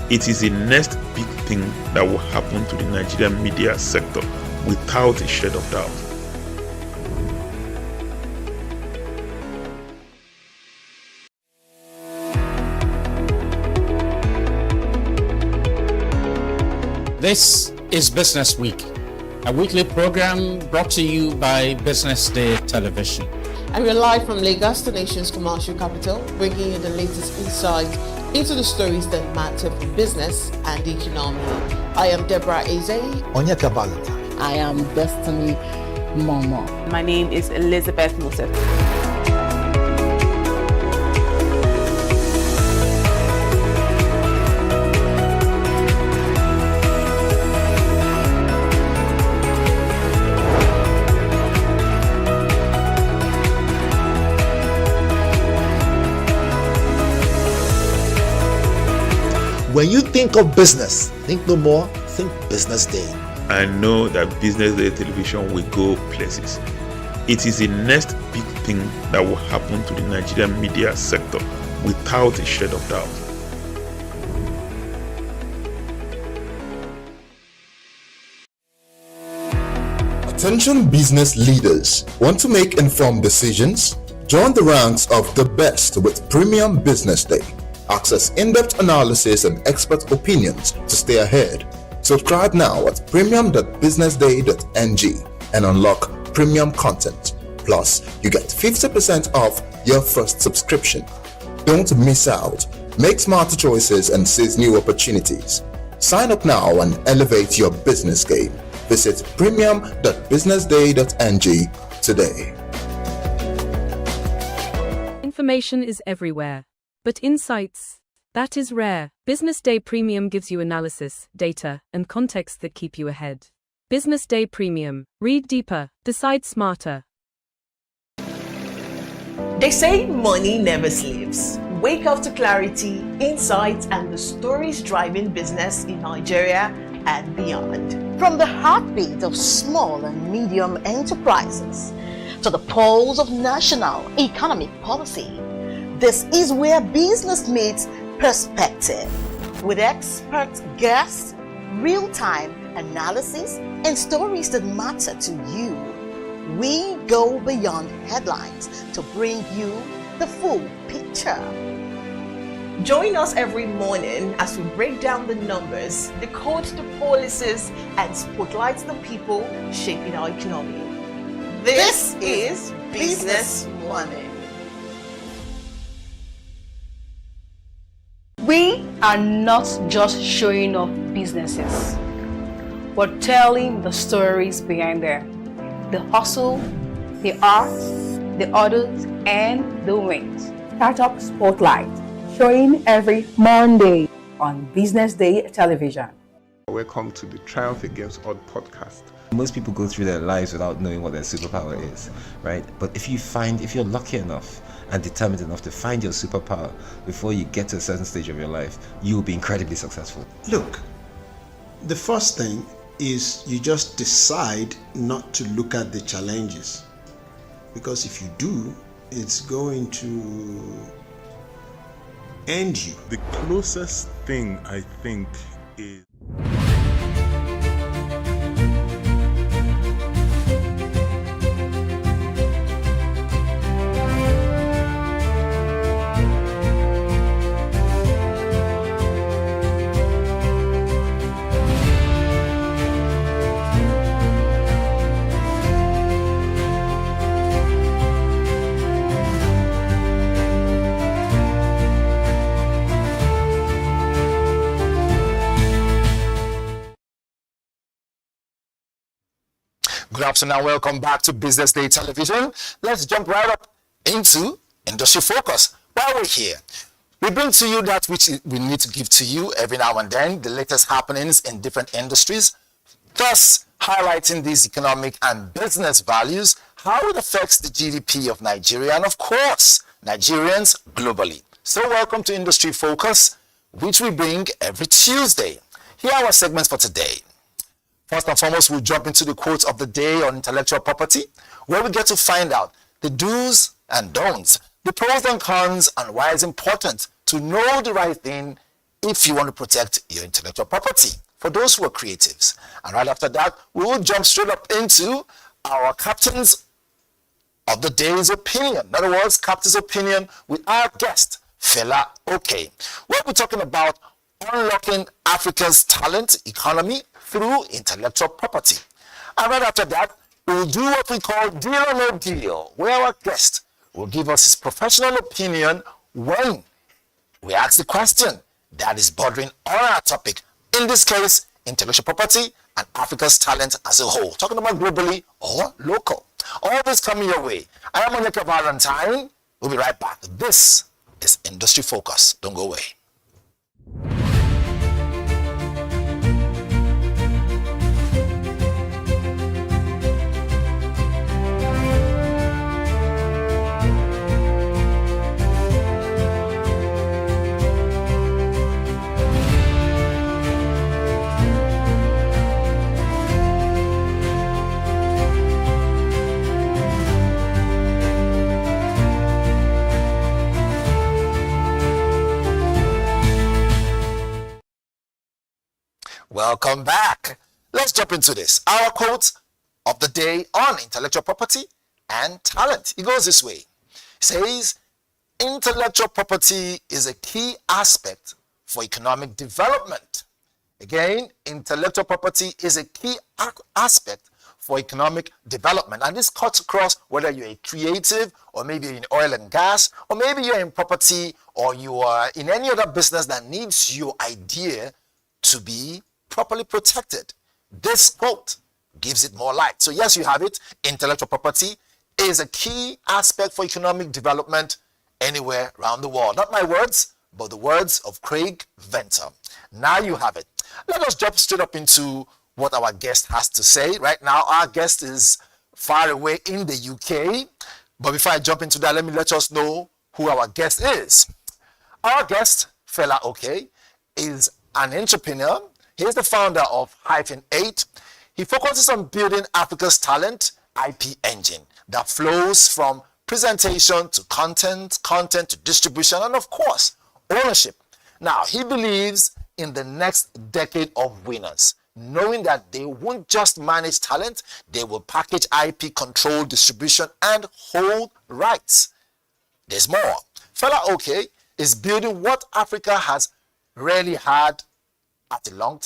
It is the next big thing that will happen to the Nigerian media sector without a shade of doubt. This is Business Week, a weekly program brought to you by Business Day Television. And we're live from Lagos, the nation's commercial capital, bringing you the latest insight into the stories that matter for business and the economy. I am Deborah Eze. Onyeka Valentine. I am Destiny Momo. My name is Elizabeth Musef. When you think of business, think no more, think Business Day. I know that Business Day Television will go places. It is the next big thing that will happen to the Nigerian media sector without a shade of doubt. Attention business leaders. Want to make informed decisions? Join the ranks of the best with Premium Business Day. Access in-depth analysis and expert opinions to stay ahead. Subscribe now at premium.businessday.ng and unlock premium content. Plus, you get 50% off your first subscription. Don't miss out. Make smarter choices and seize new opportunities. Sign up now and elevate your business game. Visit premium.businessday.ng today. Information is everywhere, but insights, that is rare. Business Day Premium gives you analysis, data, and context that keep you ahead. Business Day Premium. Read deeper, decide smarter. They say money never sleeps. Wake up to clarity, insights, and the stories driving business in Nigeria and beyond. From the heartbeat of small and medium enterprises to the pulse of national economic policy, this is where business meets perspective. With expert guests, real-time analysis, and stories that matter to you, we go beyond headlines to bring you the full picture. Join us every morning as we break down the numbers, decode the policies, and spotlight the people shaping our economy. This is Business Money. We are not just showing off businesses, but telling the stories behind them. The hustle, the art, the orders, and the wins. Startup Spotlight, showing every Monday on Business Day television. Welcome to the Triumph Against Odd podcast. Most people go through their lives without knowing what their superpower is, right? But if you're lucky enough and determined enough to find your superpower before you get to a certain stage of your life, you will be incredibly successful. Look, the first thing is you just decide not to look at the challenges, because if you do, it's going to end you. The closest thing I think is Good afternoon and welcome back to Business Day Television. Let's jump right up into Industry Focus. While we're here, we bring to you that which we need to give to you every now and then, the latest happenings in different industries, thus highlighting these economic and business values, how it affects the GDP of Nigeria and, of course, Nigerians globally. So welcome to Industry Focus, which we bring every Tuesday. Here are our segments for today. First and foremost, we'll jump into the quotes of the day on intellectual property, where we get to find out the do's and don'ts, the pros and cons, and why it's important to know the right thing if you want to protect your intellectual property for those who are creatives. And right after that, we will jump straight up into our captain's of the day's opinion. In other words, captain's opinion with our guest, Fela Oke. We'll be talking about unlocking Africa's talent economy through intellectual property. And right after that, we'll do what we call Deal or No Deal, where our guest will give us his professional opinion when we ask the question that is bordering on our topic, in this case, intellectual property and Africa's talent as a whole, talking about globally or local. All this coming your way. I am Monica Valentine. We'll be right back. This is Industry Focus. Don't go away. Welcome back. Let's jump into this. Our quote of the day on intellectual property and talent. It goes this way. It says, intellectual property is a key aspect for economic development. Again, intellectual property is a key aspect for economic development. And this cuts across whether you're a creative, or maybe you're in oil and gas, or maybe you're in property, or you are in any other business that needs your idea to be properly protected. This quote gives it more light. So yes, you have it. Intellectual property is a key aspect for economic development anywhere around the world. Not my words, but the words of Craig Venter. Now you have it. Let us jump straight up into what our guest has to say. Right now, our guest is far away in the UK. But before I jump into that, let us know who our guest is. Our guest, Fela Oke, is an entrepreneur. He is the founder of -8. He focuses on building Africa's talent IP engine that flows from presentation to content to distribution, and of course, ownership. Now, he believes in the next decade of winners, knowing that they won't just manage talent, they will package IP, control distribution, and hold rights. There's more. Fela Oke is building what Africa has rarely had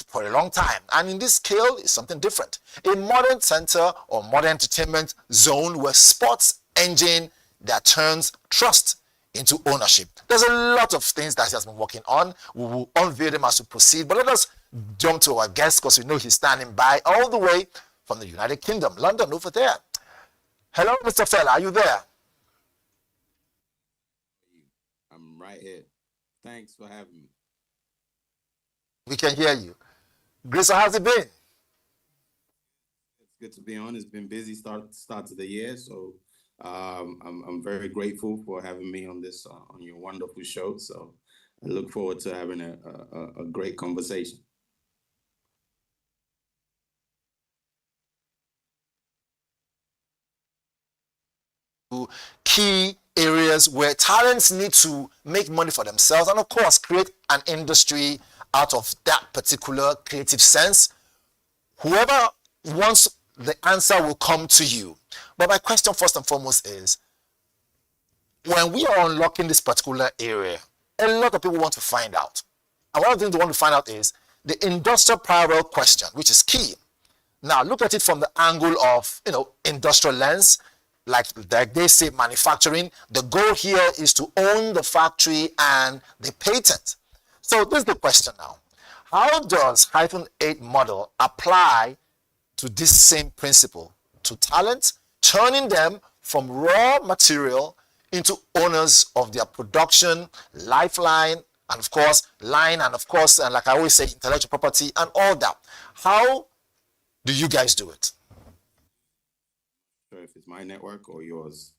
for a long time, and in this scale is something different. A modern center or modern entertainment zone where sports engine that turns trust into ownership. There's a lot of things that he has been working on. We will unveil them as we proceed, but let us jump to our guest because we know he's standing by all the way from the United Kingdom, London over there. Hello, Mr. Fela, are you there? I'm right here. Thanks for having me. We can hear you. Grace, how's it been? It's good to be on. It's been busy start to the year, so I'm very grateful for having me on this on your wonderful show. So I look forward to having a great conversation. Key areas where talents need to make money for themselves and of course create an industry out of that particular creative sense. Whoever wants the answer will come to you. But my question first and foremost is, when we are unlocking this particular area, a lot of people want to find out. And one of the things they want to find out is the industrial parallel question, which is key. Now look at it from the angle of, industrial lens. Like they say, manufacturing. The goal here is to own the factory and the patent. So this is the question now. How does -8 model apply to this same principle to talent, turning them from raw material into owners of their production, lifeline, and of course, and like I always say, intellectual property and all that. How do you guys do it? Sure, if it's my network or yours.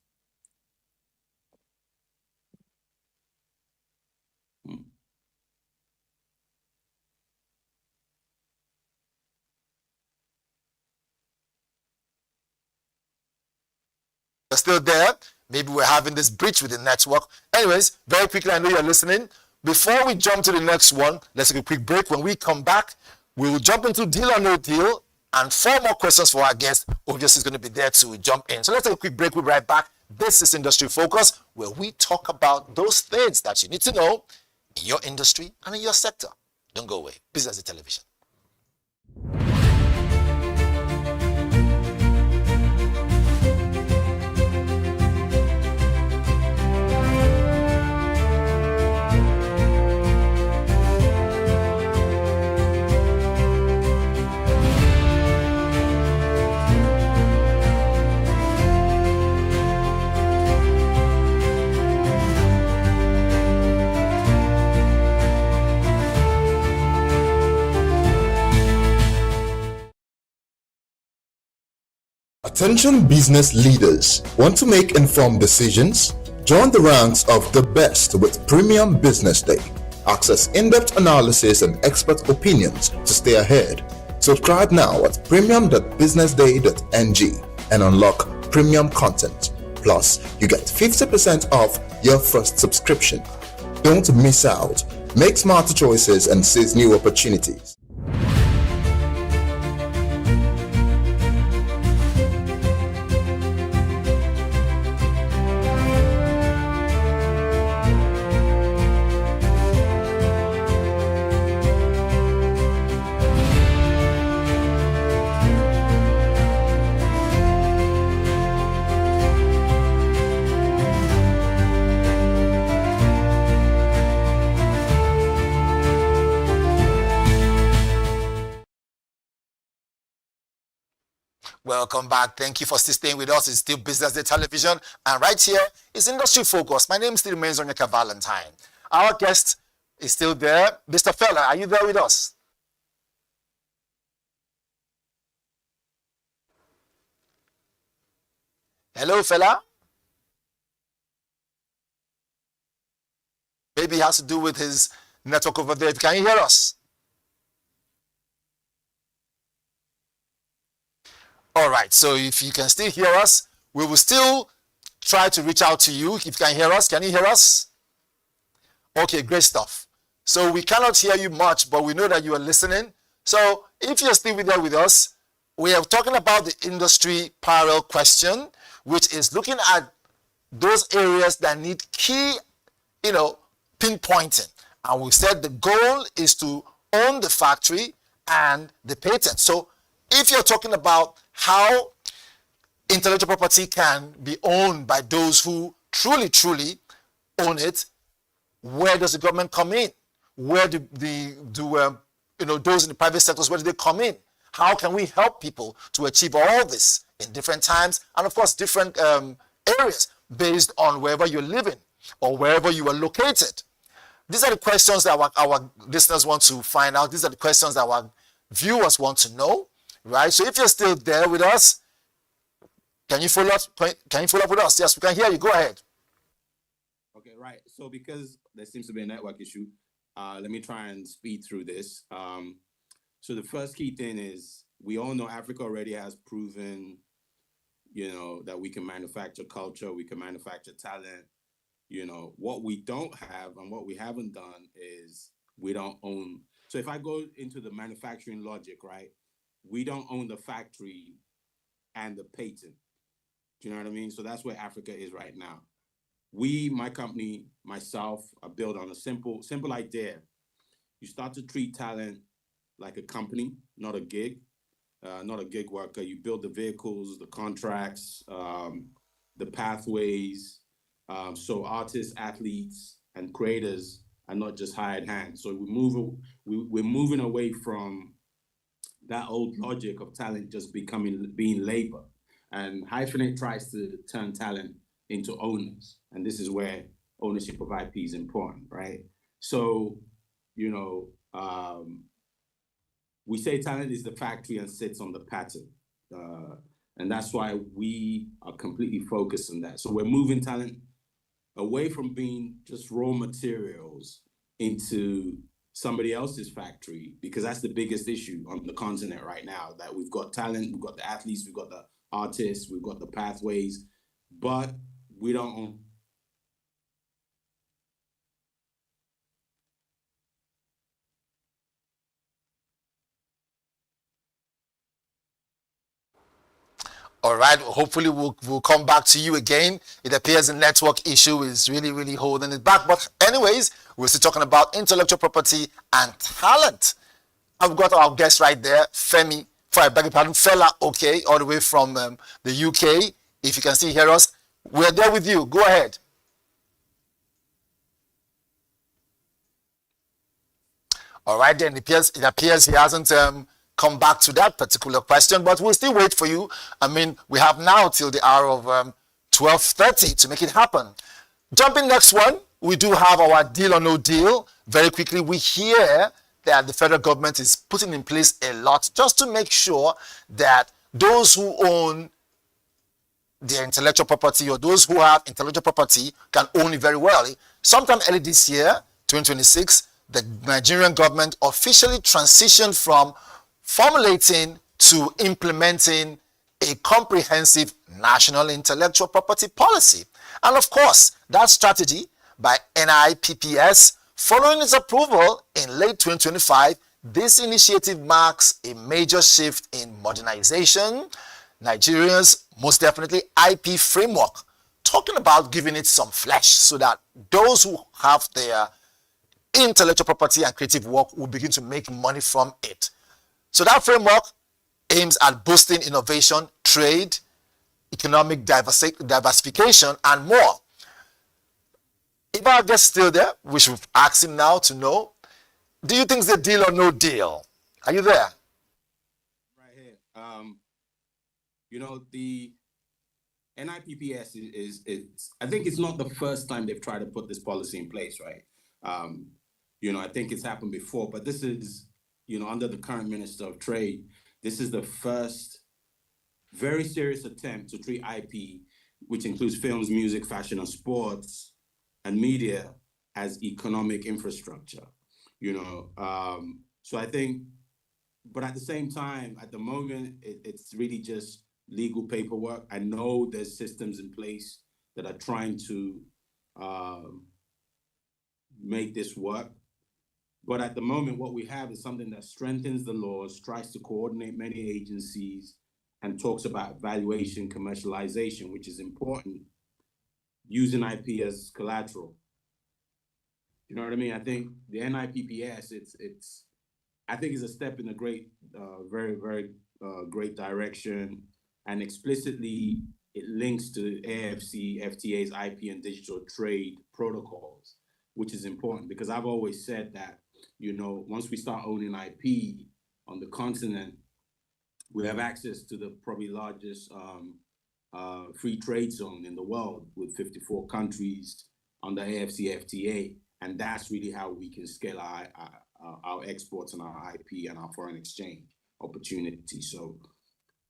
Still there. Maybe we're having this breach with the network. Anyways, very quickly, I know you're listening. Before we jump to the next one, let's take a quick break. When we come back, we will jump into Deal or No Deal, and 4 more questions for our guest. Obviously, is going to be there to jump in. So let's take a quick break. We'll be right back. This is Industry Focus, where we talk about those things that you need to know in your industry and in your sector. Don't go away. BusinessDay Television. Attention business leaders. Want to make informed decisions? Join the ranks of the best with Premium Business Day. Access in-depth analysis and expert opinions to stay ahead. Subscribe now at premium.businessday.ng and unlock premium content. Plus, you get 50% off your first subscription. Don't miss out. Make smarter choices and seize new opportunities. Welcome back. Thank you for still staying with us. It's still Business Day Television. And right here is Industry Focus. My name still remains Onyeka Valentine. Our guest is still there. Mr. Fella, are you there with us? Hello, Fella. Maybe it has to do with his network over there. Can you hear us? All right, so if you can still hear us, we will still try to reach out to you. If you can hear us, can you hear us? Okay, great stuff. So we cannot hear you much, but we know that you are listening. So if you're still there with us, we are talking about the industry parallel question, which is looking at those areas that need key, pinpointing. And we said the goal is to own the factory and the patent. So if you're talking about how intellectual property can be owned by those who truly own it, where does the government come in? Where do those in the private sectors, where do they come in? How can we help people to achieve all this in different times and of course different areas based on wherever you're living or wherever you are located? These are the questions that our listeners want to find out. These are the questions that our viewers want to know, right? So if you're still there with us, can you follow up with us? Yes, we can hear you. Go ahead. Okay, right. So because there seems to be a network issue, let me try and speed through this. So the first key thing is we all know Africa already has proven, that we can manufacture culture, we can manufacture talent. What we don't have and what we haven't done is we don't own. So if I go into the manufacturing logic, right, we don't own the factory and the patent. Do you know what I mean? So that's where Africa is right now. My company, myself, are built on a simple idea. You start to treat talent like a company, not a gig worker. You build the vehicles, the contracts, the pathways. So artists, athletes, and creators are not just hired hands. So we're moving away from that old logic of talent just being labor. And Hyphenate tries to turn talent into owners. And this is where ownership of IP is important, right? So, we say talent is the factory and sits on the patent. And that's why we are completely focused on that. So we're moving talent away from being just raw materials into somebody else's factory, because that's the biggest issue on the continent right now, that we've got talent, we've got the athletes, we've got the artists, we've got the pathways, but we don't own. All right, hopefully we'll come back to you again. It appears the network issue is really holding it back. But anyways, we're still talking about intellectual property and talent. I've got our guest right there, Femi, Fela, okay, all the way from the UK. If you can still hear us, we're there with you. Go ahead. All right, then it appears he hasn't come back to that particular question, but we'll still wait for you. I mean, we have now till the hour of 12:30 to make it happen. Jumping next one, we do have our deal or no deal. Very quickly, we hear that the federal government is putting in place a lot just to make sure that those who own their intellectual property or those who have intellectual property can own it very well. Sometime early this year, 2026, the Nigerian government officially transitioned from formulating to implementing a comprehensive national intellectual property policy. And of course, that strategy by NIPPS, following its approval in late 2025, this initiative marks a major shift in modernization, Nigeria's most definitely IP framework, talking about giving it some flesh so that those who have their intellectual property and creative work will begin to make money from it. So that framework aims at boosting innovation, trade, economic diversification, and more. If our guest is still there, we should ask him now to know, do you think it's a deal or no deal? Are you there? Right here. the NIPPS is I think it's not the first time they've tried to put this policy in place, right? I think it's happened before, but this is, under the current Minister of Trade, this is the first very serious attempt to treat IP, which includes films, music, fashion, and sports, and media, as economic infrastructure. So I think, but at the same time, at the moment, it's really just legal paperwork. I know there's systems in place that are trying to make this work. But at the moment, what we have is something that strengthens the laws, tries to coordinate many agencies, and talks about valuation, commercialization, which is important, using IP as collateral. You know what I mean? I think the NIPPS, I think it's a step in a great, very, very great direction, and explicitly it links to AFC, FTA's IP and digital trade protocols, which is important because I've always said that, once we start owning IP on the continent, we have access to the probably largest free trade zone in the world with 54 countries under AFC, FTA, and that's really how we can scale our exports and our IP and our foreign exchange opportunity. So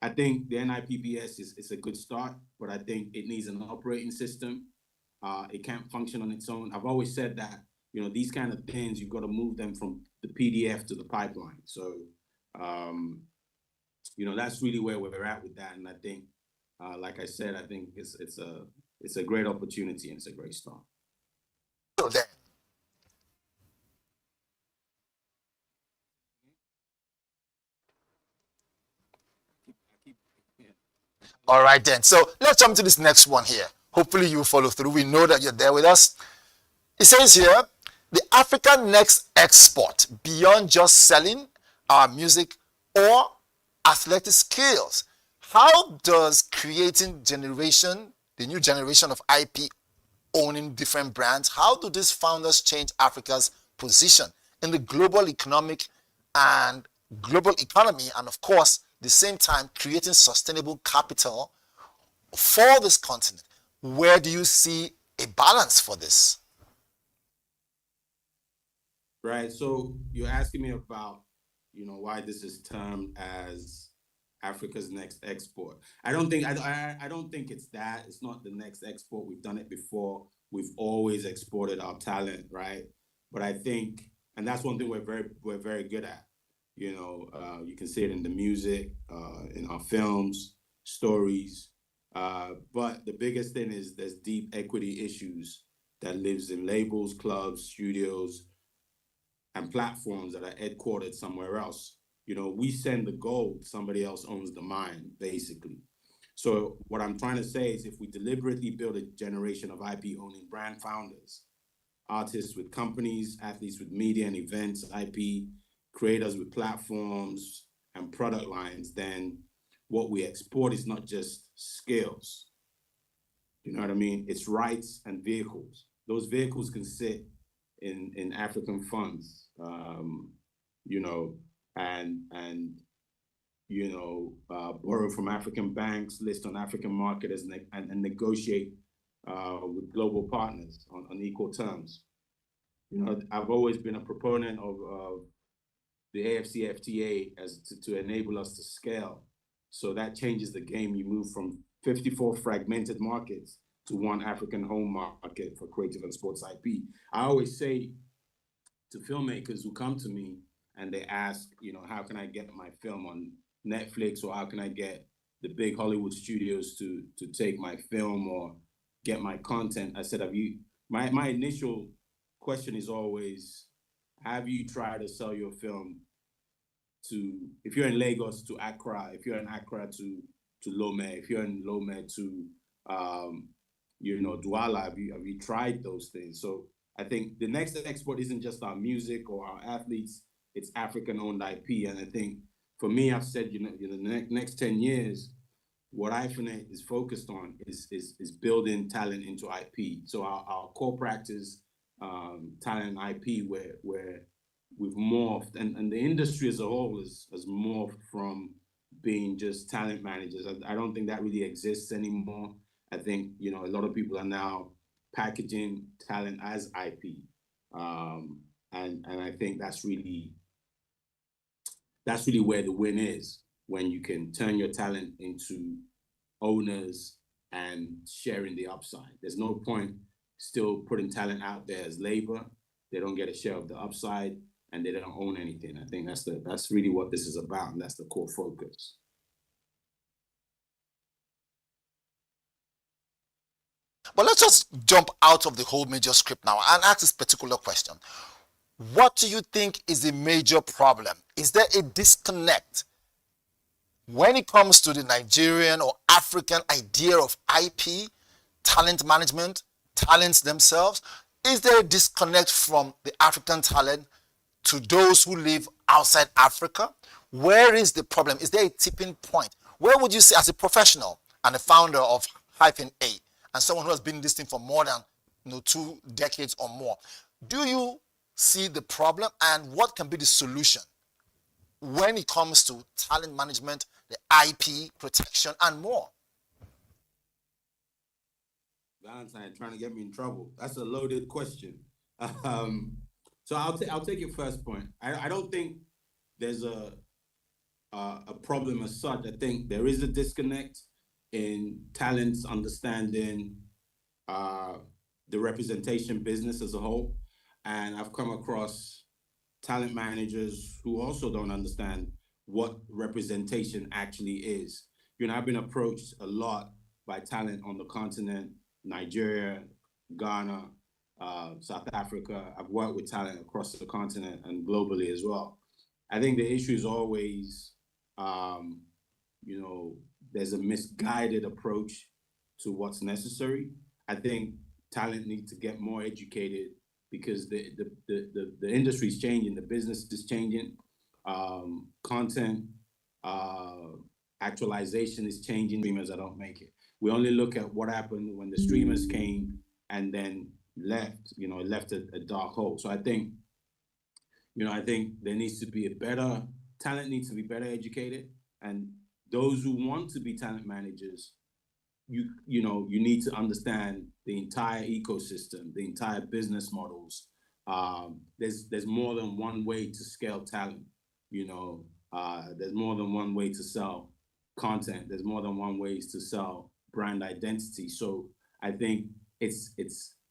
I think the NIPPS is a good start, but I think it needs an operating system. It can't function on its own. I've always said that, these kind of things, you've got to move them from the PDF to the pipeline. So, that's really where we're at with that. And I think, like I said, I think it's a great opportunity and it's a great start. So then, all right then. So let's jump to this next one here. Hopefully you follow through. We know that you're there with us. It says here, the African next export beyond just selling our music or athletic skills. How does creating the new generation of IP owning different brands, how do these founders change Africa's position in the global economy and of course, the same time creating sustainable capital for this continent? Where do you see a balance for this? Right. So you're asking me about, why this is termed as Africa's next export. I don't think it's that. It's not the next export. We've done it before. We've always exported our talent, right? But I think, and that's one thing we're very good at. You can see it in the music, in our films, stories. But the biggest thing is there's deep equity issues that lives in labels, clubs, studios, and platforms that are headquartered somewhere else. We send the gold, somebody else owns the mine, basically. So what I'm trying to say is if we deliberately build a generation of IP owning brand founders, artists with companies, athletes with media and events, IP, creators with platforms and product lines, then what we export is not just skills. You know what I mean? It's rights and vehicles. Those vehicles can sit in African funds, borrow from African banks, list on African markets, and negotiate with global partners on equal terms. I've always been a proponent of the AFC FTA to enable us to scale. So that changes the game. You move from 54 fragmented markets to one African home market for creative and sports IP. I always say to filmmakers who come to me and they ask, how can I get my film on Netflix, or how can I get the big Hollywood studios to take my film or get my content? I said, my initial question is always, have you tried to sell your film if you're in Lagos to Accra, if you're in Accra to Lome, if you're in Lome to, Douala, have you tried those things? So I think the next export isn't just our music or our athletes, it's African-owned IP. And I think for me, I've said, the next 10 years, what iPhone is focused on is building talent into IP. So our core practice, talent IP, where we've morphed, and the industry as a whole has morphed from being just talent managers. I don't think that really exists anymore. I think, you know, a lot of people are now packaging talent as IP. And I think that's really where the win is, when you can turn your talent into owners and sharing the upside. There's no point still putting talent out there as labor. They don't get a share of the upside and they don't own anything. I think that's really what this is about, and that's the core focus. But let's just jump out of the whole major script now and ask this particular question. What do you think is the major problem? Is there a disconnect when it comes to the Nigerian or African idea of IP, talent management, talents themselves? Is there a disconnect from the African talent to those who live outside Africa? Where is the problem? Is there a tipping point? Where would you say, as a professional and a founder of -A, and someone who has been in this thing for more than 2 decades or more, do you see the problem, and what can be the solution when it comes to talent management, the IP protection, and more? Valentine trying to get me in trouble. That's a loaded question. So I'll take your first point. I don't think there's a problem as such. I think there is a disconnect in talents understanding the representation business as a whole. And I've come across talent managers who also don't understand what representation actually is. You know, I've been approached a lot by talent on the continent, Nigeria, Ghana, South Africa. I've worked with talent across the continent and globally as well. I think the issue is always, you know, there's a misguided approach to what's necessary. I think talent needs to get more educated because the industry is changing, the business is changing, content actualization is changing. Streamers, I don't make it. We only look at what happened when the streamers came and then left, you know, it left a dark hole. So I think, you know, I think there needs to be talent needs to be better educated. And those who want to be talent managers, you know, you need to understand the entire ecosystem, the entire business models. There's more than one way to scale talent, you know. There's more than one way to sell content. There's more than one way to sell brand identity. So I think it's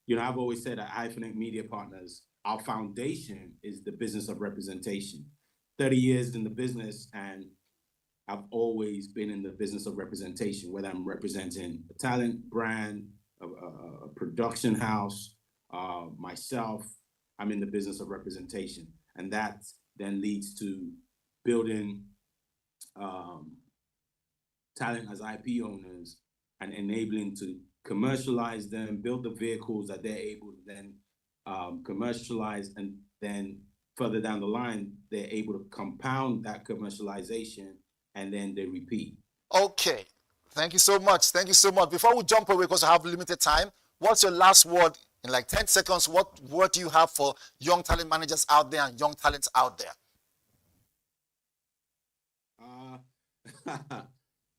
you know, I've always said at Hyphenate Media Partners, our foundation is the business of representation. 30 years in the business, and I've always been in the business of representation, whether I'm representing a talent, brand, a production house, myself, I'm in the business of representation. And that then leads to building talent as IP owners and enabling to commercialize them, build the vehicles that they're able to then commercialize, and then further down the line, they're able to compound that commercialization and then they repeat. Okay, thank you so much. Thank you so much. Before we jump away, because I have limited time, what's your last word in like 10 seconds? What word do you have for young talent managers out there and young talents out there?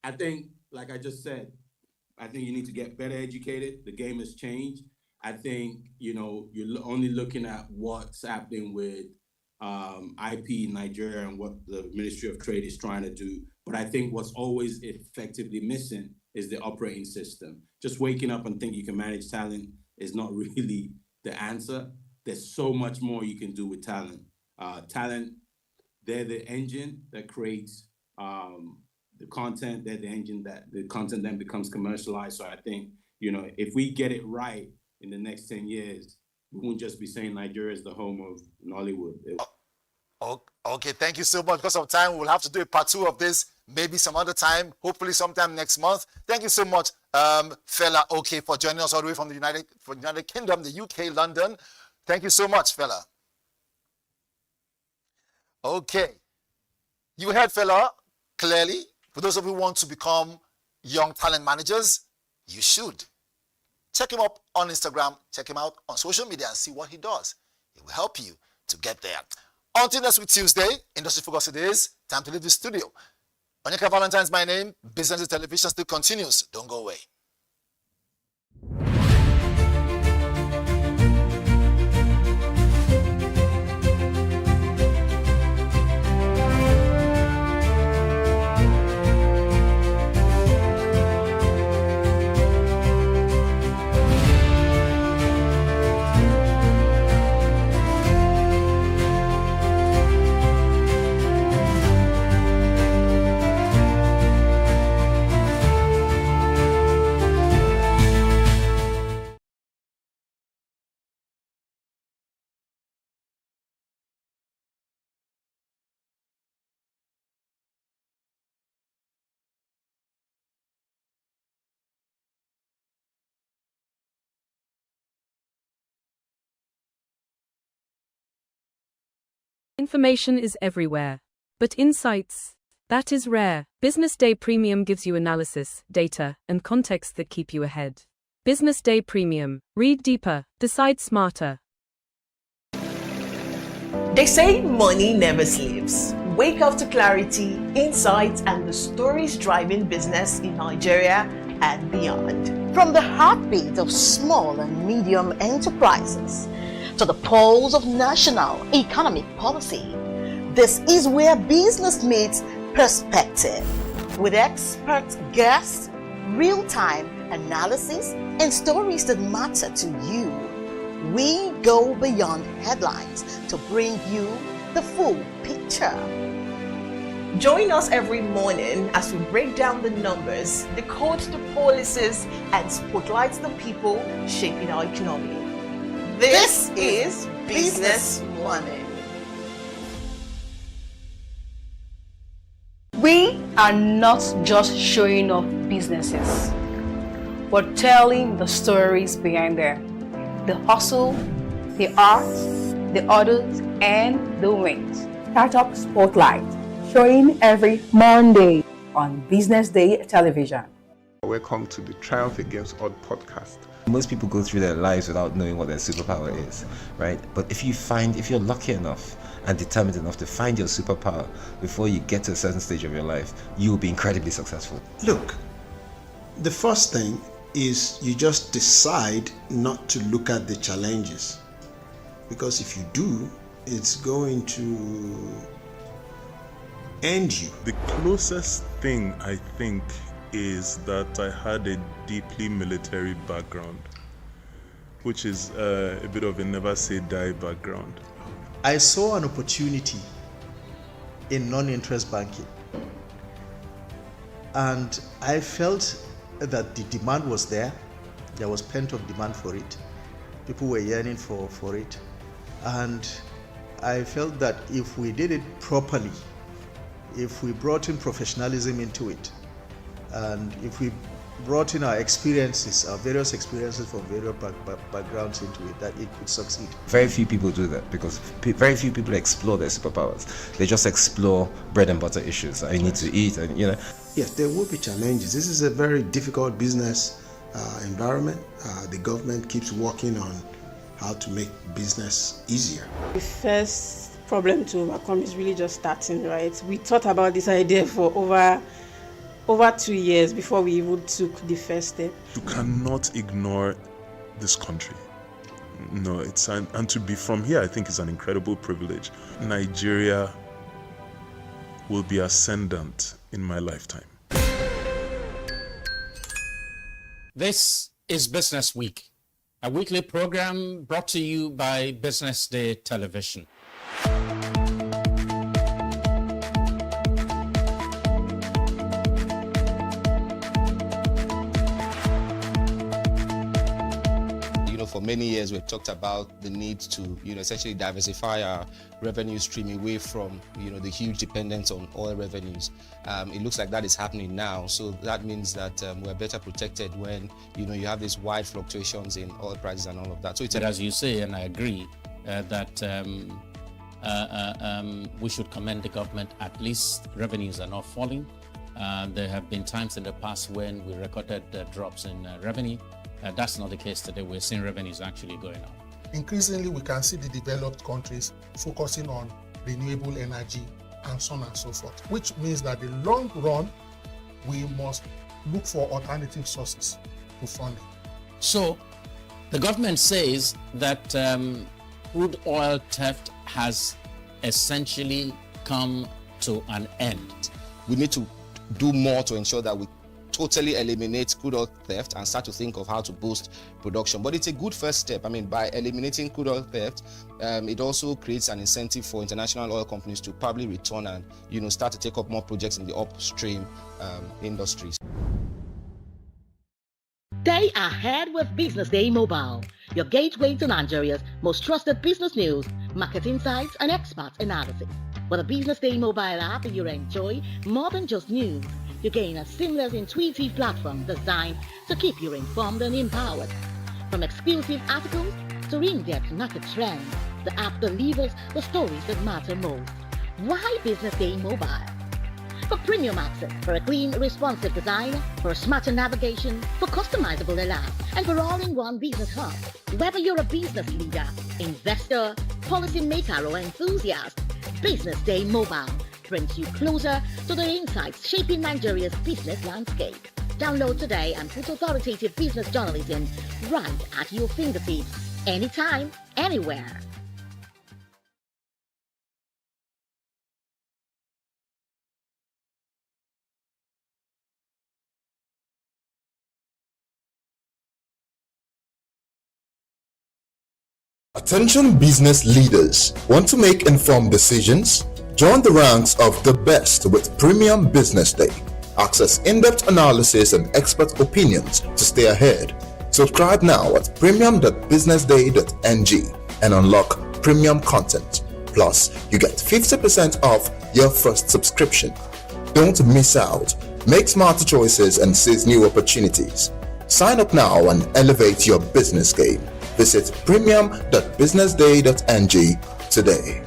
I think, like I just said, I think you need to get better educated. The game has changed. I think, you know, you're only looking at what's happening with IP in Nigeria and what the Ministry of Trade is trying to do. But I think what's always effectively missing is the operating system. Just waking up and think you can manage talent is not really the answer. There's so much more you can do with talent. Talent, they're the engine that creates the content. They're the engine that the content then becomes commercialized. So I think, you know, if we get it right in the next 10 years, we won't just be saying Nigeria is the home of Nollywood. Okay, thank you so much. Because of time, we'll have to do a part 2 of this, maybe some other time, hopefully sometime next month. Thank you so much, Fela Oke, for joining us all the way from the United Kingdom, the UK, London. Thank you so much, Fela. Okay, you heard Fela clearly. For those of you who want to become young talent managers, you should. Check him up on Instagram, check him out on social media and see what he does. It will help you to get there. Until next week, Tuesday, Industry Focus it is. Time to leave the studio. Onyeka Valentine's my name. Business Television still continues. Don't go away. Information is everywhere, but insights, that is rare. Business Day Premium gives you analysis, data, and context that keep you ahead. Business Day Premium. Read deeper, decide smarter. They say money never sleeps. Wake up to clarity, insights, and the stories driving business in Nigeria and beyond. From the heartbeat of small and medium enterprises to the pulse of national economic policy, this is where business meets perspective. With expert guests, real-time analysis, and stories that matter to you, we go beyond headlines to bring you the full picture. Join us every morning as we break down the numbers, decode the policies, and spotlight the people shaping our economy. This is Business Money. We are not just showing off businesses, but telling the stories behind them. The hustle, the art, the orders, and the wins. Startup Spotlight, showing every Monday on Business Day television. Welcome to the Triumph Against Odd podcast. Most people go through their lives without knowing what their superpower is, right? But if you're lucky enough and determined enough to find your superpower before you get to a certain stage of your life, you will be incredibly successful. Look, the first thing is you just decide not to look at the challenges, because if you do, it's going to end you. The closest thing I think is that I had a deeply military background, which is a bit of a never say die background. I saw an opportunity in non-interest banking, and I felt that the demand was there. There was pent-up demand for it. People were yearning for it, and I felt that if we did it properly, if we brought in professionalism into it, and if we brought in our experiences, our various experiences from various backgrounds into it, that it could succeed. Very few people do that because very few people explore their superpowers. They just explore bread and butter issues. I need to eat, and Yes, there will be challenges. This is a very difficult business environment. The government keeps working on how to make business easier. The first problem to overcome is really just starting, right? We thought about this idea for over 2 years before we even took the first step. You cannot ignore this country. No, and to be from here, I think is an incredible privilege. Nigeria will be ascendant in my lifetime. This is Business Week, a weekly program brought to you by Business Day Television. For many years, we've talked about the need to, essentially diversify our revenue stream away from, the huge dependence on oil revenues. It looks like that is happening now. So that means that we're better protected when, you have these wide fluctuations in oil prices and all of that. So But as you say, and I agree, that we should commend the government. At least revenues are not falling. There have been times in the past when we recorded drops in revenue. That's not the case today. We're seeing revenues actually going up. Increasingly, we can see the developed countries focusing on renewable energy and so on and so forth, which means that the long run, we must look for alternative sources to funding. So the government says that crude oil theft has essentially come to an end. We need to do more to ensure that we totally eliminate crude oil theft and start to think of how to boost production. But it's a good first step. I mean, by eliminating crude oil theft, it also creates an incentive for international oil companies to probably return and, start to take up more projects in the upstream industries. Stay ahead with Business Day Mobile, your gateway to Nigeria's most trusted business news, market insights, and expert analysis. With a Business Day Mobile app, you enjoy more than just news. You gain a seamless, intuitive platform designed to keep you informed and empowered. From exclusive articles to in-depth market trends, the app delivers the stories that matter most. Why Business Day Mobile? For premium access, for a clean, responsive design, for smarter navigation, for customizable alerts, and for all-in-one business hub. Whether you're a business leader, investor, policymaker, or enthusiast, Business Day Mobile brings you closer to the insights shaping Nigeria's business landscape. Download today and put authoritative business journalism right at your fingertips, anytime, anywhere. Attention business leaders. Want to make informed decisions? Join the ranks of the best with Premium Business Day. Access in-depth analysis and expert opinions to stay ahead. Subscribe now at premium.businessday.ng and unlock premium content. Plus, you get 50% off your first subscription. Don't miss out. Make smarter choices and seize new opportunities. Sign up now and elevate your business game. Visit premium.businessday.ng today.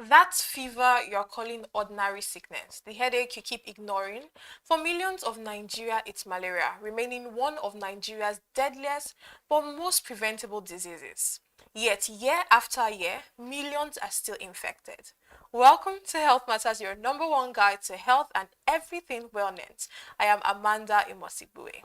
That fever you're calling ordinary sickness, the headache you keep ignoring, for millions of Nigeria it's malaria, remaining one of Nigeria's deadliest but most preventable diseases. Yet year after year, millions are still infected. Welcome to Health Matters, your number one guide to health and everything wellness. I am Amanda Imosibue.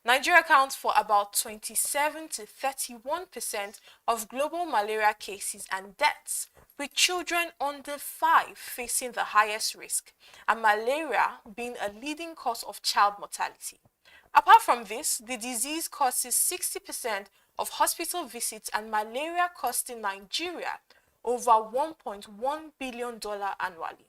Nigeria accounts for about 27 to 31% of global malaria cases and deaths, with children under 5 facing the highest risk, and malaria being a leading cause of child mortality. Apart from this, the disease causes 60% of hospital visits and malaria costing Nigeria over $1.1 billion annually.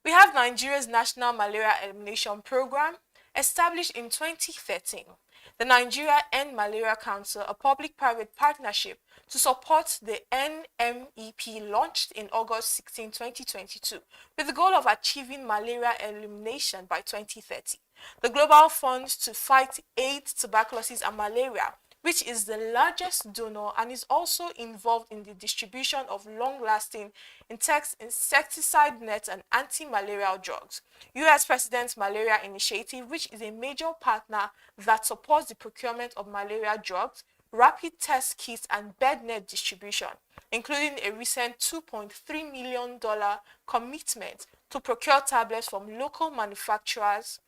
We have Nigeria's National Malaria Elimination Program, established in 2013, the Nigeria End Malaria Council, a public-private partnership to support the NMEP, launched in August 16, 2022, with the goal of achieving malaria elimination by 2030. The Global Fund to Fight AIDS, Tuberculosis and Malaria, which is the largest donor and is also involved in the distribution of long-lasting insecticide nets and anti-malarial drugs. U.S. President's Malaria Initiative, which is a major partner that supports the procurement of malaria drugs, rapid test kits and bed net distribution, including a recent $2.3 million commitment to procure tablets from local manufacturers.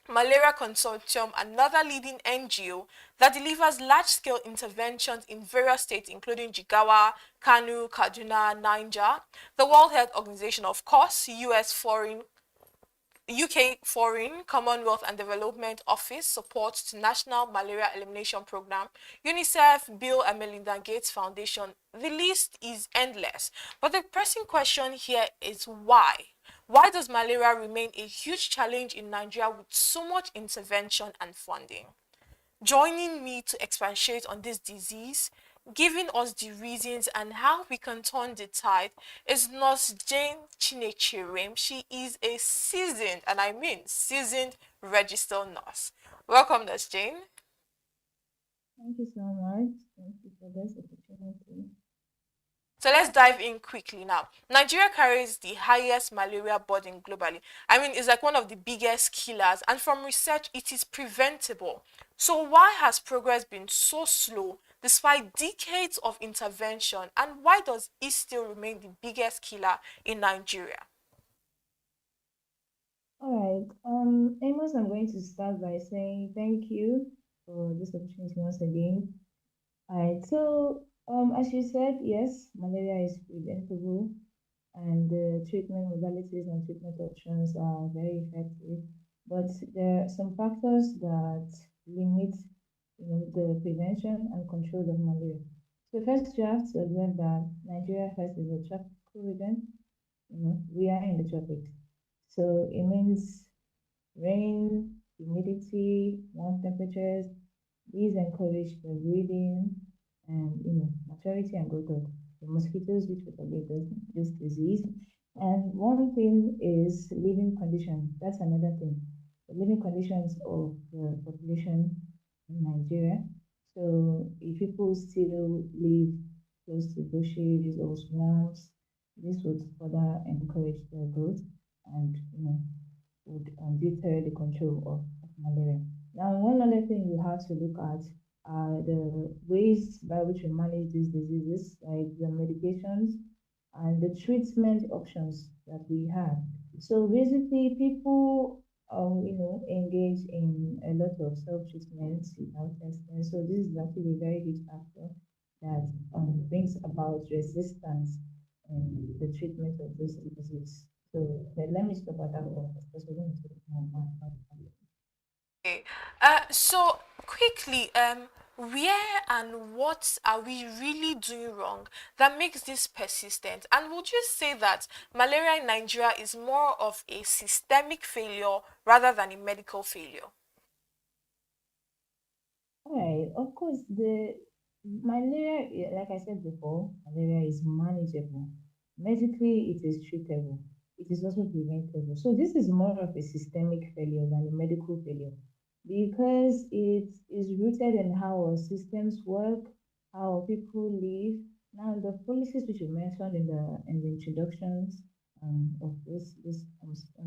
Malaria Consortium, another leading NGO that delivers large-scale interventions in various states including Jigawa, Kano, Kaduna, Niger. The World Health Organization, of course, UK Foreign, Commonwealth and Development Office supports the National Malaria Elimination Program, UNICEF, Bill and Melinda Gates Foundation. The list is endless. But the pressing question here is why? Why does malaria remain a huge challenge in Nigeria with so much intervention and funding? Joining me to expatiate on this disease, giving us the reasons and how we can turn the tide, is Nurse Jane Chinechirem. She is a seasoned, and I mean seasoned, registered nurse. Welcome, Nurse Jane. Thank you so much. Thank you for this opportunity. So let's dive in quickly now. Nigeria carries the highest malaria burden globally. I mean, it's like one of the biggest killers, and from research, it is preventable. So why has progress been so slow despite decades of intervention, and why does it still remain the biggest killer in Nigeria? All right. Amos, I'm going to start by saying thank you for this opportunity once again. All right. So, as you said, yes, malaria is preventable, and the treatment modalities and treatment options are very effective. But there are some factors that limit, the prevention and control of malaria. So first, you have to observe that Nigeria first is a tropical region. We are in the tropics. So it means rain, humidity, warm temperatures. These encourage the breathing and maturity and growth of the mosquitoes which propagate this disease. And one thing is living conditions. That's another thing. The living conditions of the population in Nigeria. So if people still live close to bushes or swamps, this would further encourage their growth and would deter the control of malaria. Now, one other thing we have to look at are the ways by which we manage these diseases, like the medications and the treatment options that we have. So basically, people, engage in a lot of self-treatment without testing. So this is actually a very huge factor that brings about resistance in the treatment of this disease. So let me stop at that point because we're going to talk more about that. Okay. So quickly, where and what are we really doing wrong that makes this persistent? And would you say that malaria in Nigeria is more of a systemic failure rather than a medical failure? All right, of course, the malaria, like I said before, malaria is manageable. Medically, it is treatable. It is also preventable. So this is more of a systemic failure than a medical failure because it is rooted in how our systems work, how our people live. Now, the policies which you mentioned in the introductions of this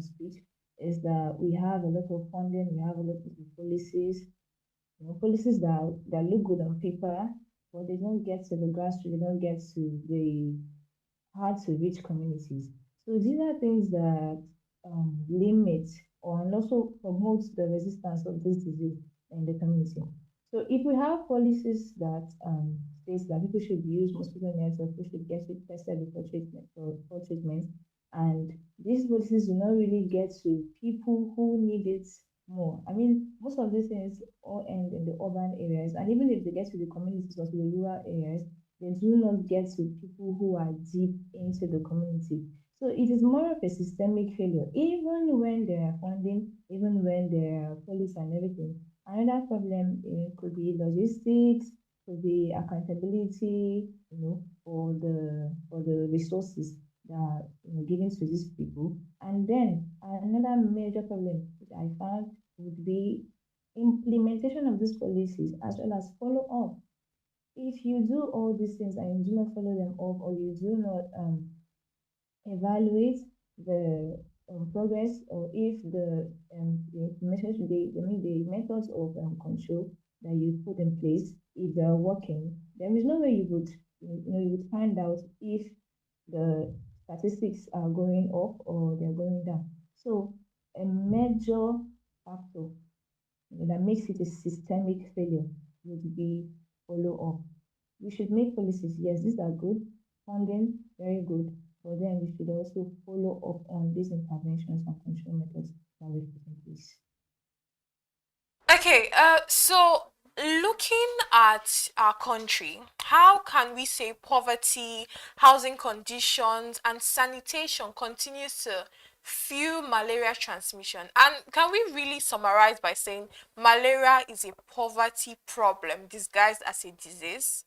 speech is that we have a lot of funding, we have a lot of policies, policies that look good on paper, but they don't get to the grassroots, they don't get to the hard to reach communities. So these are things that limit or and also promote the resistance of this disease in the community. So if we have policies that states that people should use mosquito nets or people should get it tested before treatment, and these policies do not really get to people who need it more. I mean, most of these things all end in the urban areas, and even if they get to the communities or to the rural areas, they do not get to people who are deep into the community. So it is more of a systemic failure, even when there are funding, even when there are policy and everything. Another problem could be logistics, could be accountability, for the resources that are given to these people. And then another major problem which I found would be implementation of these policies as well as follow up. If you do all these things and you do not follow them up or you do not evaluate the progress or if the measures the methods of control that you put in place, if they are working, there is no way you would find out if the statistics are going up or they're going down. So a major factor that makes it a systemic failure would be follow up. We should make policies. Yes, these are good. Funding, very good. But then we should also follow up on these interventions and control methods that we put in place. Okay, so looking at our country, how can we say poverty, housing conditions, and sanitation continues to fuel malaria transmission? And can we really summarize by saying malaria is a poverty problem disguised as a disease?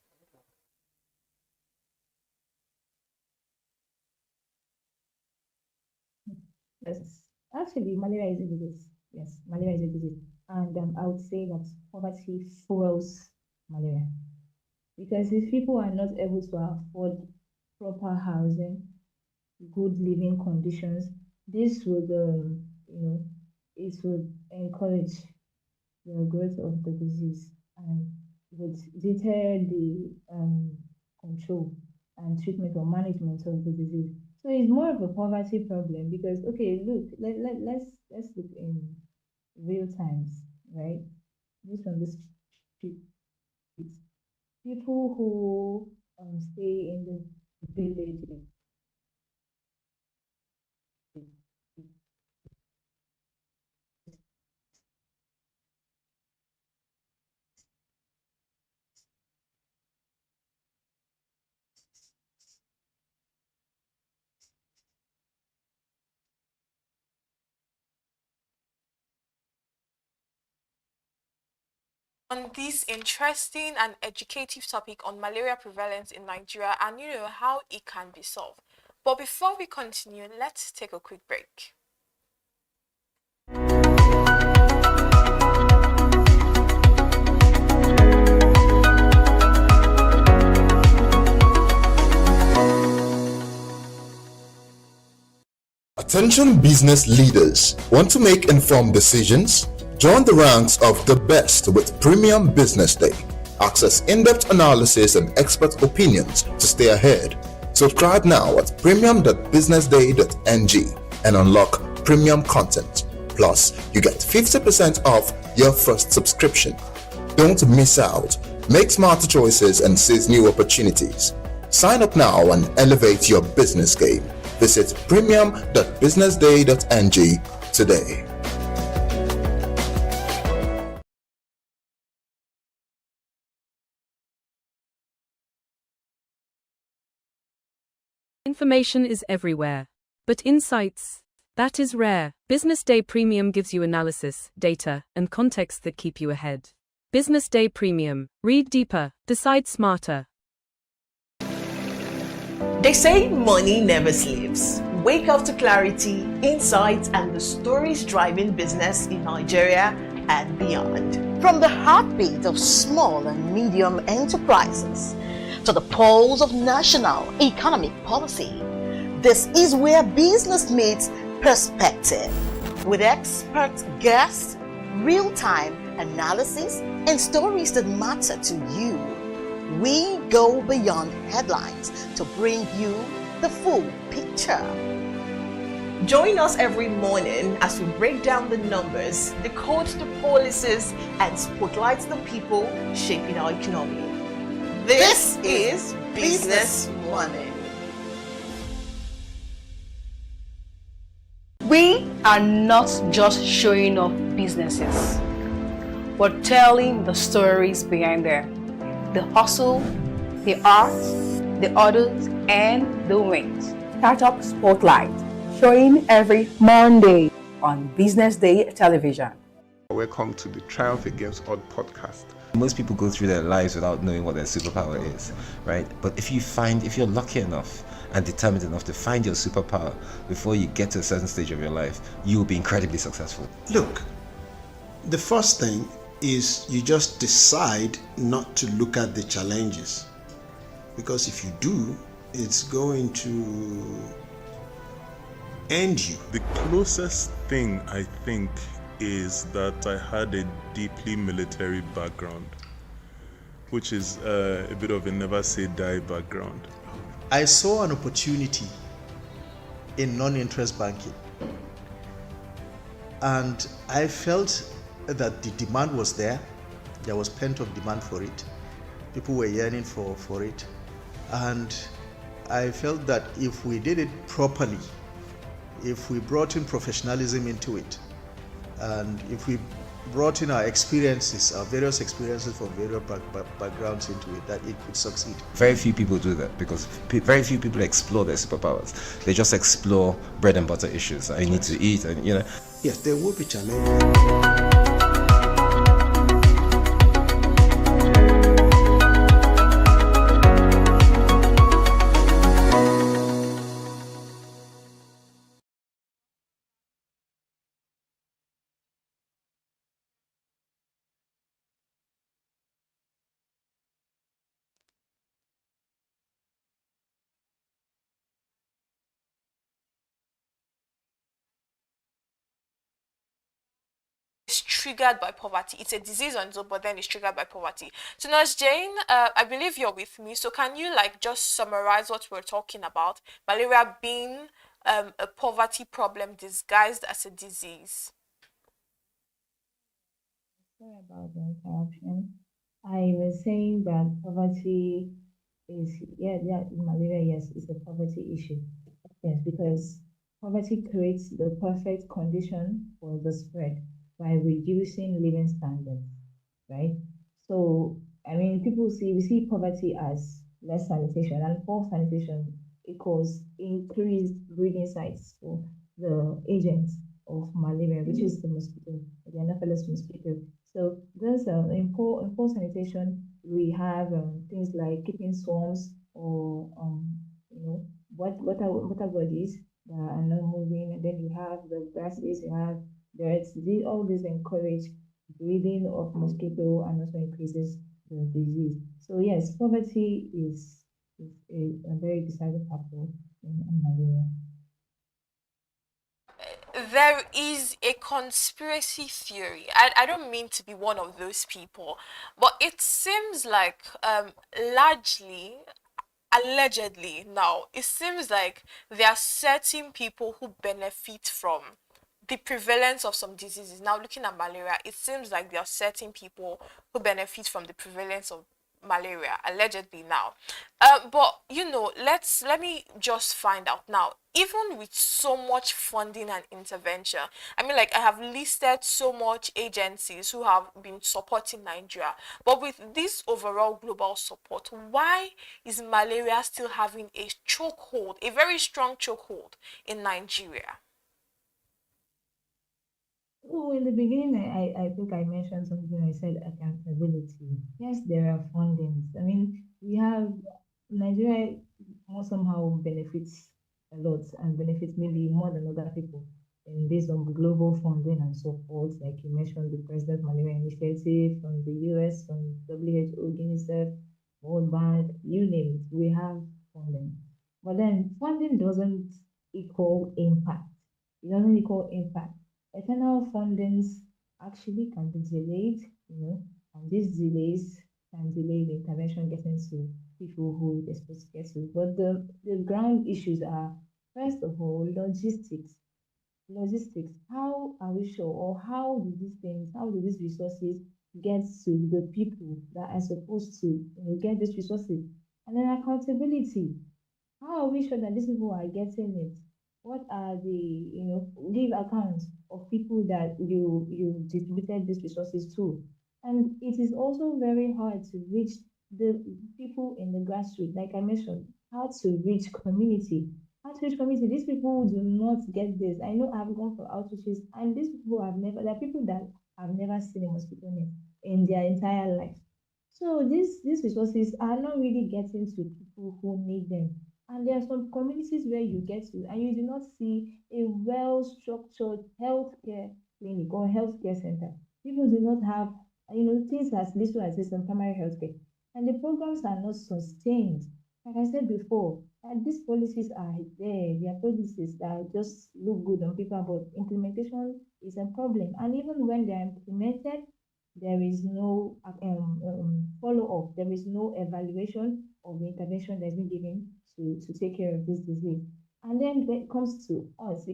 Yes, actually, malaria is a disease. Yes, malaria is a disease. And I would say that poverty fuels malaria. Because if people are not able to afford proper housing, good living conditions. This would, it would encourage the growth of the disease and would deter the control and treatment or management of the disease. So it's more of a poverty problem because okay, look, let's look in real times, right? Just from the streets, people who stay in the villages. On this interesting and educative topic on malaria prevalence in Nigeria and how it can be solved. But before we continue, let's take a quick break. Attention business leaders. Want to make informed decisions? Join the ranks of the best with Premium Business Day. Access in-depth analysis and expert opinions to stay ahead. Subscribe now at premium.businessday.ng and unlock premium content. Plus, you get 50% off your first subscription. Don't miss out. Make smarter choices and seize new opportunities. Sign up now and elevate your business game. Visit premium.businessday.ng today. Information is everywhere. But insights, that is rare. Business Day Premium gives you analysis, data, and context that keep you ahead. Business Day Premium. Read deeper, decide smarter. They say money never sleeps. Wake up to clarity, insights, and the stories driving business in Nigeria and beyond. From the heartbeat of small and medium enterprises to the pulse of national economic policy, this is where business meets perspective. With expert guests, real-time analysis, and stories that matter to you. We go beyond headlines to bring you the full picture. Join us every morning as we break down the numbers, decode the policies, and spotlight the people shaping our economy. This is Business Money. We are not just showing off businesses, but telling the stories behind them. The hustle, the art, the orders, and the wins. Startup Spotlight, showing every Monday on Business Day television. Welcome to the Triumph Against Odd podcast. Most people go through their lives without knowing what their superpower is, right? But if you're lucky enough and determined enough to find your superpower before you get to a certain stage of your life, you will be incredibly successful. Look, the first thing is you just decide not to look at the challenges, because if you do, it's going to end you. The closest thing I think is that I had a deeply military background, which is a bit of a never say die background. I saw an opportunity in non-interest banking, and I felt that the demand was there. There was pent-up demand for it. People were yearning for it, and I felt that if we did it properly, if we brought in professionalism into it, and if we brought in our experiences, our various experiences from various backgrounds into it, that it could succeed. Very few people do that because very few people explore their superpowers. They just explore bread and butter issues. I need to eat, and Yes, there will be challenges. triggered by poverty. It's a disease on its own, but then it's triggered by poverty. So Nurse Jane, I believe you're with me. So can you like just summarize what we're talking about? Malaria being a poverty problem disguised as a disease. Sorry about the interruption. I was saying that poverty is, yeah, malaria, yes, is a poverty issue. Yes, because poverty creates the perfect condition for the spread by reducing living standards, right? So, I mean, we see poverty as less sanitation, and poor sanitation equals increased breeding sites for the agents of malaria, which is the mosquito, the Anopheles mosquito. So there's in poor sanitation, we have things like keeping swamps or water bodies that are not moving, and then you have the grasses, you have dirt. All these encourage breeding of mosquito and also increases the disease. So yes, poverty is a very decided factor in malaria. There is a conspiracy theory. I don't mean to be one of those people, but it seems like largely, allegedly now, it seems like there are certain people who benefit from the prevalence of some diseases. Now, looking at malaria, it seems like there are certain people who benefit from the prevalence of malaria, allegedly now. But let me just find out now. Even with so much funding and intervention, I mean, like I have listed so much agencies who have been supporting Nigeria, but with this overall global support, why is malaria still having a chokehold, a very strong chokehold in Nigeria? Oh, in the beginning, I think I mentioned something. I said accountability. Yes, there are fundings. I mean, we have Nigeria more somehow benefits a lot and benefits maybe more than other people and based on global funding and support, like you mentioned, the President Malaria Initiative from the US, from WHO, UNICEF, World Bank, you name it, we have funding. But then funding doesn't equal impact. It doesn't equal impact. External fundings actually can be delayed, and these delays can delay the intervention getting to people who they're supposed to get to. But the ground issues are, first of all, logistics. Logistics. How are we sure, or how do these resources get to the people that are supposed to get these resources? And then accountability. How are we sure that these people are getting it? What are give accounts of people that you distributed these resources to? And it is also very hard to reach the people in the grassroots, like I mentioned, how to reach community. How to reach community. These people do not get this. I know I've gone for outreaches, and these people have never, there are people that have never seen a mosquito net in their entire life. So these resources are not really getting to people who need them. And there are some communities where you get to and you do not see a well-structured healthcare clinic or healthcare center. People do not have, things as little as this in primary healthcare. And the programs are not sustained. Like I said before, these policies are there. They are policies that just look good on paper, but implementation is a problem. And even when they are implemented, there is no follow-up. There is no evaluation of the intervention that's been given to take care of this disease. And then when it comes to us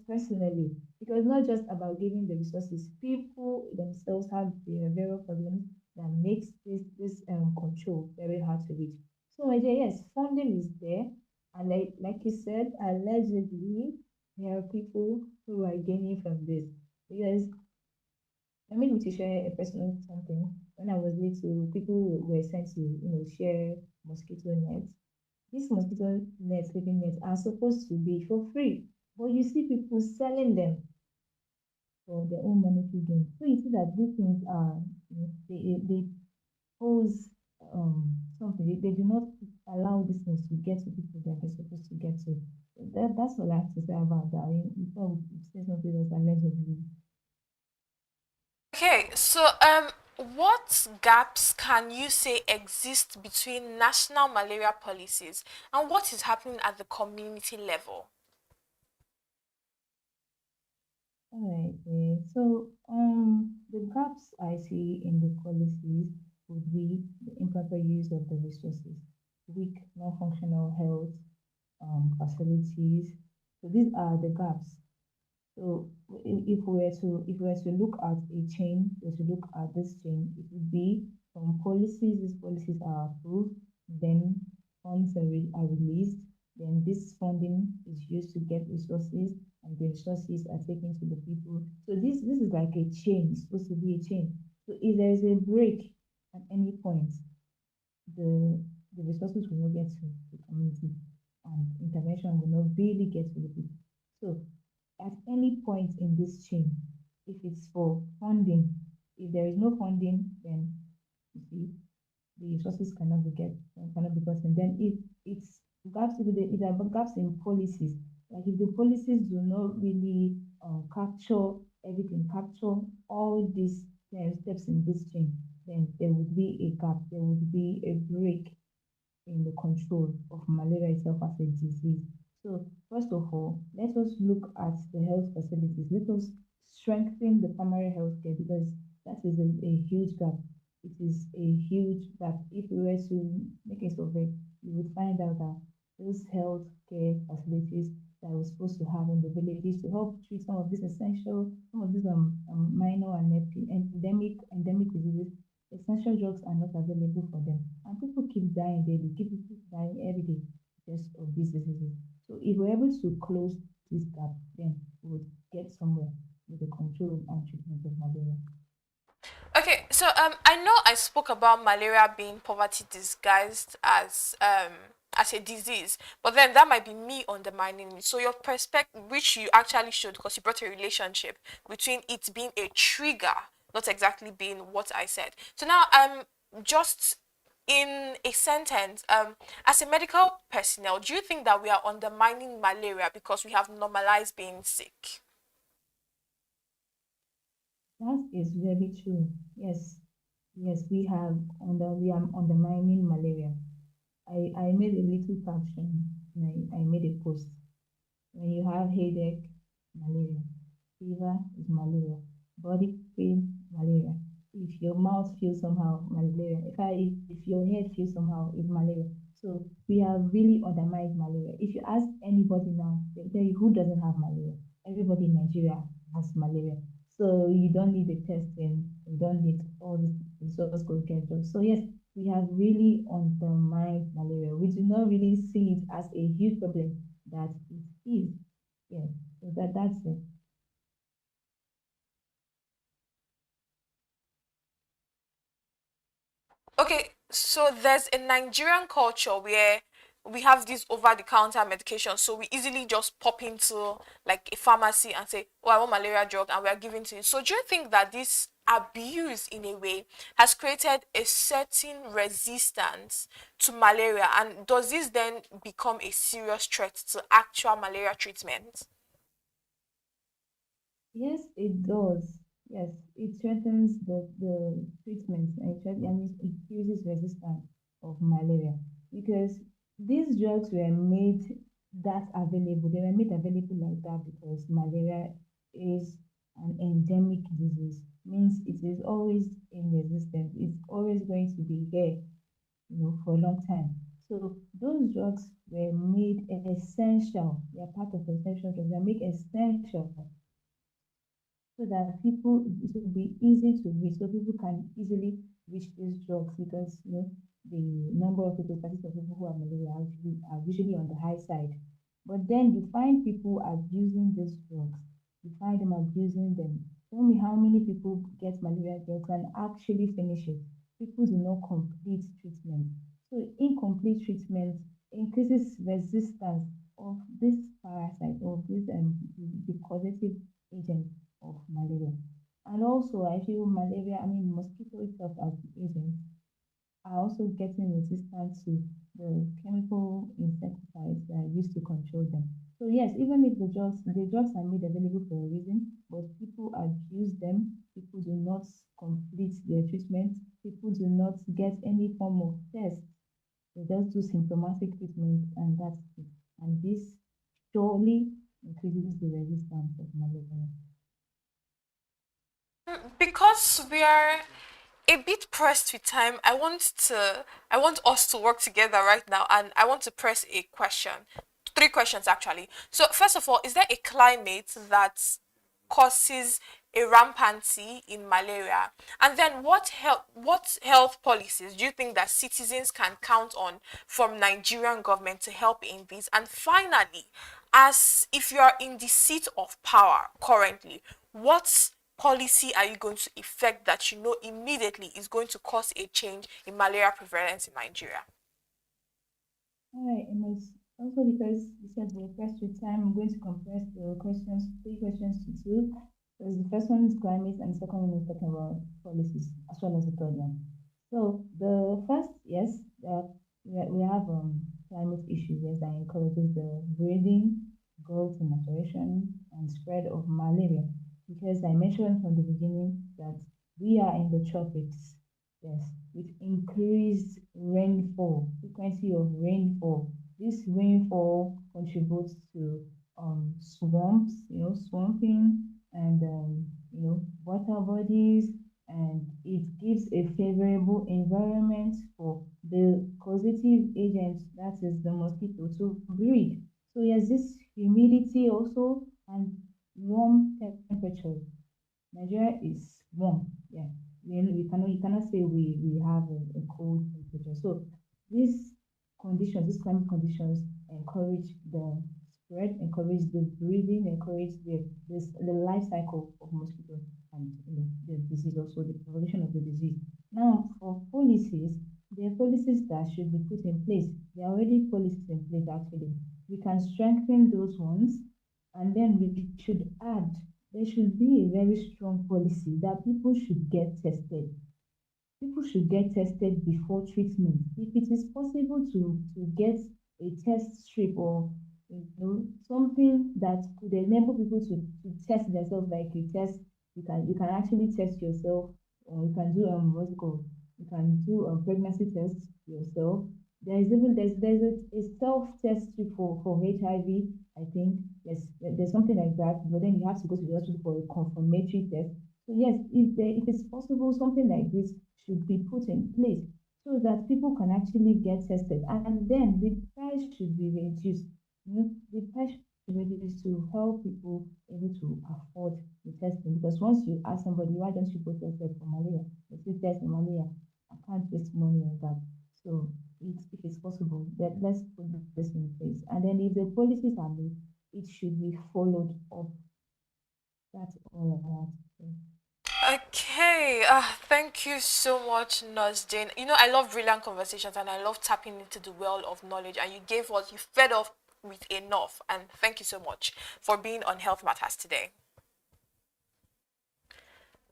personally, because not just about giving the resources, people themselves have behavioral problems that makes this control very hard to reach. So yes, funding is there, and like you said, allegedly there are people who are gaining from this because I mean, to share a personal something. When I was little, people were sent to, share mosquito nets. These mosquito nets, sleeping nets, are supposed to be for free, but you see people selling them for their own monetary gain. So you see that these things are, they pose something. They do not allow these things to get to people that they're supposed to get to. That's all I have to say about that. I mean, before we say something else, allegedly. Okay, so what gaps can you say exist between national malaria policies and what is happening at the community level? All right, yes. So, the gaps I see in the policies would be the improper use of the resources, weak, non-functional health facilities. So these are the gaps. So if we were to look at a chain, we to look at this chain, it would be from policies. These policies are approved, then funds are released, then this funding is used to get resources, and the resources are taken to the people. So this is like a chain. It's supposed to be a chain. So if there is a break at any point, the the resources will not get to the community, and intervention will not really get to the people. So at any point in this chain, if it's for funding, if there is no funding, then you see the resources cannot be gotten. Then if it's gaps, if there are gaps in policies, like if the policies do not really capture everything, capture all these steps in this chain, then there would be a gap, there would be a break in the control of malaria itself as a disease. So first of all, let us look at the health facilities. Let us strengthen the primary health care, because that is a huge gap. It is a huge gap. If we were to make a survey, you would find out that those health care facilities that we're supposed to have in the villages to help treat some of these minor and endemic diseases, essential drugs are not available for them, and people keep dying daily, people keep dying every day because of these diseases. So if we're able to close this gap, then we would get somewhere with the control and treatment of malaria. Okay, so I know I spoke about malaria being poverty disguised as a disease, but then that might be me undermining it. So your perspective, which you actually showed, because you brought a relationship between it being a trigger, not exactly being what I said. So now just in a sentence, as a medical personnel, do you think that we are undermining malaria because we have normalized being sick? That is very true. Yes, yes, we are undermining malaria. I made a little caption, and I made a post. When you have headache, malaria. Fever is malaria. Body pain, malaria. If your mouth feels somehow, malaria. If your head feels somehow, it's malaria. So we have really undermined malaria. If you ask anybody now, they'll tell you who doesn't have malaria. Everybody in Nigeria has malaria. So you don't need the testing, you don't need all these resources to get drugs. So yes, we have really undermined malaria. We do not really see it as a huge problem that it is. Yeah, so that's it. Okay, so there's a Nigerian culture where we have these over-the-counter medication, so we easily just pop into like a pharmacy and say, "Oh, I want malaria drug," and we are giving to you. So do you think that this abuse, in a way, has created a certain resistance to malaria, and does this then become a serious threat to actual malaria treatment? Yes, it does. Yes, it strengthens the treatment, and it increases resistance of malaria, because these drugs were made that available. They were made available like that because malaria is an endemic disease. Means it is always in existence. It's always going to be here, for a long time. So those drugs were made essential. They are part of essential drugs. They are made essential so that it will be easy to reach, so people can easily reach these drugs, because the number of people, percentage of people who have malaria are usually on the high side. But then you find people abusing these drugs. You find them abusing them. Tell me how many people get malaria drugs and actually finish it. People do not complete treatment. So incomplete treatment increases resistance of this parasite, of this the causative agent of malaria. And also, I feel mosquito itself as the agent are also getting resistant to the chemical insecticides that are used to control them. So yes, even if the drugs are made available for a reason, but people abuse them, people do not complete their treatment, people do not get any form of test. They just do symptomatic treatment, and that's it. And this surely increases the resistance of malaria. Because we are a bit pressed with time, I want us to work together right now, and I want to press a question. Three questions actually. So first of all, is there a climate that causes a rampancy in malaria? And then what health policies do you think that citizens can count on from Nigerian government to help in this? And finally, as if you are in the seat of power currently, what policy are you going to effect that you know immediately is going to cause a change in malaria prevalence in Nigeria? Alright, Amos. Also, because you said we're pressed with time, I'm going to compress the questions, three questions to two. Because the first one is climate and the second one is talking about policies, as well as the third one. So the first, yes, we have climate issues, yes, that encourages the breeding, growth and maturation and spread of malaria. Because I mentioned from the beginning that we are in the tropics, yes, with increased rainfall, frequency of rainfall. This rainfall contributes to swamps, swamping and water bodies, and it gives a favorable environment for the causative agents, that is the mosquito, to breed. So yes, this humidity also and warm temperature. Nigeria is warm, yeah. You cannot say we have a cold temperature. So these these climate conditions encourage the spread, encourage the breeding, encourage the life cycle of mosquito and the disease, also the propagation of the disease. Now, for policies, there are policies that should be put in place. There are already policies in place actually. We can strengthen those ones, and then we should add, there should be a very strong policy that people should get tested. People should get tested before treatment. If it is possible to get a test strip or something that could enable people to test themselves, like you can actually test yourself, or you can do what's it called? You can do a pregnancy test yourself. There's a self-test strip for HIV, I think. Yes, there's something like that, but then you have to go to the hospital for a confirmatory test. So yes, if it's possible, something like this should be put in place so that people can actually get tested, and then the price should be reduced. The price should be reduced to help people able to afford the testing. Because once you ask somebody, why don't you go test for malaria? If you test for malaria, I can't waste money on that. So if it's possible, let's put this in place. And then if the policies are made, it should be followed up. That's all I have to say. Okay, thank you so much, Nurse Jane. I love brilliant conversations and I love tapping into the well of knowledge, and you fed off with enough. And thank you so much for being on Health Matters today.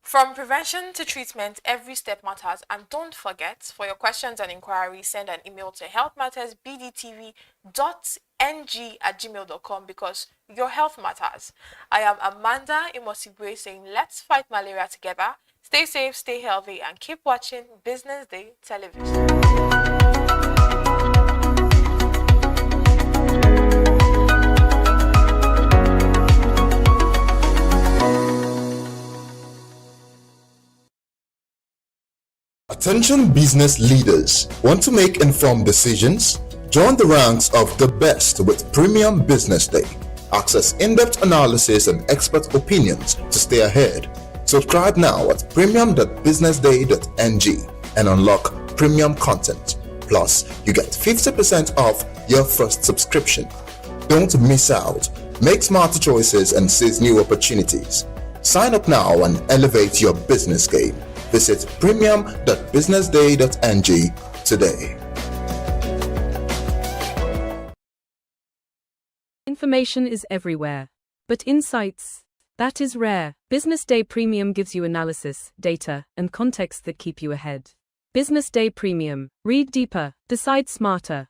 From prevention to treatment, every step matters. And don't forget, for your questions and inquiries, send an email to healthmattersbdtv.ng@gmail.com, because your health matters. I am Amanda Imosibwe saying, let's fight malaria together. Stay safe, stay healthy, and keep watching Business Day television. Attention business leaders. Want to make informed decisions? Join the ranks of the best with Premium Business Day. Access in-depth analysis and expert opinions to stay ahead. Subscribe now at premium.businessday.ng and unlock premium content. Plus, you get 50% off your first subscription. Don't miss out. Make smarter choices and seize new opportunities. Sign up now and elevate your business game. Visit premium.businessday.ng today. Information is everywhere, but insights, that is rare. Business Day Premium gives you analysis, data, and context that keep you ahead. Business Day Premium. Read deeper, decide smarter.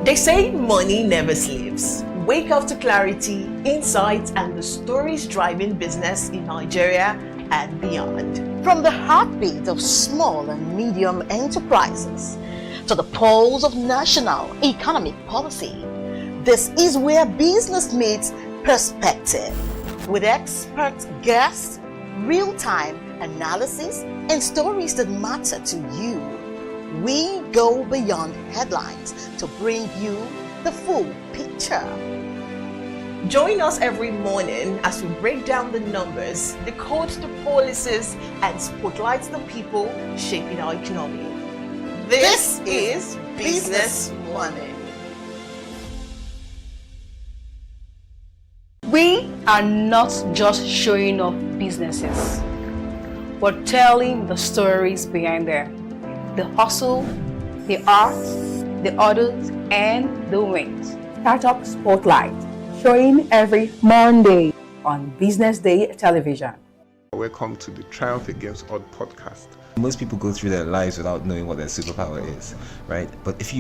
They say money never sleeps. Wake up to clarity, insights, and the stories driving business in Nigeria and beyond. From the heartbeat of small and medium enterprises to the pulse of national economic policy, this is where business meets perspective. With expert guests, real-time analysis, and stories that matter to you, we go beyond headlines to bring you the full picture. Join us every morning as we break down the numbers, decode the policies, and spotlight the people shaping our economy. This is Business Money. We are not just showing off businesses, but telling the stories behind them. The hustle, the art, the orders, and the wins. Startup Spotlight, showing every Monday on Business Day television. Welcome to the Triumph Against Odd podcast. Most people go through their lives without knowing what their superpower is, right? But if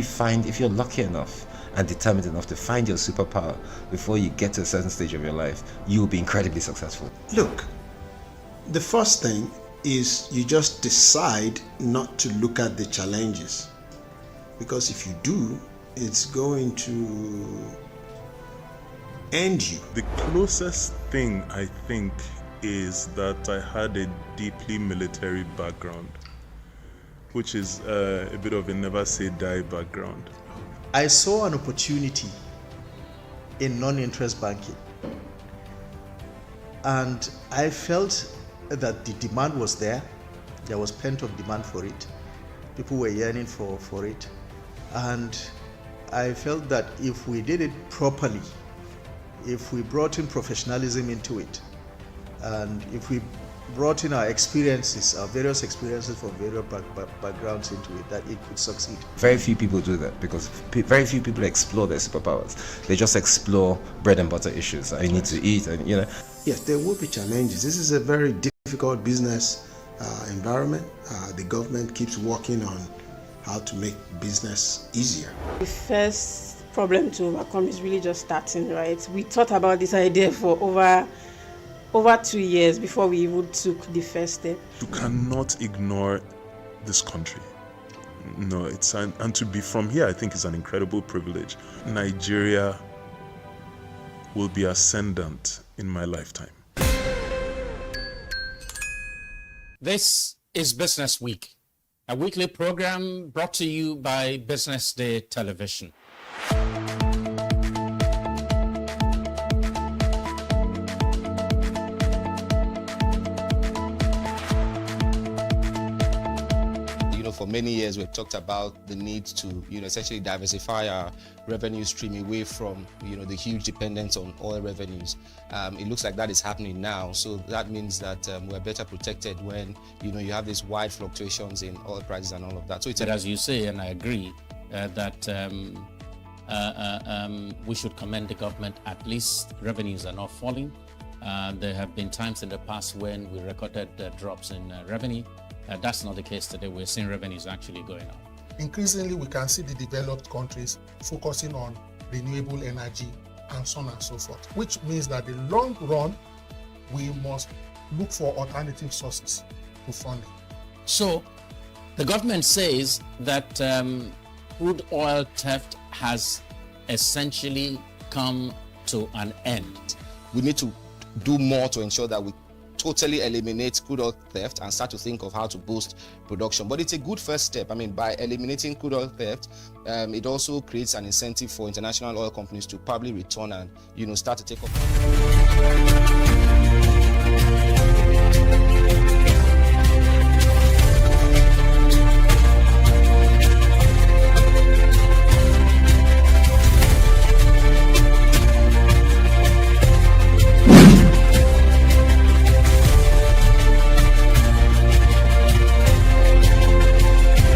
you're lucky enough and determined enough to find your superpower before you get to a certain stage of your life, you will be incredibly successful. Look, the first thing is you just decide not to look at the challenges, because if you do, it's going to end you. The closest thing I think is that I had a deeply military background, which is a bit of a never say die background. I saw an opportunity in non-interest banking, and I felt that the demand was there. There was pent-up demand for it. People were yearning for it, and I felt that if we did it properly, if we brought in professionalism into it, and if we brought in our experiences, our various experiences from various backgrounds into it, that it could succeed. Very few people do that because very few people explore their superpowers. They just explore bread and butter issues. I need to eat, and Yes, there will be challenges. This is a very difficult business environment. The government keeps working on how to make business easier. The first problem to overcome is really just starting, right? We thought about this idea for over 2 years before we even took the first step. You cannot ignore this country. No, and to be from here, I think is an incredible privilege. Nigeria will be ascendant in my lifetime. This is Business Week, a weekly program brought to you by Business Day Television. For many years, we've talked about the need to, essentially diversify our revenue stream away from, the huge dependence on oil revenues. It looks like that is happening now. So that means that we're better protected when, you have these wide fluctuations in oil prices and all of that. So it's as you say, and I agree, that we should commend the government. At least revenues are not falling. There have been times in the past when we recorded drops in revenue. That's not the case today. We're seeing revenues actually going up. Increasingly, we can see the developed countries focusing on renewable energy and so on and so forth, which means that in the long run, we must look for alternative sources to funding. So, the government says that crude oil theft has essentially come to an end. We need to do more to ensure that we totally eliminate crude oil theft and start to think of how to boost production. But it's a good first step. By eliminating crude oil theft, it also creates an incentive for international oil companies to probably return and, start to take off.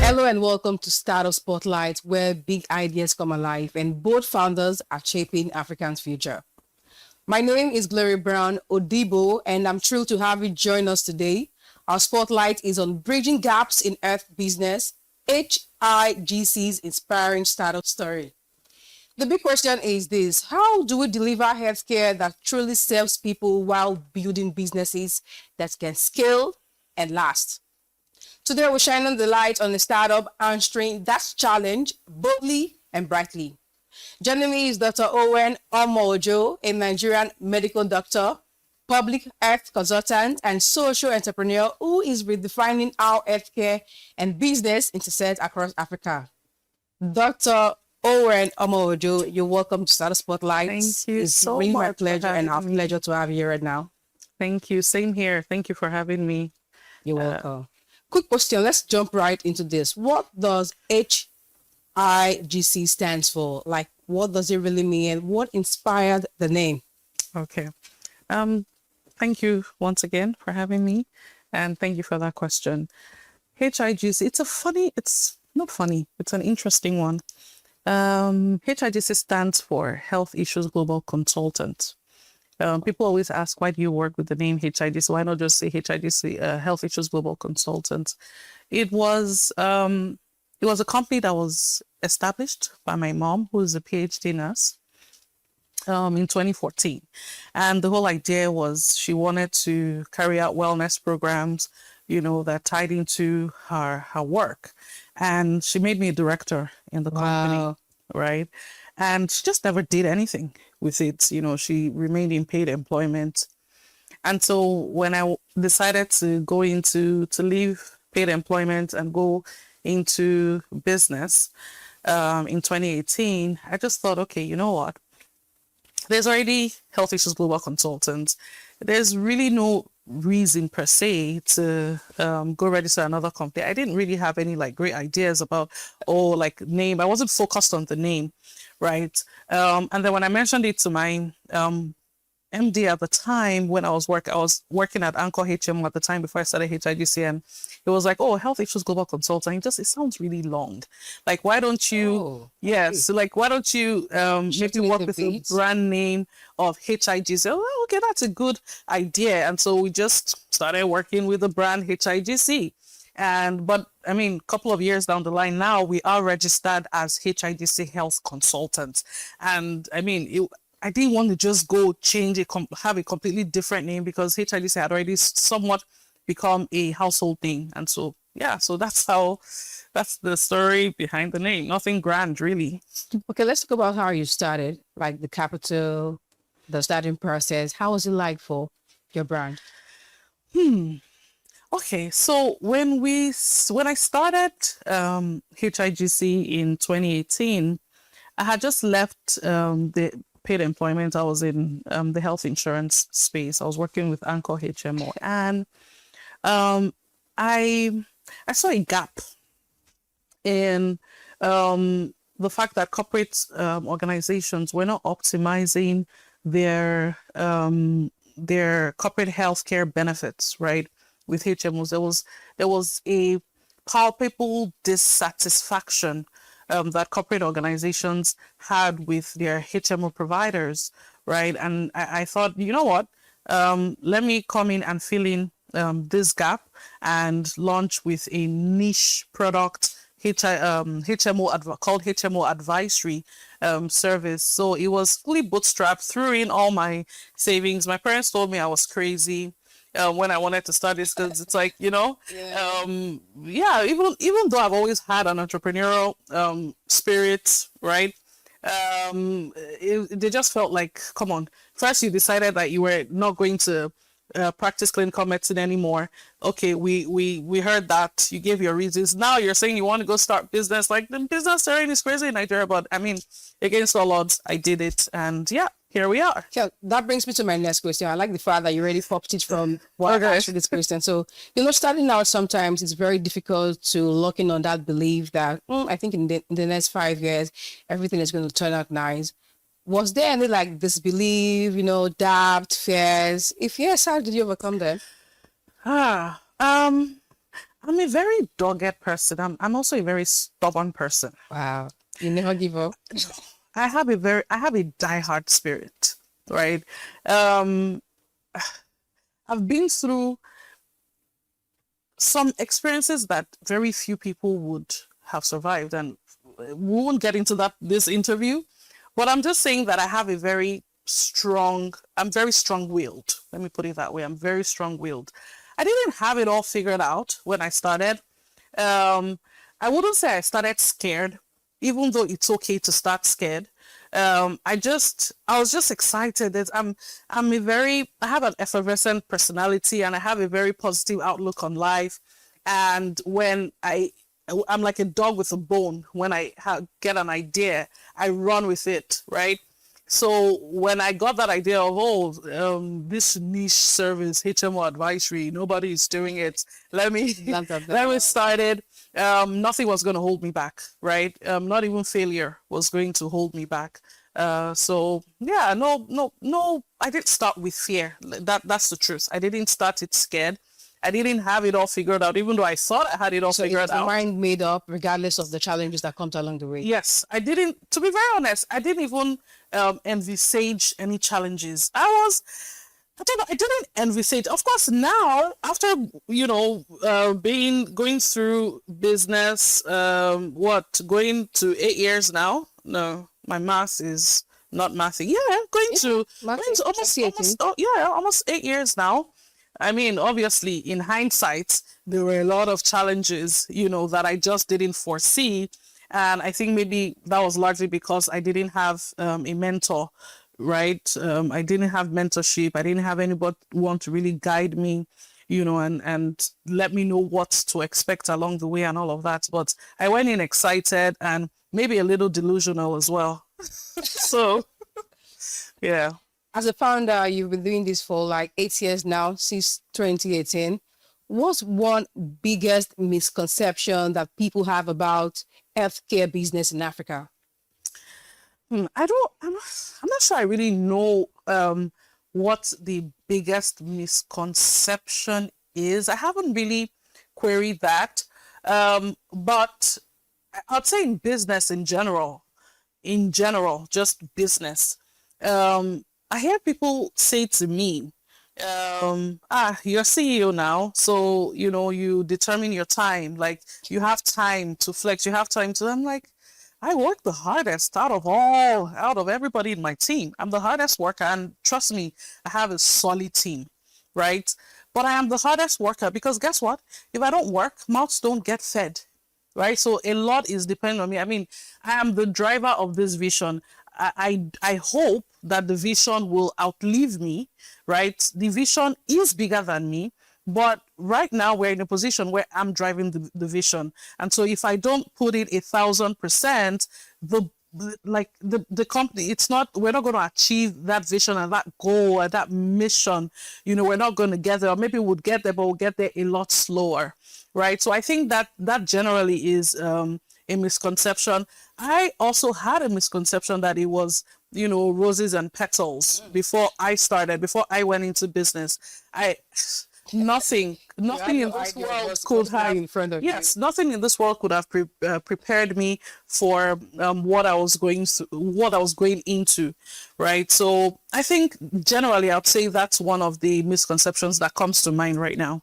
Hello and welcome to Startup Spotlight, where big ideas come alive and bold founders are shaping Africa's future. My name is Glory Brown Odibo, and I'm thrilled to have you join us today. Our spotlight is on bridging gaps in earth business, HIGC's inspiring startup story. The big question is this: how do we deliver healthcare that truly serves people while building businesses that can scale and last? Today, we're shining the light on a startup answering that challenge boldly and brightly. Joining me is Dr. Owen Omojo, a Nigerian medical doctor, public health consultant and social entrepreneur who is redefining how healthcare and business intersect across Africa. Dr. Owen Omojo, you're welcome to Startup Spotlight. Thank you It's so really my much for pleasure and our having me. pleasure to have you here right now. Thank you. Same here. Thank you for having me. You're welcome. Quick question. Let's jump right into this. What does HIGC stands for? Like, what does it really mean? What inspired the name? Okay. Thank you once again for having me, and thank you for that question. HIGC, it's not funny, it's an interesting one. HIGC stands for Health Issues Global Consultant. People always ask, why do you work with the name HIGC? Why not just say HIGC, Health Issues Global Consultant? It was a company that was established by my mom, who is a PhD nurse, in 2014. And the whole idea was she wanted to carry out wellness programs, that tied into her work. And she made me a director in the company, right? And she just never did anything with it. She remained in paid employment. And so when I decided to leave paid employment and go into business in 2018, I just thought, okay, you know what? There's already Health Issues Global Consultants. There's really no reason per se to go register another company. I didn't really have any great ideas about name. I wasn't focused on the name, right? And then when I mentioned it to my MD at the time, when I was working at Anchor HMO at the time before I started HIGC, and it was like, oh, Health Issues Global Consultant. It sounds really long. Why don't you, why don't you maybe work with the brand name of HIGC? Oh, okay, that's a good idea. And so we just started working with the brand HIGC. But a couple of years down the line now, we are registered as HIGC Health Consultants. And I didn't want to just go have a completely different name, because HIGC had already somewhat become a household name. And so, so that's the story behind the name. Nothing grand, really. Okay, let's talk about how you started, like the capital, the starting process. How was it like for your brand? Okay, so when I started HIGC in 2018, I had just left the paid employment. I was in the health insurance space. I was working with Anchor HMO, and I saw a gap in the fact that corporate organizations were not optimizing their corporate healthcare benefits, right? With HMOs, there was a palpable dissatisfaction that corporate organizations had with their HMO providers, right? And I thought, you know what? Let me come in and fill in this gap and launch with a niche product, HMO called HMO Advisory Service. So it was fully bootstrapped, threw in all my savings. My parents told me I was crazy when I wanted to start this, because it's even though I've always had an entrepreneurial spirit, right? They just felt like, come on, first you decided that you were not going to practice clinical medicine anymore. Okay, we heard that, you gave your reasons. Now you're saying you want to go start business. Like, the business terrain is crazy in Nigeria, but against all odds, I did it, and here we are. Yeah, that brings me to my next question. I like the fact that you already popped it from what I asked you this question. So, starting out, sometimes it's very difficult to lock in on that belief that I think in the next 5 years, everything is going to turn out nice. Was there any disbelief, doubt, fears? If yes, how did you overcome them? I'm a very dogged person. I'm also a very stubborn person. Wow. You never give up? I have a diehard spirit, right? I've been through some experiences that very few people would have survived, and we won't get into this interview, but I'm just saying that I have I'm very strong-willed. Let me put it that way. I'm very strong-willed. I didn't have it all figured out when I started. I wouldn't say I started scared, even though it's okay to start scared. I was just excited that I have an effervescent personality and I have a very positive outlook on life. And when I'm like a dog with a bone. When I get an idea, I run with it, right? So when I got that idea of, this niche service, HMO advisory, nobody is doing it. Let me start it. Nothing was going to hold me back, right? Not even failure was going to hold me back. So yeah, no, I didn't start with fear. That's the truth. I didn't start it scared. I didn't have it all figured out, even though I thought I had it all figured out. Mind made up, regardless of the challenges that comes along the way. Yes, I didn't. To be very honest, I didn't even envisage any challenges. I didn't envisage. Of course, now after going through business, going to 8 years now. No, my math is not mathing. Yeah, going to almost 8 years now. I mean, obviously, in hindsight, there were a lot of challenges, that I just didn't foresee. And I think maybe that was largely because I didn't have a mentor, right? I didn't have mentorship. I didn't have anybody want to really guide me, and let me know what to expect along the way and all of that. But I went in excited and maybe a little delusional as well. So, yeah. As a founder, you've been doing this for like 8 years now, since 2018. What's one biggest misconception that people have about healthcare business in Africa? I'm not sure I really know what the biggest misconception is. I haven't really queried that. But I'd say in business in general, just business. I hear people say to me, you're CEO now, so, you determine your time, like you have time to flex, you have time to, I'm like, I work the hardest out of everybody in my team. I'm the hardest worker, and trust me, I have a solid team, right? But I am the hardest worker because guess what? If I don't work, mouths don't get fed, right? So a lot is dependent on me. I mean, I am the driver of this vision. I hope that the vision will outlive me, right? The vision is bigger than me, but right now we're in a position where I'm driving the vision. And so if I don't put it 1,000%, the company, we're not going to achieve that vision and that goal and that mission. We're not going to get there, or maybe we'll get there, but we'll get there a lot slower, right? So I think that generally is a misconception. I also had a misconception that it was, roses and petals before I went into business. Nothing in this world could have in front of nothing in this world could have prepared me for what I was going into, right? So I think generally I'd say that's one of the misconceptions that comes to mind right now.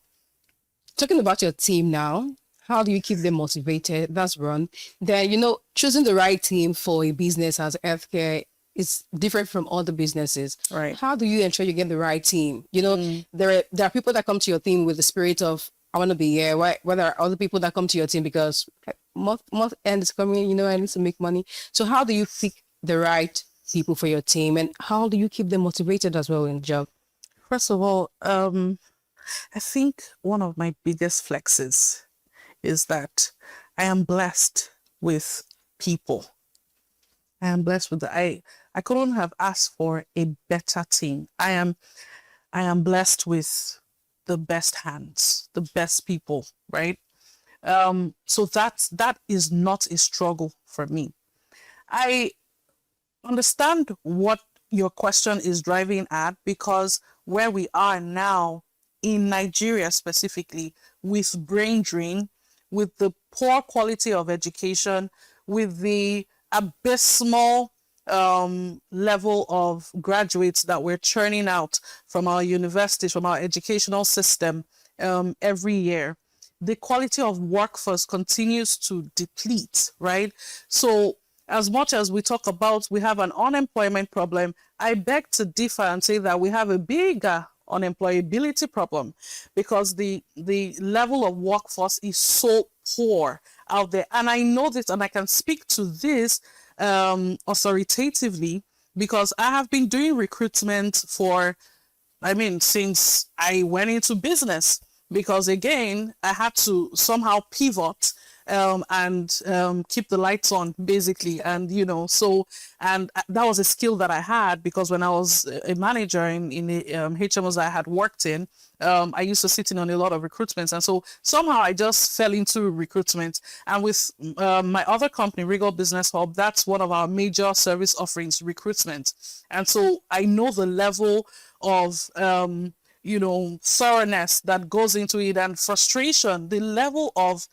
Talking about your team now, how do you keep them motivated? That's one. Then, choosing the right team for a business as healthcare is different from other businesses. Right. How do you ensure you get the right team? There are people that come to your team with the spirit of, I want to be here. There are other people that come to your team because month end is coming, I need to make money. So how do you pick the right people for your team, and how do you keep them motivated as well in the job? First of all, I think one of my biggest flexes is that I am blessed with people. I am blessed with I couldn't have asked for a better team. I am blessed with the best hands, the best people, right? So that is not a struggle for me. I understand what your question is driving at, because where we are now in Nigeria specifically, with brain drain, with the poor quality of education, with the abysmal level of graduates that we're churning out from our universities, from our educational system every year, the quality of workforce continues to deplete, right? So as much as we talk about we have an unemployment problem, I beg to differ and say that we have a bigger unemployability problem, because the level of workforce is so poor out there. And I know this, and I can speak to this authoritatively, because I have been doing recruitment for, since I went into business, because again, I had to somehow pivot and keep the lights on, basically. And, that was a skill that I had, because when I was a manager in the HMOs I had worked in, I used to sit in on a lot of recruitments. And so somehow I just fell into recruitment. And with my other company, Regal Business Hub, that's one of our major service offerings, recruitment. And so I know the level of, thoroughness that goes into it, and frustration, the level of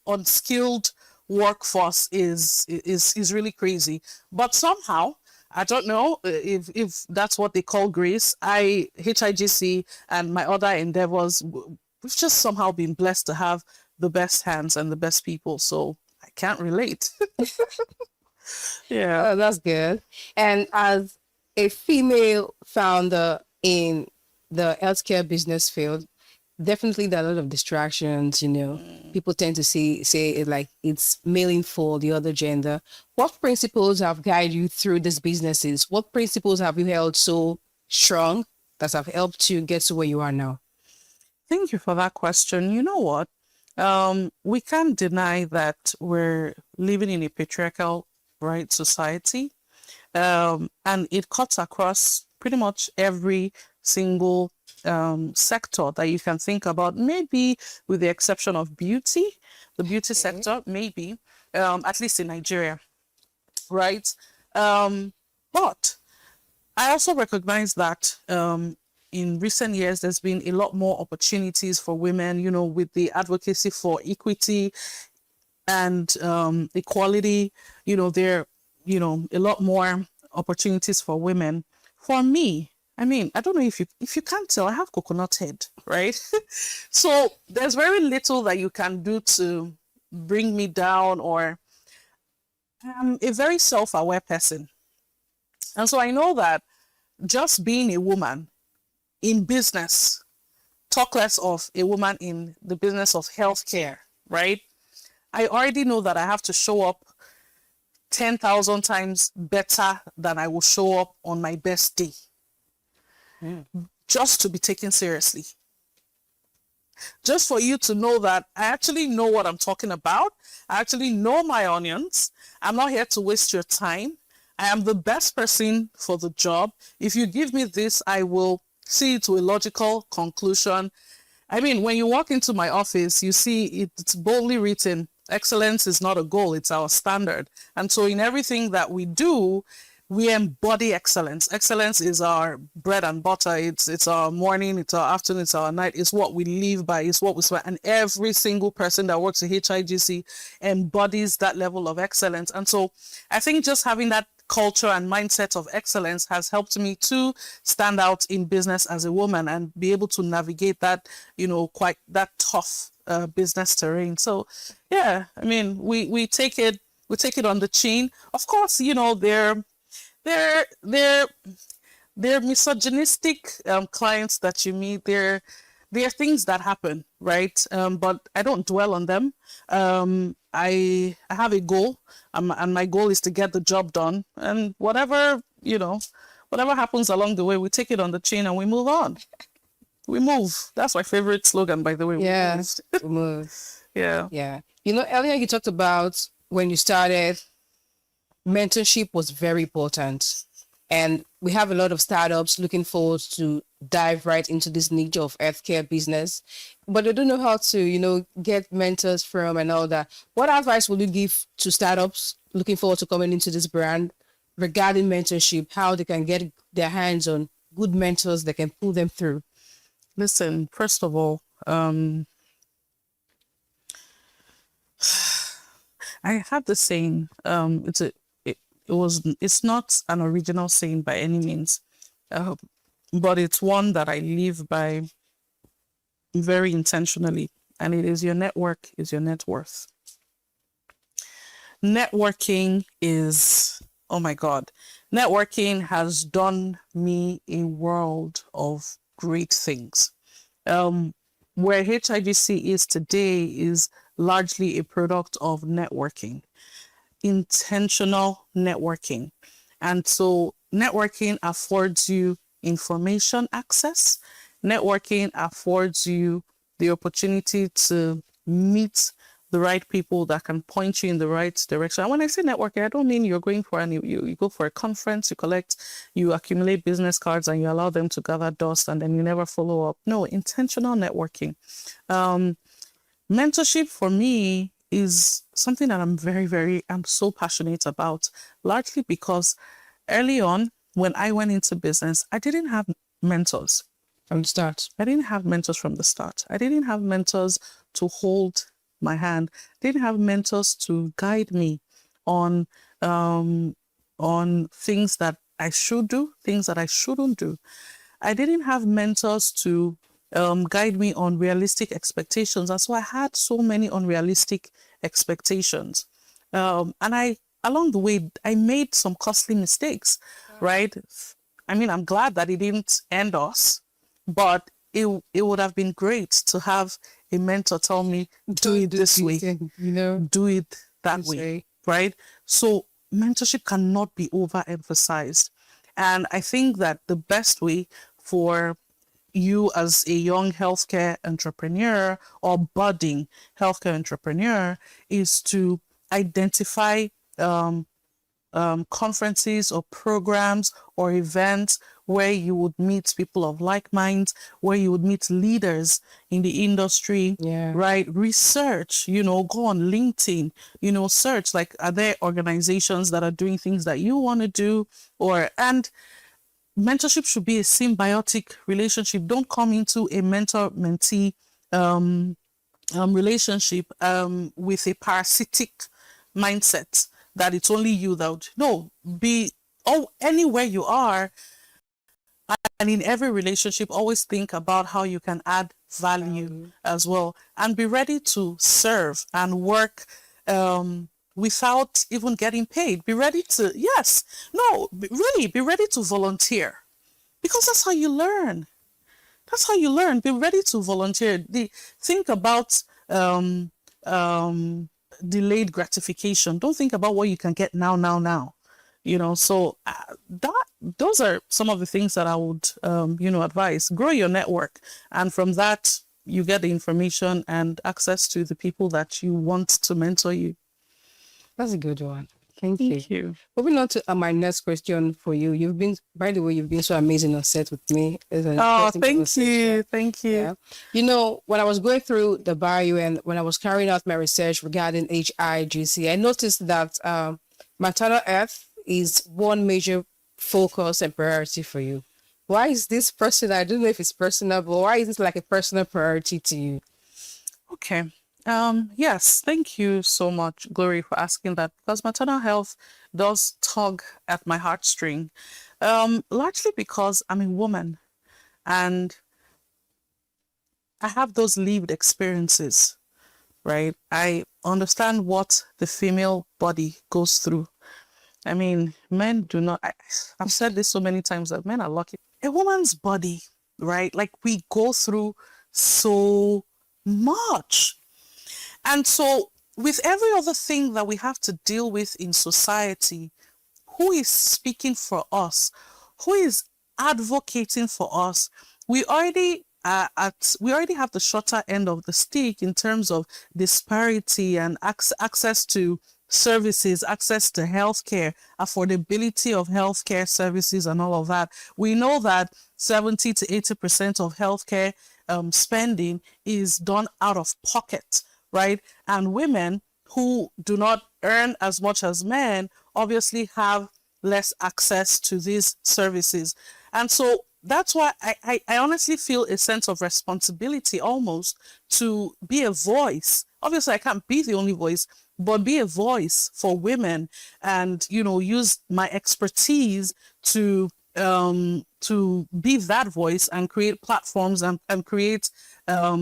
unskilled workforce is really crazy. But somehow, I don't know if that's what they call grace, HIGC and my other endeavors, we've just somehow been blessed to have the best hands and the best people. So I can't relate. Yeah. Oh, that's good. And as a female founder in the healthcare business field, definitely there are a lot of distractions. People tend to say it like it's mailing for the other gender. What principles have guided you through these businesses? What principles have you held so strong that have helped you get to where you are now? Thank you for that question. You know what? We can't deny that we're living in a patriarchal, right, society. And it cuts across pretty much every single sector that you can think about, maybe with the exception of beauty, the beauty sector, maybe, at least in Nigeria, right? But I also recognize that in recent years, there's been a lot more opportunities for women, with the advocacy for equity and equality. There are, a lot more opportunities for women. For me, I don't know if you can't tell, I have coconut head, right? So there's very little that you can do to bring me down, or I'm a very self-aware person. And so I know that just being a woman in business, talk less of a woman in the business of healthcare, right? I already know that I have to show up 10,000 times better than I will show up on my best day. Just to be taken seriously. Just for you to know that I actually know what I'm talking about. I actually know my onions. I'm not here to waste your time. I am the best person for the job. If you give me this, I will see it to a logical conclusion. When you walk into my office, you see it's boldly written, excellence is not a goal, it's our standard. And so in everything that we do, we embody excellence. Excellence is our bread and butter. It's our morning, it's our afternoon, it's our night. It's what we live by, it's what we swear. And every single person that works at HIGC embodies that level of excellence. And so I think just having that culture and mindset of excellence has helped me to stand out in business as a woman and be able to navigate that, quite that tough business terrain. So yeah, we take it on the chin. Of course, they're misogynistic clients that you meet. There are things that happen, right? But I don't dwell on them. I have a goal, and my goal is to get the job done. And whatever happens along the way, we take it on the chin and we move on. We move. That's my favorite slogan, by the way. Yeah, we move. Yeah. Yeah. Earlier you talked about when you started, mentorship was very important. And we have a lot of startups looking forward to dive right into this niche of healthcare business, but they don't know how to, get mentors from and all that. What advice would you give to startups looking forward to coming into this brand regarding mentorship, how they can get their hands on good mentors that can pull them through? Listen, first of all, I have the saying, it's not an original saying by any means, but it's one that I live by very intentionally, and it is your network is your net worth. Networking is, oh my God, networking has done me a world of great things. Where HIGC is today is largely a product of networking, intentional networking. And so networking affords you information access. Networking affords you the opportunity to meet the right people that can point you in the right direction. And when I say networking, I don't mean you're going for you go for a conference, you accumulate business cards and you allow them to gather dust and then you never follow up. No, intentional networking. Mentorship for me is something that I'm so passionate about, largely because early on, when I went into business, I didn't have mentors from the start. I didn't have mentors from the start. I didn't have mentors to hold my hand. I didn't have mentors to guide me on things that I should do, things that I shouldn't do. I didn't have mentors to guide me on realistic expectations. And so I had so many unrealistic expectations. And along the way, I made some costly mistakes, right? I mean, I'm glad that it didn't end us, but it would have been great to have a mentor tell me, do it this way, do it that way, right? So mentorship cannot be overemphasized. And I think that the best way for you as a young healthcare entrepreneur or budding healthcare entrepreneur is to identify conferences or programs or events where you would meet people of like minds, where you would meet leaders in the industry, right? Research, go on LinkedIn, search, like, are there organizations that are doing things that you want to do? And mentorship should be a symbiotic relationship. Don't come into a mentor-mentee relationship with a parasitic mindset that it's only you that would. No, anywhere you are, and in every relationship, always think about how you can add value as well, and be ready to serve and work without even getting paid. Be ready to, really be ready to volunteer, because that's how you learn. That's how you learn. Be ready to volunteer. Think about delayed gratification. Don't think about what you can get now. So those are some of the things that I would, advise. Grow your network. And from that, you get the information and access to the people that you want to mentor you. That's a good one. Thank you. Moving on to my next question for you. You've been so amazing on set with me. Oh, thank you. Yeah. When I was going through the bio and when I was carrying out my research regarding HIGC, I noticed that maternal health is one major focus and priority for you. Why is this personal? I don't know if it's personal, but why is this like a personal priority to you? Okay. Yes, thank you so much, Glory, for asking that, because maternal health does tug at my heartstring, largely because I'm a woman and I have those lived experiences, right? I understand what the female body goes through. I mean, men do not, I've said this so many times that men are lucky. A woman's body, right? Like, we go through so much. And so with every other thing that we have to deal with in society, who is speaking for us? Who is advocating for us? We already have the shorter end of the stick in terms of disparity and access to services, access to healthcare, affordability of healthcare services and all of that. We know that 70 to 80% of healthcare spending is done out of pocket, right? And women who do not earn as much as men obviously have less access to these services. And so that's why I honestly feel a sense of responsibility almost to be a voice. Obviously, I can't be the only voice, but be a voice for women and, use my expertise to be that voice and create platforms and create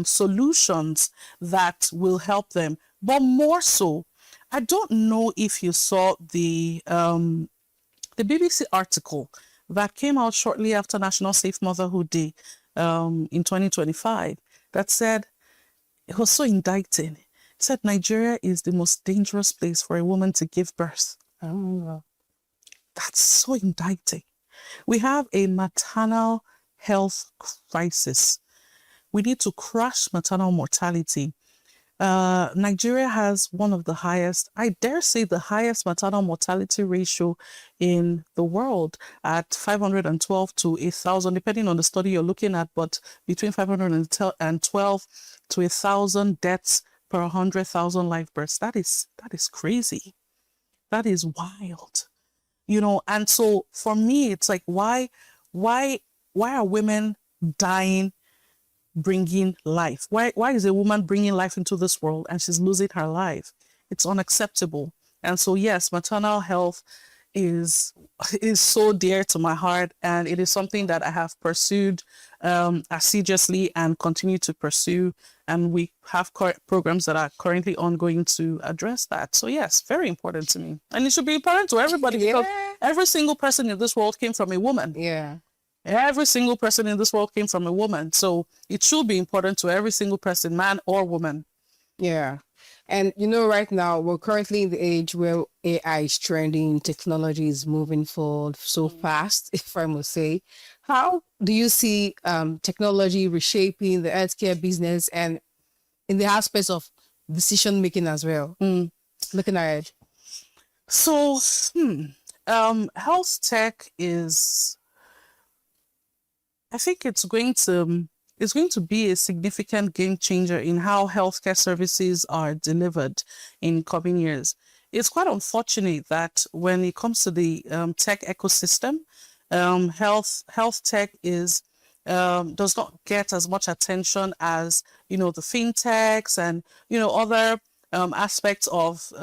solutions that will help them. But more so, I don't know if you saw the BBC article that came out shortly after National Safe Motherhood Day in 2025 that said, it was so indicting. It said Nigeria is the most dangerous place for a woman to give birth. That's so indicting. We have a maternal health crisis. We need to crush maternal mortality. Nigeria has one of the highest, I dare say the highest maternal mortality ratio in the world at 512 to 1,000, depending on the study you're looking at, but between 512 to 1,000 deaths per 100,000 live births. That is crazy. That is wild. You know, and so for me, it's like, why are women dying bringing life? Why is a woman bringing life into this world and she's losing her life? It's unacceptable. And so yes, maternal health is so dear to my heart, and it is something that I have pursued assiduously and continue to pursue, and we have programs that are currently ongoing to address that. So yes, very important to me, and it should be important to everybody, because every single person in this world came from a woman. Every single person in this world came from a woman. So it should be important to every single person, man or woman. Yeah. And you know, right now we're currently in the age where AI is trending, technology is moving forward so fast, if I must say. How do you see technology reshaping the healthcare business and in the aspects of decision making as well? Looking ahead. So health tech is, I think it's going to be a significant game changer in how healthcare services are delivered in coming years. It's quite unfortunate that when it comes to the tech ecosystem, health tech does not get as much attention as, you know, the fintechs and, you know, other aspects of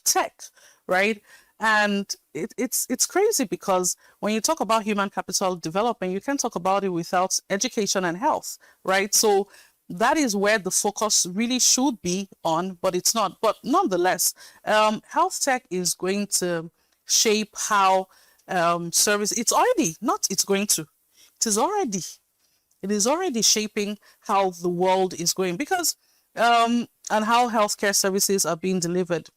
tech, right? And it's crazy, because when you talk about human capital development, you can't talk about it without education and health, right? So that is where the focus really should be on, but it's not. But nonetheless, health tech is going to shape how service. It is already shaping how the world is going, because and how healthcare services are being delivered.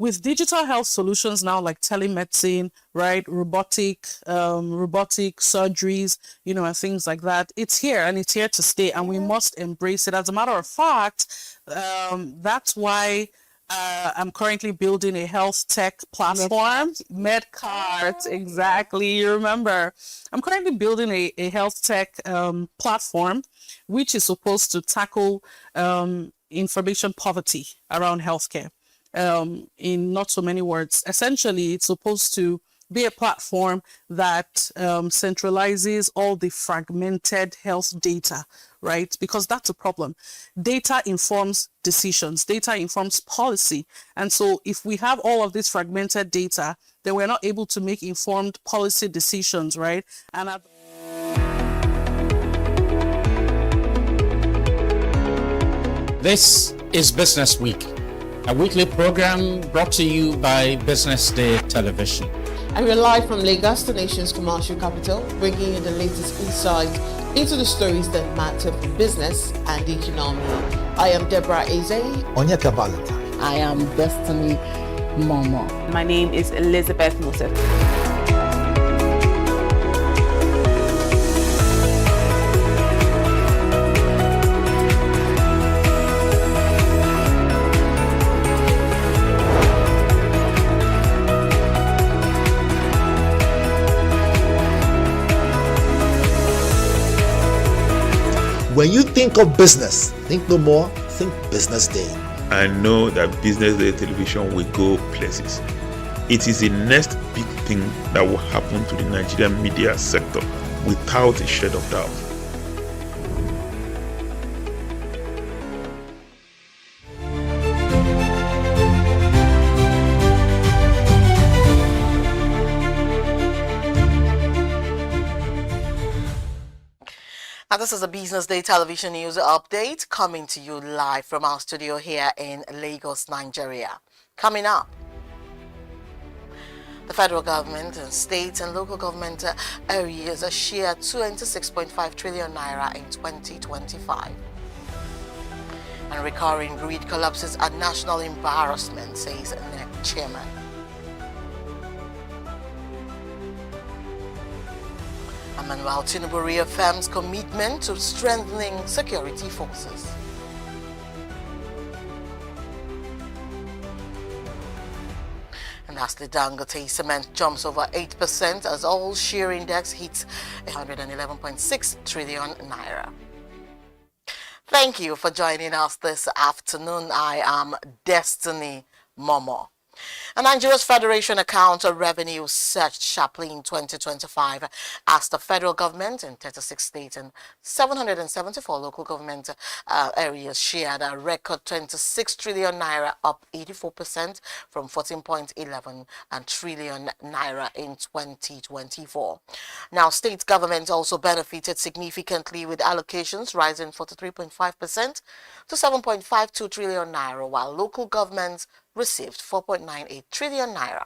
With digital health solutions now, like telemedicine, right, robotic surgeries, you know, and things like that, it's here and it's here to stay, and we must embrace it. As a matter of fact, that's why I'm currently building a health tech platform, MedCart, exactly. You remember, I'm currently building a health tech platform, which is supposed to tackle information poverty around healthcare. In not so many words, essentially, it's supposed to be a platform that centralizes all the fragmented health data, right? Because that's a problem. Data informs decisions, data informs policy. And so if we have all of this fragmented data, then we're not able to make informed policy decisions, right? And This is Business Week, a weekly program brought to you by Business Day Television. And we're live from Lagos, the nation's commercial capital, bringing you the latest insight into the stories that matter for business and the economy. I am Deborah Eze. Onyeka Valentine. I am Destiny Momo. My name is Elizabeth Moses. When you think of business, think no more, think Business Day. I know that Business Day Television will go places. It is the next big thing that will happen to the Nigerian media sector, without a shade of doubt. And this is a Business Day Television News Update coming to you live from our studio here in Lagos, Nigeria. Coming up, The federal government and state and local government areas share 26.5 trillion naira in 2025. And recurring greed collapses at national embarrassment, says NEC chairman. Emmanuel Tinubu reaffirms commitment to strengthening security forces. And lastly, Dangote Cement jumps over 8% as all share index hits 111.6 trillion naira. Thank you for joining us this afternoon. I am Destiny Momo. And Nigeria's Federation account of revenue surged sharply in 2025 as the federal government in 36 states and 774 local government areas shared a record 26 trillion naira, up 84% from 14.11 trillion naira in 2024. Now, state governments also benefited significantly with allocations rising 43.5% to 7.52 trillion naira, while local governments received 4.98 trillion naira,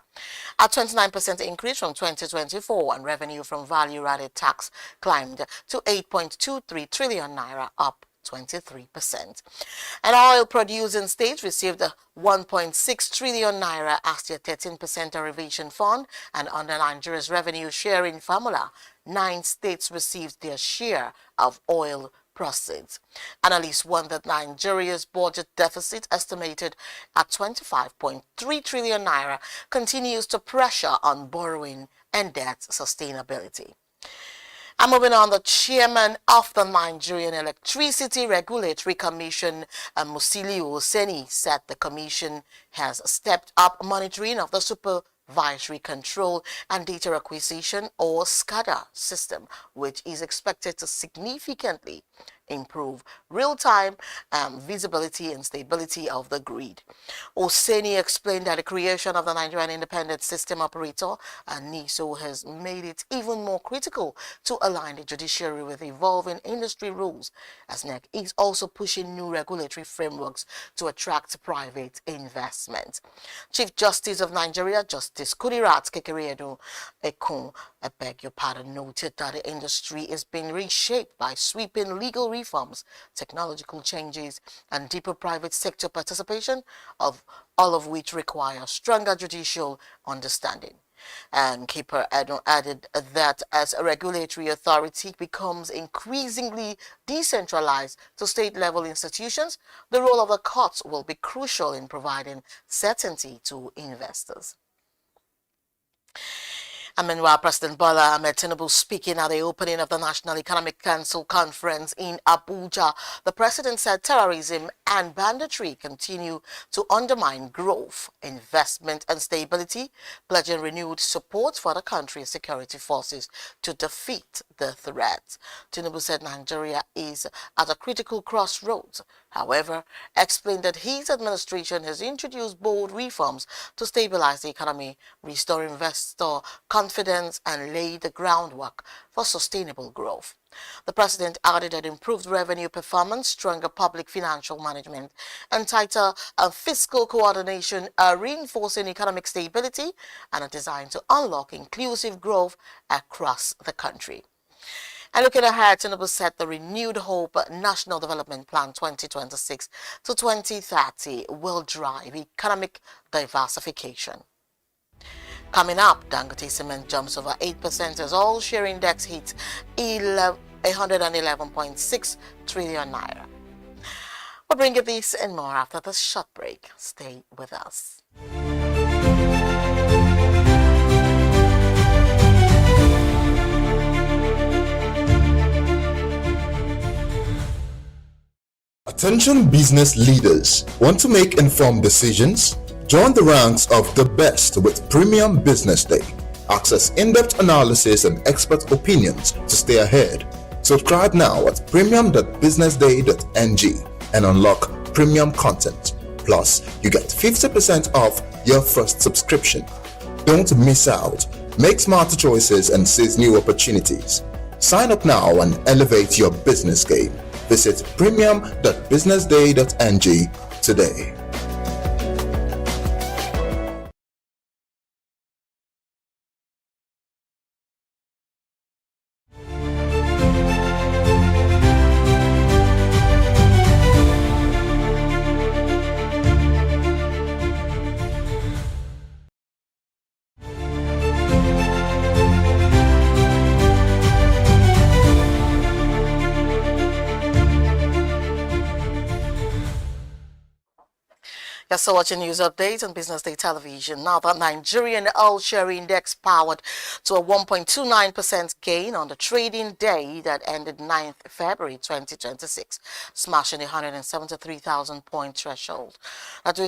a 29% increase from 2024, and revenue from value-added tax climbed to 8.23 trillion naira, up 23%. And oil-producing states received 1.6 trillion naira as their 13% derivation fund, and under Nigeria's revenue sharing formula, 9 states received their share of oil proceeds. Analysts warn that Nigeria's budget deficit, estimated at 25.3 trillion naira, continues to pressure on borrowing and debt sustainability. And moving on, the chairman of the Nigerian Electricity Regulatory Commission, Musiliu Oseni, said the commission has stepped up monitoring of the supervisory control and data acquisition, or SCADA system, which is expected to significantly improve real-time visibility and stability of the grid. Oseni explained that the creation of the Nigerian Independent System Operator, NISO, has made it even more critical to align the judiciary with evolving industry rules, as NEC is also pushing new regulatory frameworks to attract private investment. Chief Justice of Nigeria, Justice Kudirat Kekeredu Ekun, noted that the industry is being reshaped by sweeping legal reforms, technological changes, and deeper private sector participation, of all of which require stronger judicial understanding. And Keeper added that as a regulatory authority becomes increasingly decentralized to state-level institutions, the role of the courts will be crucial in providing certainty to investors. And meanwhile, President Bola Ahmed Tinubu speaking at the opening of the National Economic Council conference in Abuja, the president said terrorism and banditry continue to undermine growth, investment, and stability, pledging renewed support for the country's security forces to defeat the threat. Tinubu said Nigeria is at a critical crossroads. However, explained that his administration has introduced bold reforms to stabilize the economy, restore investor confidence, and lay the groundwork for sustainable growth. The president added that improved revenue performance, stronger public financial management, and tighter fiscal coordination are reinforcing economic stability and are designed to unlock inclusive growth across the country. And looking ahead, Tinubu said the Renewed Hope National Development Plan 2026 to 2030 will drive economic diversification. Coming up, Dangote Cement jumps over 8% as all share index hits 111.6 trillion naira. We'll bring you this and more after this short break. Stay with us. Attention business leaders. Want to make informed decisions? Join the ranks of the best with Premium Business Day. Access in-depth analysis and expert opinions to stay ahead. Subscribe now at premium.businessday.ng and unlock premium content. Plus, you get 50% off your first subscription. Don't miss out. Make smarter choices and seize new opportunities. Sign up now and elevate your business game. Visit premium.businessday.ng today. You're still watching news updates on Business Day Television. Now, the Nigerian oil share index powered to a 1.29% gain on the trading day that ended 9th February 2026, smashing the 173,000 point threshold. That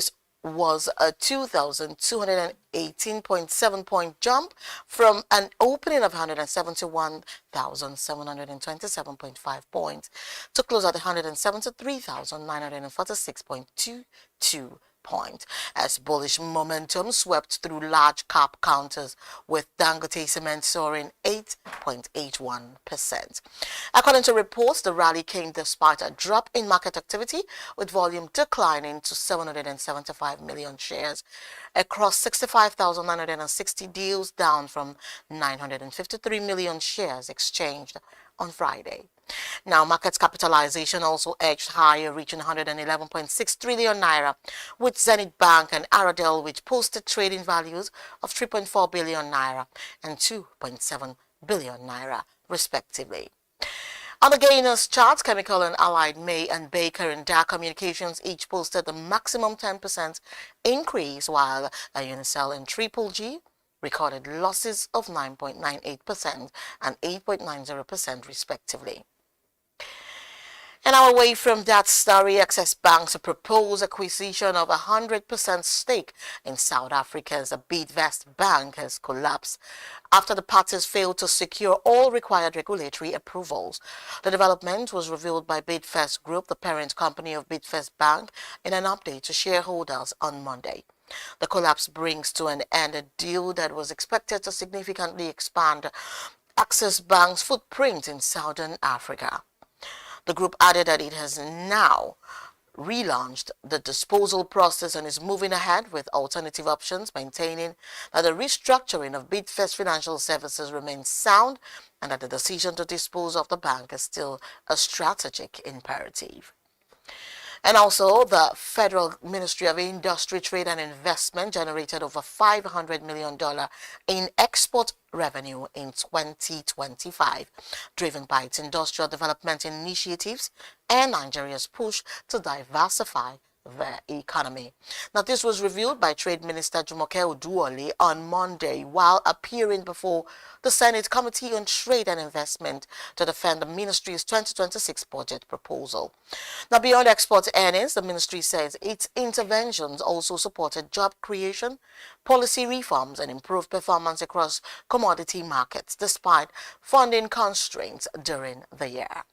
was a 2,218.7 point jump from an opening of 171,727.5 points to close at 173,946.22 point, as bullish momentum swept through large cap counters, with Dangote Cement soaring 8.81%. According to reports, the rally came despite a drop in market activity, with volume declining to 775 million shares across 65,960 deals, down from 953 million shares exchanged on Friday. Now, market capitalization also edged higher, reaching 111.6 trillion naira, with Zenith Bank and Aradel, which posted trading values of 3.4 billion naira and 2.7 billion naira, respectively. On the gainers chart, Chemical and Allied May and Baker and Dar Communications each posted a maximum 10% increase, while Unicel and Triple G recorded losses of 9.98% and 8.90%, respectively. And away from that story, Access Bank's proposed acquisition of 100% stake in South Africa's Bidvest Bank has collapsed after the parties failed to secure all required regulatory approvals. The development was revealed by Bidvest Group, the parent company of Bidvest Bank, in an update to shareholders on Monday. The collapse brings to an end a deal that was expected to significantly expand Access Bank's footprint in Southern Africa. The group added that it has now relaunched the disposal process and is moving ahead with alternative options, maintaining that the restructuring of Bidvest Financial Services remains sound and that the decision to dispose of the bank is still a strategic imperative. And also, the Federal Ministry of Industry, Trade and Investment generated over $500 million in export revenue in 2025, driven by its industrial development initiatives and Nigeria's push to diversify the economy. Now, this was revealed by Trade Minister Jumoke Oduwole on Monday while appearing before the Senate Committee on Trade and Investment to defend the ministry's 2026 budget proposal. Now, beyond export earnings, the ministry says its interventions also supported job creation, policy reforms, and improved performance across commodity markets, despite funding constraints during the year.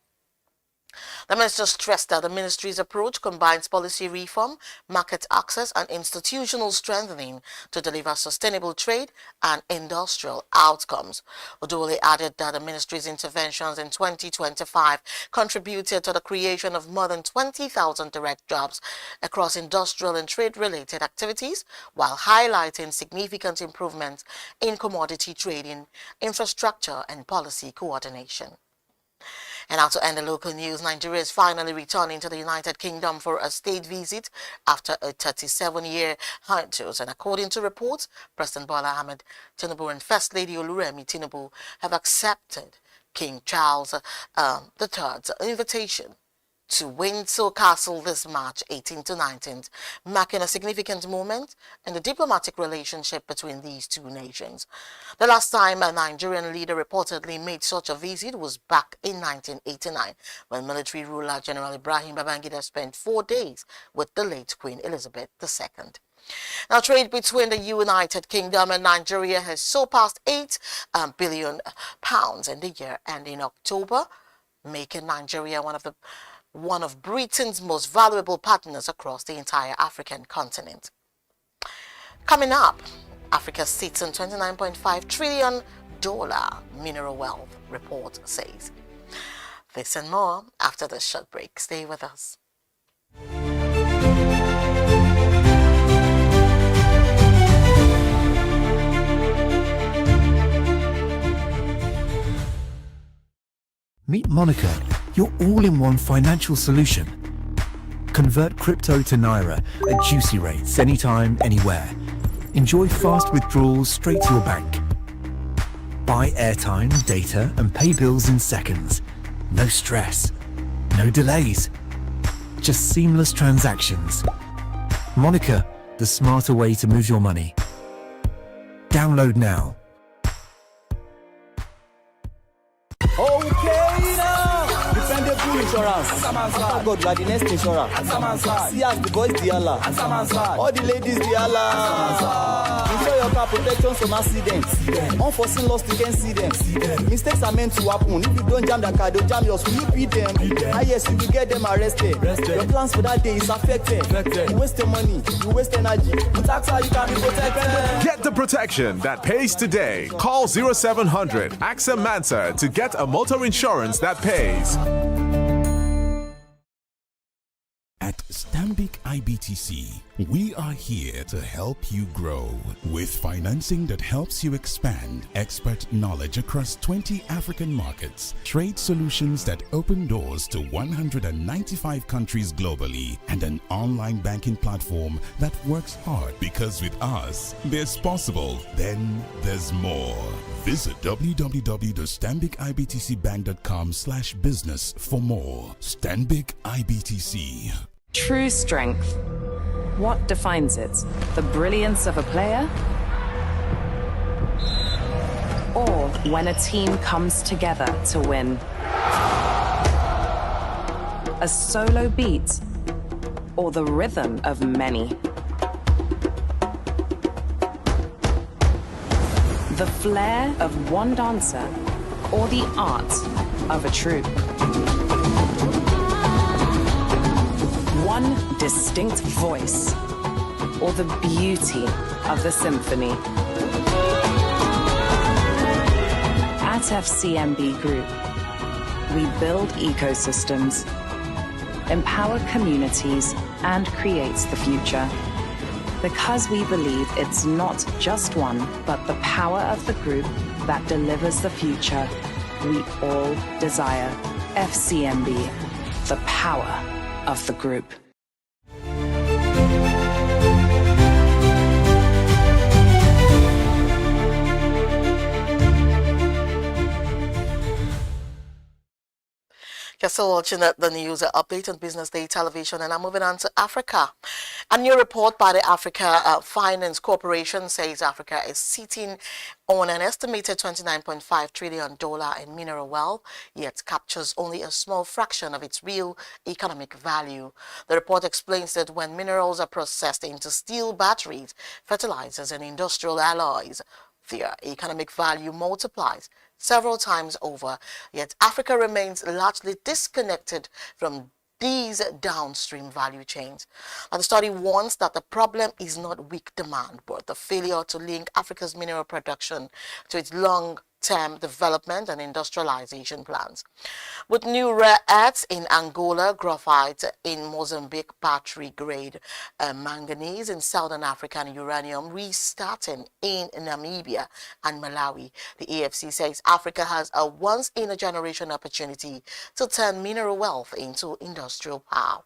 The minister stressed that the ministry's approach combines policy reform, market access, and institutional strengthening to deliver sustainable trade and industrial outcomes. Oduwole added that the ministry's interventions in 2025 contributed to the creation of more than 20,000 direct jobs across industrial and trade-related activities, while highlighting significant improvements in commodity trading, infrastructure, and policy coordination. And now to end the local news, Nigeria is finally returning to the United Kingdom for a state visit after a 37-year hiatus. And according to reports, President Bola Ahmed Tinubu and First Lady Oluremi Tinubu have accepted King Charles III's invitation to Windsor Castle this March 18th to 19th, marking a significant moment in the diplomatic relationship between these two nations. The last time a Nigerian leader reportedly made such a visit was back in 1989, when military ruler General Ibrahim Babangida spent 4 days with the late Queen Elizabeth II. Now, trade between the United Kingdom and Nigeria has surpassed £8 billion in the year ending October, making Nigeria one of Britain's most valuable partners across the entire African continent. Coming up, Africa sits on $29.5 trillion mineral wealth, report says. This and more after this short break. Stay with us. Meet Monaco, your all-in-one financial solution. Convert crypto to Naira at juicy rates anytime, anywhere. Enjoy fast withdrawals straight to your bank. Buy airtime, data, and pay bills in seconds. No stress, no delays, just seamless transactions. Monica, the smarter way to move your money. Download now. Okay now, dependable insurance. After God, you are the next insurance. See as the boys the Allah, all the ladies the Allah. Insure your car protection from accidents. Unforeseen loss, you can see them. Mistakes are meant to happen. If you don't jam the car, they'll jam yours. Will you beat them? Ah yes, you will get them arrested. Your plans for that day is affected. You waste your money, you waste energy. With AXA, you can be protected. Get the protection that pays today. Call 0700 AXA Mansa to get a motor insurance that pays. At Stanbic IBTC, we are here to help you grow with financing that helps you expand, expert knowledge across 20 African markets, trade solutions that open doors to 195 countries globally, and an online banking platform that works hard because with us, there's possible, then there's more. Visit www.stanbicibtcbank.com/business for more. Stanbic IBTC. True strength. What defines it? The brilliance of a player? Or when a team comes together to win? A solo beat? Or the rhythm of many? The flair of one dancer? Or the art of a troupe? One distinct voice, or the beauty of the symphony. At FCMB Group, we build ecosystems, empower communities, and create the future. Because we believe it's not just one, but the power of the group that delivers the future we all desire. FCMB, the power of the group. You're still watching the news update on Business Day television, and I'm moving on to Africa. A new report by the Africa Finance Corporation says Africa is sitting on an estimated $29.5 trillion in mineral wealth, yet captures only a small fraction of its real economic value. The report explains that when minerals are processed into steel batteries, fertilizers, and industrial alloys, their economic value multiplies several times over, yet Africa remains largely disconnected from these downstream value chains. And the study warns that the problem is not weak demand, but the failure to link Africa's mineral production to its long-term development and industrialization plans. With new rare earths in Angola, graphite in Mozambique, battery-grade manganese in Southern Africa, and uranium restarting in Namibia and Malawi, the AFC says Africa has a once-in-a-generation opportunity to turn mineral wealth into industrial power.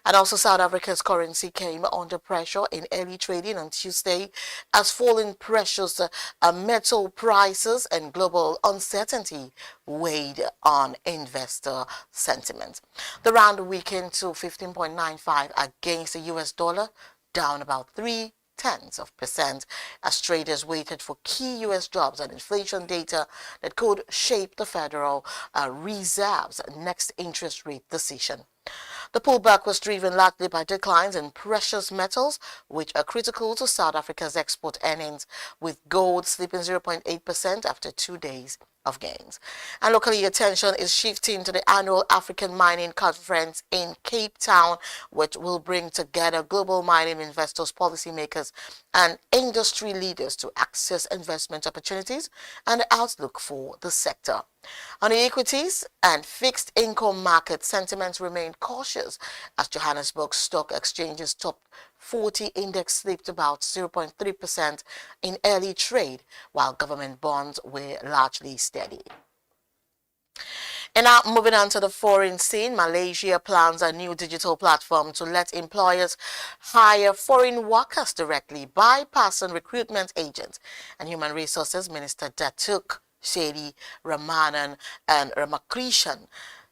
And also South Africa's currency came under pressure in early trading on Tuesday as falling precious metal prices and global uncertainty weighed on investor sentiment. The rand weakened to 15.95 against the US dollar, down about 0.3% as traders waited for key U.S. jobs and inflation data that could shape the Federal Reserve's next interest rate decision. The pullback was driven largely by declines in precious metals, which are critical to South Africa's export earnings, with gold slipping 0.8% after 2 days of gains. And locally, attention is shifting to the annual African Mining Conference in Cape Town, which will bring together global mining investors, policymakers, and industry leaders to access investment opportunities and the outlook for the sector. On the equities and fixed income market, sentiments remained cautious as Johannesburg Stock Exchange's top 40 index slipped about 0.3% in early trade, while government bonds were largely steady. And now moving on to the foreign scene, Malaysia plans a new digital platform to let employers hire foreign workers directly, bypassing recruitment agents. And Human Resources Minister Datuk Seri Ramanan and Ramakrishan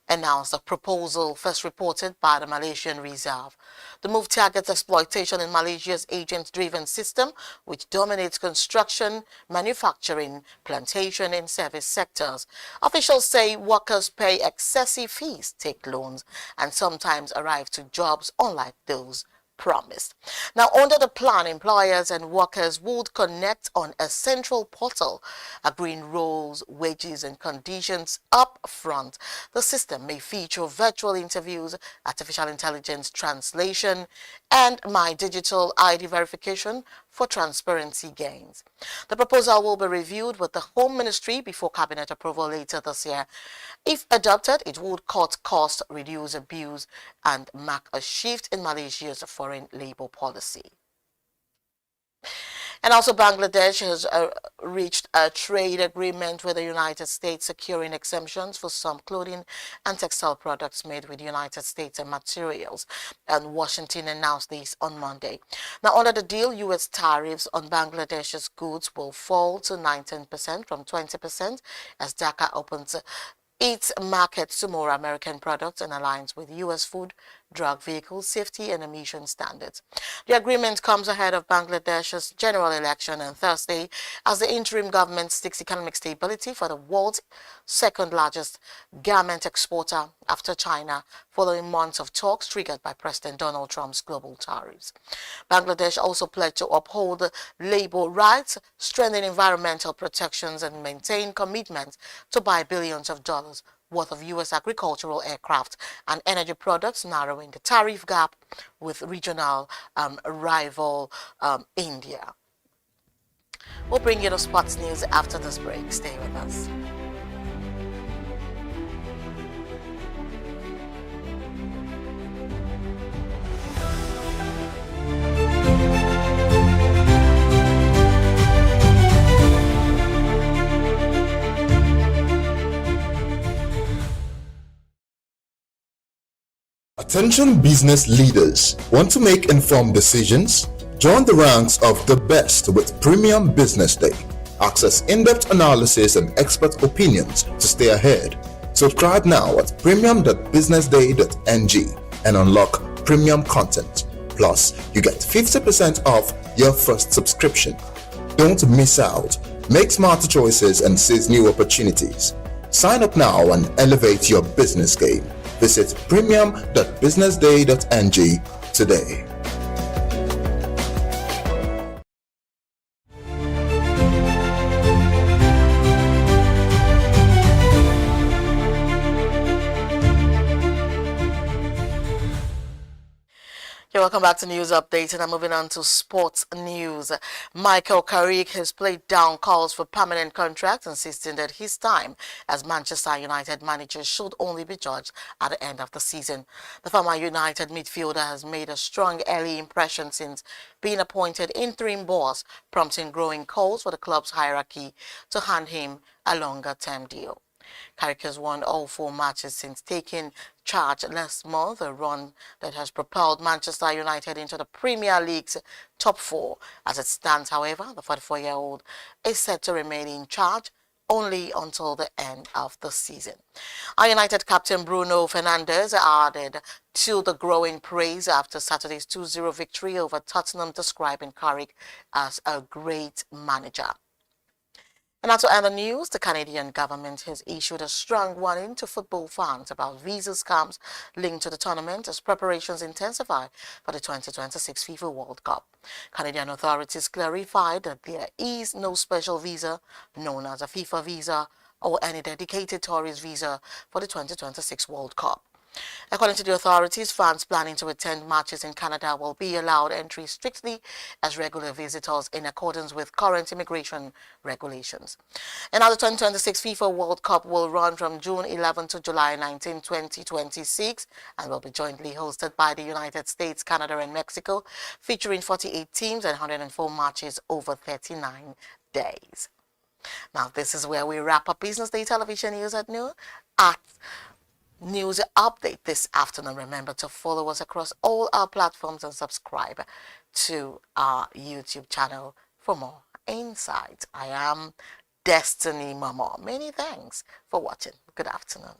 announced a proposal first reported by the Malaysian Reserve. The move targets exploitation in Malaysia's agent-driven system, which dominates construction, manufacturing, plantation, and service sectors. Officials say workers pay excessive fees, take loans, and sometimes arrive to jobs unlike those promised. Now, under the plan, employers and workers would connect on a central portal, agreeing roles, wages, and conditions up front. The system may feature virtual interviews, artificial intelligence translation, and My Digital ID verification for transparency gains. The proposal will be reviewed with the Home Ministry before cabinet approval later this year. If adopted, it would cut costs, reduce abuse, and mark a shift in Malaysia's foreign labor policy. And also, Bangladesh has reached a trade agreement with the United States, securing exemptions for some clothing and textile products made with United States and materials. And Washington announced this on Monday. Now, under the deal, U.S. tariffs on Bangladesh's goods will fall to 19% from 20% as Dhaka opens its market to more American products and aligns with U.S. food, drug, vehicle safety, and emission standards. The agreement comes ahead of Bangladesh's general election on Thursday as the interim government seeks economic stability for the world's second largest garment exporter after China, following months of talks triggered by President Donald Trump's global tariffs. Bangladesh also pledged to uphold labor rights, strengthen environmental protections, and maintain commitments to buy billions of dollars worth of U.S. agricultural aircraft and energy products, narrowing the tariff gap with regional rival India. We'll bring you the sports news after this break. Stay with us. Attention business leaders. Want to make informed decisions? Join the ranks of the best with Premium Business Day. Access in-depth analysis and expert opinions to stay ahead. Subscribe now at premium.businessday.ng and unlock premium content. Plus, you get 50% off your first subscription. Don't miss out. Make smarter choices and seize new opportunities. Sign up now and elevate your business game. Visit premium.businessday.ng today. Welcome back to News Update, and I'm moving on to sports news. Michael Carrick has played down calls for permanent contracts, insisting that his time as Manchester United manager should only be judged at the end of the season. The former United midfielder has made a strong early impression since being appointed interim boss, prompting growing calls for the club's hierarchy to hand him a longer-term deal. Carrick has won all 4 matches since taking charge last month, a run that has propelled Manchester United into the Premier League's top 4. As it stands, however, the 44-year-old is set to remain in charge only until the end of the season. Our United captain Bruno Fernandes added to the growing praise after Saturday's 2-0 victory over Tottenham, describing Carrick as a great manager. And now to end the news, the Canadian government has issued a strong warning to football fans about visa scams linked to the tournament as preparations intensify for the 2026 FIFA World Cup. Canadian authorities clarified that there is no special visa known as a FIFA visa or any dedicated tourist visa for the 2026 World Cup. According to the authorities, fans planning to attend matches in Canada will be allowed entry strictly as regular visitors in accordance with current immigration regulations. And now the 2026 FIFA World Cup will run from June 11 to July 19, 2026 and will be jointly hosted by the United States, Canada and Mexico, featuring 48 teams and 104 matches over 39 days. Now this is where we wrap up Business Day Television News at noon. At News Update this afternoon. Remember to follow us across all our platforms and subscribe to our YouTube channel for more insights. I am Destiny Mama. Many thanks for watching. Good afternoon.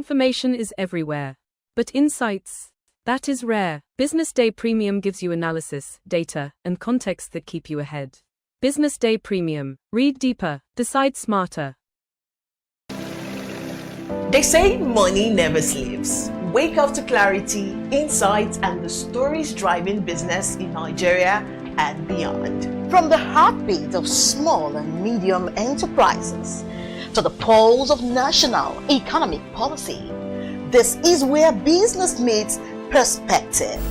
Information is everywhere. But insights, that is rare. Business Day Premium gives you analysis, data, and context that keep you ahead. Business Day Premium. Read deeper, decide smarter. They say money never sleeps. Wake up to clarity, insights, and the stories driving business in Nigeria and beyond. From the heartbeat of small and medium enterprises to the pulse of national economic policy, this is where business meets perspective.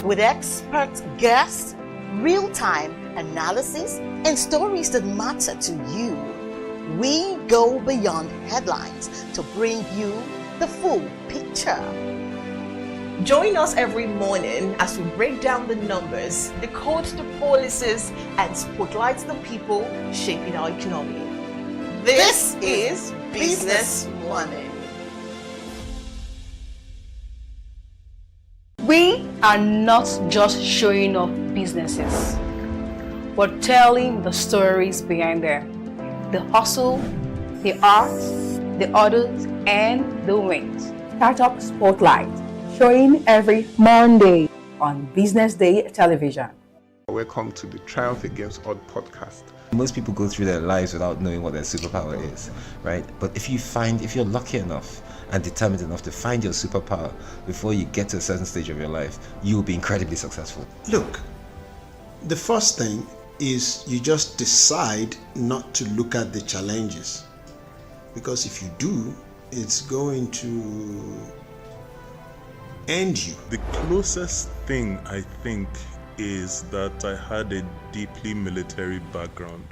With expert guests, real-time analysis, and stories that matter to you, we go beyond headlines to bring you the full picture. Join us every morning as we break down the numbers, decode the policies, and spotlight the people shaping our economy. This is Business Money. We are not just showing off businesses, but telling the stories behind them. The hustle, the art, the orders, and the wins. Startup Spotlight, showing every Monday on Business Day television. Welcome to the Triumph Against Odd podcast. Most people go through their lives without knowing what their superpower is, right? But if you're lucky enough and determined enough to find your superpower before you get to a certain stage of your life, you'll be incredibly successful. Look, the first thing is you just decide not to look at the challenges, because if you do, it's going to end you. The closest thing I think is that I had a deeply military background,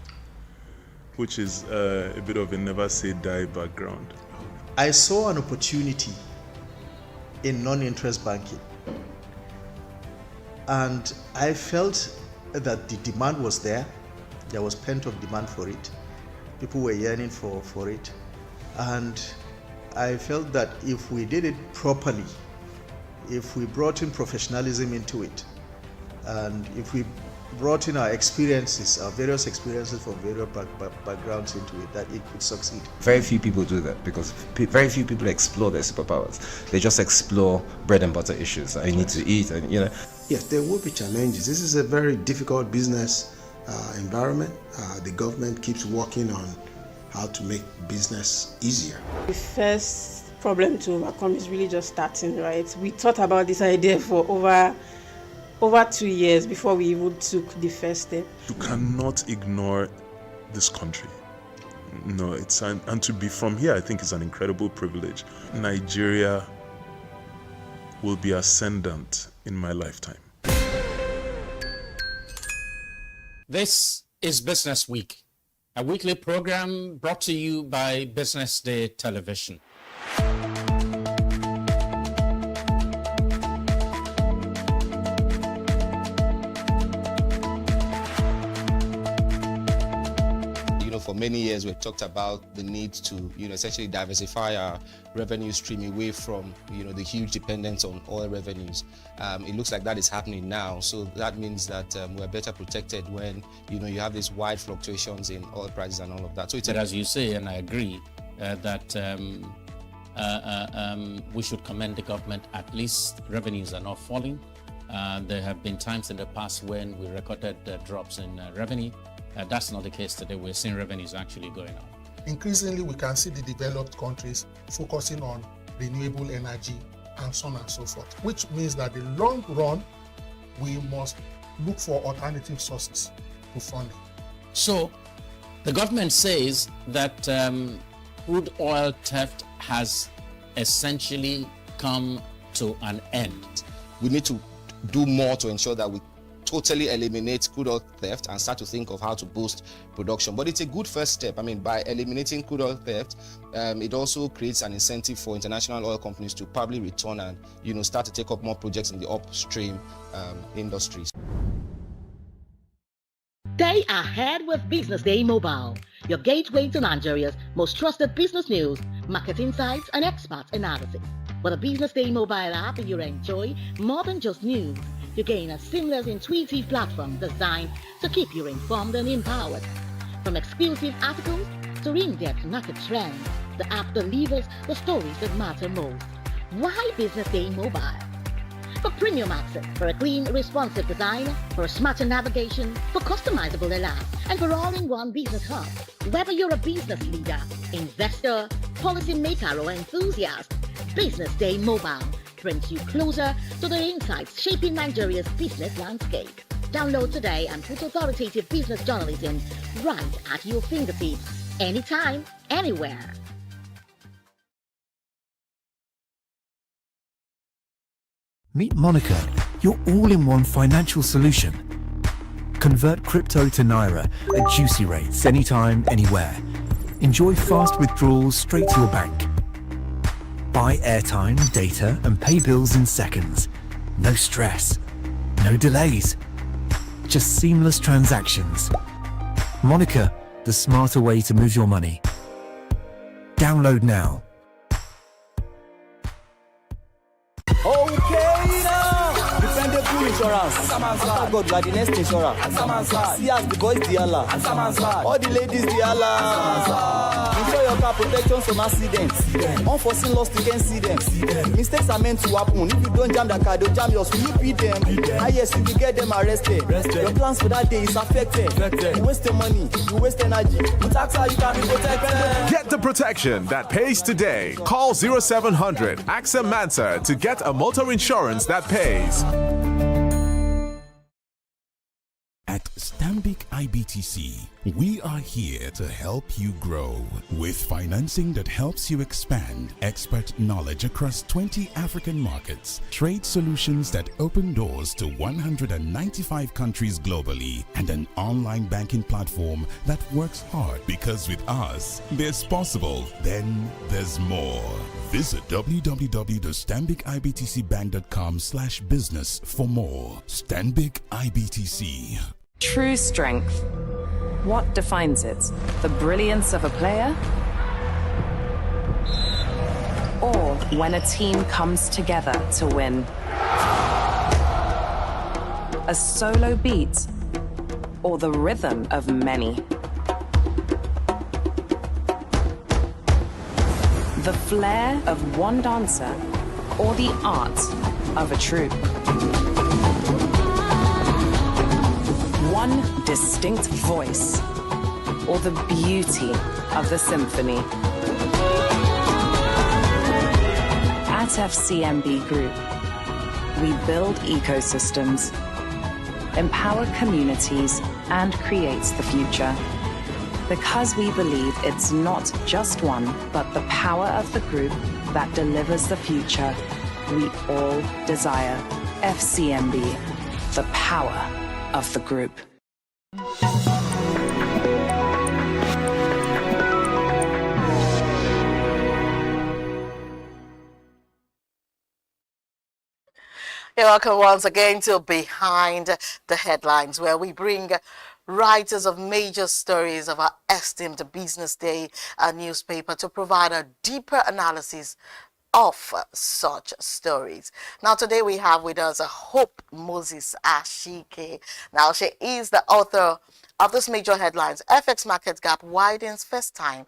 which is a bit of a never say die background. I saw an opportunity in non-interest banking, and I felt that the demand was there. There was pent-up demand for it. People were yearning for it, and I felt that if we did it properly, if we brought in professionalism into it, and if we brought in our experiences, our various experiences from various backgrounds into it, that it could succeed. Very few people do that because very few people explore their superpowers. They just explore bread and butter issues. I need to eat, and Yes, there will be challenges. This is a very difficult business environment. The government keeps working on how to make business easier. The first problem to overcome is really just starting, right? We thought about this idea for over 2 years before we even took the first step. You cannot ignore this country. No, and to be from here, I think is an incredible privilege. Nigeria will be ascendant in my lifetime. This is Business Week, a weekly program brought to you by Business Day Television. For many years, we've talked about the need to, essentially diversify our revenue stream away from, the huge dependence on oil revenues. It looks like that is happening now. So that means that we're better protected when, you have these wide fluctuations in oil prices and all of that. So it's as you say, and I agree, that we should commend the government. At least revenues are not falling. There have been times in the past when we recorded drops in revenue. That's not the case today. We're seeing revenues actually going up. Increasingly, we can see the developed countries focusing on renewable energy and so on and so forth, which means that in the long run, we must look for alternative sources to funding. So the government says that crude oil theft has essentially come to an end. We need to do more to ensure that we totally eliminate crude oil theft and start to think of how to boost production. But it's a good first step. By eliminating crude oil theft, it also creates an incentive for international oil companies to probably return and start to take up more projects in the upstream industries. Stay ahead with Business Day Mobile, your gateway to Nigeria's most trusted business news, market insights, and expert analysis. With a Business Day Mobile app, you enjoy more than just news. You gain a seamless, intuitive platform designed to keep you informed and empowered. From exclusive articles to in-depth market trends, the app delivers the stories that matter most. Why Business Day Mobile? For premium access, for a clean, responsive design, for smarter navigation, for customizable alarm, and for all-in-one business hub. Whether you're a business leader, investor, policymaker, or enthusiast, Business Day Mobile brings you closer to the insights shaping Nigeria's business landscape. Download today and put authoritative business journalism right at your fingertips, anytime, anywhere. Meet Monica, your all-in-one financial solution. Convert crypto to Naira at juicy rates anytime, anywhere. Enjoy fast withdrawals straight to your bank. Buy airtime, data, and pay bills in seconds. No stress, no delays, just seamless transactions. Monica, the smarter way to move your money. Download now. Okay now, dependable insurance. After God, like the next insurance. See as the boys the Allah. All the ladies the Allah. Insure your car protection from accidents. Unforeseen loss, you can see them. Mistakes are meant to happen. If you don't jam the car, they'll jam yours. Will you beat them? Ah yes, you will get them arrested. Your plans for that day is affected. You waste your money, you waste energy. With AXA, you can be protected. Get the protection that pays today. Call 0700 AXA Mansa to get a motor insurance that pays. At Stanbic IBTC, we are here to help you grow with financing that helps you expand, expert knowledge across 20 African markets, trade solutions that open doors to 195 countries globally, and an online banking platform that works hard because with us, there's possible, then there's more. Visit www.stanbicibtcbank.com/business for more. Stanbic IBTC. True strength. What defines it? The brilliance of a player? Or when a team comes together to win? A solo beat? Or the rhythm of many? The flair of one dancer? Or the art of a troupe? One distinct voice, or the beauty of the symphony. At FCMB Group, we build ecosystems, empower communities, and create the future. Because we believe it's not just one, but the power of the group that delivers the future we all desire. FCMB, the power of the group. You're welcome once again to Behind the Headlines, where we bring writers of major stories of our esteemed Business Day newspaper to provide a deeper analysis of such stories. Now today we have with us Hope Moses Ashike. Now she is the author of this major headlines, FX Market Gap Widens First Time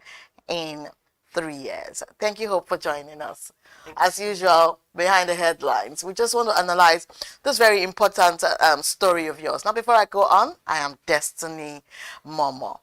in 3 years. Thank you, Hope, for joining us. As usual, Behind the Headlines, we just want to analyze this very important story of yours. Now, before I go on, I am Destiny Momo.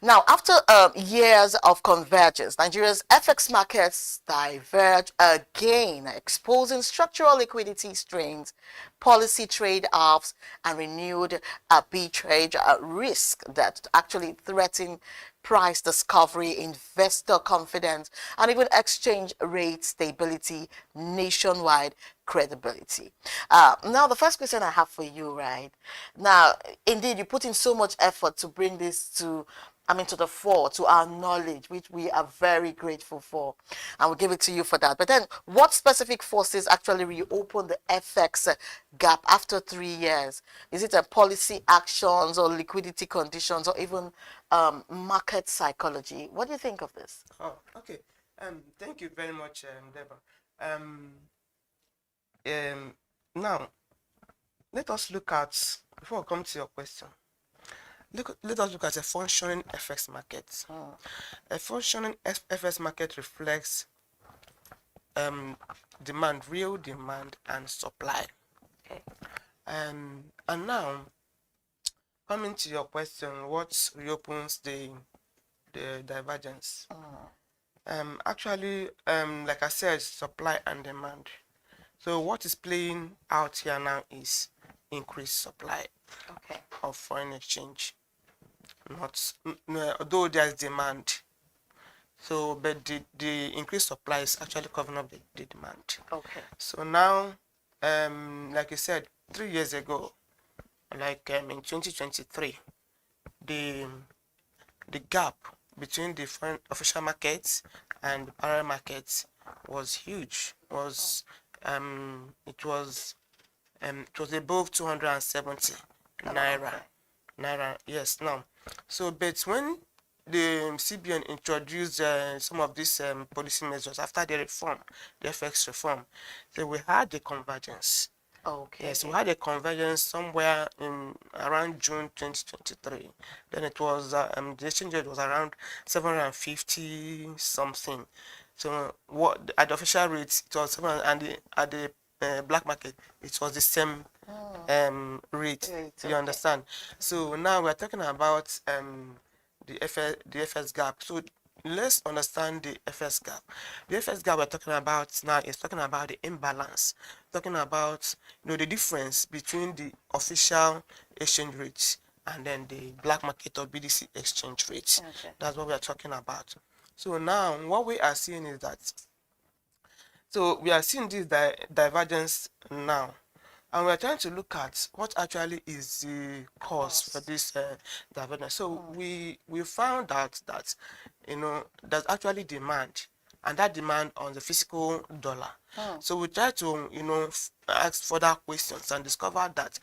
Now, after years of convergence, Nigeria's FX markets diverge again, exposing structural liquidity strains, policy trade-offs, and renewed arbitrage risk that actually threaten price discovery, investor confidence, and even exchange rate stability, nationwide credibility. Now, the first question I have for you, right? Now, indeed, you put in so much effort to bring this to the fore, to our knowledge, which we are very grateful for, and we'll give it to you for that. But then, what specific forces actually reopen the FX gap after 3 years? Is it a policy actions or liquidity conditions or even market psychology? What do you think of this? Oh, okay. Thank you very much, Deborah. Now, let us look at, before I come to your question, let us look at a functioning FX market. A functioning FX market reflects demand, real demand and supply. Okay. And now, coming to your question, what reopens the divergence? Actually, like I said, supply and demand. So what is playing out here now is increased supply of foreign exchange. Not although there's demand. So, but the increased supply is actually covering up the demand. Okay. So now, like you said, 3 years ago, like in 2023, the gap between the foreign official markets and the parallel markets was huge. It was above 270 naira. Yes, now. So, but when the CBN introduced some of these policy measures after the reform, the FX reform, so we had the convergence. Okay. Yes, we had a convergence somewhere in around June 2023. Then it was the exchange rate was around 750 something. So what at the official rates it was 700, and at the black market it was the same rate. You understand? So now we're talking about the FS gap. So let's understand the FS gap. The FS gap we're talking about now is talking about the imbalance, talking about the difference between the official exchange rates and then the black market or BDC exchange rates. Okay. That's what we are talking about. So now what we are seeing is that, so we are seeing this divergence now, and we are trying to look at what actually is the cause for this divergence. So we found out that there's actually demand, and that demand on the physical dollar. So we try to ask further questions and discover that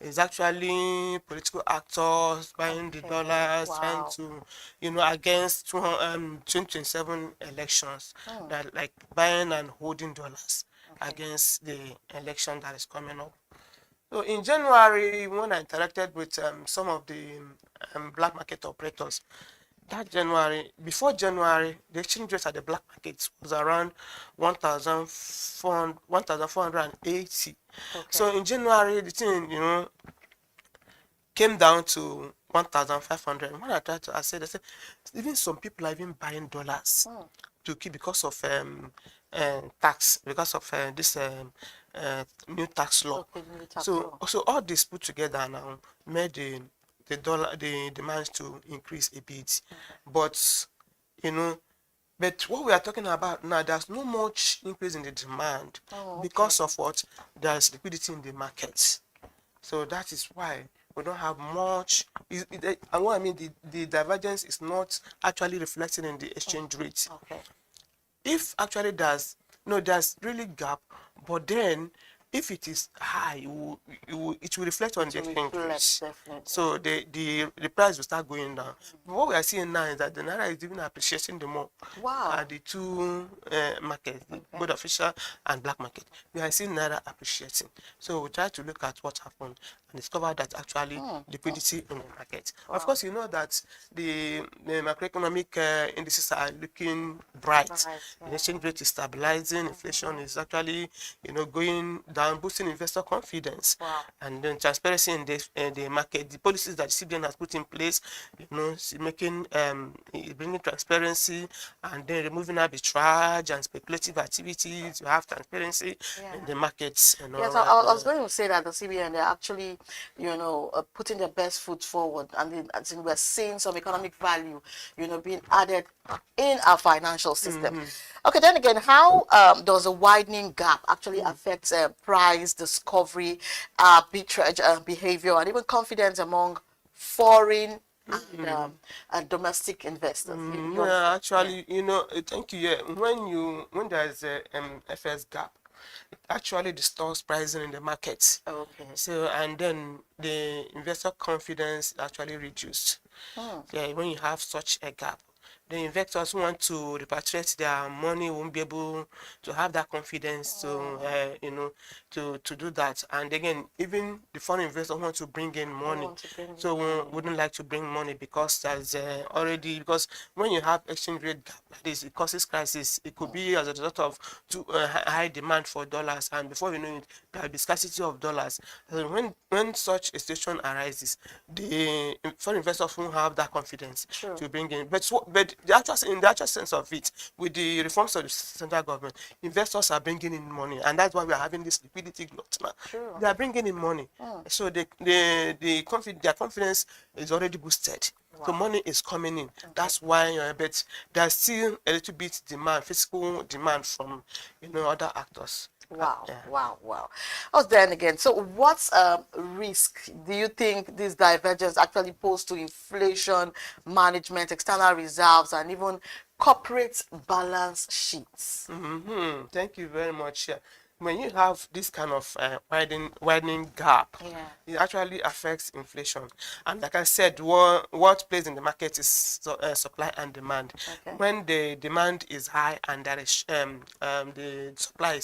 it's actually political actors buying the dollars, trying to against 2027 elections, that like buying and holding dollars against the election that is coming up. So in January, when I interacted with some of the black market operators, before January, the exchange rate at the black market was around 1,480. So in January, the thing, came down to 1,500. When I said, even some people are even buying dollars to keep because of tax, because of this new tax law. So all this put together now made the demand to increase a bit. But but what we are talking about now, there's no much increase in the demand because of what? There's liquidity in the markets. So that is why we don't have much. And what I mean, the divergence is not actually reflected in the exchange rate. If actually there's really gap, but then if it is high, it will reflect on the exchange rate. So the price will start going down. But what we are seeing now is that the naira is even appreciating the more. At the two markets, both official and black market, we are seeing naira appreciating. So we try to look at what happened and discover that actually liquidity in the market. Of course, you know that the macroeconomic indices are looking bright. The exchange rate is stabilizing. Inflation is actually going down, boosting investor confidence. And then transparency in the market, the policies that the CBN has put in place, making bringing transparency and then removing arbitrage and speculative activities. You have transparency in the markets. Yes, I was going to say that the CBN, they're actually putting their best foot forward, and we're seeing some economic value being added in our financial system. Okay, then again, how does a widening gap actually affect price discovery, arbitrage behavior, and even confidence among foreign and domestic investors? Actually, thank you. When there's a FS gap, it actually distorts pricing in the market. So and then the investor confidence actually reduced. When you have such a gap, the investors who want to repatriate their money won't be able to have that confidence to, to do that. And again, even the foreign investors want to bring in money, wouldn't like to bring money because there's already, because when you have exchange rate gap like this, it causes crisis. It could be as a result of high demand for dollars, and before you know it, there will be scarcity of dollars. And when such a situation arises, the foreign investors won't have that confidence to bring in. But in the actual sense of it, with the reforms of the central government, investors are bringing in money, and that's why we are having this liquidity glut now. They are bringing in money, so their confidence is already boosted. So money is coming in. That's why, but there's still a little bit demand, physical demand from other actors. Wow. Oh, then again, so what risk do you think this divergence actually pose to inflation management, external reserves, and even corporate balance sheets? Thank you very much. When you have this kind of widening gap, it actually affects inflation. And like I said, what plays in the market is supply and demand. When the demand is high and there is the supply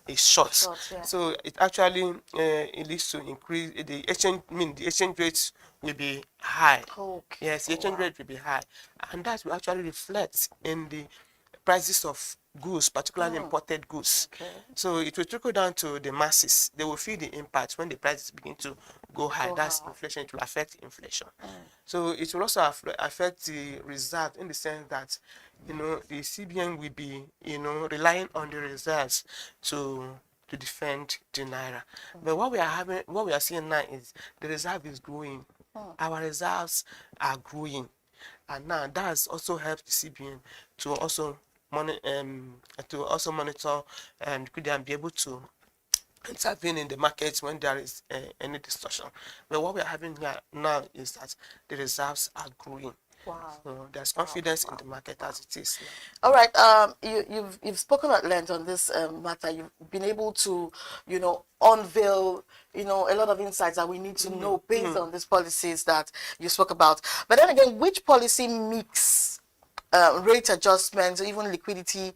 is short, so it actually it leads to increase the exchange rates will be high. Yes, the exchange rate will be high, and that will actually reflect in the prices of goods, particularly imported goods. So it will trickle down to the masses. They will feel the impact when the prices begin to go high. That's inflation. It will affect inflation. So it will also affect the reserve in the sense that the CBN will be relying on the reserves to defend the naira. But what we are seeing now is the reserve is growing. Our reserves are growing, and now that has also helped the CBN to also monitor liquidity and be able to intervene in the markets when there is any distortion. But what we are having here now is that the reserves are growing. So there's confidence in the market as it is now. All right. You've spoken at length on this matter. You've been able to, unveil, a lot of insights that we need to know based on these policies that you spoke about. But then again, which policy mix, rate adjustments, even liquidity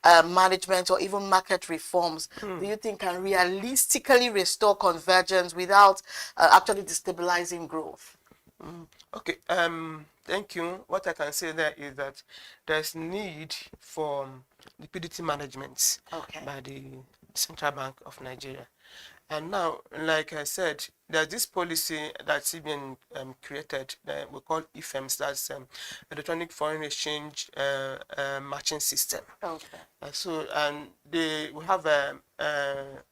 management, or even market reforms do you think can realistically restore convergence without actually destabilizing growth? Okay. Thank you. What I can say there is that there's need for liquidity management by the Central Bank of Nigeria. And now, like I said, there's this policy that CBN created that we call EFEMS, that's Electronic Foreign Exchange Matching System. So, and we have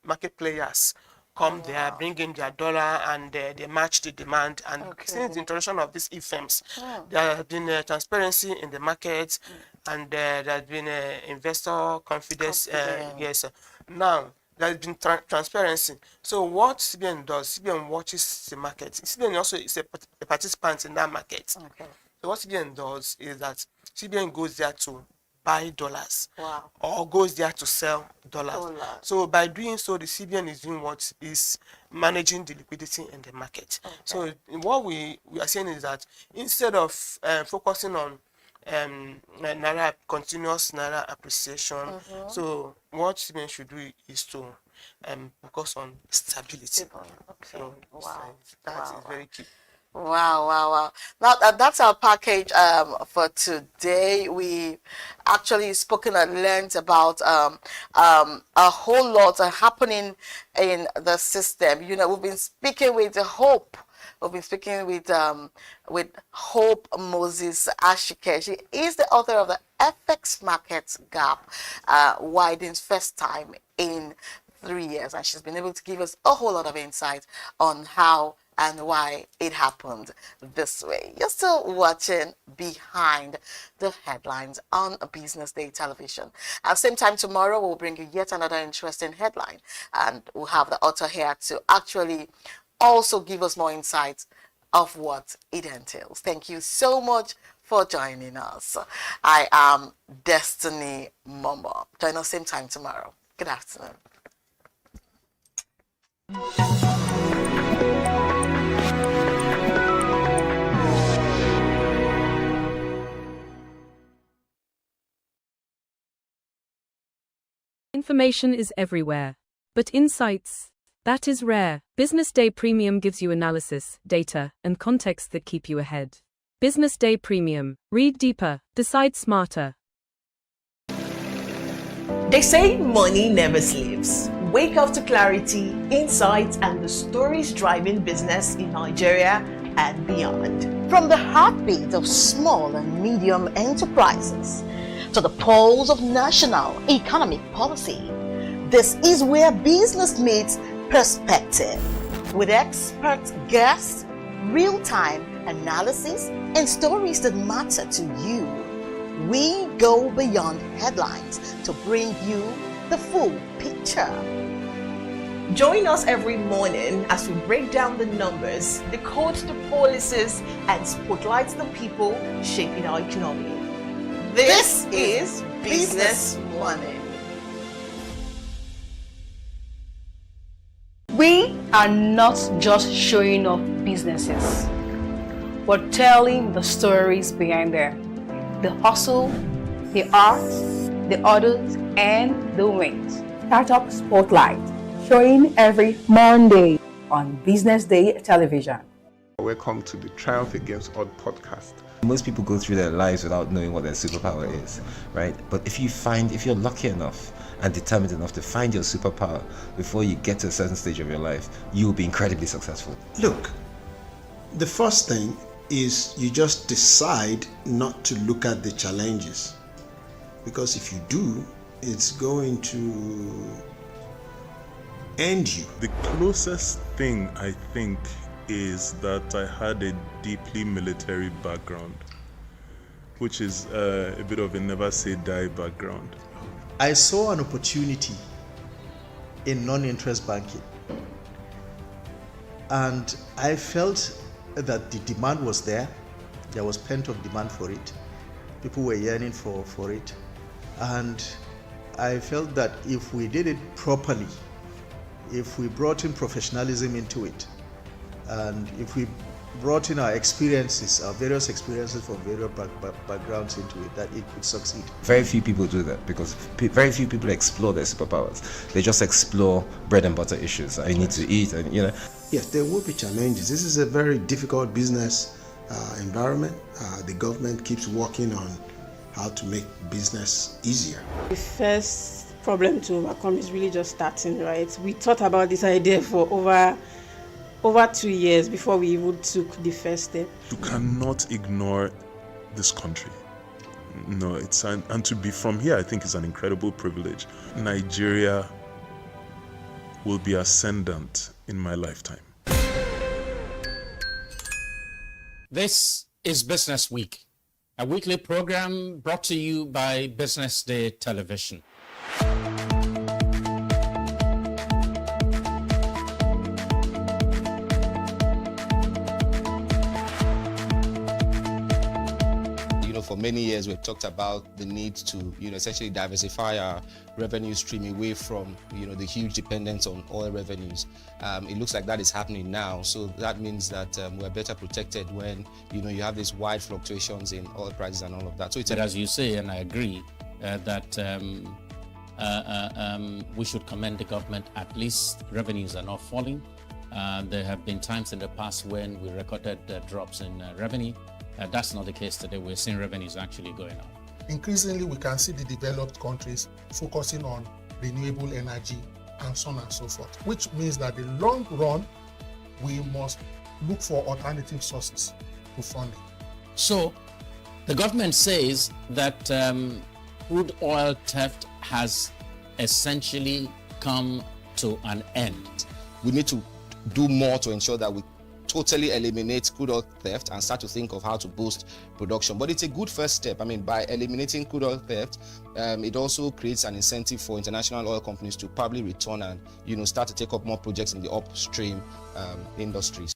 market players come there, bring in their dollar, and they match the demand. And since the introduction of these EFEMs, there has been transparency in the market, and there has been investor confidence. Yes. Now, there has been transparency. So what CBN does, CBN watches the market. CBN also is a participant in that market. So what CBN does is that CBN goes there to buy dollars or goes there to sell dollars. So by doing so, the CBN is doing what is managing the liquidity in the market. So what we are saying is that instead of focusing on continuous naira appreciation, so what CBN should do is to focus on stability. So that is very key. Wow. Now that's our package for today. We actually spoken at length about a whole lot happening in the system. We've been speaking with Hope. We've been speaking with Hope Moses Ashike. She is the author of the FX Markets Gap Widens first time in 3 years, and she's been able to give us a whole lot of insight on how and why it happened this way. You're still watching Behind the Headlines on Business Day Television. At the same time tomorrow, we'll bring you yet another interesting headline, and we'll have the author here to actually also give us more insights of what it entails. Thank you so much for joining us. I am Destiny Momo. Join us same time tomorrow. Good afternoon. Information is everywhere, but insights, that is rare. Business Day Premium gives you analysis, data, and context that keep you ahead. Business Day Premium. Read deeper, decide smarter. They say money never sleeps. Wake up to clarity, insights, and the stories driving business in Nigeria and beyond. From the heartbeat of small and medium enterprises to the pulse of national economic policy, this is where business meets perspective. With expert guests, real-time analysis, and stories that matter to you, we go beyond headlines to bring you the full picture. Join us every morning as we break down the numbers, decode the policies, and spotlight the people shaping our economy. This is Business Money. We are not just showing off businesses, but telling the stories behind them. The hustle, the art, the orders, and the wins. Startup Spotlight, showing every Monday on Business Day television. Welcome to the Triumph Against Odd podcast. Most people go through their lives without knowing what their superpower is, right? But if you're lucky enough and determined enough to find your superpower before you get to a certain stage of your life, you will be incredibly successful. Look, the first thing is you just decide not to look at the challenges, because if you do, it's going to end you. The closest thing I think is that I had a deeply military background, which is a bit of a never say die background. I saw an opportunity in non-interest banking, and I felt that the demand was there. There was pent-up demand for it. People were yearning for it, and I felt that if we did it properly, if we brought in professionalism into it, and if we brought in our experiences, our various experiences from various backgrounds into it, that it could succeed. Very few people do that because very few people explore their superpowers. They just explore bread and butter issues. I need to eat, and Yes, there will be challenges. This is a very difficult business environment. The government keeps working on how to make business easier. The first problem to overcome is really just starting, right? We thought about this idea for over 2 years before we even took the first step. You cannot ignore this country. No, and to be from here, I think is an incredible privilege. Nigeria will be ascendant in my lifetime. This is Business Week, a weekly program brought to you by Business Day Television. For many years, we've talked about the need to, essentially diversify our revenue stream away from, the huge dependence on oil revenues. It looks like that is happening now. So that means that we're better protected when, you have these wide fluctuations in oil prices and all of that. So it's as you say, and I agree, that we should commend the government. At least revenues are not falling. There have been times in the past when we recorded drops in revenue. That's not the case today. We're seeing revenues actually going up. Increasingly, we can see the developed countries focusing on renewable energy and so on and so forth, which means that in the long run, we must look for alternative sources to funding. So, the government says that crude oil theft has essentially come to an end. We need to do more to ensure that we totally eliminate crude oil theft and start to think of how to boost production. But it's a good first step. By eliminating crude oil theft, it also creates an incentive for international oil companies to probably return and start to take up more projects in the upstream industries.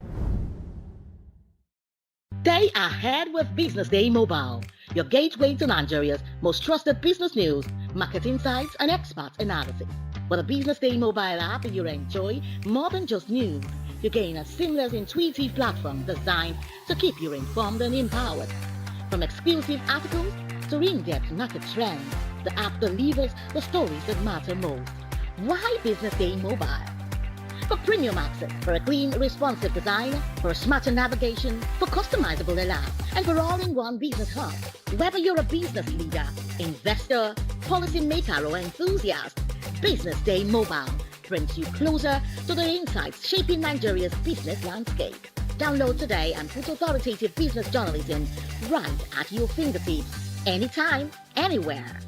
Stay ahead with Business Day Mobile, your gateway to Nigeria's most trusted business news, market insights, and expert analysis. With a Business Day Mobile app, you enjoy more than just news. You gain a seamless, intuitive platform designed to keep you informed and empowered. From exclusive articles to in-depth market trends, the app delivers the stories that matter most. Why Business Day Mobile? For premium access, for a clean, responsive design, for smarter navigation, for customizable alerts, and for all-in-one business hub. Whether you're a business leader, investor, policymaker, or enthusiast, Business Day Mobile brings you closer to the insights shaping Nigeria's business landscape. Download today and put authoritative business journalism right at your fingertips, anytime, anywhere.